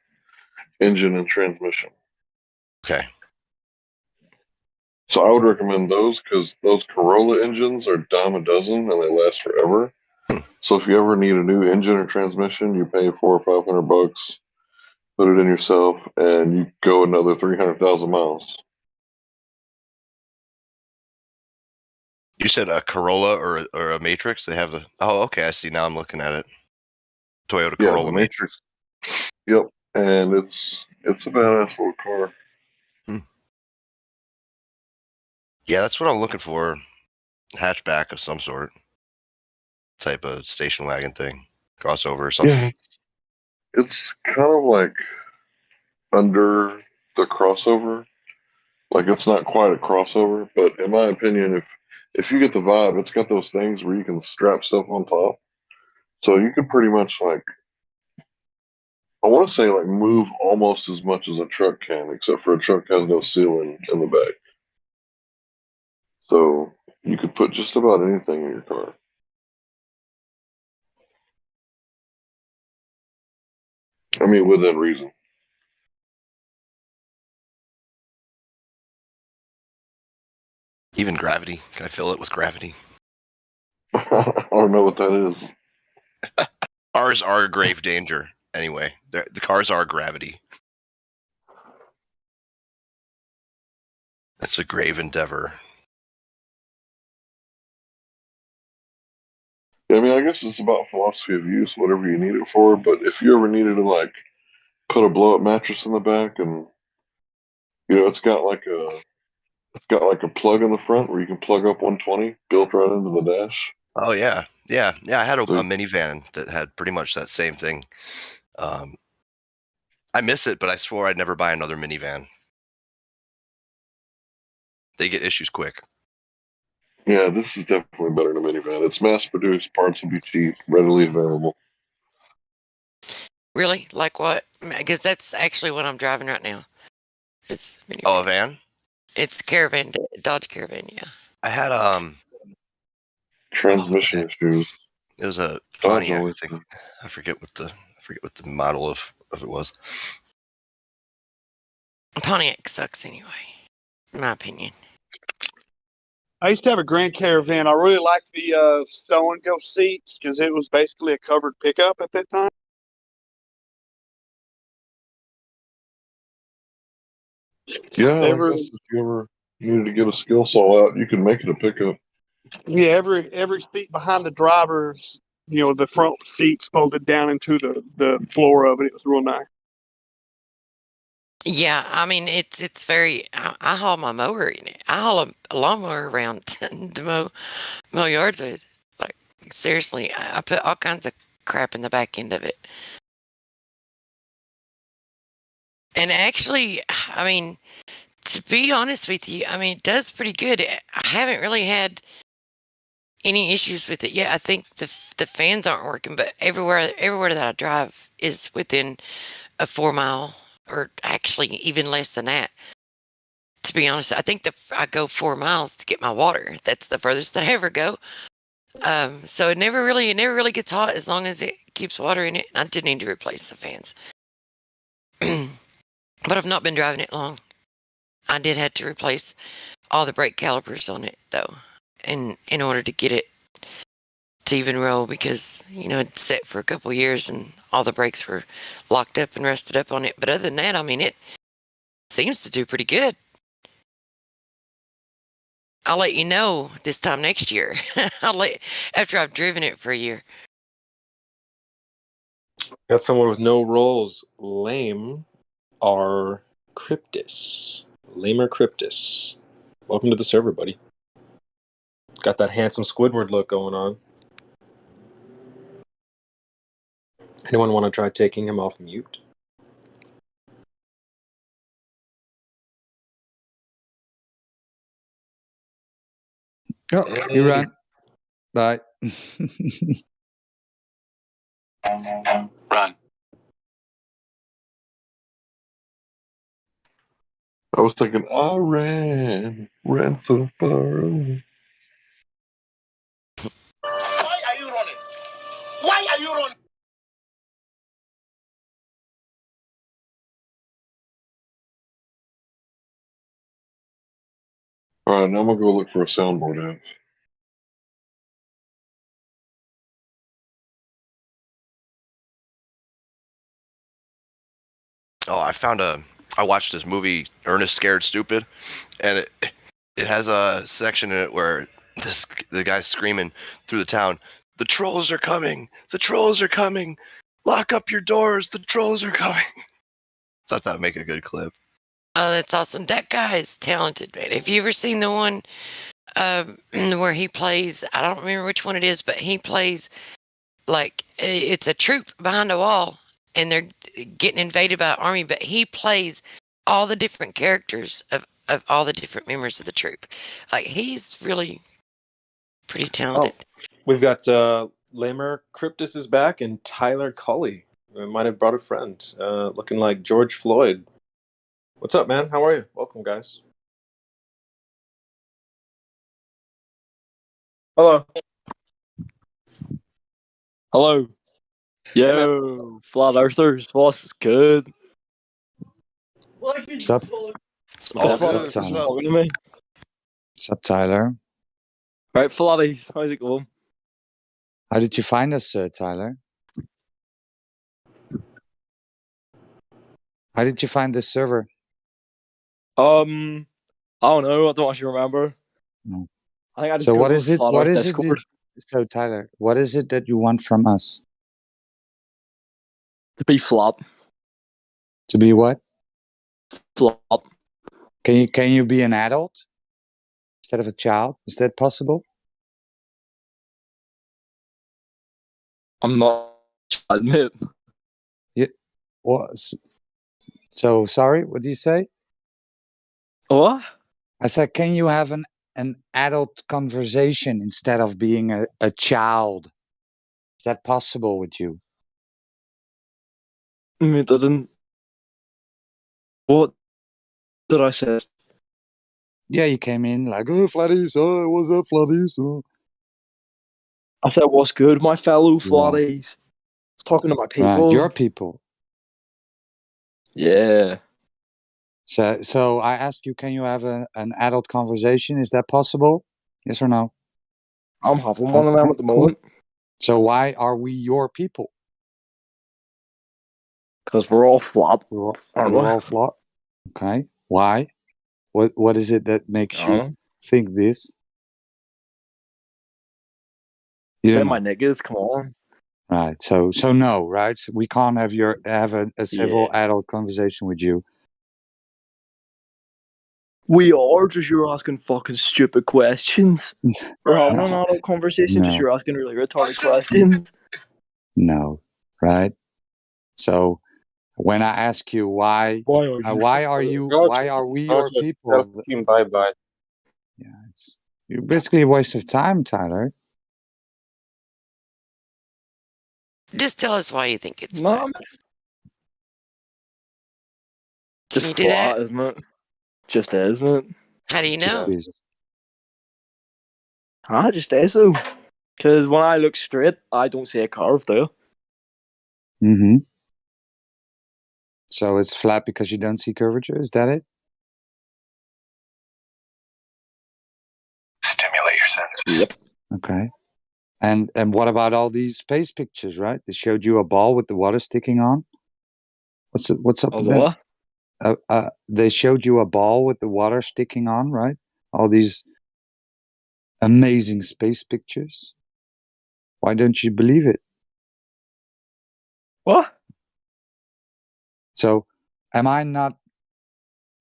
engine and transmission. Okay. So I would recommend those, because those Corolla engines are dime a dozen and they last forever. So if you ever need a new engine or transmission, you pay $400 or $500, put it in yourself, and you go another 300,000 miles. You said a Corolla or a Matrix? They have oh, okay, I see now. I'm looking at it. Toyota Yeah, Corolla the Matrix. Yep, and it's a badass little car. Yeah, that's what I'm looking for. Hatchback of some sort. Type of station wagon thing. Crossover or something. Yeah, it's kind of like under the crossover. Like, it's not quite a crossover, but in my opinion, if you get the vibe, it's got those things where you can strap stuff on top. So you could pretty much, like, I want to say, like, move almost as much as a truck can, except for a truck has no ceiling in the back. So you could put just about anything in your car. I mean, within reason. Even gravity. Can I fill it with gravity? I don't know what that is. Ours are grave danger. Anyway, the cars are gravity. It's a grave endeavor. I mean, I guess it's about philosophy of use, whatever you need it for. But if you ever needed to, like, put a blow-up mattress in the back, and it's got like a plug in the front where you can plug up 120 built right into the dash. Oh yeah. I had a minivan that had pretty much that same thing. I miss it, but I swore I'd never buy another minivan. They get issues quick. Yeah, this is definitely better than a minivan. It's mass-produced, parts will be cheap, readily available. Really? Like what? Because that's actually what I'm driving right now. It's minivan. Oh, a van? It's Caravan, Dodge Caravan. Yeah. I had transmission issues. It was a Pontiac. I think. I forget what the model of it was. Pontiac sucks anyway, in my opinion. I used to have a Grand Caravan. I really liked the stow and go seats because it was basically a covered pickup at that time. Yeah, I guess if you ever needed to get a skill saw out, you can make it a pickup. Yeah, every seat behind the driver's, the front seats folded down into the floor of it. It was real nice. Yeah, I mean it's very. I haul my mower in it. I haul a lawnmower around to mow yards with. Like seriously, I put all kinds of crap in the back end of it. And actually, I mean, to be honest with you, I mean, it does pretty good. I haven't really had any issues with it yet. I think the fans aren't working, but everywhere that I drive is within a 4 mile or actually even less than that. To be honest, I think I go 4 miles to get my water. That's the furthest that I ever go. So it never really gets hot as long as it keeps water in it. I did need to replace the fans, but I've not been driving it long. I did have to replace all the brake calipers on it though, in order to get it to even roll, because it's set for a couple years and all the brakes were locked up and rusted up on it. But other than that, I mean, it seems to do pretty good. I'll let you know this time next year. After I've driven it for a year. Got someone with no rolls. Lame are Cryptus. Lamer Cryptus. Welcome to the server, buddy. Got that handsome Squidward look going on. Anyone want to try taking him off mute? Oh, you run. Bye. Run. I was thinking, I ran so far away. Why are you running? Why are you running? All right, now I'm gonna go look for a soundboard app. Oh, I watched this movie, Ernest Scared Stupid, and it has a section in it where the guy's screaming through the town, "The trolls are coming! The trolls are coming! Lock up your doors! The trolls are coming!" Thought that'd make a good clip. Oh, that's awesome. That guy is talented, man. Have you ever seen the one where he plays, I don't remember which one it is, but he plays like it's a troop behind a wall and they're getting invaded by an army, but he plays all the different characters of all the different members of the troop. Like, he's really pretty talented. Oh, we've got Lamer Cryptus is back and Tyler Cully. Might have brought a friend, looking like George Floyd. What's up, man? How are you? Welcome, guys. Hello. Hello. Yo, Flat Earthers, what's good? What's up? What's What's up, Tyler? talking to me? What's up, Tyler? Right, Flatties, how's it going? How did you find us, Tyler? How did you find this server? I don't know. I don't actually remember. No. I think I just So what Googled is it? Flat What Earth is it? Discord. So Tyler, what is it that you want from us? To be flat. To be what? Flat. Can you be an adult instead of a child? Is that possible? I'm not. I admit. Yeah. What? So sorry. What do you say? What? I said, can you have an adult conversation instead of being a child? Is that possible with you? It doesn't. What did I say? Yeah, you came in like, oh, Flatties, oh, what's up, Flatties? Oh. I said, what's good, my fellow Yeah. Flatties? I was talking to my people. Right, your people. Yeah. So I asked you, can you have an adult conversation? Is that possible? Yes or no? I'm having one of them at the moment. So why are we your people? Because we're all flat. We're all flat. Okay. Why? What is it that makes you think this? You They're don't my know. niggas, come on. Right. So no, right? So we can't have a civil adult conversation with you. We are, just you're asking fucking stupid questions. We're having an adult conversation, just No. you're asking really retarded questions. No, right? So when I ask you why are we your people? Bye bye. Yeah, it's basically a waste of time, Tyler. Just tell us why you think it's Mom. Can Just you do flat, that? isn't it? Just is, isn't it? How do you Just know? is. Just is though. Because when I look straight, I don't see a curve there. Mm-hmm. So it's flat because you don't see curvature. Is that it? Stimulate your senses. Yep. Okay. And what about all these space pictures? Right? They showed you a ball with the water sticking on. What's up Oh, with that? what? They showed you a ball with the water sticking on, right? All these amazing space pictures. Why don't you believe it? What? So, am I not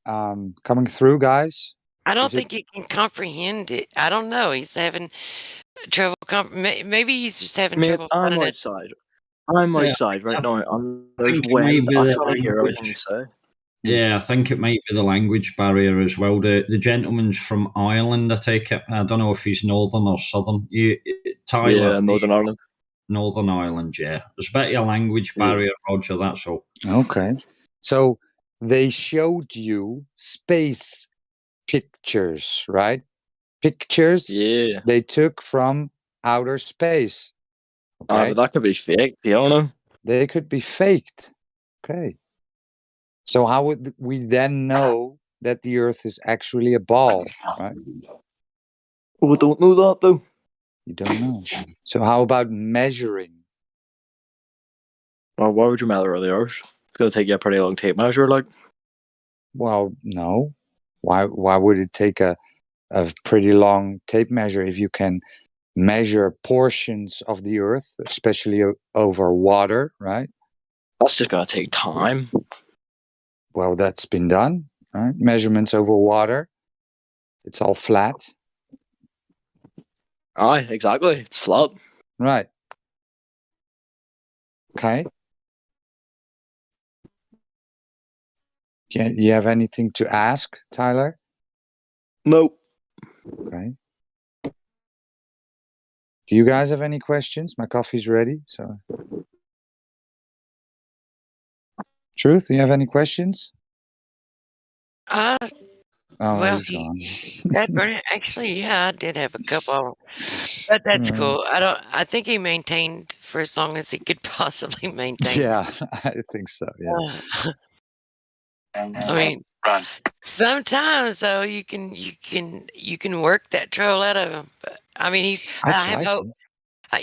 coming through, guys? I don't Is it? think he can comprehend it. I don't know. He's having trouble. Maybe he's just having Mate, trouble I'm finding it. outside. I'm Yeah, outside right I now, and I there's think it might wind. be I the can't hear everything you language. say. Yeah, I think it might be the language barrier as well. The gentleman's from Ireland, I take it. I don't know if he's northern or southern. Tyler, Yeah, Northern Ireland. Northern Ireland, yeah. There's a bit of a language Yeah. barrier, Roger, that's all. Okay. So they showed you space pictures, right? Pictures Yeah. they took from outer space. But Okay. that could be fake. You don't know. They could be faked. Okay. So how would we then know that the Earth is actually a ball, right? We don't know that though. You don't know. So how about measuring? Well, why would you measure the Earth? It's gonna take you a pretty long tape measure, like. Well, no. Why would it take a pretty long tape measure if you can measure portions of the Earth, especially over water, right? That's just gonna take time. Well, that's been done, right? Measurements over water. It's all flat. Aye, exactly. It's flat. Right. Okay. You have anything to ask, Tyler? No. Okay. Do you guys have any questions? My coffee's ready, so. Truth, do you have any questions? Oh, Well, he's gone. actually, yeah, I did have a couple, but that's cool. I think he maintained for as long as he could possibly maintain. Yeah, I think so. Yeah. I mean, sometimes though you can work that troll out of him. But I mean, I have hope. I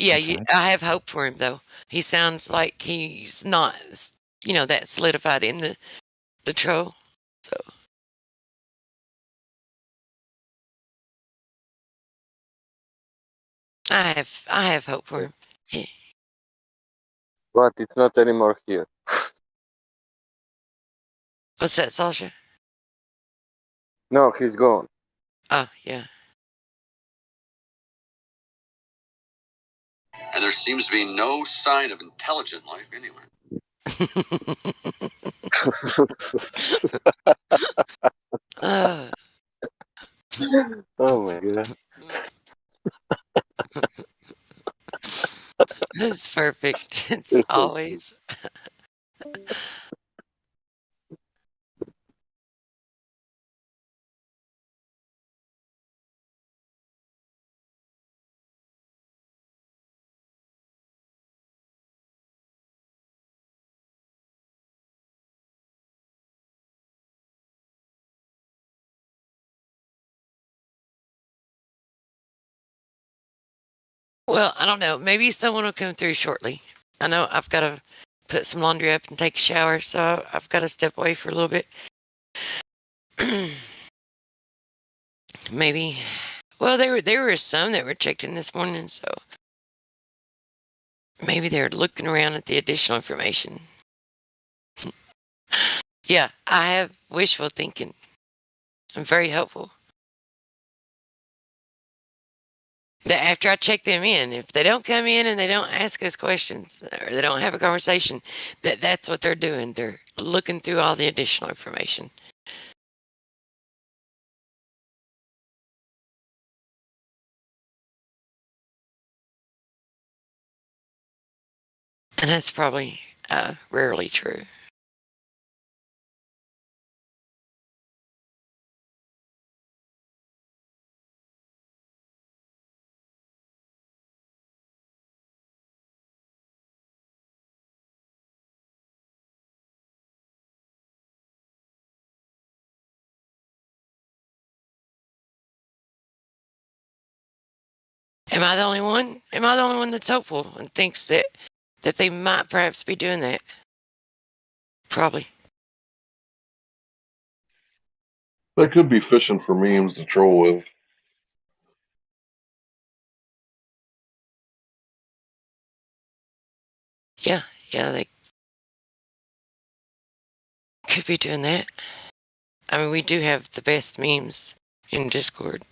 have hope for him though. He sounds like he's not, that solidified in the troll. So I have hope for him. Yeah. But it's not anymore here. What's that, Sasha? No, he's gone. Oh, yeah. And there seems to be no sign of intelligent life anywhere. Oh my god. It's perfect. It's always. Well, I don't know. Maybe someone will come through shortly. I know I've got to put some laundry up and take a shower, so I've got to step away for a little bit. Maybe. Well, there were some that were checked in this morning, so maybe they're looking around at the additional information. Yeah, I have wishful thinking. I'm very hopeful. That after I check them in, if they don't come in and they don't ask us questions or they don't have a conversation, that's what they're doing. They're looking through all the additional information. And that's probably rarely true. Am I the only one? Am I the only one that's hopeful and thinks that they might perhaps be doing that? Probably. They could be fishing for memes to troll with. Yeah, they could be doing that. I mean, we do have the best memes in Discord.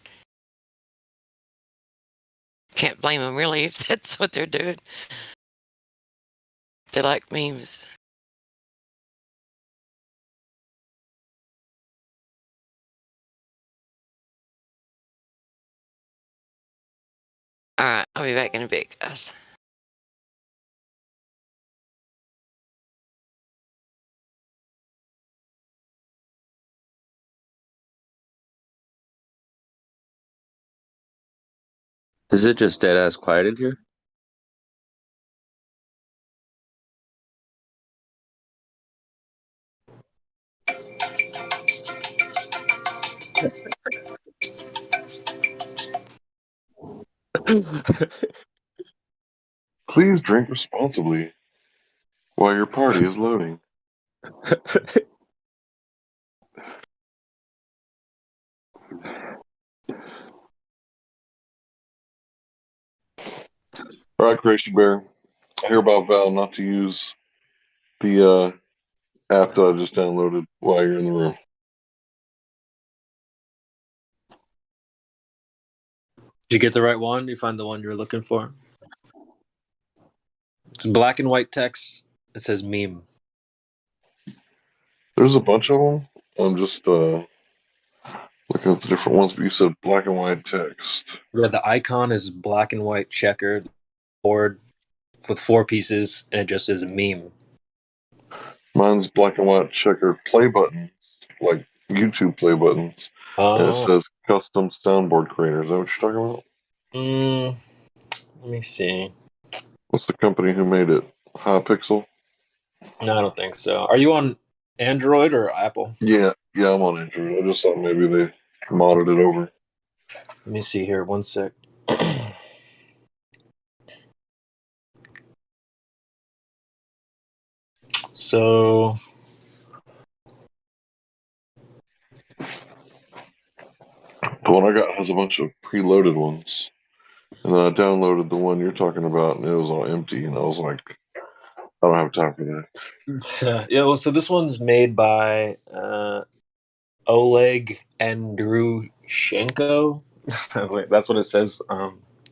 Can't blame them, really, if that's what they're doing. They like memes. Alright, I'll be back in a bit, guys. Is it just dead ass quiet in here? Please drink responsibly while your party is loading. All right, Crazy Bear. I hear about Val not to use the app that I just downloaded while you're in the room. Did you get the right one? You find the one you're looking for? It's black and white text. It says meme. There's a bunch of them. I'm just looking at the different ones, but you said black and white text. Yeah, the icon is black and white checkered board with 4 pieces, and it just says meme. Mine's black and white checkered play buttons, like YouTube play buttons. And it says custom soundboard creator. Is that what you're talking about? Let me see. What's the company who made it? Hypixel? No, I don't think so. Are you on Android or Apple? Yeah, I'm on Android. I just thought maybe they modded it over. Let me see here. One sec. So The one I got has a bunch of preloaded ones. And then I downloaded the one you're talking about, and it was all empty. And I was like, I don't have time for that. yeah, well, so this one's made by Oleg Andrushenko. That's what it says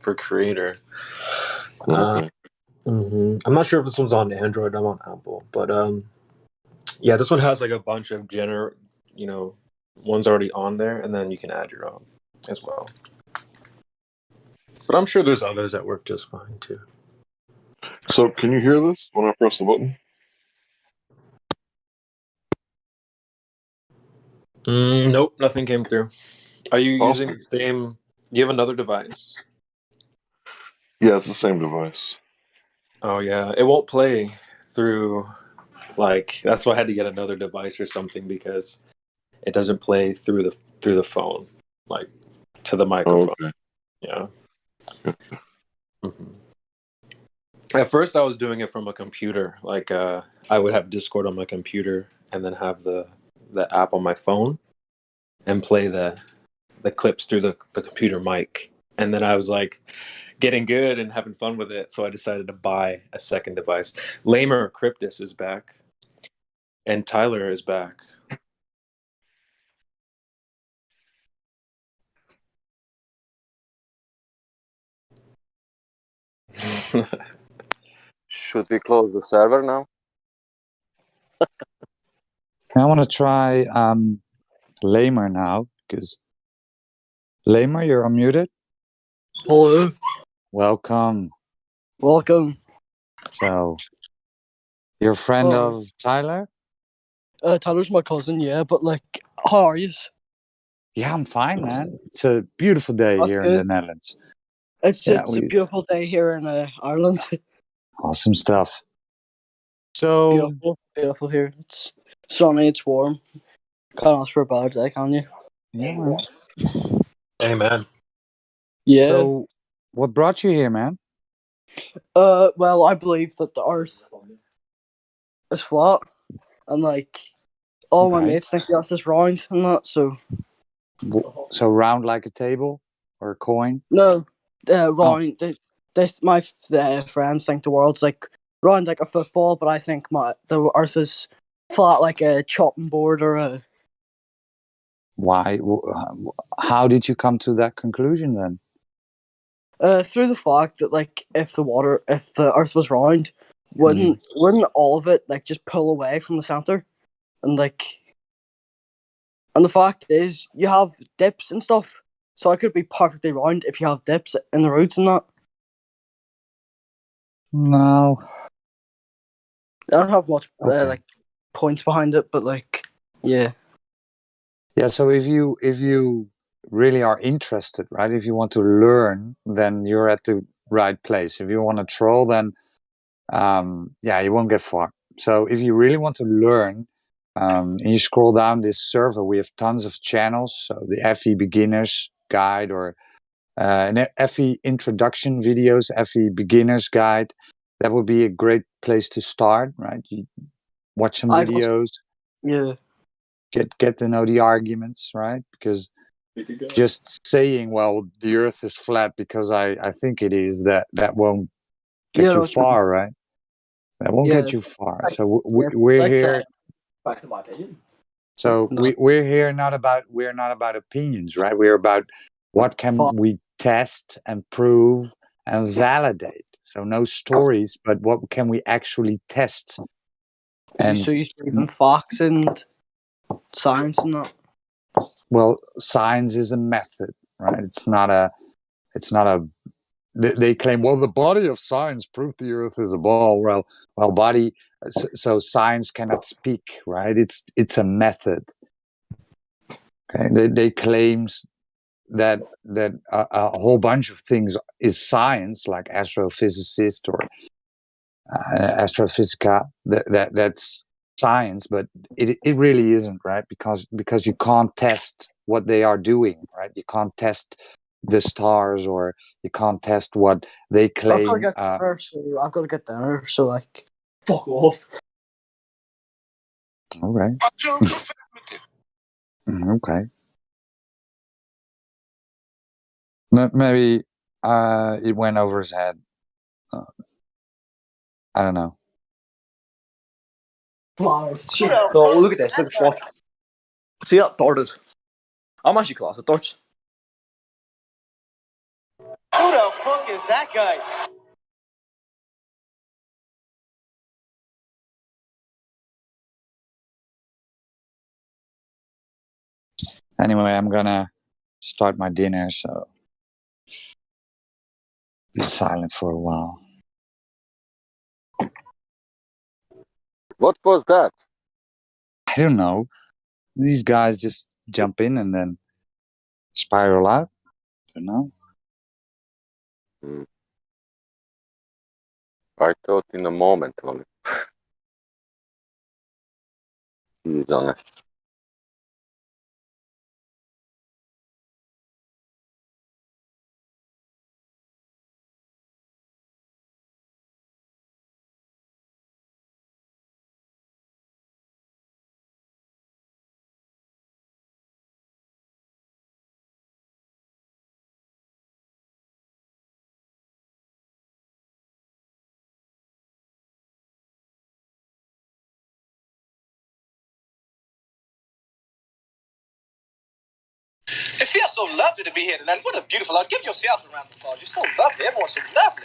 for creator. Okay. I'm not sure if this one's on Android. I'm on Apple, but yeah, this one has like a bunch of ones already on there, and then you can add your own as well. But I'm sure there's others that work just fine too. So, can you hear this when I press the button? Nope, nothing came through. Are you Awesome. using the same? Do you have another device? Yeah, it's the same device. Oh yeah, it won't play through. Like that's why I had to get another device or something because it doesn't play through the phone, like to the microphone. Oh, okay. Yeah. At first, I was doing it from a computer. Like I would have Discord on my computer and then have the app on my phone and play the clips through the computer mic. And then I was like getting good and having fun with it, so I decided to buy a second device. Lamer Cryptus is back, and Tyler is back. Should we close the server now? I want to try Lamer now, because Lamer, you're unmuted. Hello. Welcome. Welcome. So, you're a friend of Tyler? Tyler's my cousin, yeah, but like, how are you? Yeah, I'm fine, man. It's a beautiful day That's here good. in the Netherlands. It's a beautiful day here in Ireland. Awesome stuff. So beautiful here. It's sunny, it's warm. Can't ask for a better day, can you? Yeah, man. Amen. Yeah. So What brought you here, man? Well, I believe that the Earth is flat, and like all my Okay. mates think the Earth is round and that. So So round like a table or a coin? no, Oh. round. My friends think the world's like round like a football, but I think the Earth is flat like a chopping board or a. Why? How did you come to that conclusion then? Through the fact that like if the Earth was round, wouldn't all of it like just pull away from the center, and the fact is you have dips and stuff, so it could be perfectly round if you have dips in the roots and that. No. I don't have much Okay. like points behind it, but like yeah. Yeah, so if you really are interested, right? If you want to learn, then you're at the right place. If you want to troll, then yeah, you won't get far. So if you really want to learn, and you scroll down this server, we have tons of channels. So the FE beginners guide or an FE introduction videos, FE beginners guide. That would be a great place to start, right? You watch some videos. Yeah. Get to know the arguments, right? Because just saying, well, the Earth is flat because I think it is, that won't get you far, right? That won't get you far. So we're here. Back to my opinion. So we're here we're not about opinions, right? We're about what can we test and prove and validate. So no stories, but what can we actually test? And So you believe in facts and science and that? well, science is a method, right? It's not a they claim, well, the body of science proved the Earth is a ball. Well, body. So science cannot speak, right? It's a method. Okay, they claims that a whole bunch of things is science, like astrophysicist or astrophysica. That's science, but it really isn't, right? Because you can't test what they are doing, right? You can't test the stars, or you can't test what they claim. I've got to get dinner, so like fuck off. Okay. Okay. Maybe it went over his head. I don't know. Shit. No, look at this. Look at what. See that darted. I'm actually class at darts. Who the fuck is that guy? Anyway, I'm gonna start my dinner, so be silent for a while. What was that? I don't know. These guys just jump in and then spiral out. I don't know. I thought in a moment only. He's honest. It feels so lovely to be here tonight. What a beautiful out. Give yourselves a round of applause. You're so lovely. Everyone's so lovely.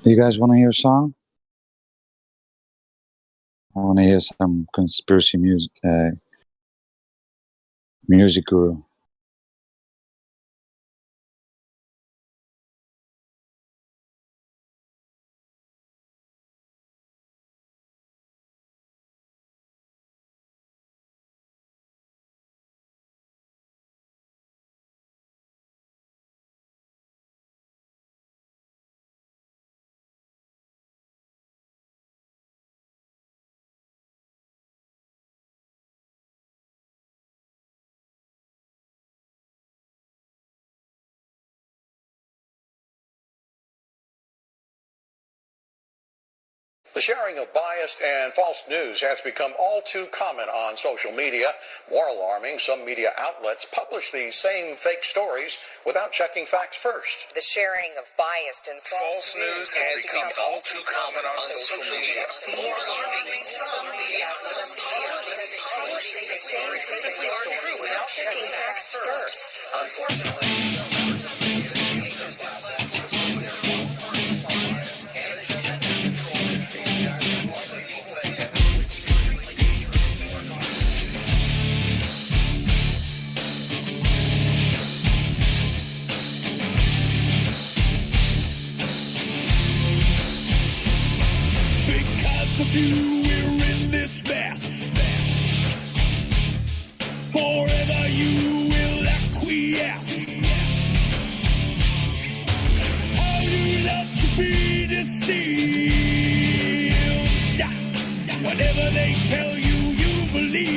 You guys want to hear a song? I want to hear some conspiracy music. Music Guru. The sharing of biased and false news has become all too common on social media. More alarming, some media outlets publish these same fake stories without checking facts first. The sharing of biased and false news has become all too common on social media. More alarming, some media outlets publish these same fake stories without checking facts first. Unfortunately, of you, we're in this mess. Forever you will acquiesce. How you love to be deceived. Whatever they tell you, you believe.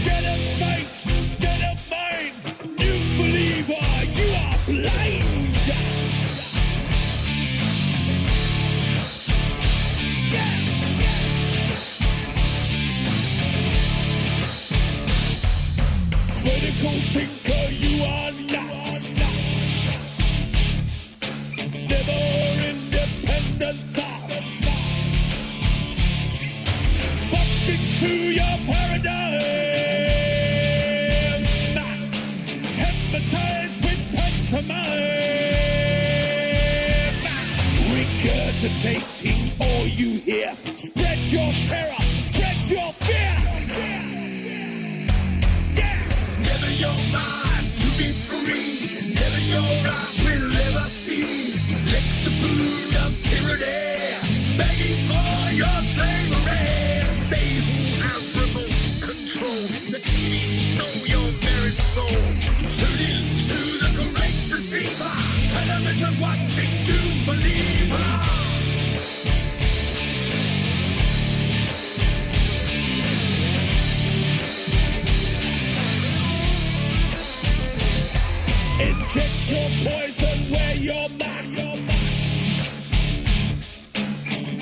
Dead of sight, dead of mind, news believer, you are blind. Critical thinker, you are not. Never independent thought. Busting through your paradigm. Hypnotized with pantomime. Regurgitating all you hear. Spread your terror, spread your fear. Never your mind to be free. Never your eyes will ever see. Lick the boot of tyranny, begging for your slavery. They who have remote control, the TV know your very soul. Tune into the great deceiver, television watching news believer. Inject your poison where your mask.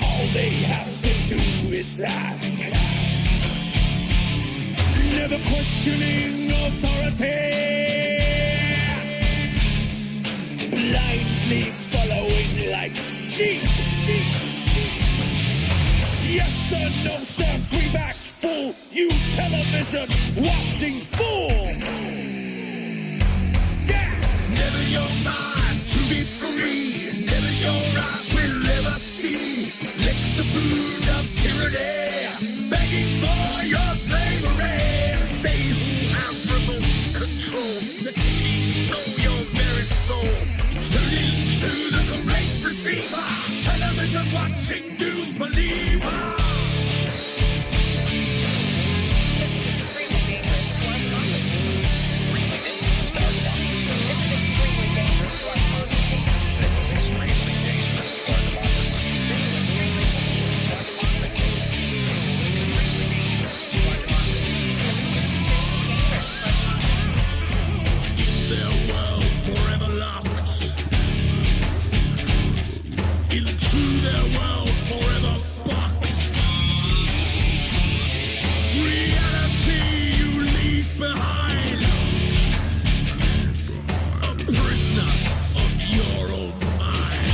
All they have to do is ask. Never questioning authority. Blindly following like sheep. Yes sir, no sir, freebacks fool. You television watching fool. Never your mind to be free. Never your eyes will ever see. Lick the boot of tyranny, begging for your slavery. They who have remote control, the TV know your very soul. Tune into the great receiver, television watching news believer. this is extremely dangerous to our democracy. Extremely dangerous to our democracy. This is extremely dangerous to our democracy. This is extremely dangerous to our democracy. This is extremely dangerous to our democracy. This is extremely dangerous to our democracy. In their world forever locked. Into their world forever boxed. Reality you leave behind. A prisoner of your own mind.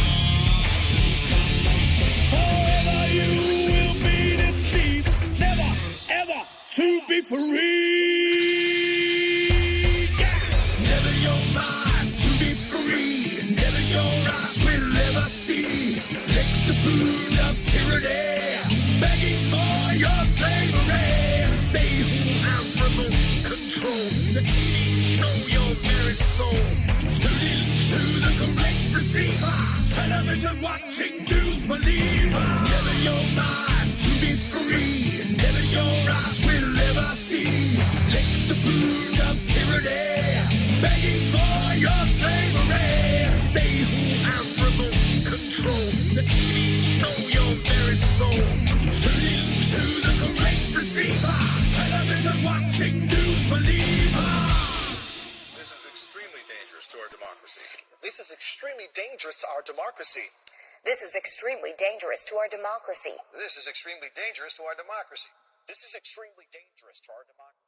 Forever you will be deceived, never ever to be free. Never your mind to be free, never your your slavery. Stay who am remote control. The TV know your very soul. Tune into the correct receiver. Television watching news believer. Never your mind to be free. Never your eyes will ever see. Lick the boot of tyranny. Begging for your slavery. Stay who am remote control. The TV know your very soul. Tune into the correct receiver. Television watching news believer. This is extremely dangerous to our democracy. This is extremely dangerous to our democracy. This is extremely dangerous to our democracy. This is extremely dangerous to our democracy. This is extremely dangerous to our democracy.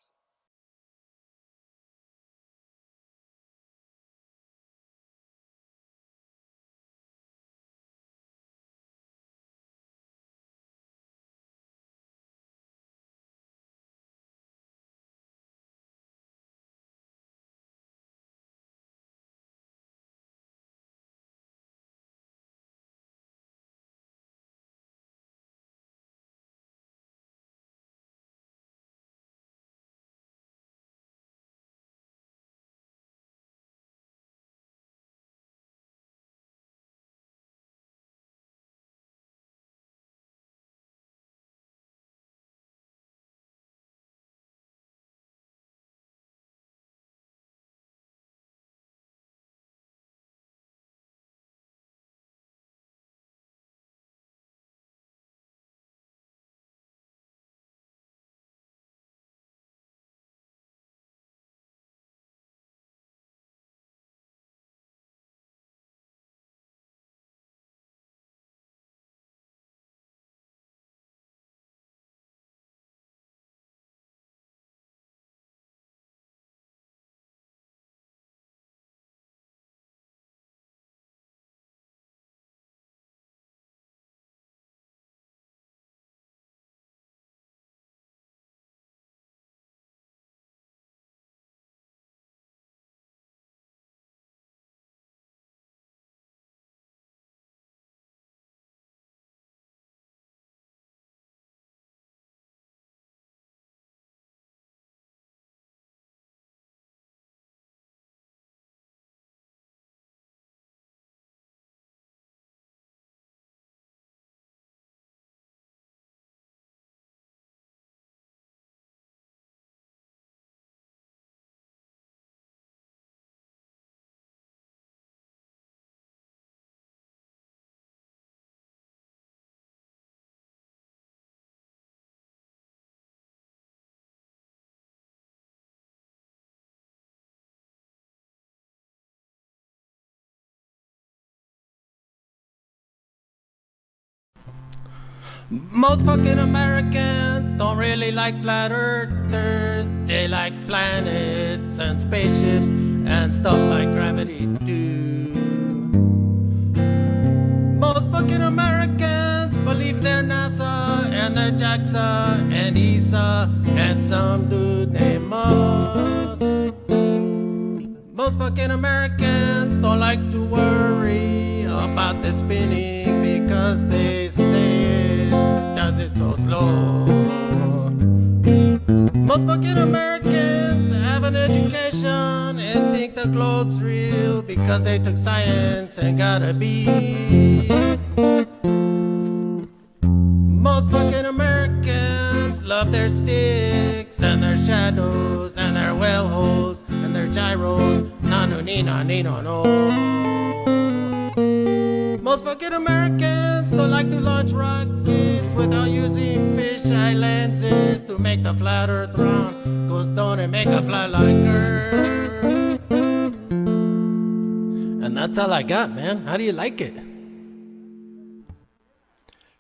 Most fucking Americans don't really like flat earthers. They like planets and spaceships and stuff like gravity do. Most fucking Americans believe they're NASA and they're JAXA and ESA and some dude named Musk. Most fucking Americans don't like to worry about the spinning because they say it does it so slow. Most fucking Americans have an education and think the globe's real because they took science and got a B. Most fucking Americans love their sticks and their shadows and their well holes and their gyros. Na no ni na ni no no. Most fucking Americans don't like to launch rockets without using fisheye lenses to make the flat earth round. Cause don't it make a flat line curve? And that's all I got, man. How do you like it?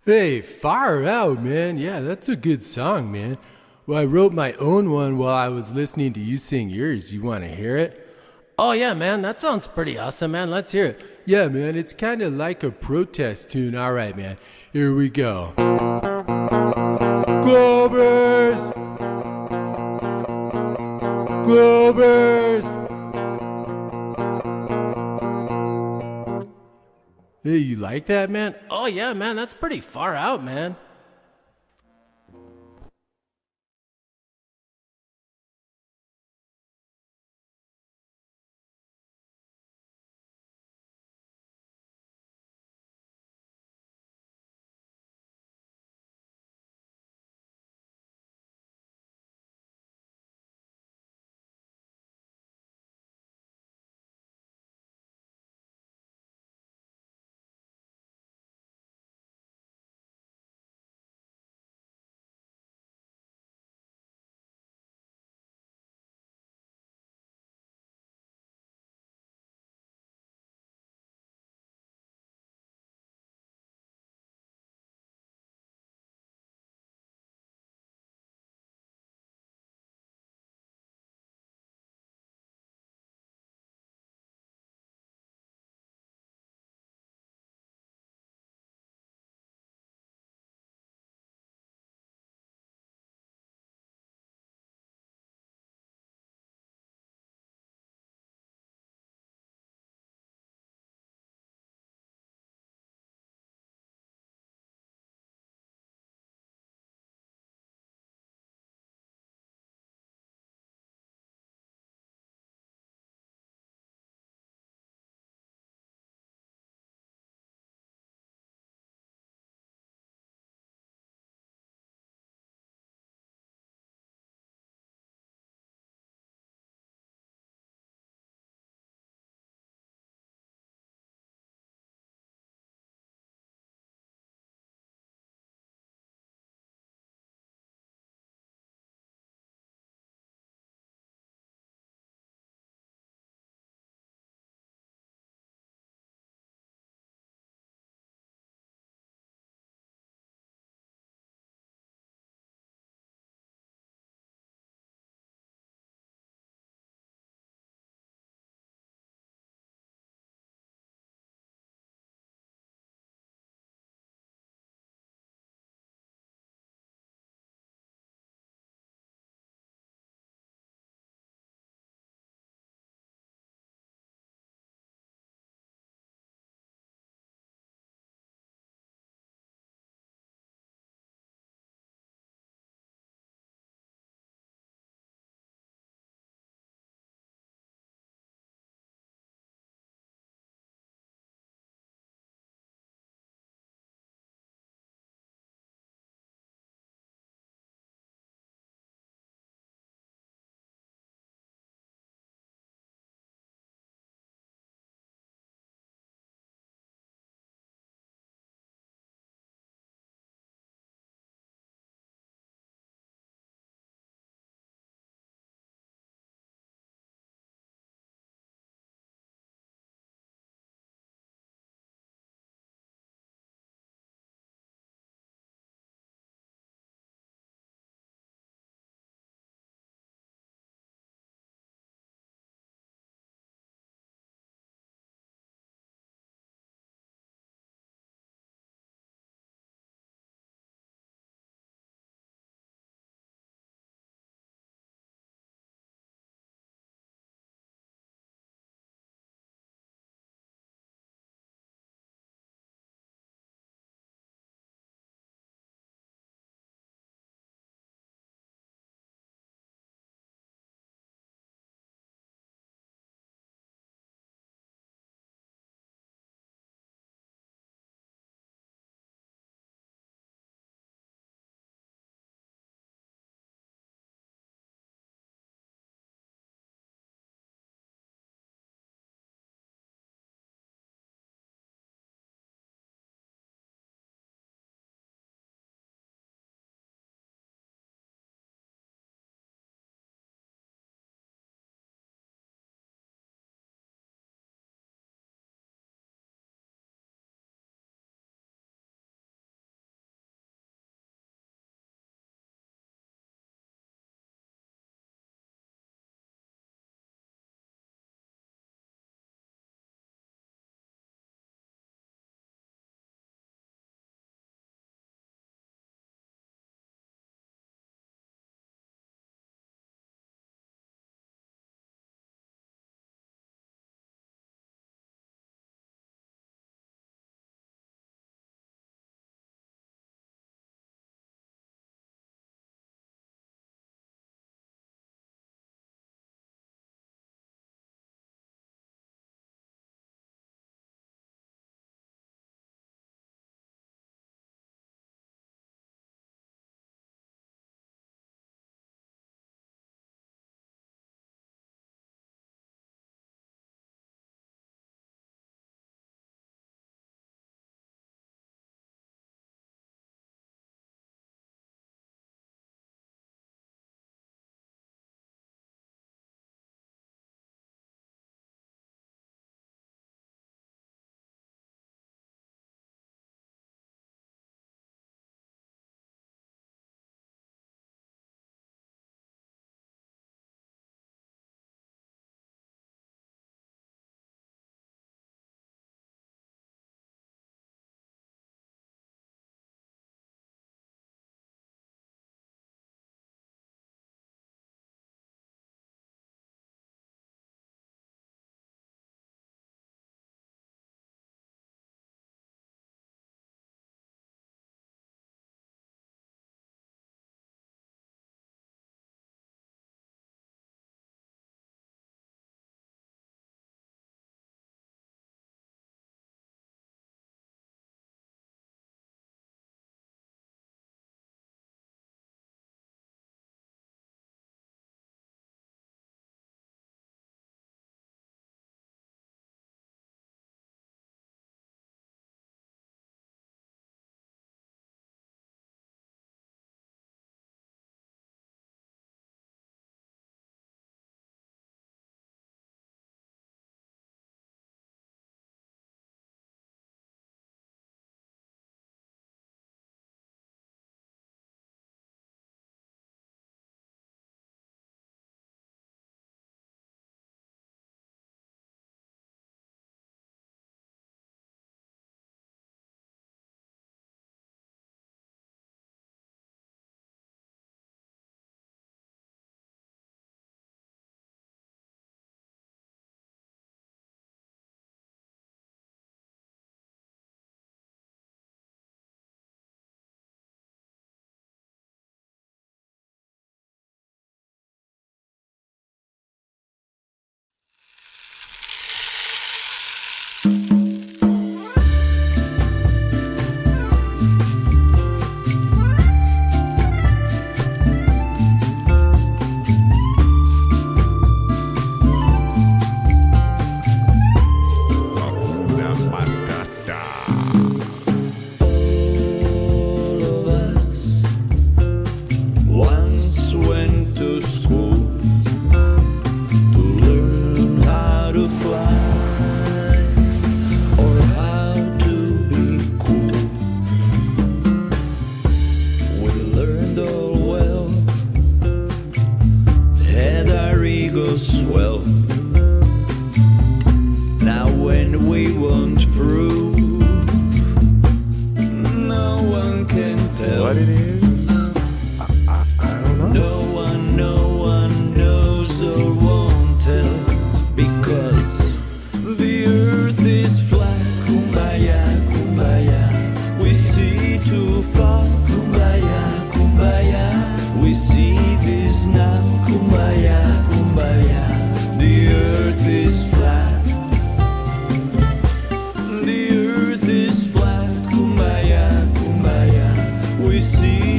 Hey, far out, man. Yeah, that's a good song, man. Well, I wrote my own one while I was listening to you sing yours. You want to hear it? Oh, yeah, man. That sounds pretty awesome, man. Let's hear it. Yeah, man. It's kind of like a protest tune. All right, man. Here we go. Globers! Globers! Hey, you like that, man? Oh, yeah, man. That's pretty far out, man.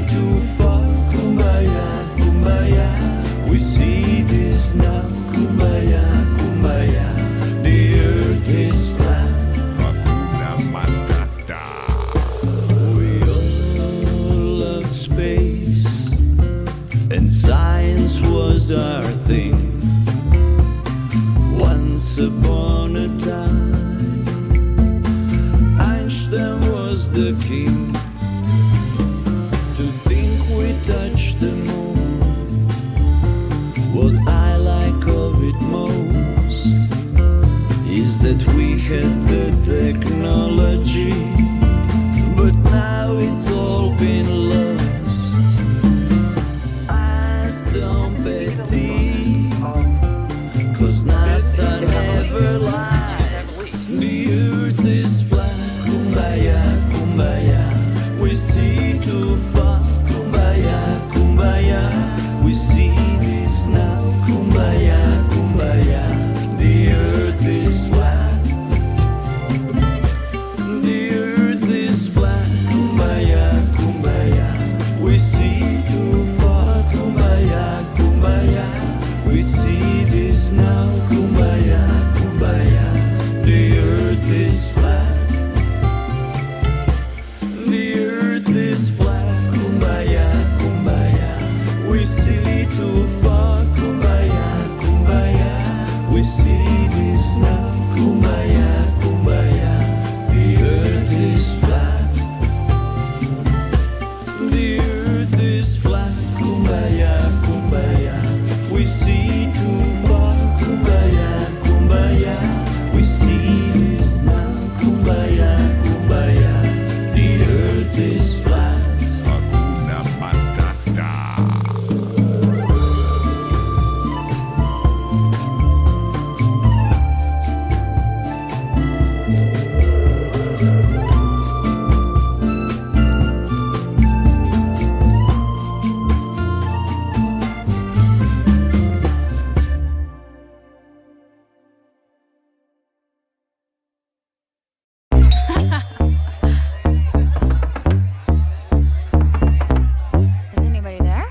too far. Kumbaya, kumbaya. We see this now. Kumbaya, kumbaya. The earth is flat. Hakuna Matata. We all loved space, and science was our thing. Once upon a time, Einstein was the king. To think we touched the moon. What I like of it most is that we had the technology, but now it's all been lost. Eyes don't petit, 'cause NASA never lies. The earth is flat. Kumbaya, kumbaya. We see too far. Kumbaya, kumbaya. We see this now. Kumbaya, kumbaya. The earth is flat. The earth is flat. Kumbaya, kumbaya. We see too far. Kumbaya, kumbaya. We see this now. Kumbaya, kumbaya. The earth is flat. The earth is flat. Kumbaya, kumbaya. We see too far. Kumbaya, kumbaya. We see this now. Kumbaya, kumbaya. The earth is flat. The earth is flat. Kumbaya, kumbaya. We see too far. Kumbaya, kumbaya. We see this now. Kumbaya, kumbaya. The earth is flat. Hakuna Matata. Is anybody there?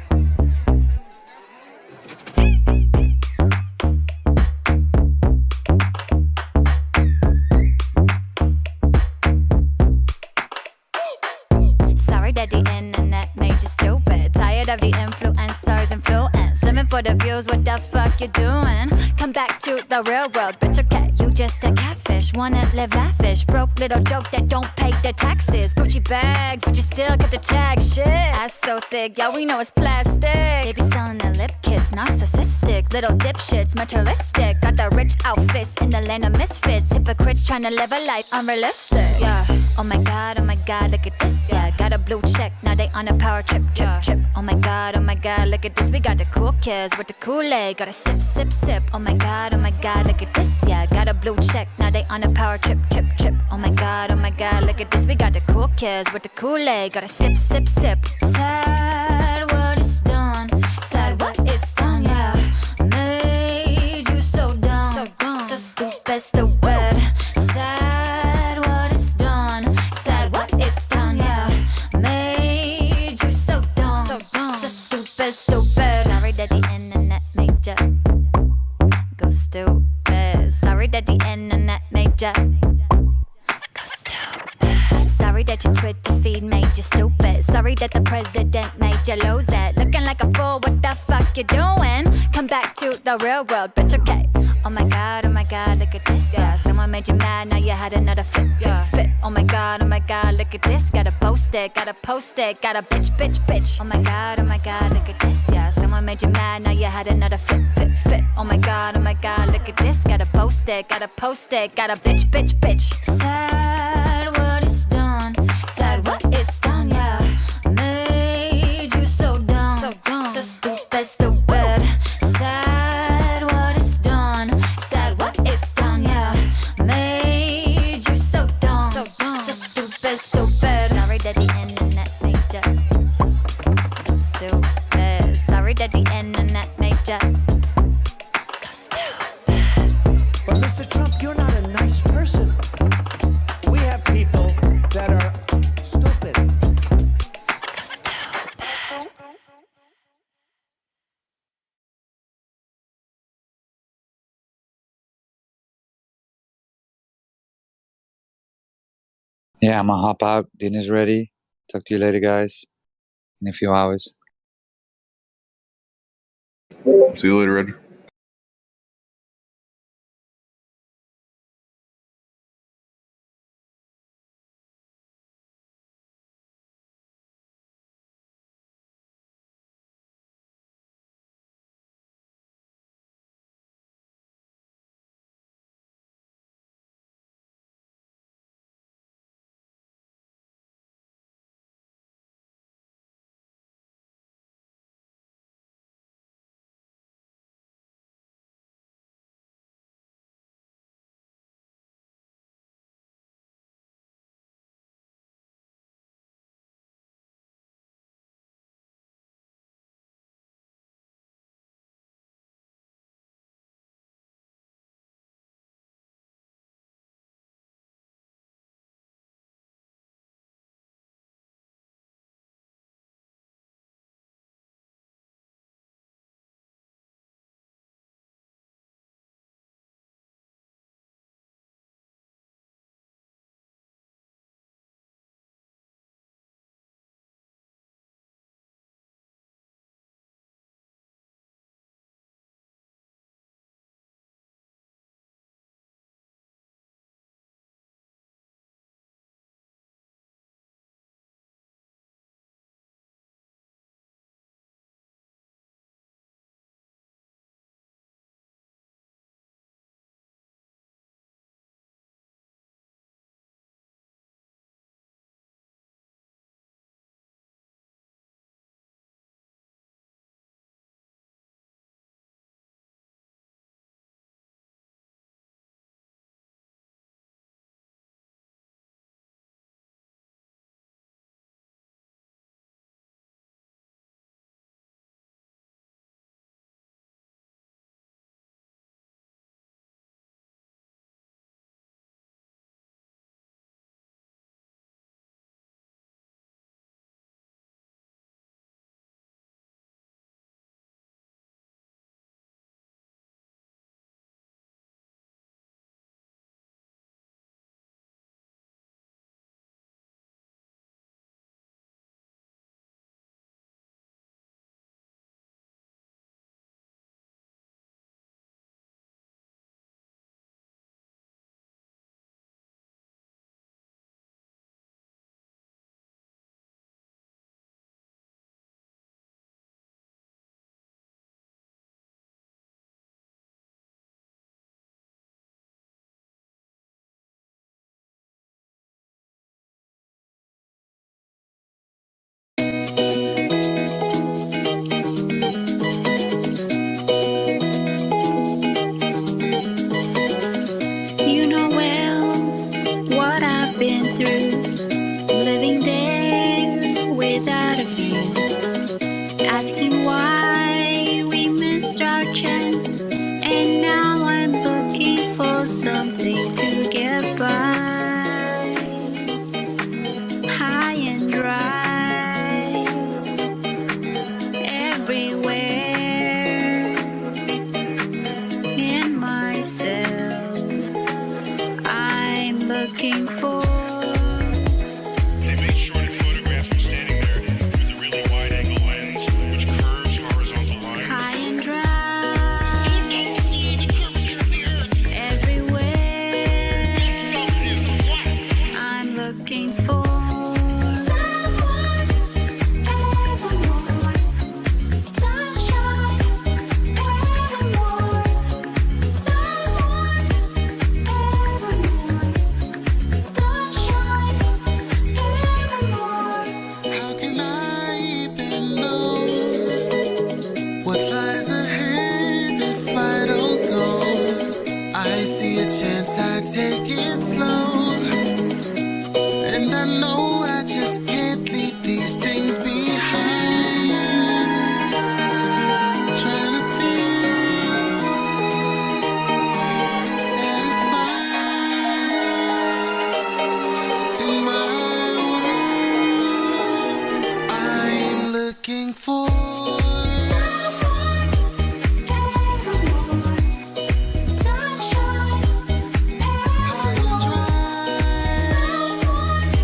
Sorry that the internet made you stupid. Tired of the influencers influence. Living for the views, what the fuck you doing? Come back to the real world, bitch, okay. You just a catfish, wanna live lavish. Broke little joke that don't pay the taxes. Gucci bags, but you still got the tag shit. Ass so thick, yeah, we know it's plastic. They be selling their lip kits, narcissistic. Little dipshits, materialistic. Got the rich outfits in the land of misfits. Hypocrites trying to live a life unrealistic. Yeah, oh my god, look at this, yeah. Got a blue check, now they on a power trip, trip. Oh my god, look at this. We got the cool kids with the Kool-Aid. Got a sip, sip, sip. Oh my god, look at this, yeah. Got a blue check, now they on a power trip, trip. Oh my god, look at this. We got the cool kids with the Kool-Aid. Got a sip, sip, sip. Sad what it's done, sad what it's done, yeah. Made you so dumb, so stupid, stupid. Sad what it's done, sad what it's done, yeah. Made you so dumb, so stupid, stupid. Sorry that the internet made ya go stupid. Sorry that the internet made ya go stupid. Sorry that your Twitter feed made you stupid. Sorry that the president made you lose it. Looking like a fool, what the fuck you doing? Come back to the real world, bitch, okay. Oh my god, look at this, yeah. Someone made you mad, now you had another fit. Oh my god, look at this. Gotta post it, gotta post it. Gotta bitch, bitch, bitch. Oh my god, look at this, yeah. Someone made you mad, now you had another fit. Oh my god, look at this. Gotta post it, gotta post it. Gotta bitch, bitch, bitch. Sad what it's done, sad what it's done, yeah. Made you so dumb, so stupid, stupid. Sad what it's done, sad what it's done, yeah. Made you so dumb, so stupid, stupid. Sorry that the internet made ya go stupid. Sorry that the internet made ya go stupid. But Mr. Trump, you're not a nice person. Yeah, I'm gonna hop out. Dinner's ready. Talk to you later, guys. In a few hours. See you later, Roger. You know well what I've been through, living there without a view, asking why we missed our chance, and now I'm looking for something to get by, high and dry, everywhere in myself. I'm looking for They made sure to photograph him standing there with a really wide-angle lens, which curves horizontal lines. high and dry, everywhere. I'm looking for someone evermore, sunshine evermore, someone evermore, sunshine evermore. How can I even know what lies ahead if I don't go? I see a chance, I take it slow. And I know I just can't leave these things behind. Trying to feel satisfied in my world. I'm looking for sunshine, high and dry,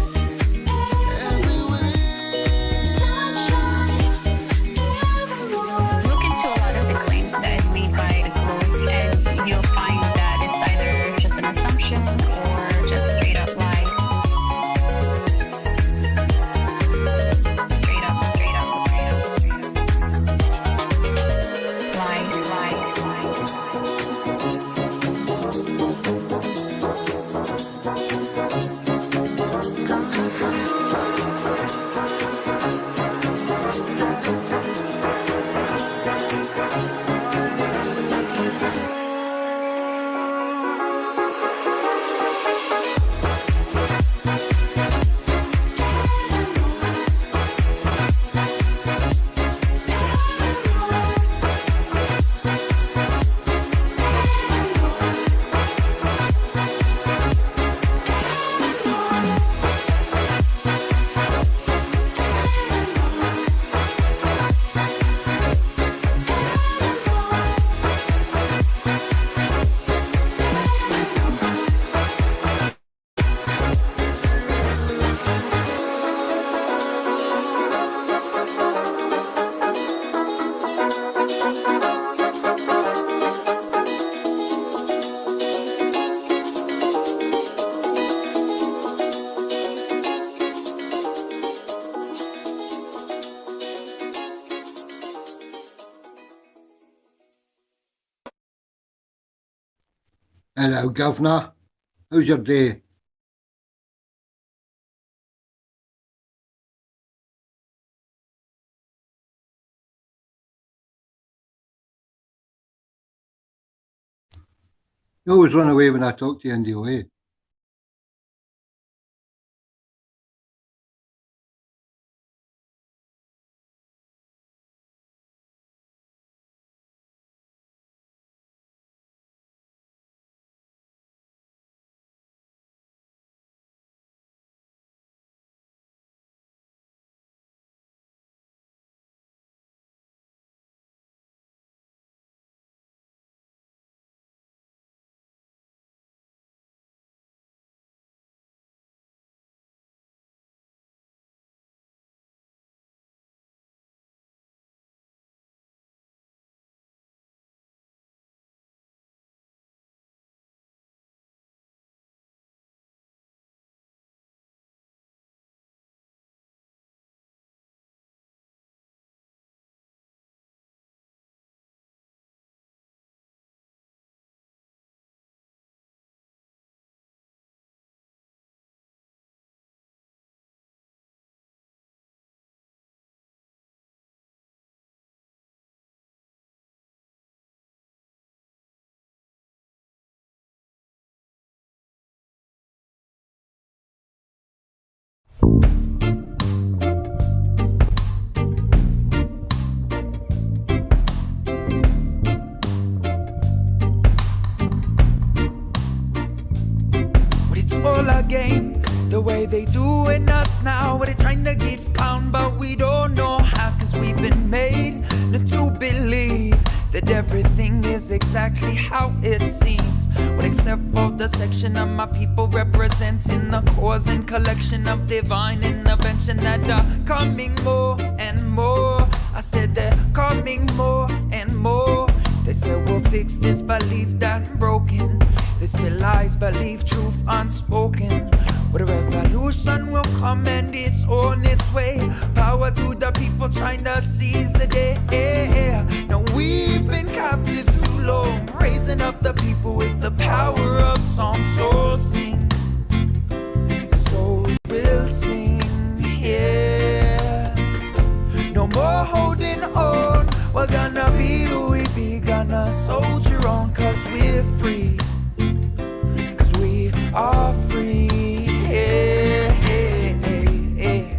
Hello, Governor. How's your day? You always run away when I talk to you in the way. But it's all a game, the way they doing us now. But they trying to get found, but we don't know how, cause we've been made not to believe that everything is exactly how it seems. Well, except for the section of my people representing the cause and collection of divine intervention that are coming more and more. I said they're coming more and more. They said we'll fix this belief that broken. They spill lies, believe truth unspoken. But a revolution will come and it's on its way. Power to the people trying to seize the day. Now we've been captive too long, raising up the people with the power of song. So sing, so souls will sing, yeah. No more holding on, we're gonna be who we be. Gonna soldier on, cause we're free, cause we are free, yeah, yeah, yeah.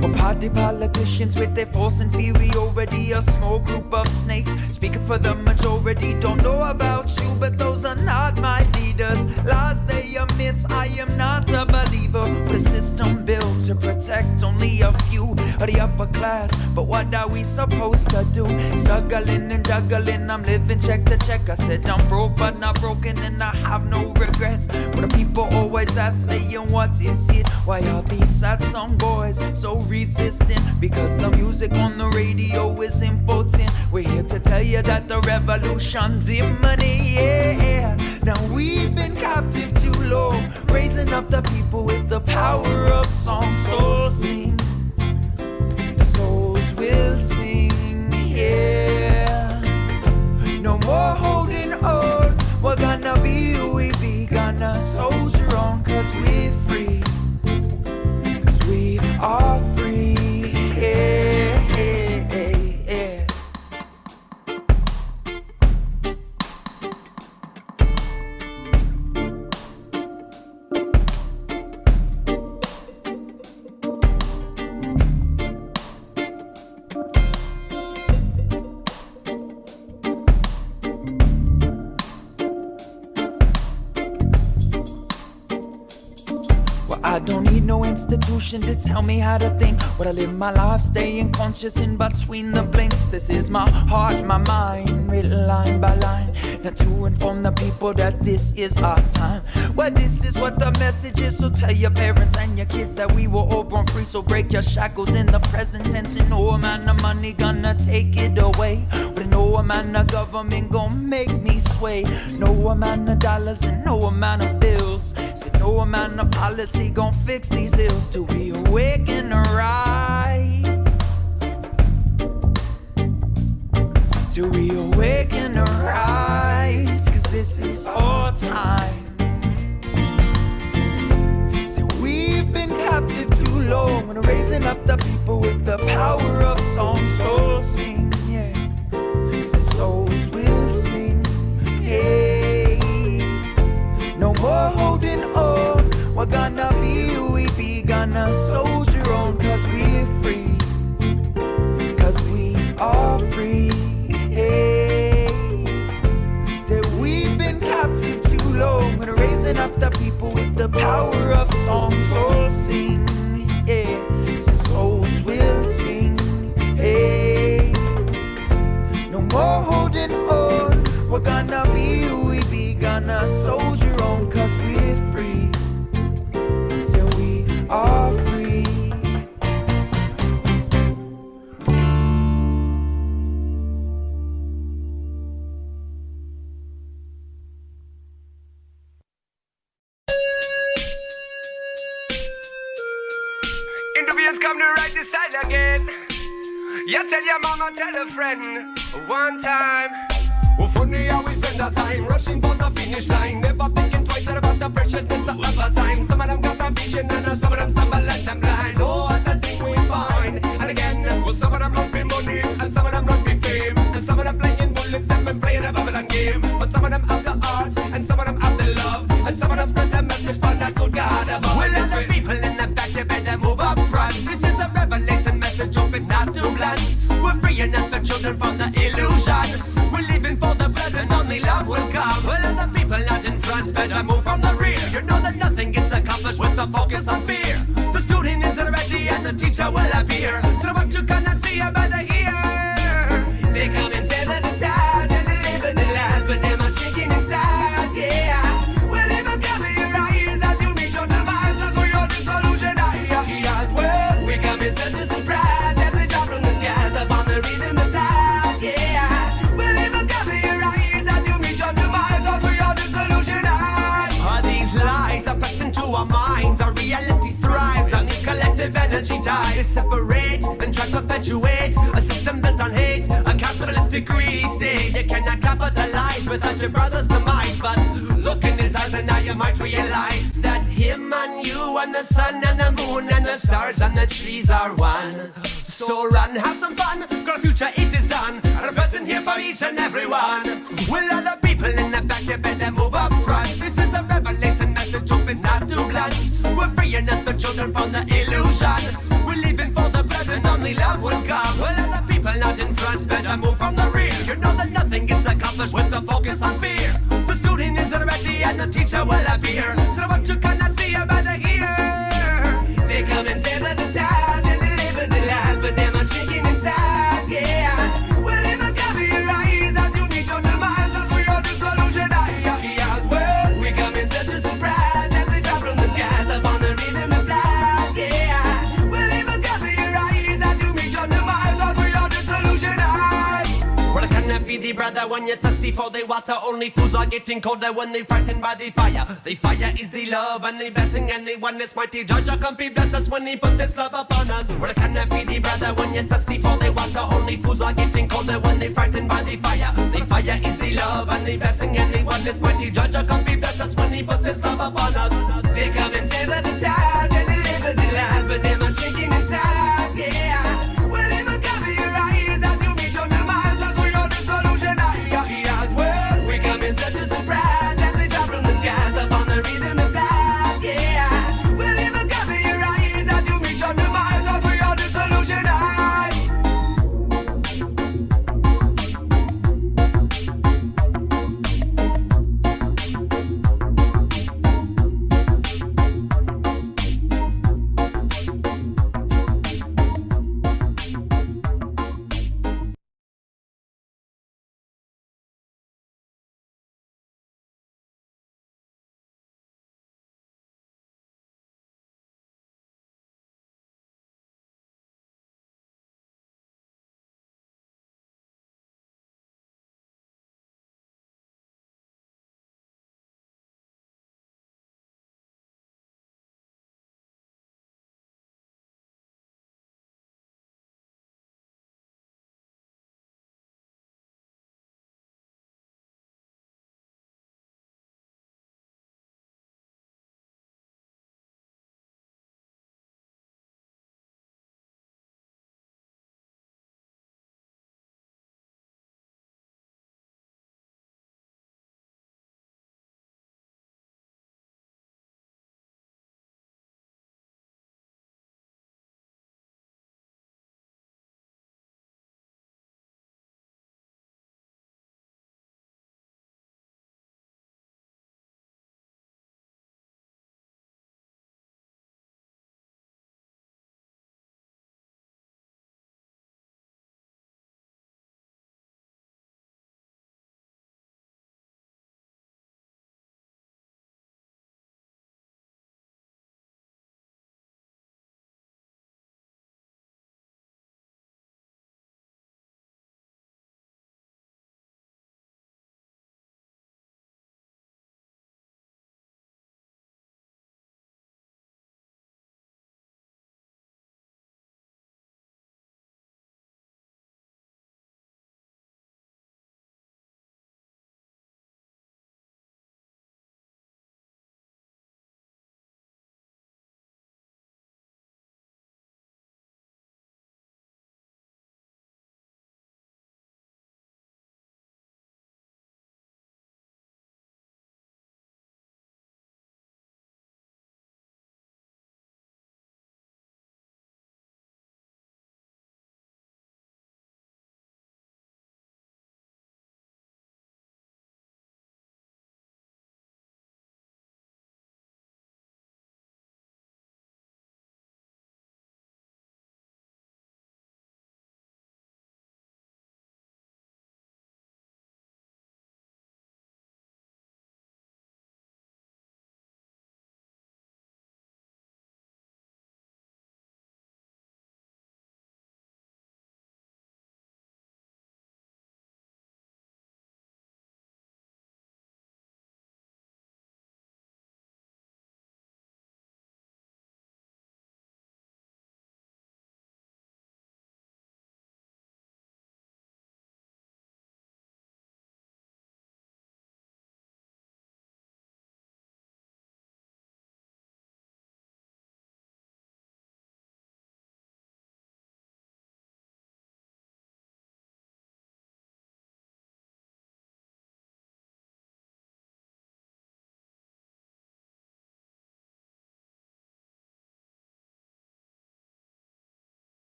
Well, party politicians with their false inferiority, a small group of snakes speaking for the majority. Don't know about you, but those are not my leaders. Lies they admit, I am not a believer. But a system built to protect only a few of the upper class. But what are we supposed to do? Struggling and juggling, I'm living check to check. I said I'm broke but not broken, and I have no regrets. But the people always ask, saying what is it? Why are these sad song boys so resistant? Because the music on the radio is impotent. We're here to tell you that the revolution's imminent, yeah. Now we've been captive too long, raising up the people with the power of song. So sing, the souls will sing, yeah. No more holding on, we're gonna be who we be. Gonna soldier on, cause we're free, cause we are free, yeah, yeah, yeah, yeah. Well, I don't need no institution to tell me how to think. But I live my life staying conscious in between the blinks. This is my heart, my mind, written line by line. Now to inform the people that this is our time. Well, this is what the message is. So tell your parents and your kids that we were all born free. So break your shackles in the present tense. And no amount of money gonna take it away. But no amount of government gonna make me sway. No amount of dollars and no amount of bills hills. Said no amount of policy gon' fix these ills till we awaken and rise. Till we awaken and rise, 'cause this is our time. Say we've been captive too long, when raising up the people with the power of song. So sing, yeah. Say souls will sing, hey. No more holding on. We're gonna be who we be, gonna soldier on, 'cause we're free. 'Cause we are free, hey. Say we've been captive too long, when raising up the people with the power of song. So sing, yeah. Say souls will sing, hey. No more holding on. We're gonna be who we be, gonna soldier on, 'cause we're free. Say we are free. Interviews come to write this style again. You tell your mama, tell a friend. One time. Well, funny how we spend our time rushing for the finish line, never thinking twice about the preciousness of our time. Some of them got a vision and some of them stumble and them blind. Oh, what the thing we find. And again, well, some of them run for money and some of them run for fame, and some of them playing bullets, them been playing a Babylon game. But some of them have the art and some of them have the love, and some of them spread the message for the good God above. Well, as the people in the back, you better move up front. This is a revelation message, hope it's not too blunt. We're freeing up the children from the illusion. We're living for the present, only love will come. Well, other people out in front better move from the rear. You know that nothing gets accomplished with a focus on fear. The student isn't ready and the teacher will appear. So what you cannot see, you better hear. They come and say that it's ours and they live in the lies, but them are shaking inside, yeah. Well, even cover your eyes as you meet your demise, as we are the solution, as well. We come in such a surprise as we drop from the skies upon the rhythm of lies, yeah. Well, even cover your eyes as you meet your demise, as we are the solution, All these lies are pressed into our minds, our reality thrives on the collective energy tie. They separate and try to perpetuate a system built on hate, a capitalistic greedy state. You cannot capitalize without your brother's demise, but look in his eyes and now you might realize that him and you and the sun and the moon and the stars and the trees are one. So run, have some fun, got a future, it is done, and a present here for each and every one. Will other people in the back, you better move up front. This is a revelation message, hope it's not too blunt. We're freeing up the children from the illusion. We're living for the present, only love will come. Well, other people out in front better move from the rear. You know that nothing gets accomplished with a focus on fear. The student isn't ready and the teacher will appear. So what you cannot see, you better hear. They come and say that it's ours and they live in the lies, but them are shaking inside, yeah. Well, even cover your eyes as you meet your demise, as we are the solution, as well. We come in such a surprise as we drop from the skies upon the rhythm of lies, yeah. Well, even cover your eyes as you meet your demise, as we are the solution, Well, I cannot feed the brother when you're thirsty for the water. Only fools are getting colder when they're frightened by the fire. The fire is the love and the blessing and the oneness. Mighty Judge, come be bless us when he put this love upon us. Well, I cannot feed the brother when you're thirsty for the water. Only fools are getting colder when they're frightened by the fire. The fire is the love and the blessing and the oneness. Mighty Judge, come be bless us when he put this love upon us. They come and say that it's ours and they live in the lies, but them are shaking inside, yeah. Well, even cover your eyes as you meet your demise, as we are the solution, as well. We come in such a surprise as we drop from the skies upon the rhythm of lies, yeah. Well, even cover your eyes as you meet your demise, as we are the solution,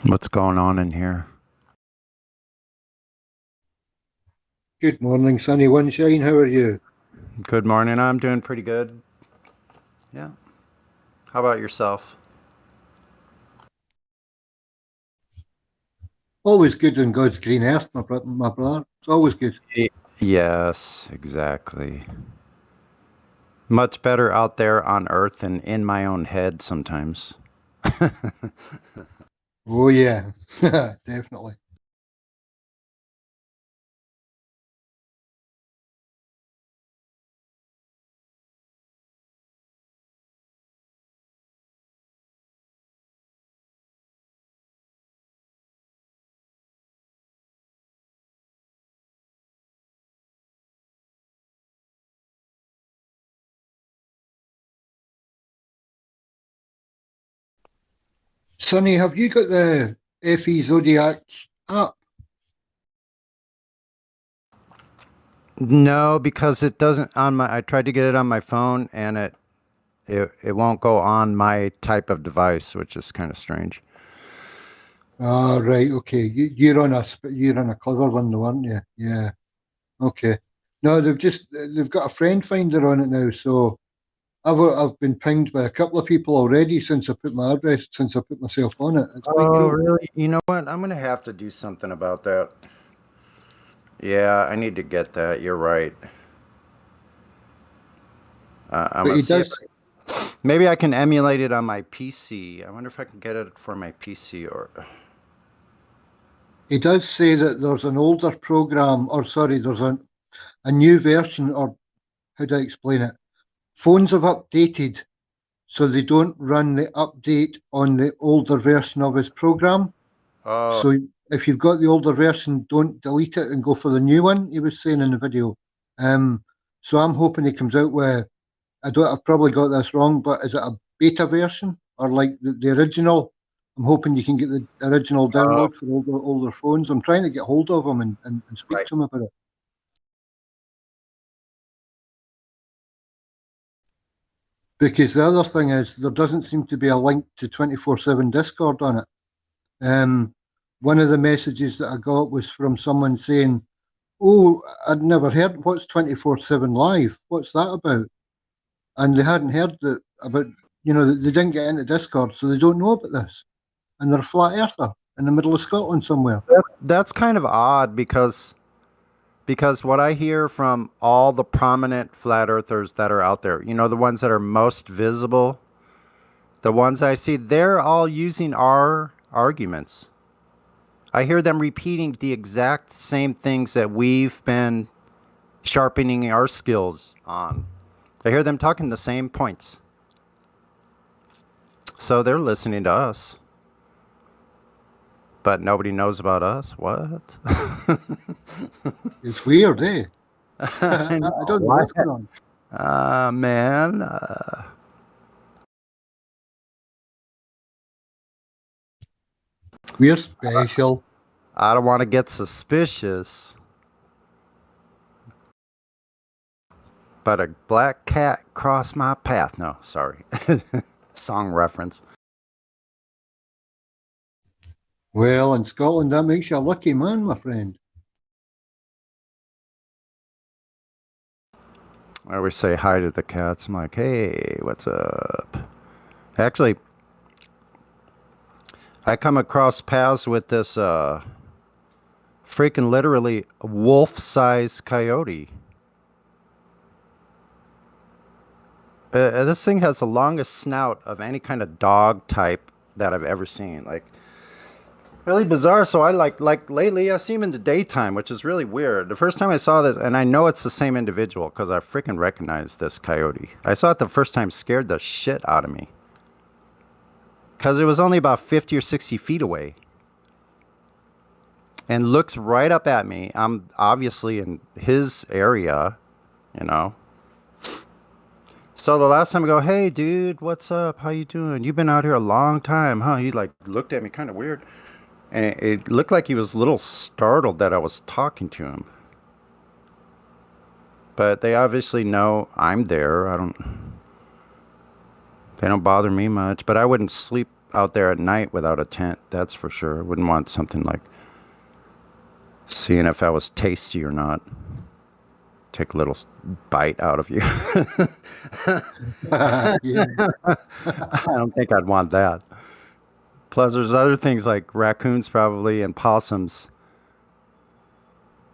What's going on in here? Good morning, sunny Wineshine. How are you? Good morning. I'm doing pretty good. Yeah. How about yourself? Always good on God's green earth, my brother. It's always good. Yes, exactly. Much better out there on Earth than in my own head sometimes. Oh, yeah. Definitely. Sonny, have you got the FE Zodiac app? No, because it doesn't on my. I tried to get it on my phone, and it won't go on my type of device, which is kind of strange. Ah, right. Okay. You're on a clever one, though, aren't you? Yeah. Okay. No, they've got a friend finder on it now, so I've been pinged by a couple of people already since I put myself on it. It's quite Oh, cool. really? You know what? I'm gonna have to do something about that. Yeah, I need to get that. You're right. I'm But gonna he see if does maybe I can emulate it on my PC. I wonder if I can get it for my PC or. he does say that there's an older program, or sorry, there's a new version, or how do I explain it? Phones have updated, so they don't run the update on the older version of his program. Oh, So if you've got the older version, don't delete it and go for the new one. He was saying in the video. So I'm hoping he comes out with. I've probably got this wrong, but is it a beta version or like the original? I'm hoping you can get the original download for older phones. I'm trying to get hold of him and speak to him about it. Because the other thing is, there doesn't seem to be a link to 24/7 Discord on it. One of the messages that I got was from someone saying, "Oh, I'd never heard. What's 24/7 Live? What's that about?" And they hadn't heard about. They didn't get into Discord, so they don't know about this. And they're a flat earther in the middle of Scotland somewhere. that's kind of odd because what I hear from all the prominent flat earthers that are out there, the ones that are most visible, the ones I see, they're all using our arguments. I hear them repeating the exact same things that we've been sharpening our skills on. I hear them talking the same points. So they're listening to us. But nobody knows about us. What? It's weird, eh? I I know. don't know Why? what's going on. Man. We're special. I don't want to get suspicious. But a black cat crossed my path. No, sorry. Song reference. Well, in Scotland, that makes you a lucky man, my friend. I always say hi to the cats. I'm like, hey, what's up? Actually, I come across paths with this freaking literally wolf-sized coyote. This thing has the longest snout of any kind of dog type that I've ever seen. Like, really bizarre. So I like lately I see him in the daytime, which is really weird. The first time I saw this, and I know it's the same individual because I freaking recognize this coyote. I saw it the first time, scared the shit out of me because it was only about 50 or 60 feet away and looks right up at me. I'm obviously in his area, you know. So the last time I go, hey dude, what's up? How you doing? You've been out here a long time, huh? He like looked at me kind of weird. And it looked like he was a little startled that I was talking to him. But they obviously know I'm there. They don't bother me much. But I wouldn't sleep out there at night without a tent. That's for sure. I wouldn't want something like seeing if that was tasty or not. Take a little bite out of you. Yeah. I don't think I'd want that. Plus, there's other things like raccoons probably and possums.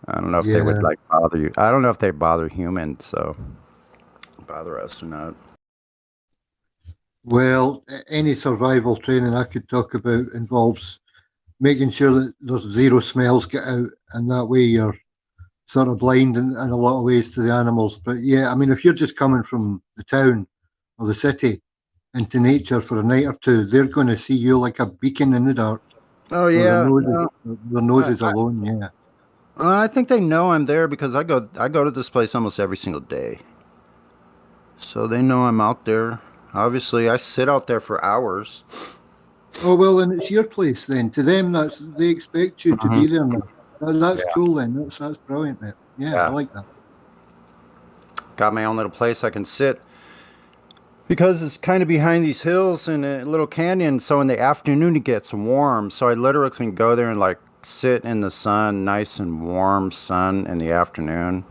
I don't know if they would Yeah. like bother you. I don't know if they bother humans, so bother us or not. Well, any survival training I could talk about involves making sure that there's zero smells get out, and that way you're sort of blind in a lot of ways to the animals. But yeah, I mean, if you're just coming from the town or the city into nature for a night or two, they're going to see you like a beacon in the dark. Oh With yeah, their noses alone, yeah. I think they know I'm there because I go to this place almost every single day. So they know I'm out there. Obviously, I sit out there for hours. Oh well, then it's your place. Then to them, they expect you to be there now. That's Yeah. cool. Then that's brilliant, mate. Yeah, I Yeah. like that. Got my own little place I can sit because it's kind of behind these hills in a little canyon. So in the afternoon it gets warm. So I literally can go there and like sit in the sun, nice and warm sun in the afternoon,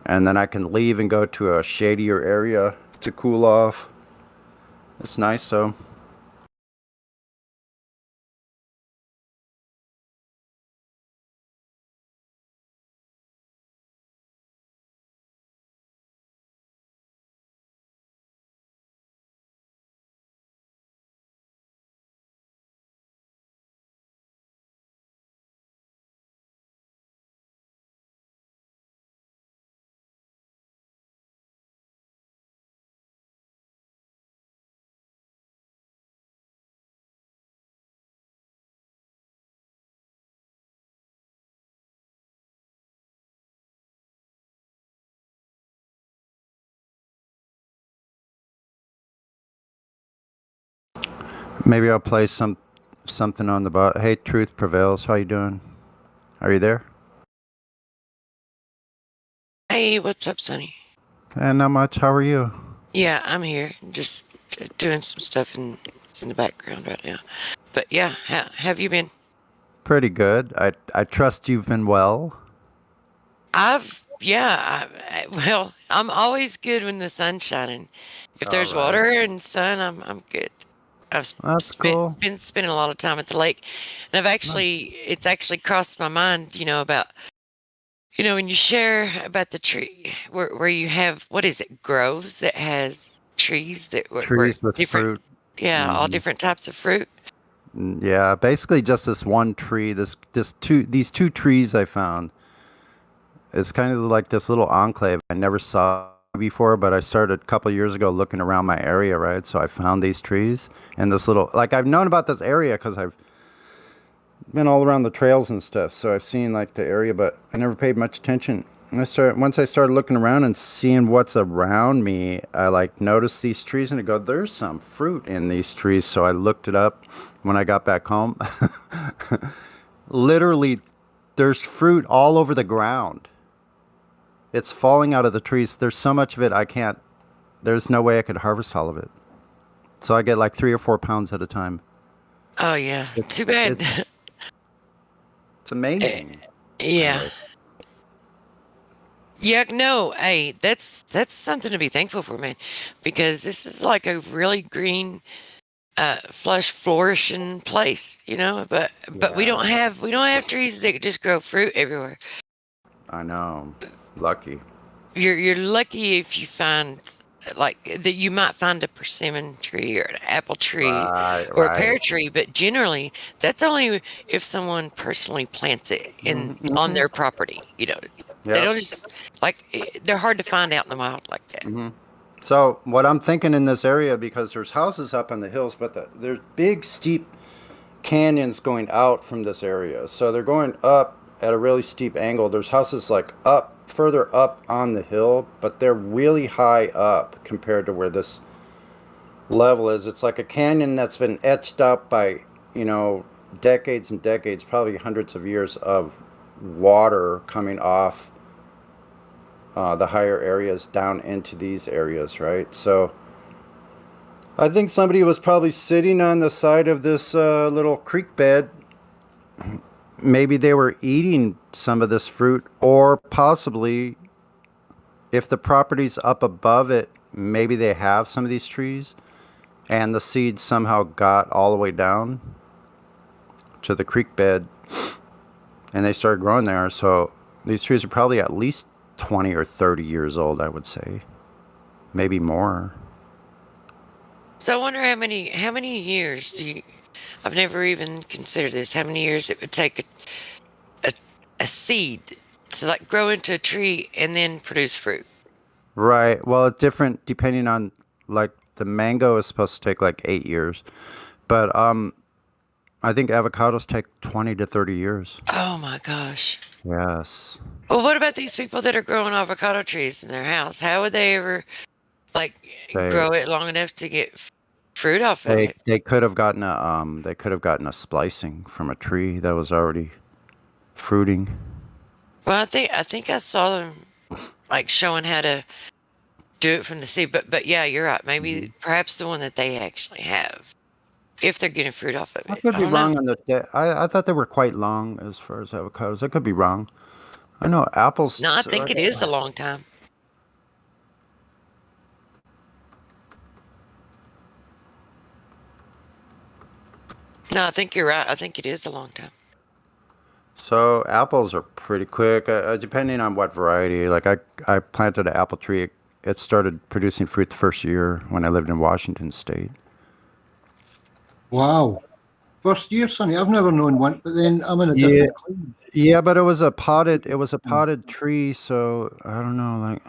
and then I can leave and go to a shadier area to cool off. It's nice. So maybe I'll play something on the bot. Hey, Truth Prevails. How you doing? Are you there? Hey, what's up, Sonny? Not much. How are you? Yeah, I'm here. Just doing some stuff in the background right now. But yeah, how have you been? Pretty good. I trust you've been well. Well, I'm always good when the sun's shining. If there's All right. water and sun, I'm good. That's cool. Been spending a lot of time at the lake, and it's actually crossed my mind, about, when you share about the tree where you have, what is it, groves that has trees that were Trees with different, fruit. all Mhm. different types of fruit. Yeah, basically just this one tree. These two trees I found. It's kind of like this little enclave I never saw before, but I started a couple years ago looking around my area, right? So I found these trees and this little, like I've known about this area because I've been all around the trails and stuff. So I've seen like the area, but I never paid much attention. And once I started looking around and seeing what's around me, I like noticed these trees and I go, there's some fruit in these trees. So I looked it up when I got back home. Literally, there's fruit all over the ground. It's falling out of the trees. There's so much of it there's no way I could harvest all of it. So I get like 3 or 4 pounds at a time. Oh yeah, too bad. It's amazing. Yeah. Anyway. Yeah, no, hey, that's something to be thankful for, man, because this is like a really green, flourishing place, but we don't have trees that just grow fruit everywhere. I know. Lucky. You're lucky if you find like that. You might find a persimmon tree or an apple tree or a pear Right. tree, but generally that's only if someone personally plants it on their property. They Yep. don't just they're hard to find out in the wild like that. hmm So what I'm thinking in this area, because there's houses up on the hills, but there's big steep canyons going out from this area. So they're going up at a really steep angle. There's houses like further up on the hill, but they're really high up compared to where this level is. It's like a canyon that's been etched up by, decades and decades, probably hundreds of years of water coming off the higher areas down into these areas, right? So I think somebody was probably sitting on the side of this little creek bed. Maybe they were eating some of this fruit, or possibly if the property's up above it, maybe they have some of these trees and the seed somehow got all the way down to the creek bed and they started growing there. So these trees are probably at least 20 or 30 years old, I would say. Maybe more. So I wonder how many years do you? I've never even considered this. How many years it would take a seed to like grow into a tree and then produce fruit? Right. Well, it's different depending on, like, the mango is supposed to take like 8 years. But I think avocados take 20 to 30 years. Oh my gosh. Yes. Well, what about these people that are growing avocado trees in their house? How would they ever like They grow it long enough to get fruit off of it? they could have gotten a splicing from a tree that was already fruiting. Well, I think I saw them like showing how to do it from the seed, but yeah, you're right. Maybe perhaps the one that they actually have, if they're getting fruit off of I it. could I be don't wrong know. on the. I thought they were quite long as far as avocados. I could be wrong. I know apples. No, I think it is a long time. No, I think you're right. I think it is a long time. So apples are pretty quick, depending on what variety. Like I planted an apple tree. It started producing fruit the first year when I lived in Washington State. Wow. First year, Sonny. I've never known one, but then I'm in a Yeah, different climate. yeah, but it was a potted tree, so I don't know, like.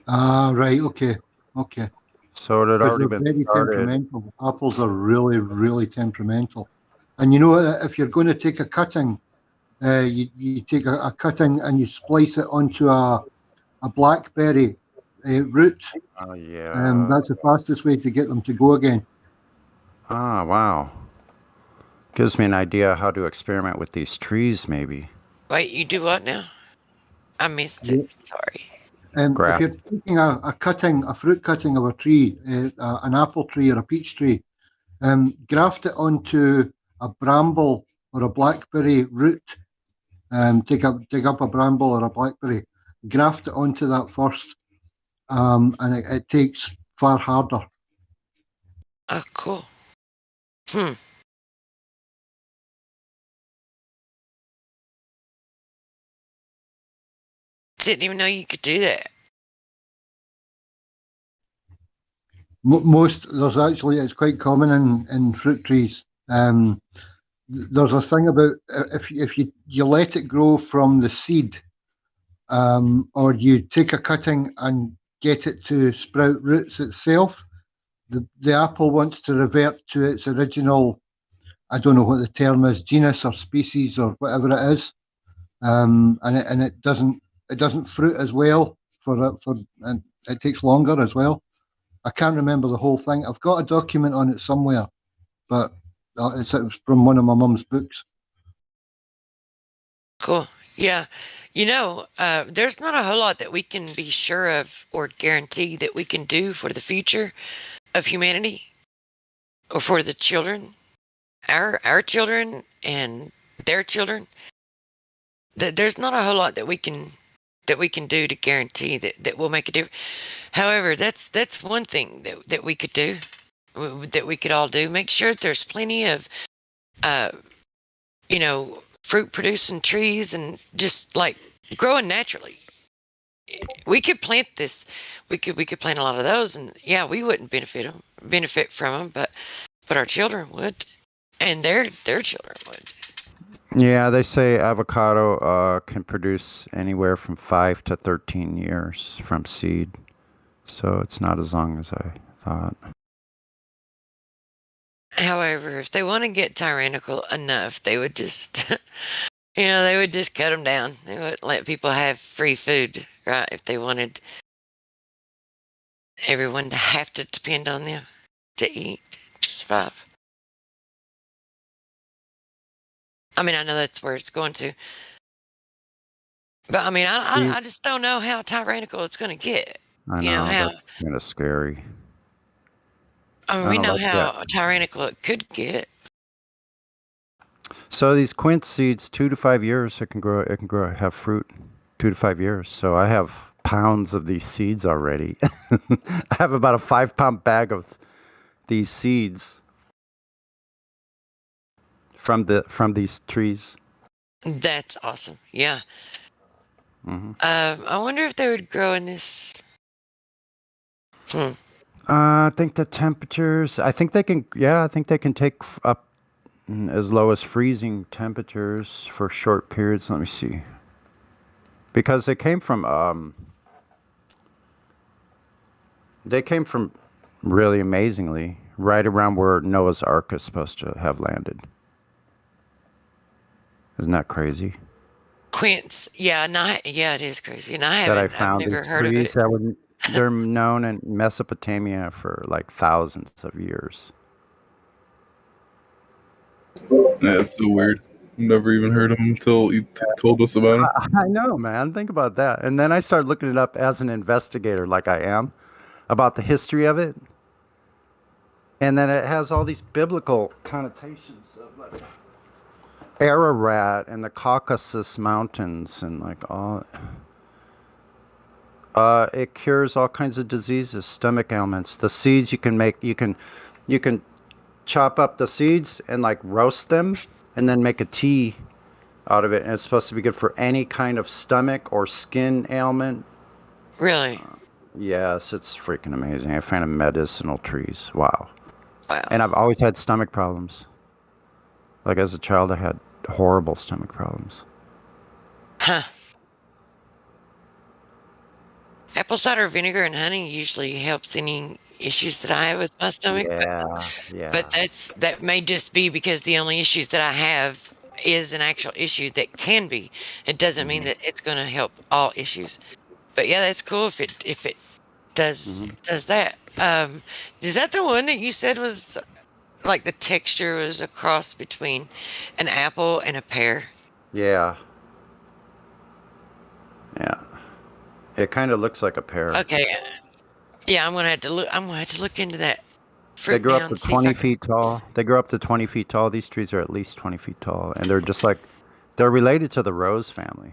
Ah, right. Okay. Okay. So it had Because already they're been very started. temperamental. Apples are really, really temperamental. And you know, if you're going to take a cutting, you take a cutting and you splice it onto a blackberry root. Oh yeah. That's the fastest way to get them to go again. Ah, wow. Gives me an idea how to experiment with these trees, maybe. Wait, you do what now? I missed Yeah. it. Sorry. If Graft. you're taking a fruit cutting of a tree, an apple tree or a peach tree, graft it onto a bramble or a blackberry root. Dig up a bramble or a blackberry, graft it onto that first, and it takes far harder. Oh, cool. Hmm. Didn't even know you could do that. Most it's quite common in fruit trees. There's a thing about if you let it grow from the seed, or you take a cutting and get it to sprout roots itself, the apple wants to revert to its original. I don't know what the term is, genus or species or whatever it is, and it doesn't fruit as well and it takes longer as well. I can't remember the whole thing. I've got a document on it somewhere, but it's from one of my mum's books. Cool. Yeah. You know, there's not a whole lot that we can be sure of or guarantee that we can do for the future of humanity or for the children, our children and their children. There's not a whole lot that we can do to guarantee that will make a difference. However, that's one thing that we could do, that we could all do. Make sure that there's plenty of, fruit producing trees and just like growing naturally. We could plant this. We could plant a lot of those, and yeah, we wouldn't benefit from them, but our children would, and their children would. Yeah, they say avocado can produce anywhere from 5 to 13 years from seed. So it's not as long as I thought. However, if they want to get tyrannical enough, they would just, they would just cut them down. They wouldn't let people have free food, right? If they wanted everyone to have to depend on them to eat, to survive. I mean, I know that's where it's going to. But I mean, I just don't know how tyrannical it's going to get. I You know know how? that's kind of scary. I mean, I we don't know like how that. tyrannical it could get. So these quince seeds, 2 to 5 years, it can grow. It can grow, have fruit, 2 to 5 years. So I have pounds of these seeds already. I have about a 5 pound bag of these seeds from these trees. That's awesome. Yeah. Hmm. I wonder if they would grow in this. I think the temperatures. I think they can. Yeah, I think they can take up as low as freezing temperatures for short periods. Let me see. Because they came from really amazingly right around where Noah's Ark is supposed to have landed. Isn't that crazy? Quince. Yeah, yeah, it is crazy. And That I I've found never these heard of trees it. that were they're known in Mesopotamia for like thousands of years. That's so weird. Never even heard of him until you told us about him. I know, man. Think about that. And then I started looking it up as an investigator, like I am, about the history of it. And then it has all these biblical connotations of like Ararat and the Caucasus Mountains and like all. It cures all kinds of diseases, stomach ailments. The seeds you can chop up the seeds and like roast them and then make a tea out of it. And it's supposed to be good for any kind of stomach or skin ailment. Really? Yes, it's freaking amazing. I found medicinal trees. Wow. Wow. And I've always had stomach problems. Like as a child, I had horrible stomach problems. Huh. Apple cider vinegar and honey usually helps any issues that I have with my stomach. Yeah. But that may just be because the only issues that I have is an actual issue that can be. It doesn't mean that it's going to help all issues. But yeah, that's cool if it does that. Is that the one that you said was like the texture was a cross between an apple and a pear? Yeah. It kind of looks like a pear. Okay. Yeah, I'm gonna have to look. I'm gonna have to look into that They fruit grow now up to and see if 20 I can. feet tall. They grow up to 20 feet tall. These trees are at least 20 feet tall. And they're just like, they're related to the rose family.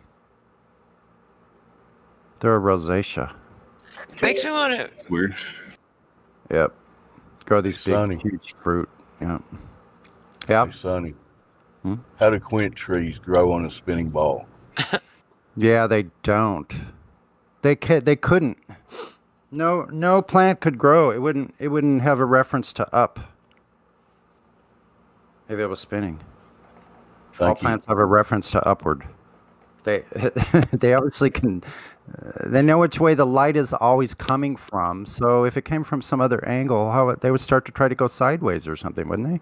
They're a rosacea. Makes me want to. It's weird. Yep. Grow these big, Sonny. huge fruit. Yep. Hey, Sonny, how do quince trees grow on a spinning ball? Yeah, they don't. They couldn't. No plant could grow. It wouldn't have a reference to up if it was spinning. All Thank you. plants have a reference to upward. They they obviously can. They know which way the light is always coming from. So if it came from some other angle, they would start to try to go sideways or something, wouldn't they?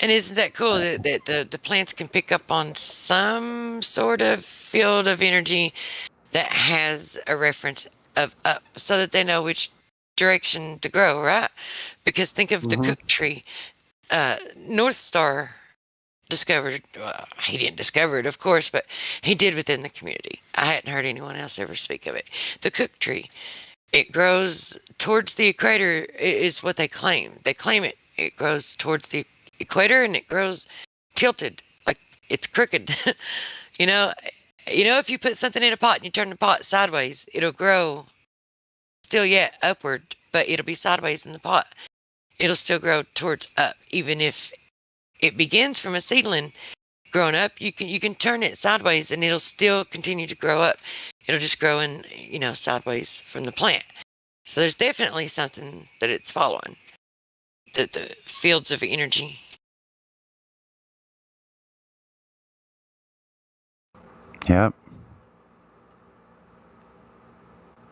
And isn't that cool that the plants can pick up on some sort of field of energy that has a reference of up, so that they know which direction to grow, right? Because think of the cook tree. North Star discovered. He didn't discover it, of course, but he did within the community. I hadn't heard anyone else ever speak of it. The cook tree. It grows towards the equator, is what they claim. They claim it grows towards the equator, and it grows tilted, like it's crooked. you know, if you put something in a pot and you turn the pot sideways, it'll grow still yet upward, but it'll be sideways in the pot. It'll still grow towards up, even if it begins from a seedling growing up. You can turn it sideways and it'll still continue to grow up. It'll just grow in, sideways from the plant. So there's definitely something that it's following. The fields of energy. Yep.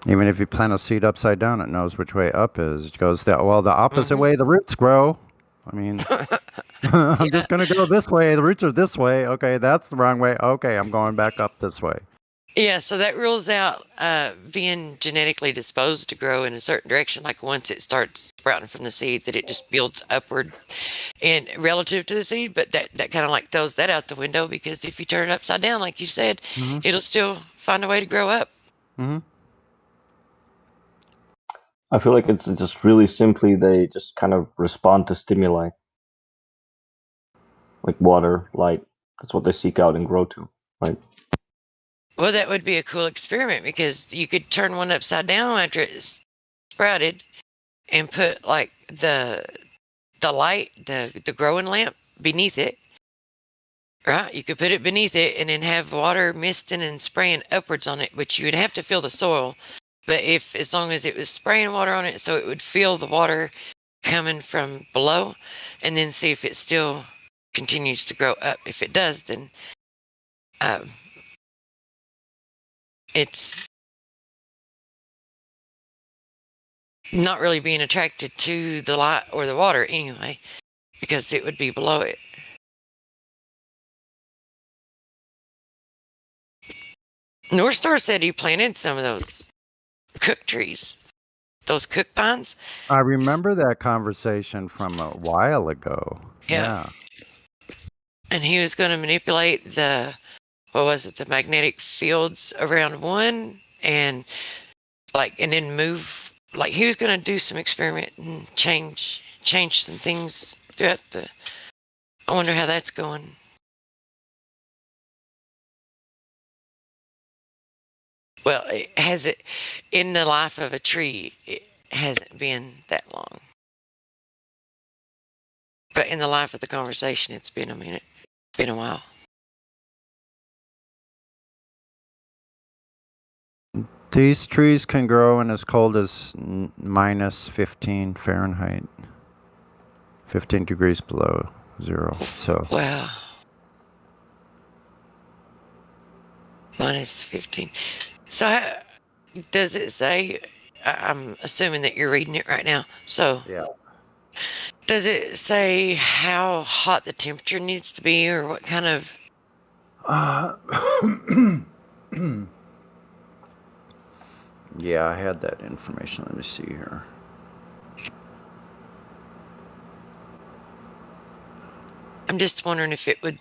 Even if you plant a seed upside down, it knows which way up is. It goes the opposite way the roots grow. I mean, I'm just going to go this way. The roots are this way. Okay, that's the wrong way. Okay, I'm going back up this way. Yeah, so that rules out being genetically disposed to grow in a certain direction. Like once it starts sprouting from the seed, that it just builds upward and relative to the seed. But that kind of like throws that out the window, because if you turn it upside down, like you said, it'll still find a way to grow up. Mm-hmm. I feel like it's just really simply they just kind of respond to stimuli, like water, light. That's what they seek out and grow to, right? Well, that would be a cool experiment because you could turn one upside down after it's sprouted and put like the light, the growing lamp beneath it. Right? You could put it beneath it and then have water misting and spraying upwards on it, which you would have to feel the soil. But as long as it was spraying water on it, so it would feel the water coming from below, and then see if it still continues to grow up. If it does, then it's not really being attracted to the light or the water anyway, because it would be below it. North Star said he planted some of those cook trees, those cook pines. I remember that conversation from a while ago. Yeah. And he was going to manipulate the magnetic fields around one and then move, like he was going to do some experiment and change some things throughout I wonder how that's going. Well, in the life of a tree, it hasn't been that long. But in the life of the conversation, it's been a minute. It's been a while. These trees can grow in as cold as minus 15 Fahrenheit, 15 degrees below zero. So wow, minus 15. So does it say? I'm assuming that you're reading it right now. So yeah. Does it say how hot the temperature needs to be, or what kind of? Yeah, I had that information. Let me see here. I'm just wondering if it would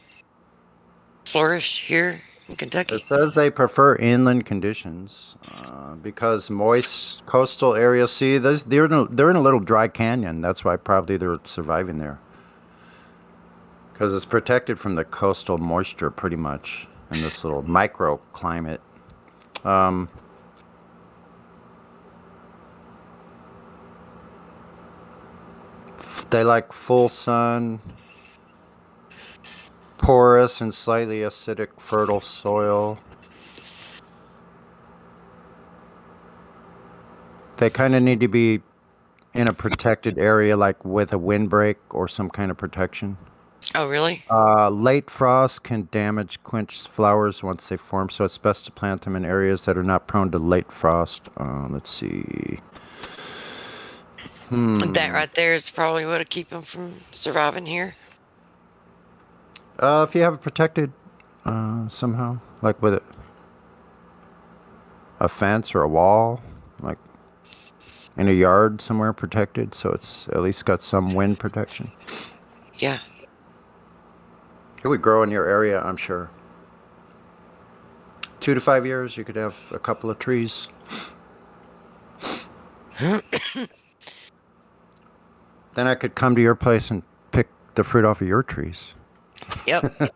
flourish here in Kentucky. It says they prefer inland conditions because moist coastal areas. See, they're in a little dry canyon. That's why probably they're surviving there. Because it's protected from the coastal moisture pretty much in this little microclimate. They like full sun, porous and slightly acidic fertile soil. They kind of need to be in a protected area, like with a windbreak or some kind of protection. Oh, really? Late frost can damage quince flowers once they form, so it's best to plant them in areas that are not prone to late frost. Let's see. That right there is probably what'll keep them from surviving here. If you have it protected somehow, like with a fence or a wall, like in a yard somewhere protected, so it's at least got some wind protection. Yeah. It would grow in your area, I'm sure. 2 to 5 years, you could have a couple of trees. Then I could come to your place and pick the fruit off of your trees. Yep.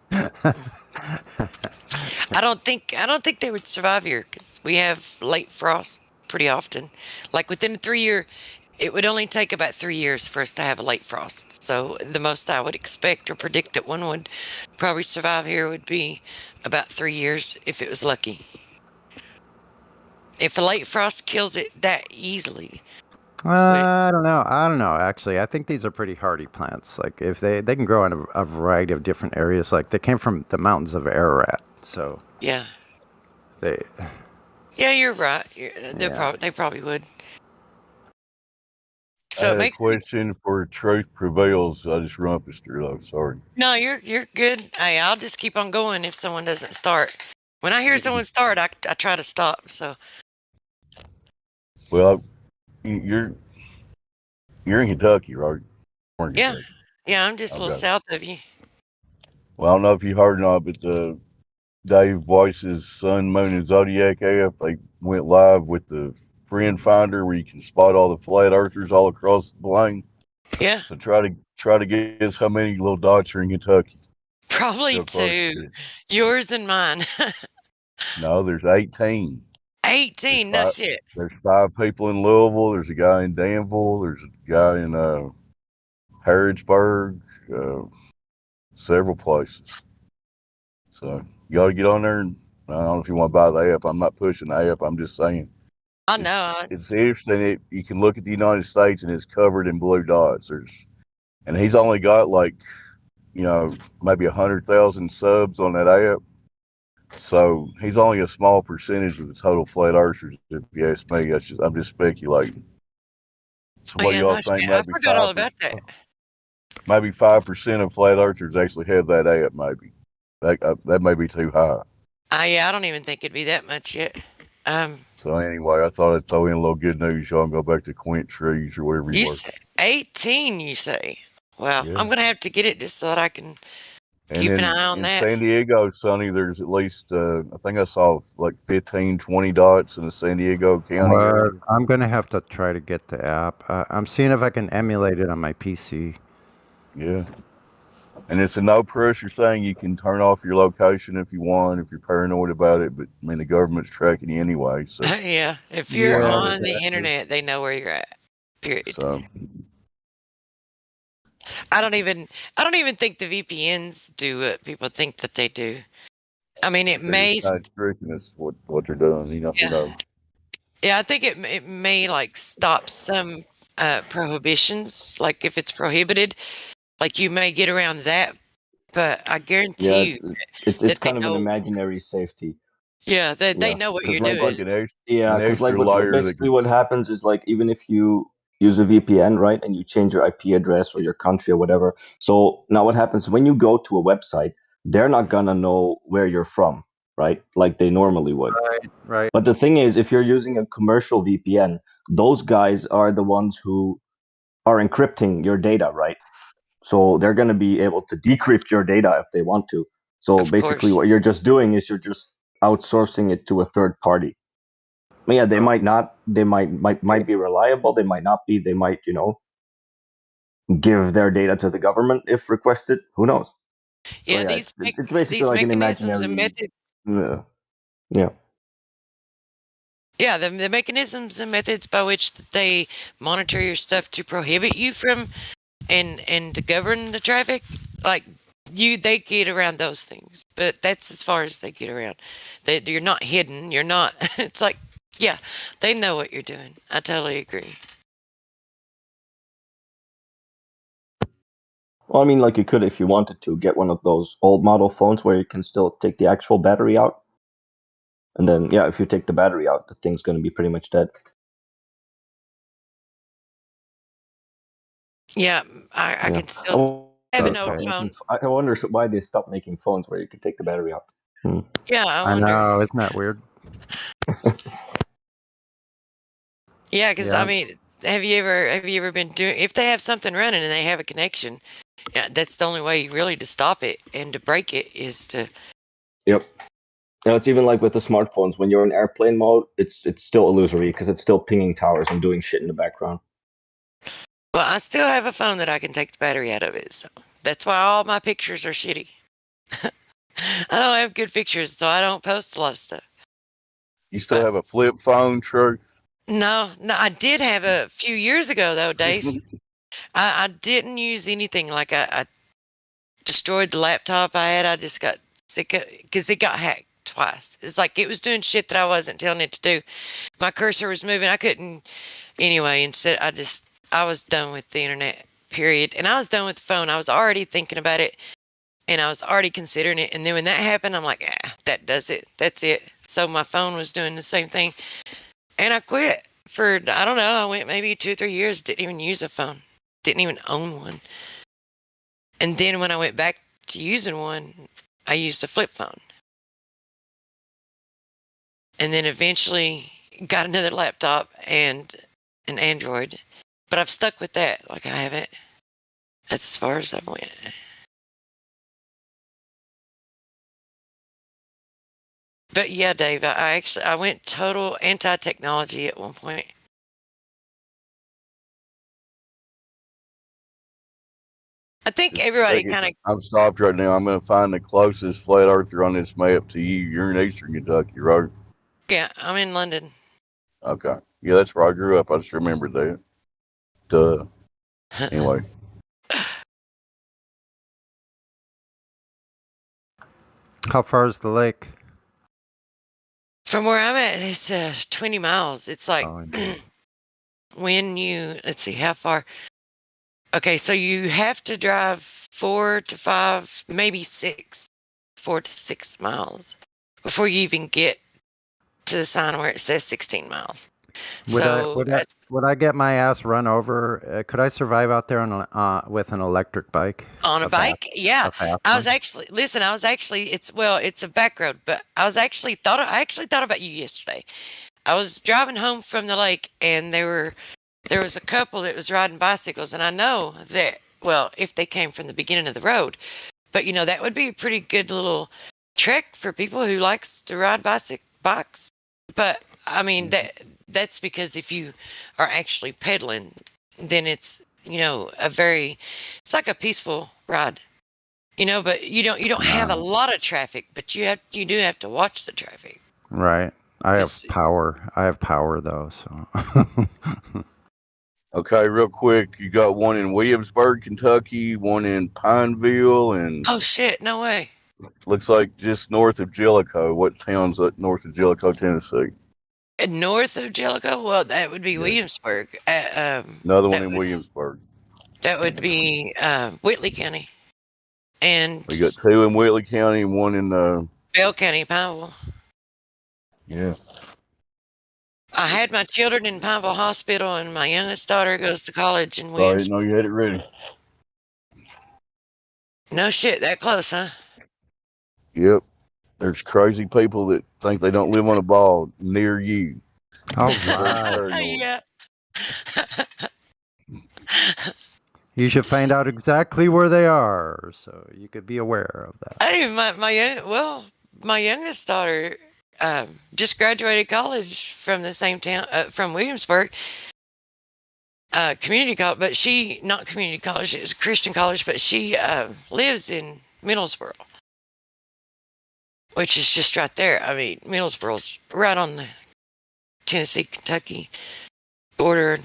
I don't think they would survive here because we have late frost pretty often. Like within 3 year, it would only take about 3 years for us to have a late frost. So the most I would expect or predict that one would probably survive here would be about 3 years if it was lucky. If a late frost kills it that easily. I don't know. Actually, I think these are pretty hardy plants. Like if they can grow in a variety of different areas. Like they came from the mountains of Ararat, so Yeah. they. Yeah, you're right. They probably would. So I it had a makes question for Truth Prevails. I just rumpused her though. Sorry. No, you're good. Hey, I'll just keep on going if someone doesn't start. When I hear someone start, I try to stop. So Well, you're in Kentucky, right? We're in yeah, Kentucky. yeah, I'm just a little Okay. south of you. Well, I don't know if you heard or not, but Dave Weiss's Sun, Moon, and Zodiac app, they went live with the friend finder where you can spot all the flat earthers all across the plane. Yeah, So try to guess how many little dots are in Kentucky probably so far. 2. Yours and mine. No, there's 18. There's 18. No five. shit. There's 5 people in Louisville. There's a guy in Danville. There's a guy in Harrodsburg. Several places. So you ought to get on there. And I don't know if you want to buy the app. I'm not pushing the app. I'm just saying I know. it's interesting. You can look at the United States and it's covered in blue dots. And he's only got like maybe 100,000 subs on that app. So he's only a small percentage of the total flat earthers. If you ask me, I'm just speculating. So Oh, what do yeah, y'all no think? shit. I forgot all about that. Maybe 5% of flat earthers actually have that app. Maybe that may be too high. Yeah, I don't even think it'd be that much yet. So anyway, I thought I'd throw in a little good news. Y'all can go back to Quint Trees or wherever you You were. say 18, you say? Well, Yeah. I'm going to have to get it just so that I can And keep an in, eye on in that. San Diego, Sonny, there's at least, I think I saw like 15, 20 dots in the San Diego County area. I'm going to have to try to get the app. I'm seeing if I can emulate it on my PC. Yeah. And it's a no pressure thing. You can turn off your location if you want, if you're paranoid about it. But I mean, the government's tracking you anyway. So Yeah, if you're Yeah. on the internet, they know where you're at. Period. So I don't even think the VPNs do what people think that they do. I mean, it may. it's not tricking us what they're doing. Who Yeah. knows? Yeah, I think it may like stop some prohibitions. Like if it's prohibited, like you may get around that. But I guarantee you it's that they kind of an know. imaginary safety. Yeah, they Yeah, know what 'cause you're like doing. Yeah, because like extra what layer that basically what happens is like even if you use a VPN, right, and you change your IP address or your country or whatever. So now what happens when you go to a website, they're not gonna know where you're from, right? Like they normally would. Right. But the thing is, if you're using a commercial VPN, those guys are the ones who are encrypting your data, right? So they're going to be able to decrypt your data if they want to. So basically, what you're just doing is you're just outsourcing it to a third party. Yeah, they might not. They might be reliable. They might not be. They might, give their data to the government if requested. Who knows? Yeah, So, it's basically like an mechanisms and imaginary. methods. Yeah. Yeah, the mechanisms and methods by which they monitor your stuff to prohibit you from and to govern the traffic, like they get around those things. But that's as far as they get around. You're not hidden. You're not. It's like, yeah, they know what you're doing. I totally agree. Well, I mean, like you could, if you wanted to, get one of those old model phones where you can still take the actual battery out. And then, yeah, if you take the battery out, the thing's going to be pretty much dead. Yeah, I can still have an old phone. I wonder why they stopped making phones where you could take the battery out. Yeah, I I wonder. know, isn't that weird? Yeah, because Yeah. I mean, have you ever been doing? If they have something running and they have a connection, yeah, that's the only way really to stop it and to break it is to. Yep. Now it's even like with the smartphones. When you're in airplane mode, it's still illusory because it's still pinging towers and doing shit in the background. Well, I still have a phone that I can take the battery out of it, so that's why all my pictures are shitty. I don't have good pictures, so I don't post a lot of stuff. You still have a flip phone, Truth? No, I did have a few years ago though, Dave. I didn't use anything. Like I destroyed the laptop I had. I just got sick of because it got hacked twice. It's like it was doing shit that I wasn't telling it to do. My cursor was moving. I couldn't. Anyway, instead I was done with the internet. Period. And I was done with the phone. I was already thinking about it, and I was already considering it. And then when that happened, I'm like, that does it. That's it. So my phone was doing the same thing, and I quit for I don't know. I went maybe 2 or 3 years. Didn't even use a phone. Didn't even own one. And then when I went back to using one, I used a flip phone. And then eventually got another laptop and an Android. But I've stuck with that. Like I haven't. That's as far as I've went. But yeah, Dave, I went total anti-technology at one point. I think Just a everybody second. kind of I'm stopped right now. I'm going to find the closest flat earther on this map to you. You're in Eastern Kentucky, right? yeah. I'm in London. Okay. Yeah, that's where I grew up. I just remembered that. Duh. Anyway. How far is the lake? From where I'm at, it's 20 miles. It's like when you let's see how far. Okay, so you have to drive 4 to 5, maybe 6, 4 to 6 miles before you even get to the sign where it says 16 miles. So that's Would I get my ass run over? Could I survive out there with an electric bike? on a bike. Yeah, a fast I was one? actually listen. I was actually it's a back road, but I actually thought about you yesterday. I was driving home from the lake, and there was a couple that was riding bicycles, and I know that if they came from the beginning of the road, but that would be a pretty good little trek for people who likes to ride bikes. But I mean that's because if you are actually pedaling, then it's it's like a peaceful ride. But you don't have a lot of traffic, but you do have to watch the traffic. Right. I have power. I have power though, so. Okay, real quick. You got one in Williamsburg, Kentucky, one in Pineville, and Oh shit, no way. looks like just north of Jellicoe. What town's up north of Jellicoe, Tennessee? North of Jellicoe? Well, that would be Williamsburg. Another one in Williamsburg. That would be Whitley County. And We got two in Whitley County and one in Bell County, Pineville. yeah. I had my children in Pineville Hospital, and my youngest daughter goes to college in Sorry, I Williamsburg. didn't know you had it ready. No shit, that close, huh? Yep. There's crazy people that think they don't live on a ball near you. All right. Yeah. You should find out exactly where they are, so you could be aware of that. Hey, my youngest daughter just graduated college from the same town, from Williamsburg, community college, but not community college, it's a Christian college, but she lives in Middlesboro, which is just right there. I mean, Middlesboro's right on the Tennessee-Kentucky border.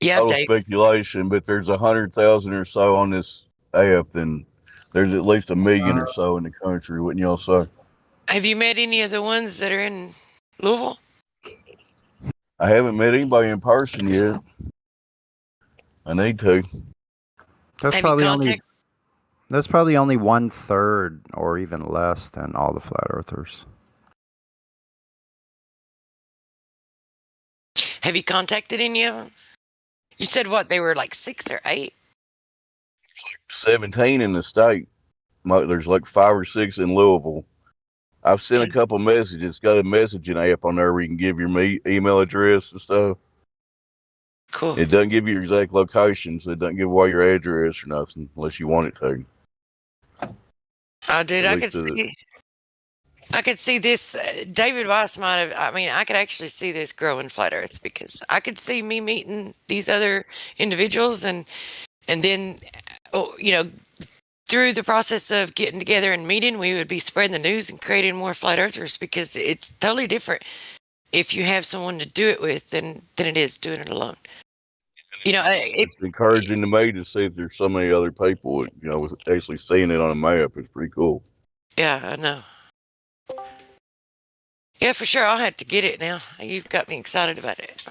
Yeah, Total Dave. speculation, but there's 100,000 or so on this app, and there's at least 1 million or so in the country. Wouldn't y'all say? Have you met any of the ones that are in Louisville? I haven't met anybody in person yet. I need to. That's Have you probably contact- that's probably only 1/3 or even less than all the flat earthers. Have you contacted any of them? You said what? They were like 6 or 8? 17 in the state. There's like 5 or 6 in Louisville. I've sent a couple messages. It's got a messaging app on there where you can give your email address and stuff. Cool. It doesn't give you your exact location, so it doesn't give away your address or nothing unless you want it to. Oh, dude, At I least could see this. David Weiss might have. I mean, I could actually see this growing flat Earth because I could see me meeting these other individuals, and then, through the process of getting together and meeting, we would be spreading the news and creating more flat earthers because it's totally different if you have someone to do it with than it is doing it alone. It's encouraging to me to see if there's so many other people, with actually seeing it on a map. It's pretty cool. Yeah, I know. Yeah, for sure. I'll have to get it now. You've got me excited about it.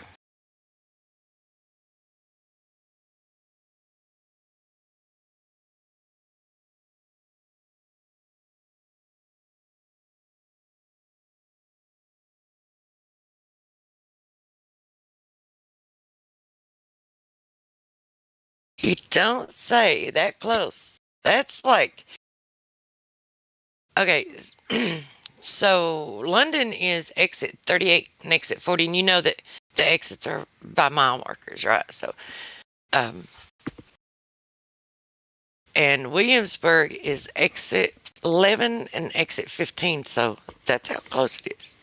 You don't say. That close. That's like... Okay, so London is exit 38 and exit 40, and you know that the exits are by mile markers, right? So And Williamsburg is exit 11 and exit 15, so that's how close it is.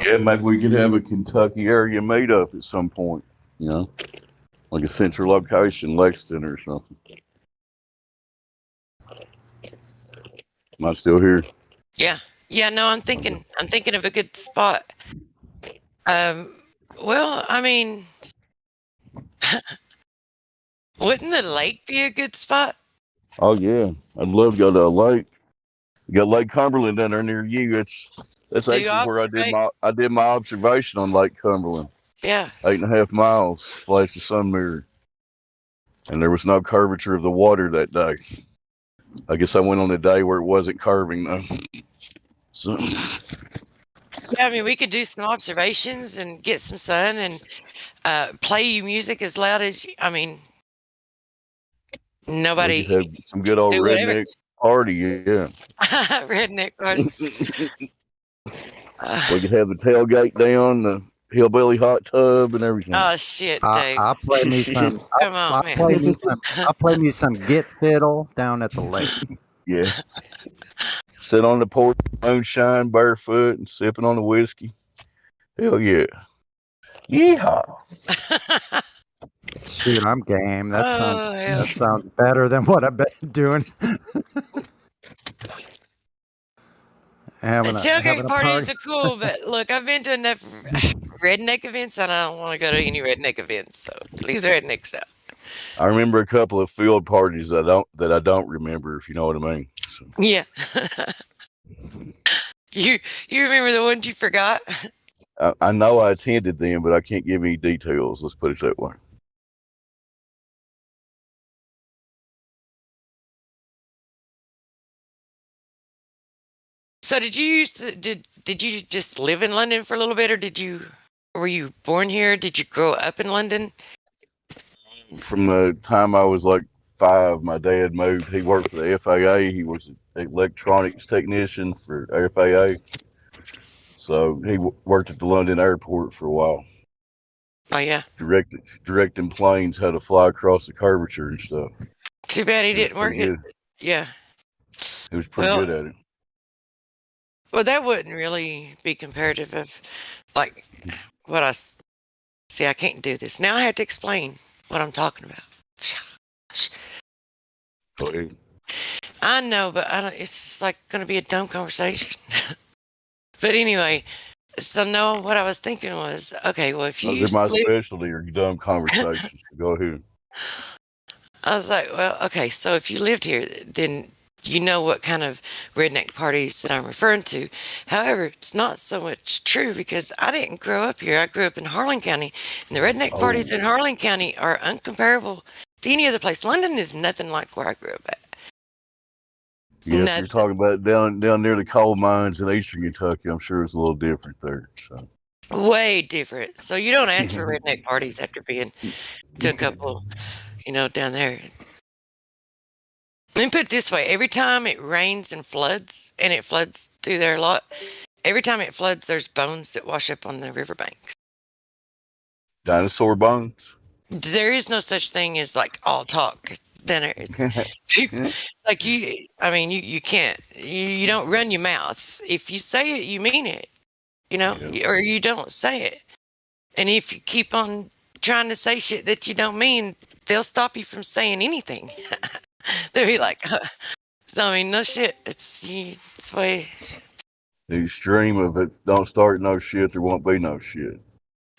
Yeah, maybe we could have a Kentucky area meetup at some point, you know, like a central location, Lexington or something. Am I still here? Yeah. Yeah, no, I'm thinking of a good spot. Well, I mean, wouldn't the lake be a good spot? Oh yeah, I'd love to go to a lake. You got Lake Cumberland down there near you. That's Do actually where observate. I did my observation on Lake Cumberland. Yeah. 8.5 miles, flashed the sun mirror, and there was no curvature of the water that day. I guess I went on a day where it wasn't curving though. So Yeah, I mean, we could do some observations and get some sun and play you music as loud as I mean, we nobody could have some good old do whatever. redneck party, yeah. Redneck party. We could have the tailgate down, the hillbilly hot tub, and everything. Oh shit, Dave. I'll play me some. Come on, I'll man. play me some Get Fiddle down at the lake. Yeah. Sit on the porch, moonshine, barefoot, and sipping on the whiskey. Hell yeah. Yeehaw. Shoot, I'm game. That Oh, hell. sounds better than what I've been doing. having Tailgate a parties party. are cool, but look, I've been to enough redneck events, and I don't want to go to any redneck events. So leave the rednecks out. I remember a couple of field parties that I don't remember, if you know what I mean. So. Yeah. You remember the ones you forgot? I know I attended them, but I can't give any details. Let's put it that way. So did you did you just live in London for a little bit, or were you born here? Did you grow up in London? From the time I was like 5, my dad moved. He worked for the FAA. He was an electronics technician for FAA. So he worked at the London airport for a while. Oh yeah. Directing planes how to fly across the curvature and stuff. Too bad he didn't work it. Yeah. He was pretty good at it. Well, that wouldn't really be comparative of like what I see. I can't do this now. I have to explain what I'm talking about. Go ahead. I know, but I don't. It's just like going to be a dumb conversation. But anyway, so no, what I was thinking was, okay, well, if you Those used are my to live, specialty, or dumb conversations. Go ahead. I was like, well, okay, so if you lived here, then you know what kind of redneck parties that I'm referring to. However, it's not so much true because I didn't grow up here. I grew up in Harlan County, and the redneck parties in Harlan County are uncomparable to any other place. London is nothing like where I grew up at. Yeah, if you're talking about down near the coal mines in eastern Kentucky, I'm sure it's a little different there. So. Way different. So you don't ask for redneck parties after being to a couple, down there. Let me put it this way. Every time it rains and floods, and it floods through there a lot, every time it floods, there's bones that wash up on the riverbanks. Dinosaur bones? There is no such thing as like all talk. Then like you can't. You don't run your mouth. If you say it, you mean it. Or you don't say it. And if you keep on trying to say shit that you don't mean, they'll stop you from saying anything. They'll be like, so I mean, no shit. It's way. The extreme of it, don't start no shit, there won't be no shit.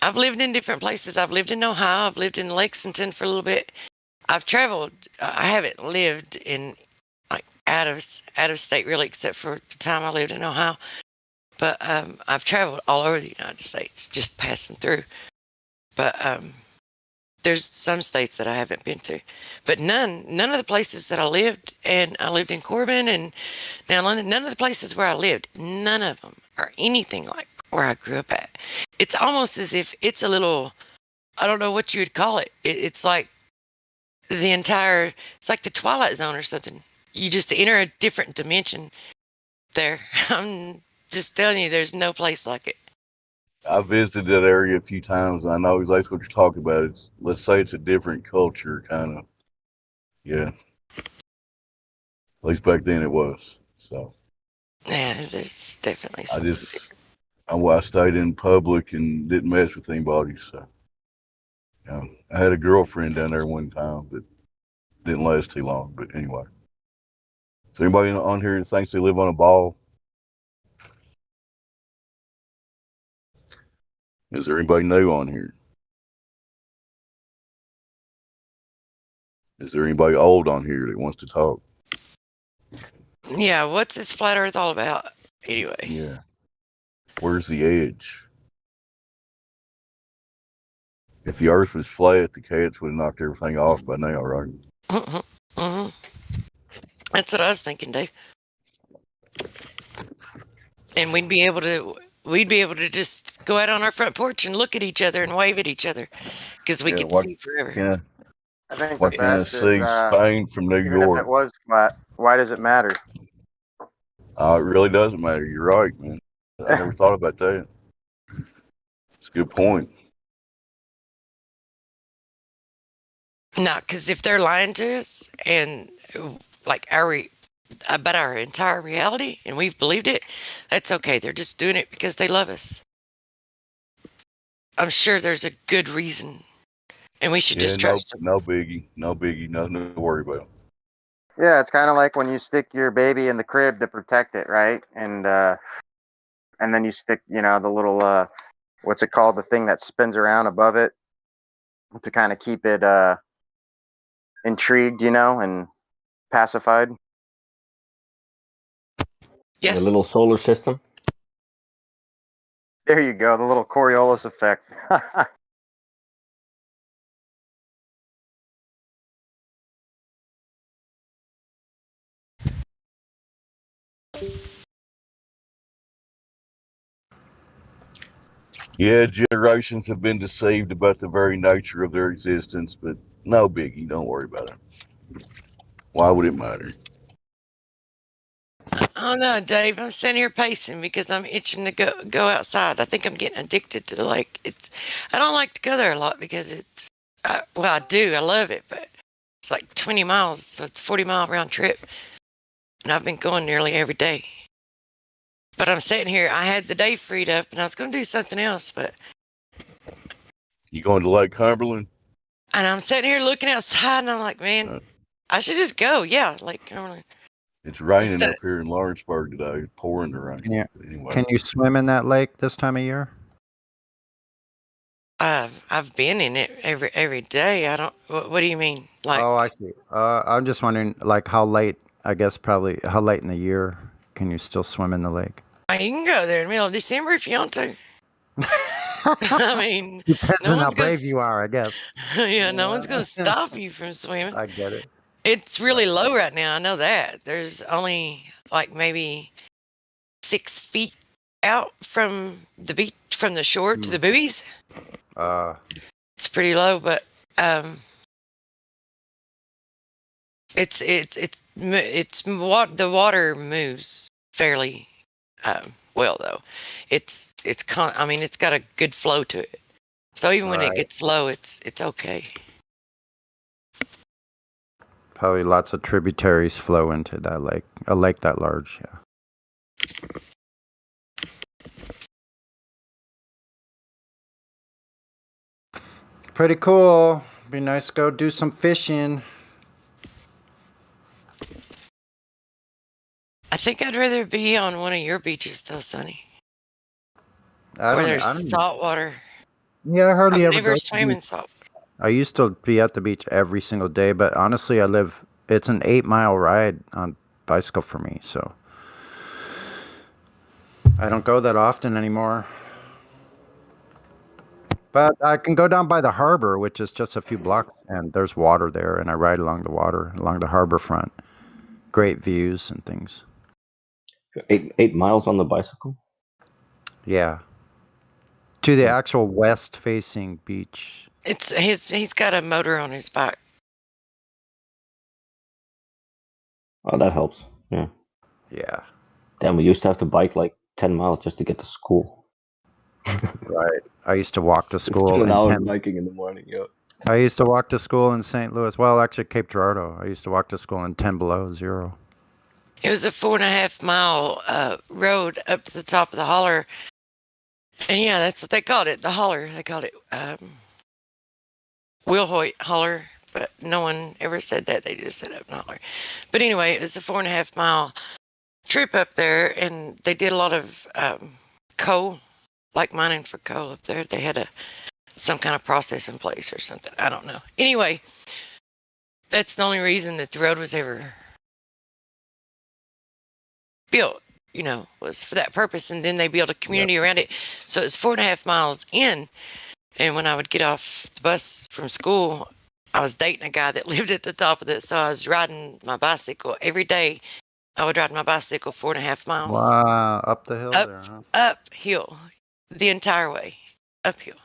I've lived in different places. I've lived in Ohio. I've lived in Lexington for a little bit. I've traveled. I haven't lived in like out of state really, except for the time I lived in Ohio. But I've traveled all over the United States, just passing through. But there's some states that I haven't been to. But none of the places that I lived, and I lived in Corbin and now London, none of the places where I lived, none of them are anything like where I grew up at. It's almost as if it's a little, I don't know what you would call it. It's like it's like the Twilight Zone or something. You just enter a different dimension there. I'm just telling you, there's no place like it. I visited that area a few times, and I know exactly what you're talking about. It's, let's say it's a different culture, kind of. Yeah. At least back then it was. So Yeah, there's definitely I something. just, I stayed in public and didn't mess with anybody. So, I had a girlfriend down there one time, but didn't last too long. But anyway, so anybody on here thinks they live on a ball? Is there anybody new on here? Is there anybody old on here that wants to talk? Yeah, what's this flat Earth all about? Anyway. Yeah. Where's the edge? If the Earth was flat, the cats would have knocked everything off by now, right? Mm-hmm. That's what I was thinking, Dave. And we'd be able to just go out on our front porch and look at each other and wave at each other because we could see forever. Yeah. I think Why the can't I best see is Spain from New even York? if it was flat, why does it matter? It really doesn't matter. You're right, man. I never thought about that. It's a good point. No, because if they're lying to us and like about our entire reality and we've believed it, that's okay. They're just doing it because they love us. I'm sure there's a good reason, and we should just trust them. No biggie, nothing to worry about. Yeah, it's kind of like when you stick your baby in the crib to protect it, right? And then you stick, the little what's it called, the thing that spins around above it to kind of keep it intrigued, and pacified. Yeah. The little solar system. There you go, the little Coriolis effect. Yeah, generations have been deceived about the very nature of their existence, but no biggie, don't worry about it. Why would it matter? Oh no, Dave! I'm sitting here pacing because I'm itching to go outside. I think I'm getting addicted to the lake. I don't like to go there a lot because I do. I love it, but it's like 20 miles, so it's a 40-mile round trip, and I've been going nearly every day. But I'm sitting here. I had the day freed up, and I was going to do something else, but You going to Lake Cumberland? and I'm sitting here looking outside, and I'm like, man, I should just go. Yeah, Lake Cumberland. It's raining up here in Lawrenceburg today. It's pouring the rain. Anyway. Can you swim in that lake this time of year? I've been in it every day. I don't. What do you mean? Like, Oh, I see. I'm just wondering, like, how late? I guess probably how late in the year can you still swim in the lake? you can go there in the middle of December if you want to. I mean, Depends no on how one's gonna brave you are, I guess. yeah, no one's gonna stop you from swimming. I get it. It's really low right now. I know that. There's only like maybe 6 feet out from the beach, from the shore to the buoys. It's pretty low, but the water moves fairly well though. I mean, it's got a good flow to it. So even when it gets low, it's okay. Probably lots of tributaries flow into that lake. A lake that large, yeah. Pretty cool. Be nice to go do some fishing. I think I'd rather be on one of your beaches though, Sonny. I Where don't- there's I don't- salt water. Yeah, I hardly I've ever never go to swam the in beach. salt. I used to be at the beach every single day, but honestly, it's an 8-mile ride on bicycle for me, so I don't go that often anymore. But I can go down by the harbor, which is just a few blocks, and there's water there, and I ride along the water, along the harbor front. Great views and things. 8 miles on the bicycle? Yeah. To the actual west-facing beach. He's got a motor on his bike. Oh, that helps. Yeah. Yeah. Damn, we used to have to bike like 10 miles just to get to school. Right. I used to walk to It's school still an in hour 10. biking in the morning, yo. I used to walk to school in St. Louis. Well, actually, Cape Girardeau. I used to walk to school in 10 below zero. It was a 4.5 mile road up to the top of the holler. And yeah, that's what they called it, the holler. They called it Wilhoit Holler, but no one ever said that. They just said up and holler. But anyway, it was a 4.5 mile trip up there, and they did a lot of coal, like mining for coal up there. They had some kind of process in place or something. I don't know. Anyway, that's the only reason that the road was ever built, was for that purpose. And then they built a community around it. So it's 4.5 miles in. And when I would get off the bus from school, I was dating a guy that lived at the top of it. So I was riding my bicycle every day. I would ride my bicycle 4.5 miles. Wow. Up the hill there, huh? Uphill the entire way. Uphill.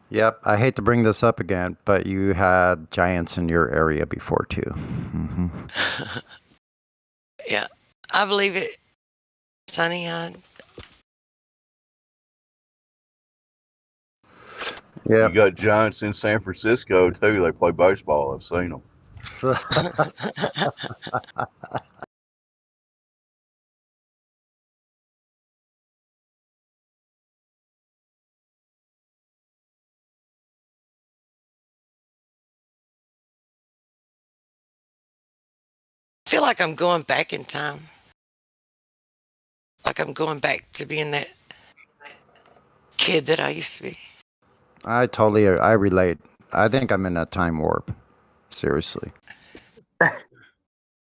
Yep. I hate to bring this up again, but you had giants in your area before, too. Mm-hmm. Yeah. I believe it, Sonny. Yeah. You got giants in San Francisco too. They play baseball. I've seen them. I feel like I'm going back in time. Like I'm going back to being that kid that I used to be. I relate. I think I'm in a time warp. Seriously.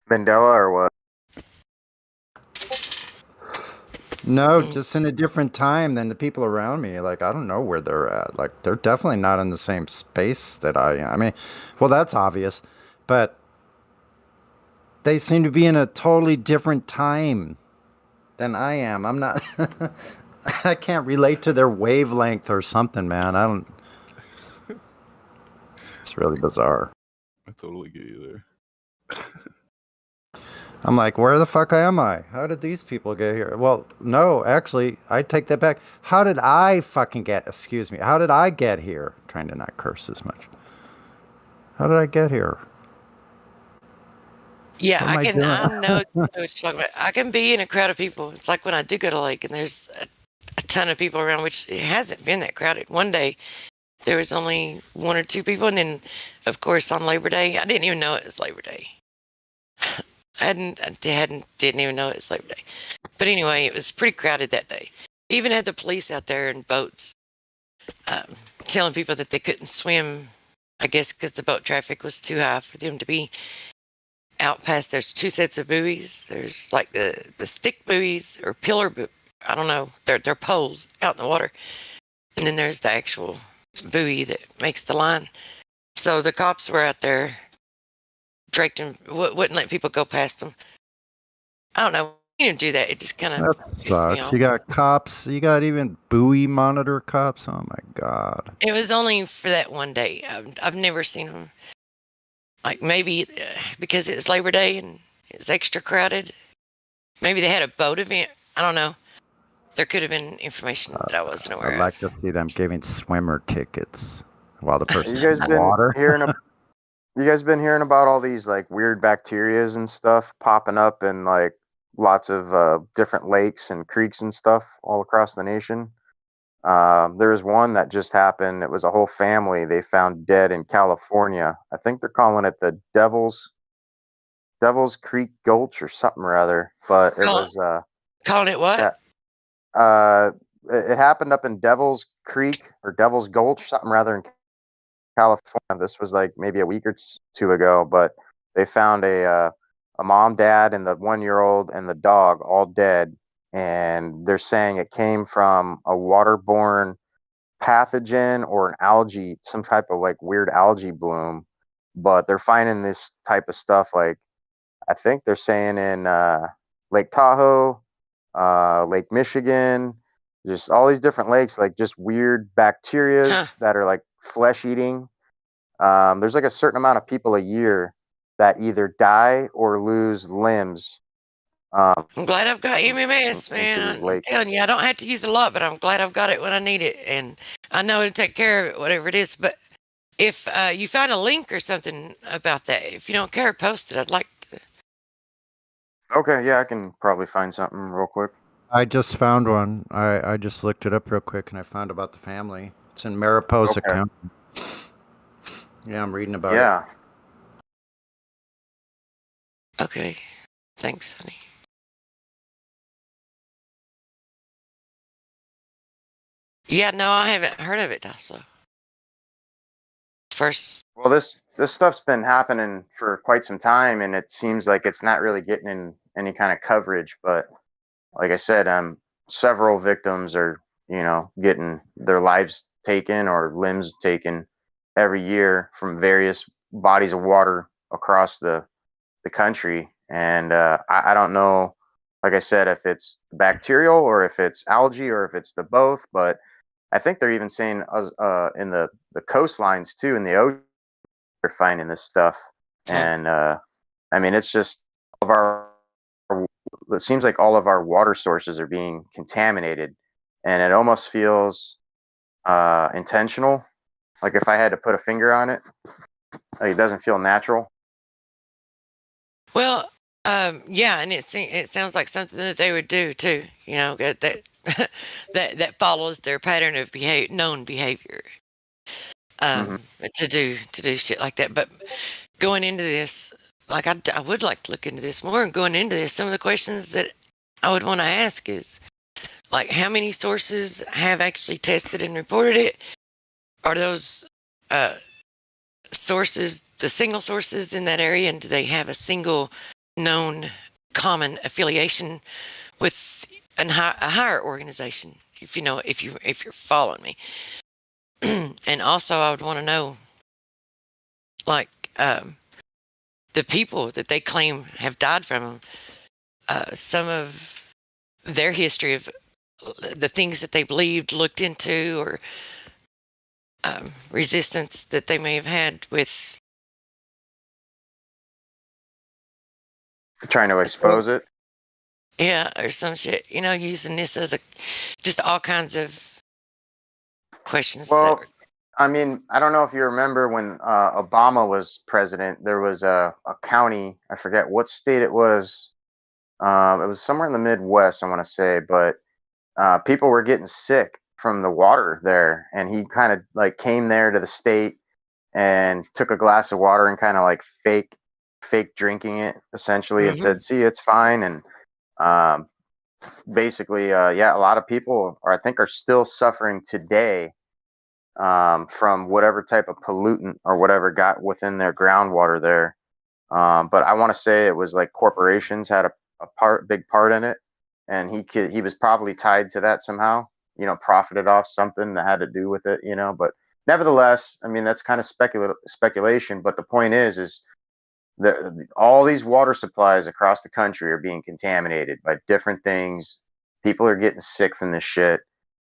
Mandela or what? No, just in a different time than the people around me. Like, I don't know where they're at. Like, they're definitely not in the same space that I am. I mean, well, that's obvious, but they seem to be in a totally different time than I am. I'm not, I can't relate to their wavelength or something, man. I don't, it's really bizarre. I totally get you there. I'm like, where the fuck am I? How did these people get here? Well, no, actually, I take that back. How did I how did I get here? Trying to not curse as much. How did I get here? Yeah, What am I doing? I know what you're talking about. I can be in a crowd of people. It's like when I do go to lake and there's a ton of people around, which it hasn't been that crowded. One day there was only 1 or 2 people, and then of course on Labor Day, I didn't even know it was Labor Day. I didn't even know it was Labor Day. But anyway, it was pretty crowded that day. Even had the police out there in boats, telling people that they couldn't swim. I guess because the boat traffic was too high for them to be out past. There's 2 sets of buoys. There's like the stick buoys or pillar. I don't know. They're poles out in the water, and then there's the actual buoy that makes the line. So the cops were out there, draked and wouldn't let people go past them. I don't know. You didn't do that. It just kind of That sucks. You got cops. You got even buoy monitor cops. Oh my god. It was only for that one day. I've never seen them. Like maybe because it's Labor Day and it's extra crowded. Maybe they had a boat event. I don't know. There could have been information that I wasn't aware I'd of. like to see them giving swimmer tickets while the person's You guys in been water. you guys been hearing about all these like weird bacterias and stuff popping up in like lots of different lakes and creeks and stuff all across the nation? There's one that just happened. It was a whole family they found dead in California. I think they're calling it the Devil's Creek Gulch or something or other. But it was Calling it what? it happened up in Devil's Creek or Devil's Gulch, something rather in California. This was like maybe a week or 2 ago, but they found a mom, dad, and the 1-year-old and the dog all dead, and they're saying it came from a waterborne pathogen or an algae, some type of like weird algae bloom. But they're finding this type of stuff like I think they're saying in Lake Tahoe, Lake Michigan, just all these different lakes, like just weird bacterias that are like flesh eating. There's like a certain amount of people a year that either die or lose limbs I'm glad I've got MMS, into man. these I'm lakes. telling you, I don't have to use a lot, but I'm glad I've got it when I need it, and I know it'll take care of it, whatever it is. But if you find a link or something about that, if you don't care, post it. I'd like to. Okay, yeah, I can probably find something real quick. I just found one. I just looked it up real quick and I found about the family. It's in Mariposa Okay. County. Yeah, I'm reading about it. Yeah. Okay, thanks, honey. Yeah, no, I haven't heard of it, Dasso. First, Well, this stuff's been happening for quite some time, and it seems like it's not really getting in any kind of coverage. But like I said, several victims are, getting their lives taken or limbs taken every year from various bodies of water across the country. And I don't know, like I said, if it's bacterial or if it's algae or if it's the both. But I think they're even saying in the coastlines too, in the ocean, they're finding this stuff. And I mean, it's just all of it seems like all of our water sources are being contaminated, and it almost feels intentional. Like if I had to put a finger on it, like it doesn't feel natural. well, yeah, and it sounds like something that they would do too. You know, that that follows their pattern of known behavior. To do shit like that. But going into this, like I would like to look into this more. And going into this, some of the questions that I would want to ask is, like, how many sources have actually tested and reported it? Are those sources the single sources in that area, and do they have a single known common affiliation with a higher organization? If you know, if you're following me. And also, I would want to know, like, the people that they claim have died from them, some of their history of the things that they believed, looked into, or resistance that they may have had with Trying to expose it. yeah, or some shit. You know, using this as just all kinds of questions. Well, I mean, I don't know if you remember when Obama was president, there was a county, I forget what state it was. It was somewhere in the Midwest, I want to say, but people were getting sick from the water there. And he kind of like came there to the state and took a glass of water and kind of like fake drinking it essentially and said, see, it's fine. And um, basically, yeah, a lot of people I think are still suffering today from whatever type of pollutant or whatever got within their groundwater there. But I want to say it was like corporations had a big part in it, and he was probably tied to that somehow. Profited off something that had to do with it. But nevertheless, I mean that's kind of speculation. But the point is all these water supplies across the country are being contaminated by different things. People are getting sick from this shit.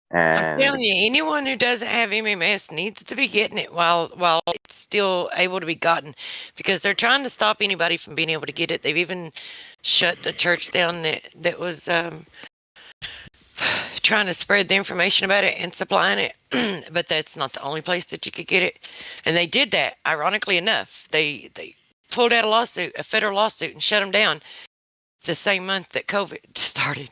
I'm And telling you, anyone who doesn't have MMS needs to be getting it while it's still able to be gotten, because they're trying to stop anybody from being able to get it. They've even shut the church down that was trying to spread the information about it and supplying it. But that's not the only place that you could get it. And they did that, ironically enough. They pulled out a federal lawsuit, and shut them down the same month that COVID started.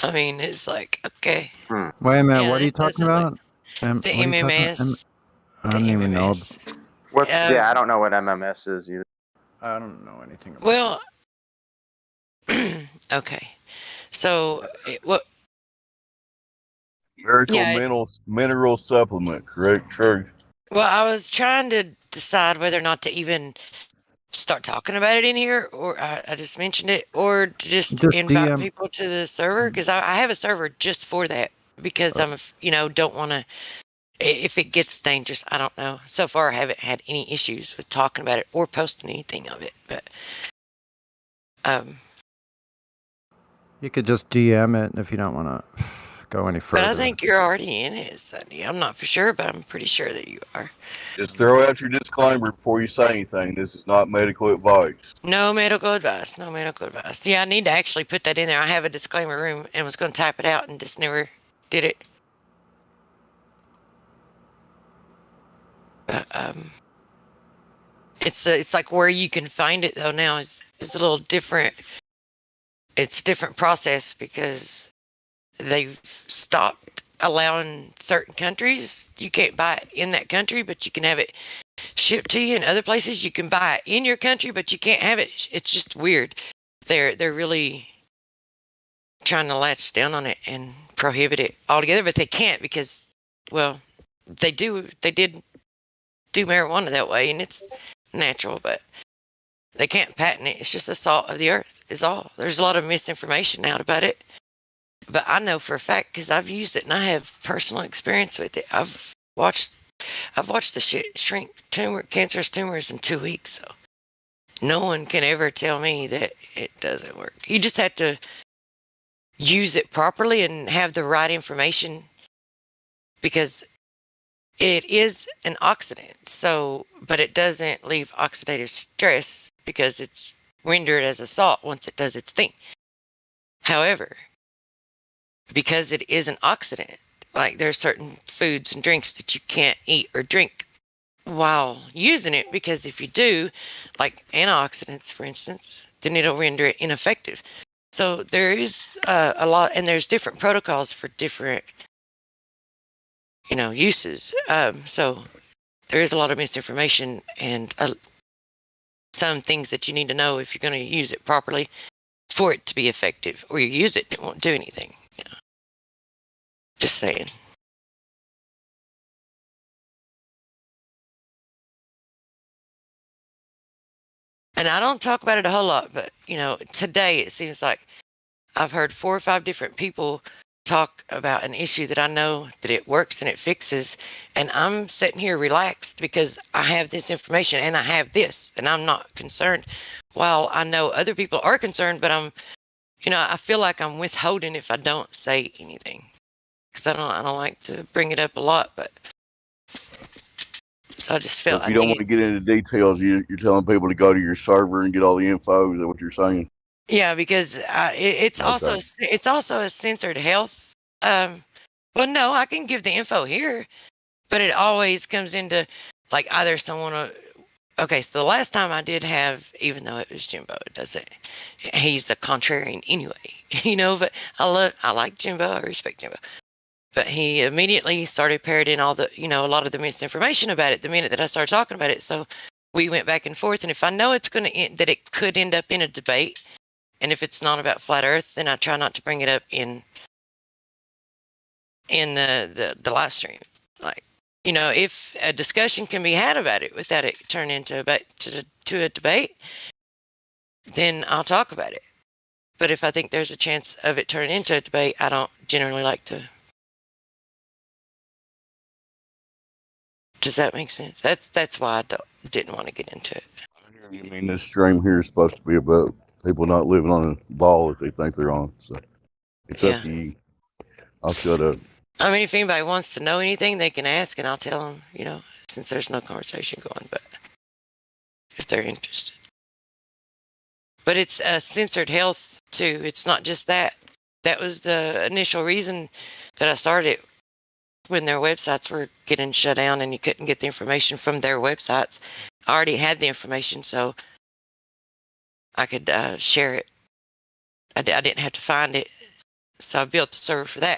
I mean, it's like, okay. Wait a minute, Yeah, what are you it doesn't talking about? the What are you talking about? MMS. I don't even know. yeah, I don't know what MMS is either. I don't know anything about Well, okay. So, Miracle Yeah, mineral supplement, correct? True. well, I was trying to decide whether or not to even start talking about it in here, or I just mentioned it, or to just invite DM. people to the server, because I have a server just for that, because I'm, don't want to, if it gets dangerous, I don't know. So far, I haven't had any issues with talking about it or posting anything of it, but, You could just DM it if you don't want to go any But further. I think you're already in it, Sunday. I'm not for sure, but I'm pretty sure that you are. Just throw out your disclaimer before you say anything. This is not medical advice. No medical advice. No medical advice. Yeah, I need to actually put that in there. I have a disclaimer room and was going to type it out and just never did it. But, it's like where you can find it though now. It's a little different. It's a different process because they've stopped allowing certain countries. You can't buy it in that country, but you can have it shipped to you. In other places, you can buy it in your country, but you can't have it. It's just weird. They're really trying to latch down on it and prohibit it altogether, but they can't because, well, they did do marijuana that way, and it's natural, but they can't patent it. It's just the salt of the earth is all. There's a lot of misinformation out about it, but I know for a fact because I've used it and I have personal experience with it. I've watched the shit shrink cancerous tumors in 2 weeks, so no one can ever tell me that it doesn't work. You just have to use it properly and have the right information because it is an oxidant. So, but it doesn't leave oxidative stress because it's rendered as a salt once it does its thing. However, because it is an oxidant, like there are certain foods and drinks that you can't eat or drink while using it because if you do, like antioxidants, for instance, then it'll render it ineffective. So there is a lot, and there's different protocols for different, uses. So there is a lot of misinformation and some things that you need to know if you're going to use it properly for it to be effective, or you use it, it won't do anything. Just saying. And I don't talk about it a whole lot, but today it seems like I've heard 4 or 5 different people talk about an issue that I know that it works and it fixes, and I'm sitting here relaxed because I have this information and I have this, and I'm not concerned. While I know other people are concerned, but I feel like I'm withholding if I don't say anything because I don't like to bring it up a lot, but so I just felt If you don't want to get into details, you're telling people to go to your server and get all the info. Is that what you're saying? Yeah, because it's Okay. also a censored health. Well, no, I can give the info here, but it always comes into like either someone. Okay, so the last time I did have, even though it was Jimbo, it doesn't. He's a contrarian anyway, But I like Jimbo. I respect Jimbo. But he immediately started parroting all the, a lot of the misinformation about it the minute that I started talking about it. So we went back and forth. And if I know it's going to end, that it could end up in a debate, and if it's not about flat Earth, then I try not to bring it up in the live stream. Like, if a discussion can be had about it without it turning into a debate, then I'll talk about it. But if I think there's a chance of it turning into a debate, I don't generally like to. Does that make sense? That's why I didn't want to get into it. I mean, this stream here is supposed to be about people not living on a ball that they think they're on. So it's up to you. I'll shut up. I mean, if anybody wants to know anything, they can ask, and I'll tell them. Since there's no conversation going, but if they're interested. But it's censored health too. It's not just that. That was the initial reason that I started. When their websites were getting shut down and you couldn't get the information from their websites, I already had the information, so I could share it. I didn't have to find it, so I built the server for that.